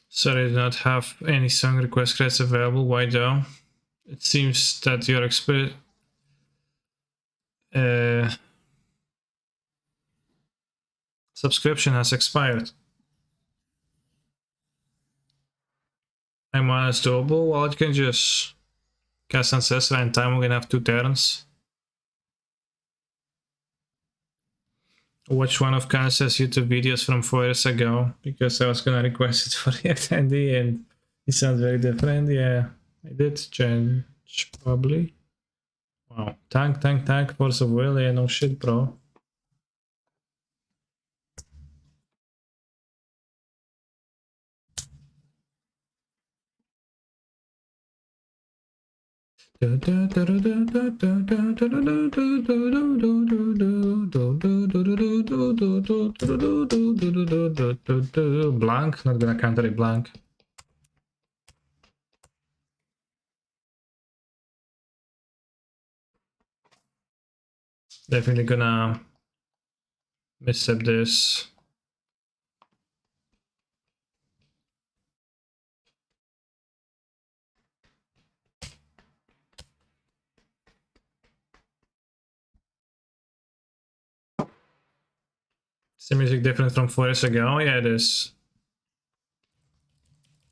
Sorry, I do not have any song request credits available. Why though? It seems that your subscription has expired. I'm minus doable. Well, you can just cast Ancestral and time we're gonna have 2 turns. Watch one of Kansas YouTube videos from 4 years ago because I was gonna request it for React Andy and it sounds very different. Yeah, I did change probably. Wow, tank, Force of Will. Yeah, no shit, bro. Blank, not gonna counter a blank. Definitely gonna misstep this. Is the music different from 4 years ago? Yeah, it is.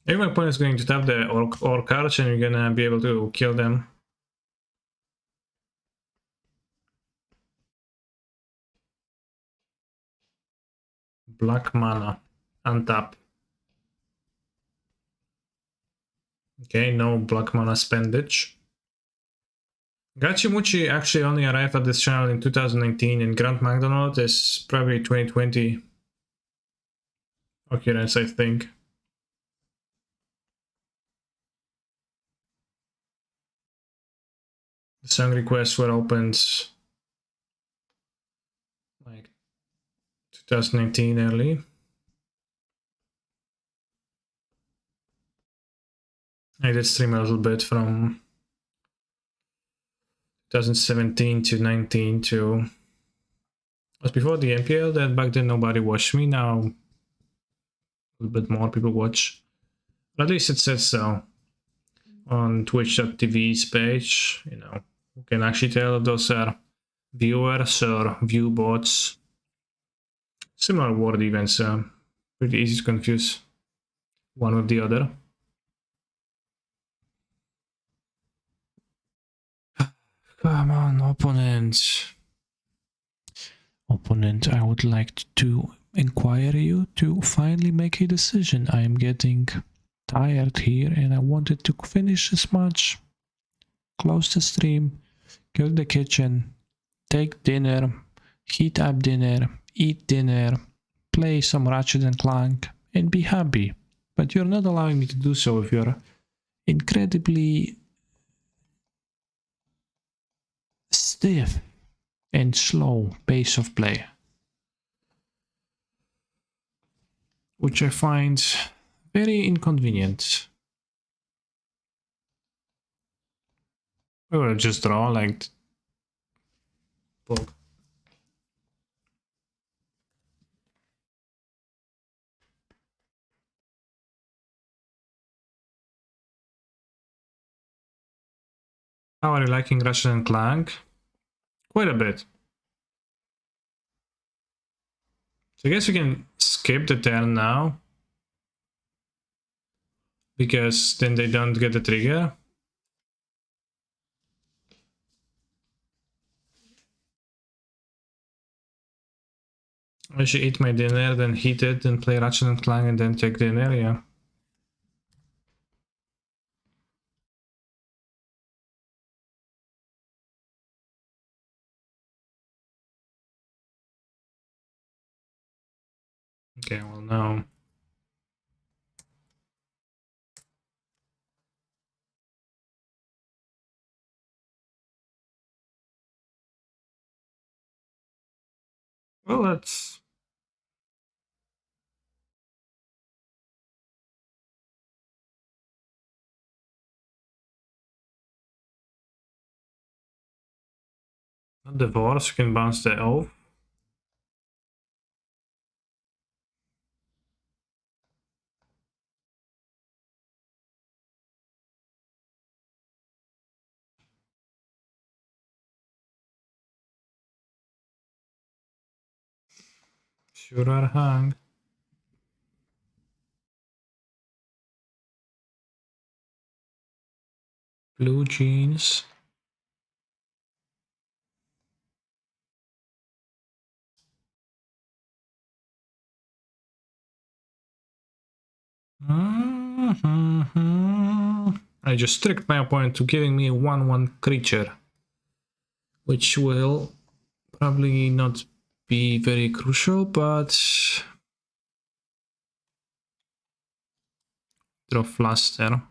Maybe my opponent is going to tap the orc cards and you're gonna be able to kill them. Black mana. Untap. Okay, no black mana spendage. Gachimuchi actually only arrived at this channel in 2019 and Grant MacDonald is probably 2020 occurrence, I think. The song requests were opened like 2019 early. I did stream a little bit from 2017 to 19 to... It was before the MPL, that back then nobody watched me, now a little bit more people watch. But at least it says so on twitch.tv's page, you know, you can actually tell if those are viewers or view bots. Similar word even, so pretty easy to confuse one with the other. Come on, opponent. Opponent, I would like to inquire you to finally make a decision. I am getting tired here and I wanted to finish this match. Close the stream, go to the kitchen, take dinner, heat up dinner, eat dinner, play some Ratchet and Clank, and be happy. But you're not allowing me to do so with your incredibly stiff and slow pace of play, which I find very inconvenient. We will just draw like book. How are you liking Ratchet and Clank? Quite a bit. So I guess we can skip the turn now, because then they don't get the trigger. I should eat my dinner, then heat it, then play Ratchet and Clank, and then take dinner, yeah. Okay, well now... Well, that's... Not divorce, you can bounce the oath. Sure are hung. Blue jeans. I just tricked my opponent to giving me a 1/1 creature, which will probably not be very crucial, but draw Fluster.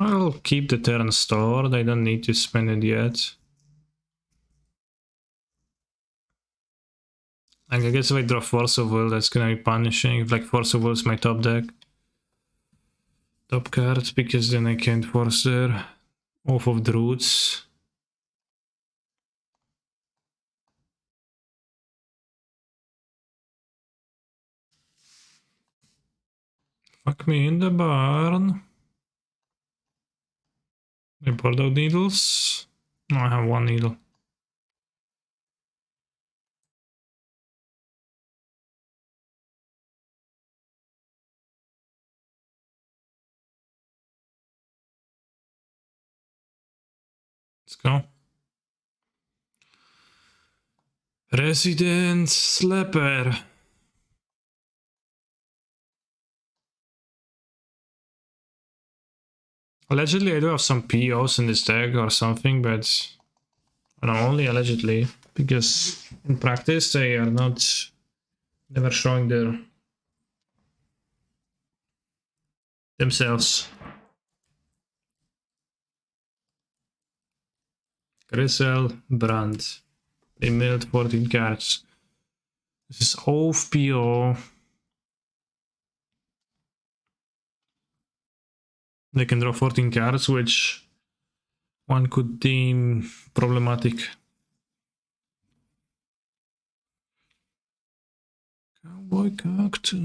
I'll keep the turn stored, I don't need to spend it yet. Like, I guess if I draw Force of Will, that's gonna be punishing. If like Force of Will is my top deck. Top card, because then I can't force her off of the roots. Fuck me in the barn. I poured out needles. No, I have one needle. Let's go. Resident Slapper. Allegedly, I do have some POs in this deck or something, but I don't know, only allegedly, because in practice they are not never showing themselves. Grisel Brand. They milled 14 cards. This is off PO. They can draw 14 cards, which one could deem problematic. Cowboy character.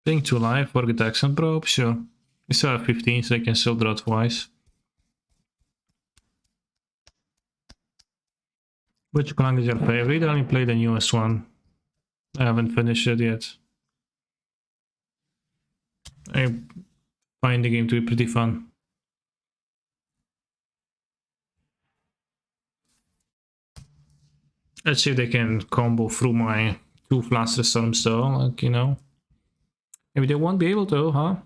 Paying 2 life for the accent probe, sure. We still have 15, so I can still draw twice. Which clan is your favorite? I only played the newest one. I haven't finished it yet. I find the game to be pretty fun. Let's see if they can combo through my 2 Flaster Storms though, like, you know. Maybe they won't be able to, huh?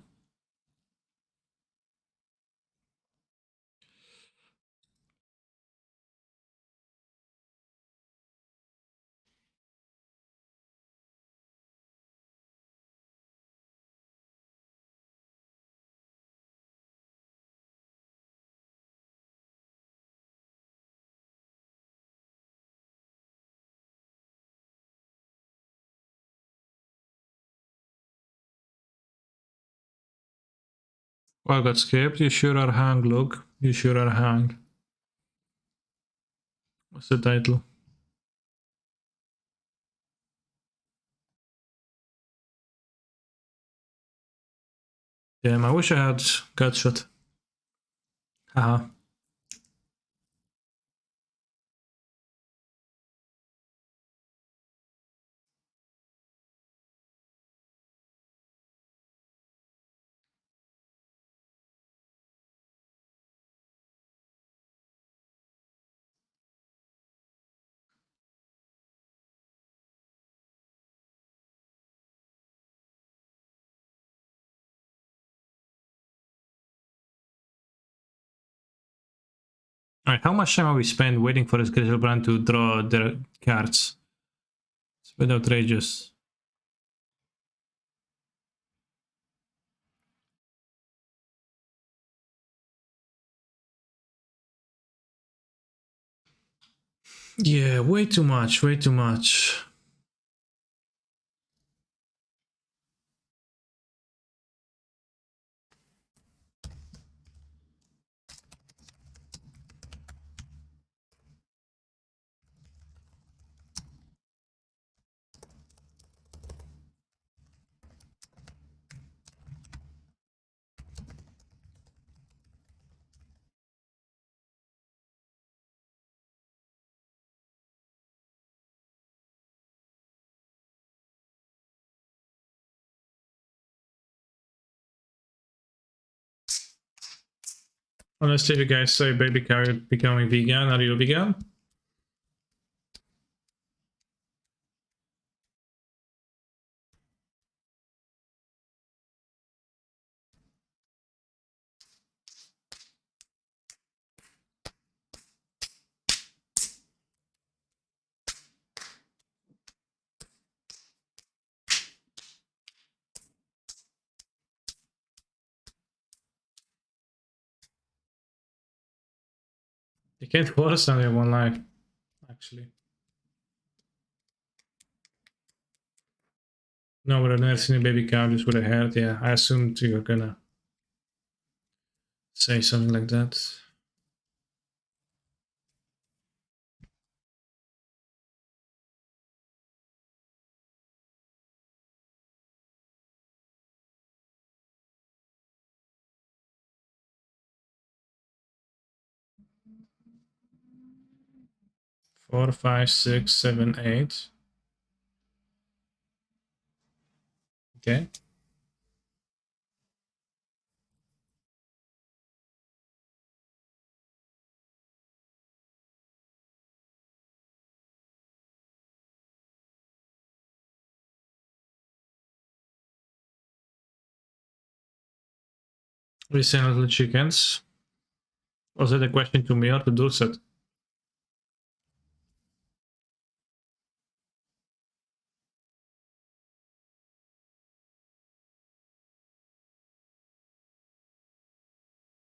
Well, got skipped. You sure are hang, look. You sure are hang. What's the title? Damn, I wish I had Gutshot. Haha. Alright, how much time have we spent waiting for this Griselbrand to draw their cards? It's a bit outrageous. Yeah, way too much, way too much. Honestly, you guys say baby carrot becoming vegan. Are you a vegan? You can't force only one life, actually. No, but I've never seen a baby cow just with a head. Yeah, I assumed you were gonna say something like that. Four, five, six, seven, eight. Okay. We send little chickens. Was it a question to me or to Dulcet?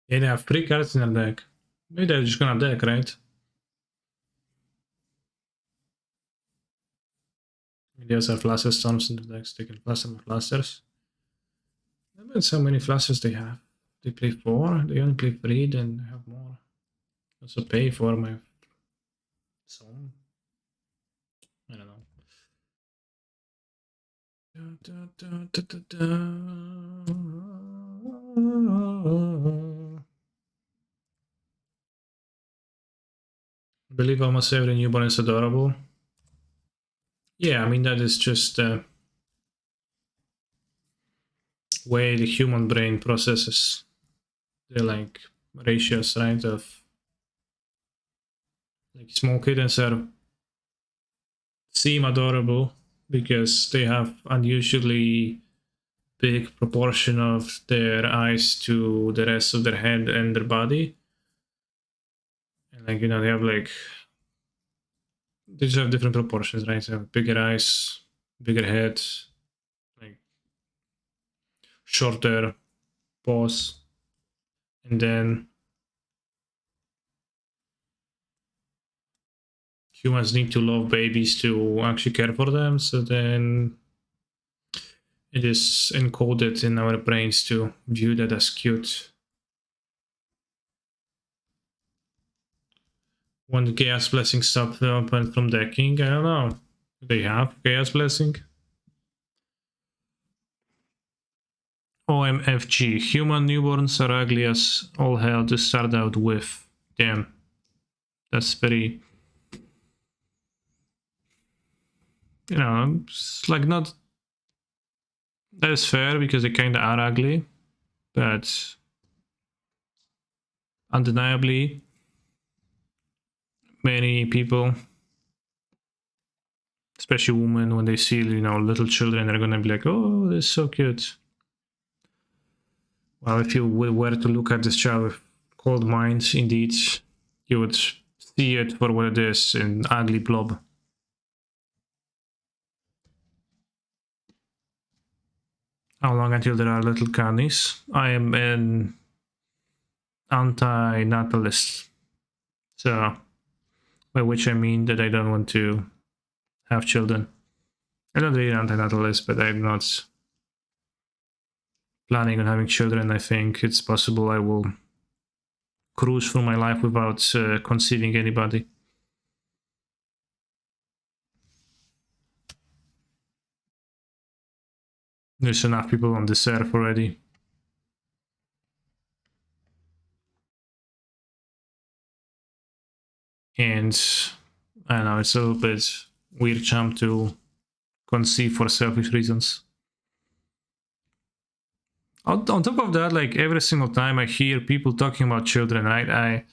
Yeah, they have 3 cards in their deck. Maybe they're just gonna deck, right? They also have Flaster Storms in the decks. They can Flaster with Flasters. But so many Flasters they have. They play 4, they only play 3, then have more. Also pay for my song. I don't know. I believe almost every newborn is adorable. Yeah, I mean, that is just the way the human brain processes the like ratios, right? Of like small kittens seem adorable because they have unusually big proportion of their eyes to the rest of their head and their body. And like, they have like, they just have different proportions, right? They have bigger eyes, bigger head, like shorter paws. And then humans need to love babies to actually care for them. So then it is encoded in our brains to view that as cute. When the Chaos Blessing stopped from decking, I don't know. They have Chaos Blessing? OMFG. Human newborns are ugly as all hell to start out with. Damn. That's very... it's like not... That is fair because they kinda are ugly. But... undeniably... many people... especially women, when they see, little children, they're gonna be like, oh, this is so cute. Well, if you were to look at this child with cold minds, indeed, you would see it for what it is, an ugly blob. How long until there are little carnies? I am an anti-natalist. So, by which I mean that I don't want to have children. I'm not really anti-natalist, but I'm not planning on having children. I think it's possible I will cruise through my life without conceiving anybody. There's enough people on this earth already. And I don't know, it's a little bit weird jump to conceive for selfish reasons. On top of that, like every single time I hear people talking about children, right?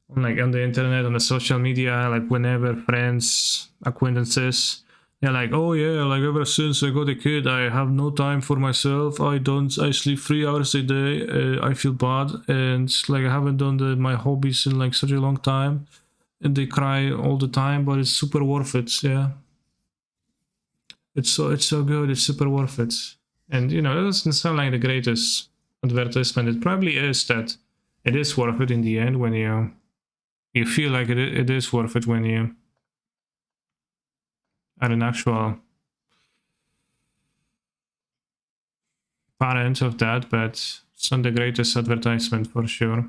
Like on the internet, on the social media, like whenever friends, acquaintances, they're like, oh yeah, like ever since I got a kid, I have no time for myself. I sleep 3 hours a day. I feel bad. And like I haven't done my hobbies in like such a long time. And they cry all the time, but it's super worth it. Yeah. It's so good. It's super worth it. And it doesn't sound like the greatest advertisement. It probably is that it is worth it in the end when you you feel like it is worth it when you are an actual parent of that, but it's not the greatest advertisement for sure.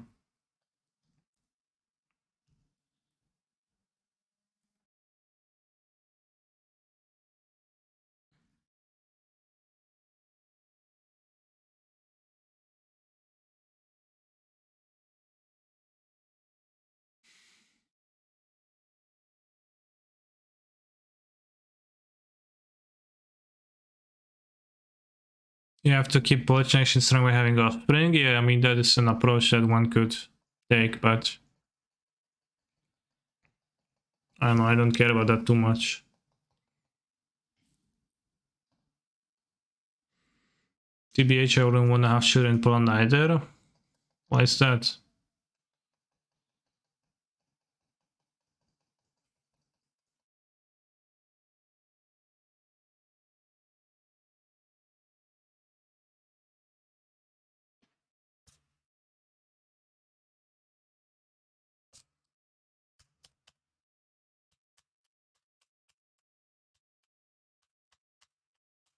You have to keep pollination strong by having offspring. Yeah, I mean, that is an approach that one could take, but I don't know, I don't care about that too much. TBH, I wouldn't want to have children in Poland either. Why is that?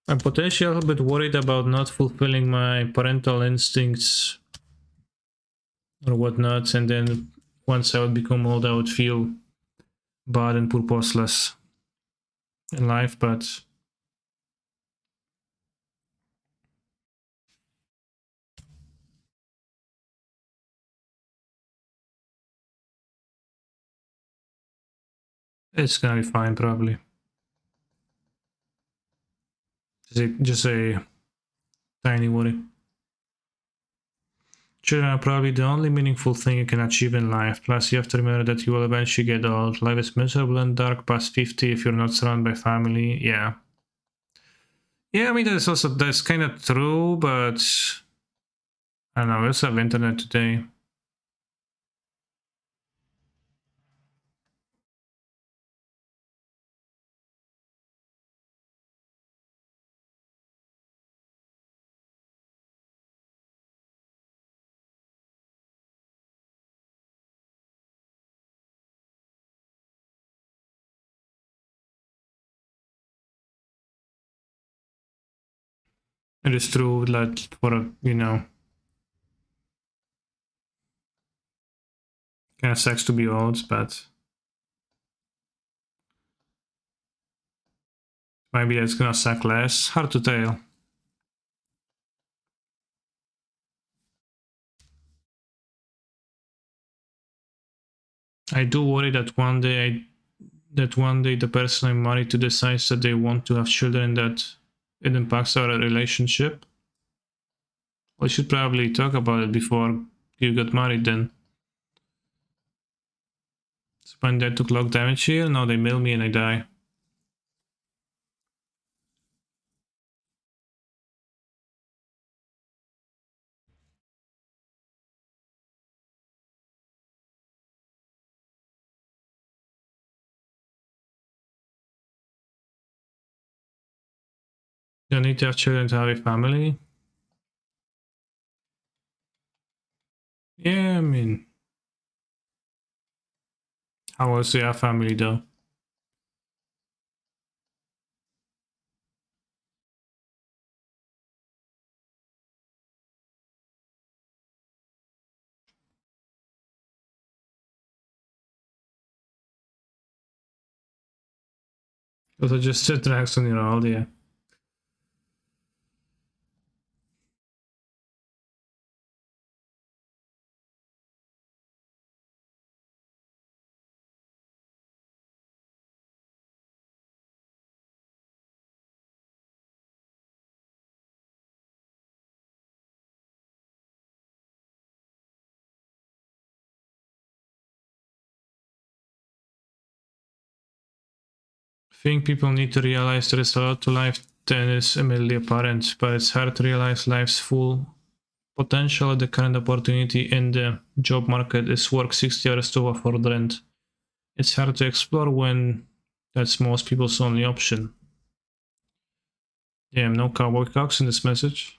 I'm potentially a little bit worried about not fulfilling my parental instincts or whatnot, and then once I would become old, I would feel bad and purposeless in life, but it's gonna be fine probably. Just a tiny worry. Children are probably the only meaningful thing you can achieve in life. Plus, you have to remember that you will eventually get old. Life is miserable and dark past 50 if you're not surrounded by family. Yeah. Yeah, I mean, that's kind of true, but I don't know, we also have internet today. It is true that for, you know, kind of sucks to be old, but maybe it's gonna suck less. Hard to tell. I do worry that one day the person I'm married to decides that they want to have children, that it impacts our relationship. We should probably talk about it before you got married then. So when they took log damage here, now they mill me and I die. You need to have children to have a family. Yeah, I mean, how else do you have family though? Also just tracks on your old, yeah. I think people need to realize there is a lot to life that is immediately apparent, but it's hard to realize life's full potential. The current opportunity in the job market is work 60 hours to afford rent. It's hard to explore when that's most people's only option. Damn, no cowboy cocks in this message.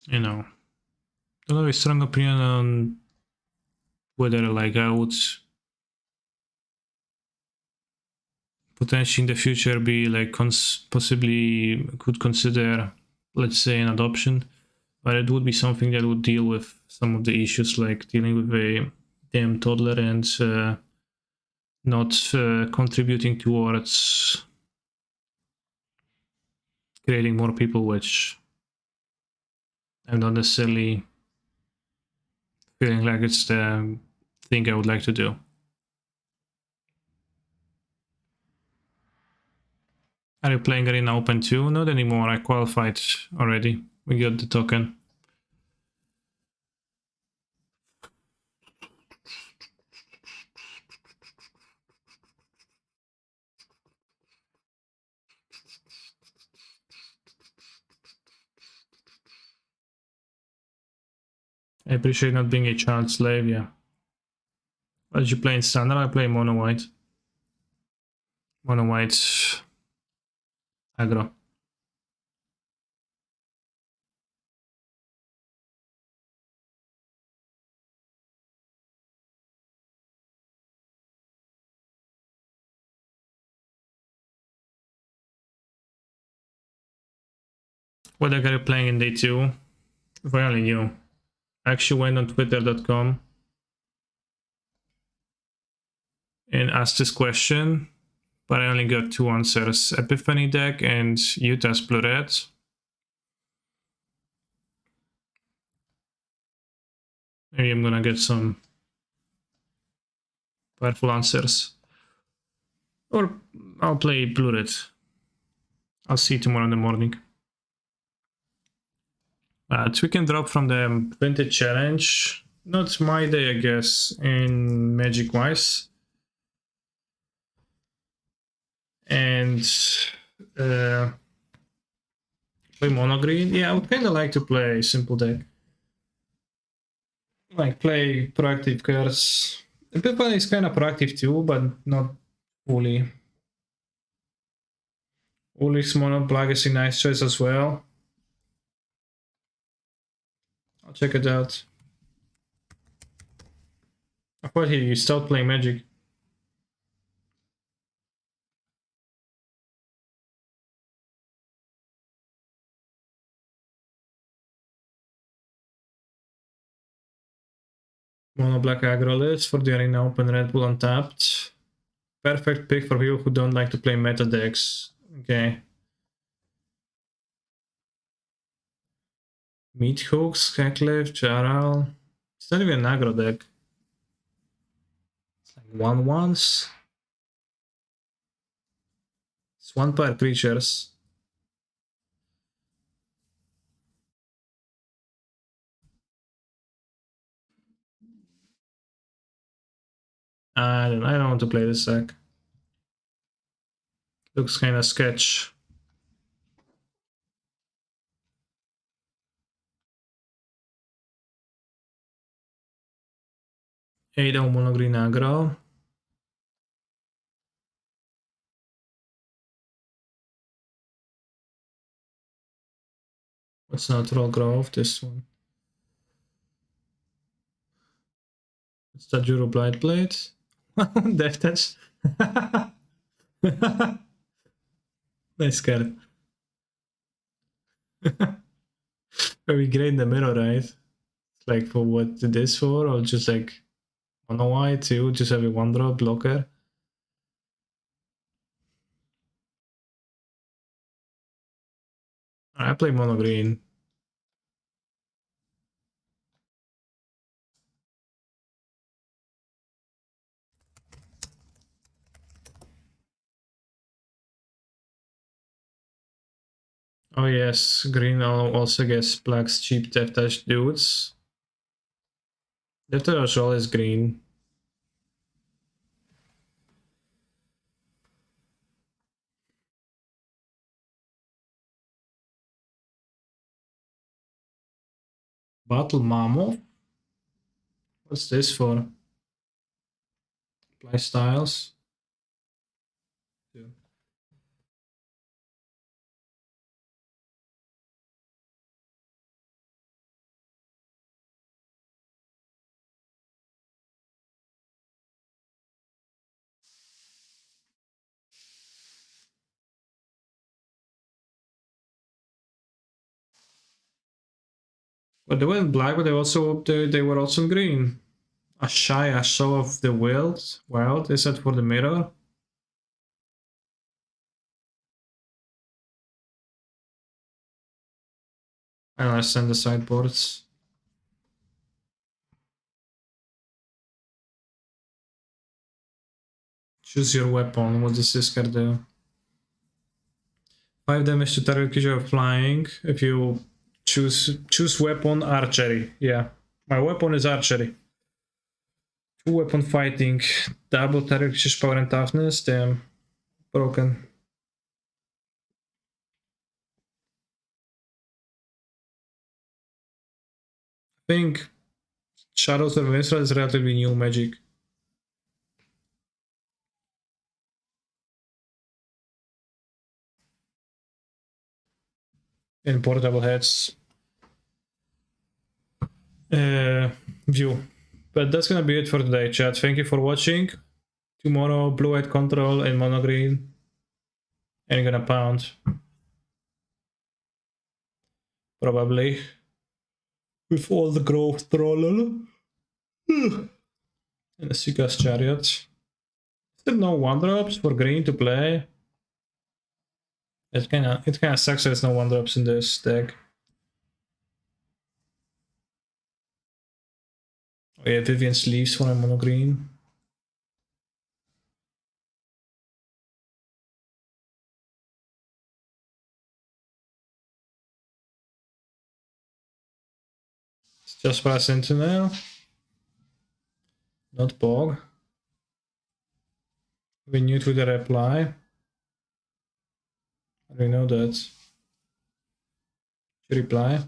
you know, don't have a strong opinion on whether like I would potentially in the future be like possibly could consider, let's say, an adoption, but it would be something that would deal with some of the issues like dealing with a damn toddler and not contributing towards creating more people, which I'm not necessarily feeling like it's the thing I would like to do. Are you playing Arena Open 2? Not anymore, I qualified already. We got the token. I appreciate not being a child slave, yeah. What did you play in standard? I play mono white. Mono white aggro. What deck are you playing in day 2? If I only knew. I actually went on twitter.com and asked this question, but I only got 2 answers. Epiphany deck and Utah's Blue Red. Maybe I'm gonna get some powerful answers. Or I'll play Blue Red. I'll see you tomorrow in the morning. We can drop from the Vintage Challenge. Not my day, I guess, in Magic wise. And play mono green. Yeah, I would kind of like to play simple deck. Like play proactive cards. People is kind of proactive too, but not fully. Ulrich's mono black is a nice choice as well. I'll check it out. I thought he stopped playing Magic. Mono black aggro list for the Arena Open Red Bull Untapped. Perfect pick for people who don't like to play meta decks. Okay. Meat Hooks, Heckliff, Charal. It's not even an aggro deck. It's like 1/1s. It's 1 per creatures. I don't want to play this deck. Looks kind of sketch. Ada mono green aggro. What's natural growth? This one. It's the Juro Blight Blade. Death Touch. Nice card. Very great in the middle, right? Like for what it is for, or just like mono white too, just have a 1-drop blocker. I play mono green. Oh yes, green also gets black's cheap Death Touch dudes. Death Touch always green. Battle Mammoth? What's this for? Play styles? Yeah. But they weren't black, but they were also in green. A show of the wild. Is that for the mirror? I don't understand the sideboards. Choose your weapon. What does this card do? 5 damage to target creature flying. If you choose weapon, archery. Yeah, my weapon is archery. 2 weapon fighting. Double target creature's power and toughness. Damn, broken. I think Shadows of Israel is relatively new magic. In portable heads. View. But that's gonna be it for today, chat. Thank you for watching. Tomorrow, blue-white control and mono green. And gonna pound. Probably. With all the growth troll. And a Sika's chariot. Still no 1-drops for green to play. It kinda sucks that there's no 1-drops in this deck. Oh yeah, Vivian's leaves for a mono green. It's just pass Sentinel. Not Bog. We knew to the reply. We know that. Reply.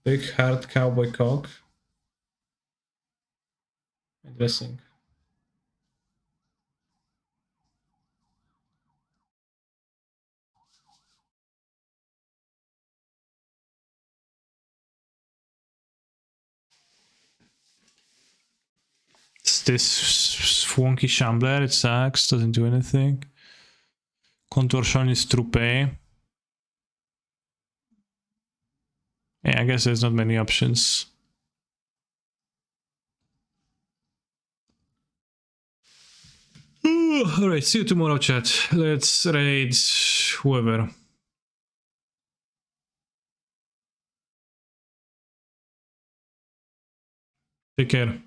Big hard cowboy cock. Interesting. It's this funky shambler, it sucks, doesn't do anything. Contortion is Troupe. Yeah, I guess there's not many options. Alright, see you tomorrow, chat. Let's raid whoever. Take care.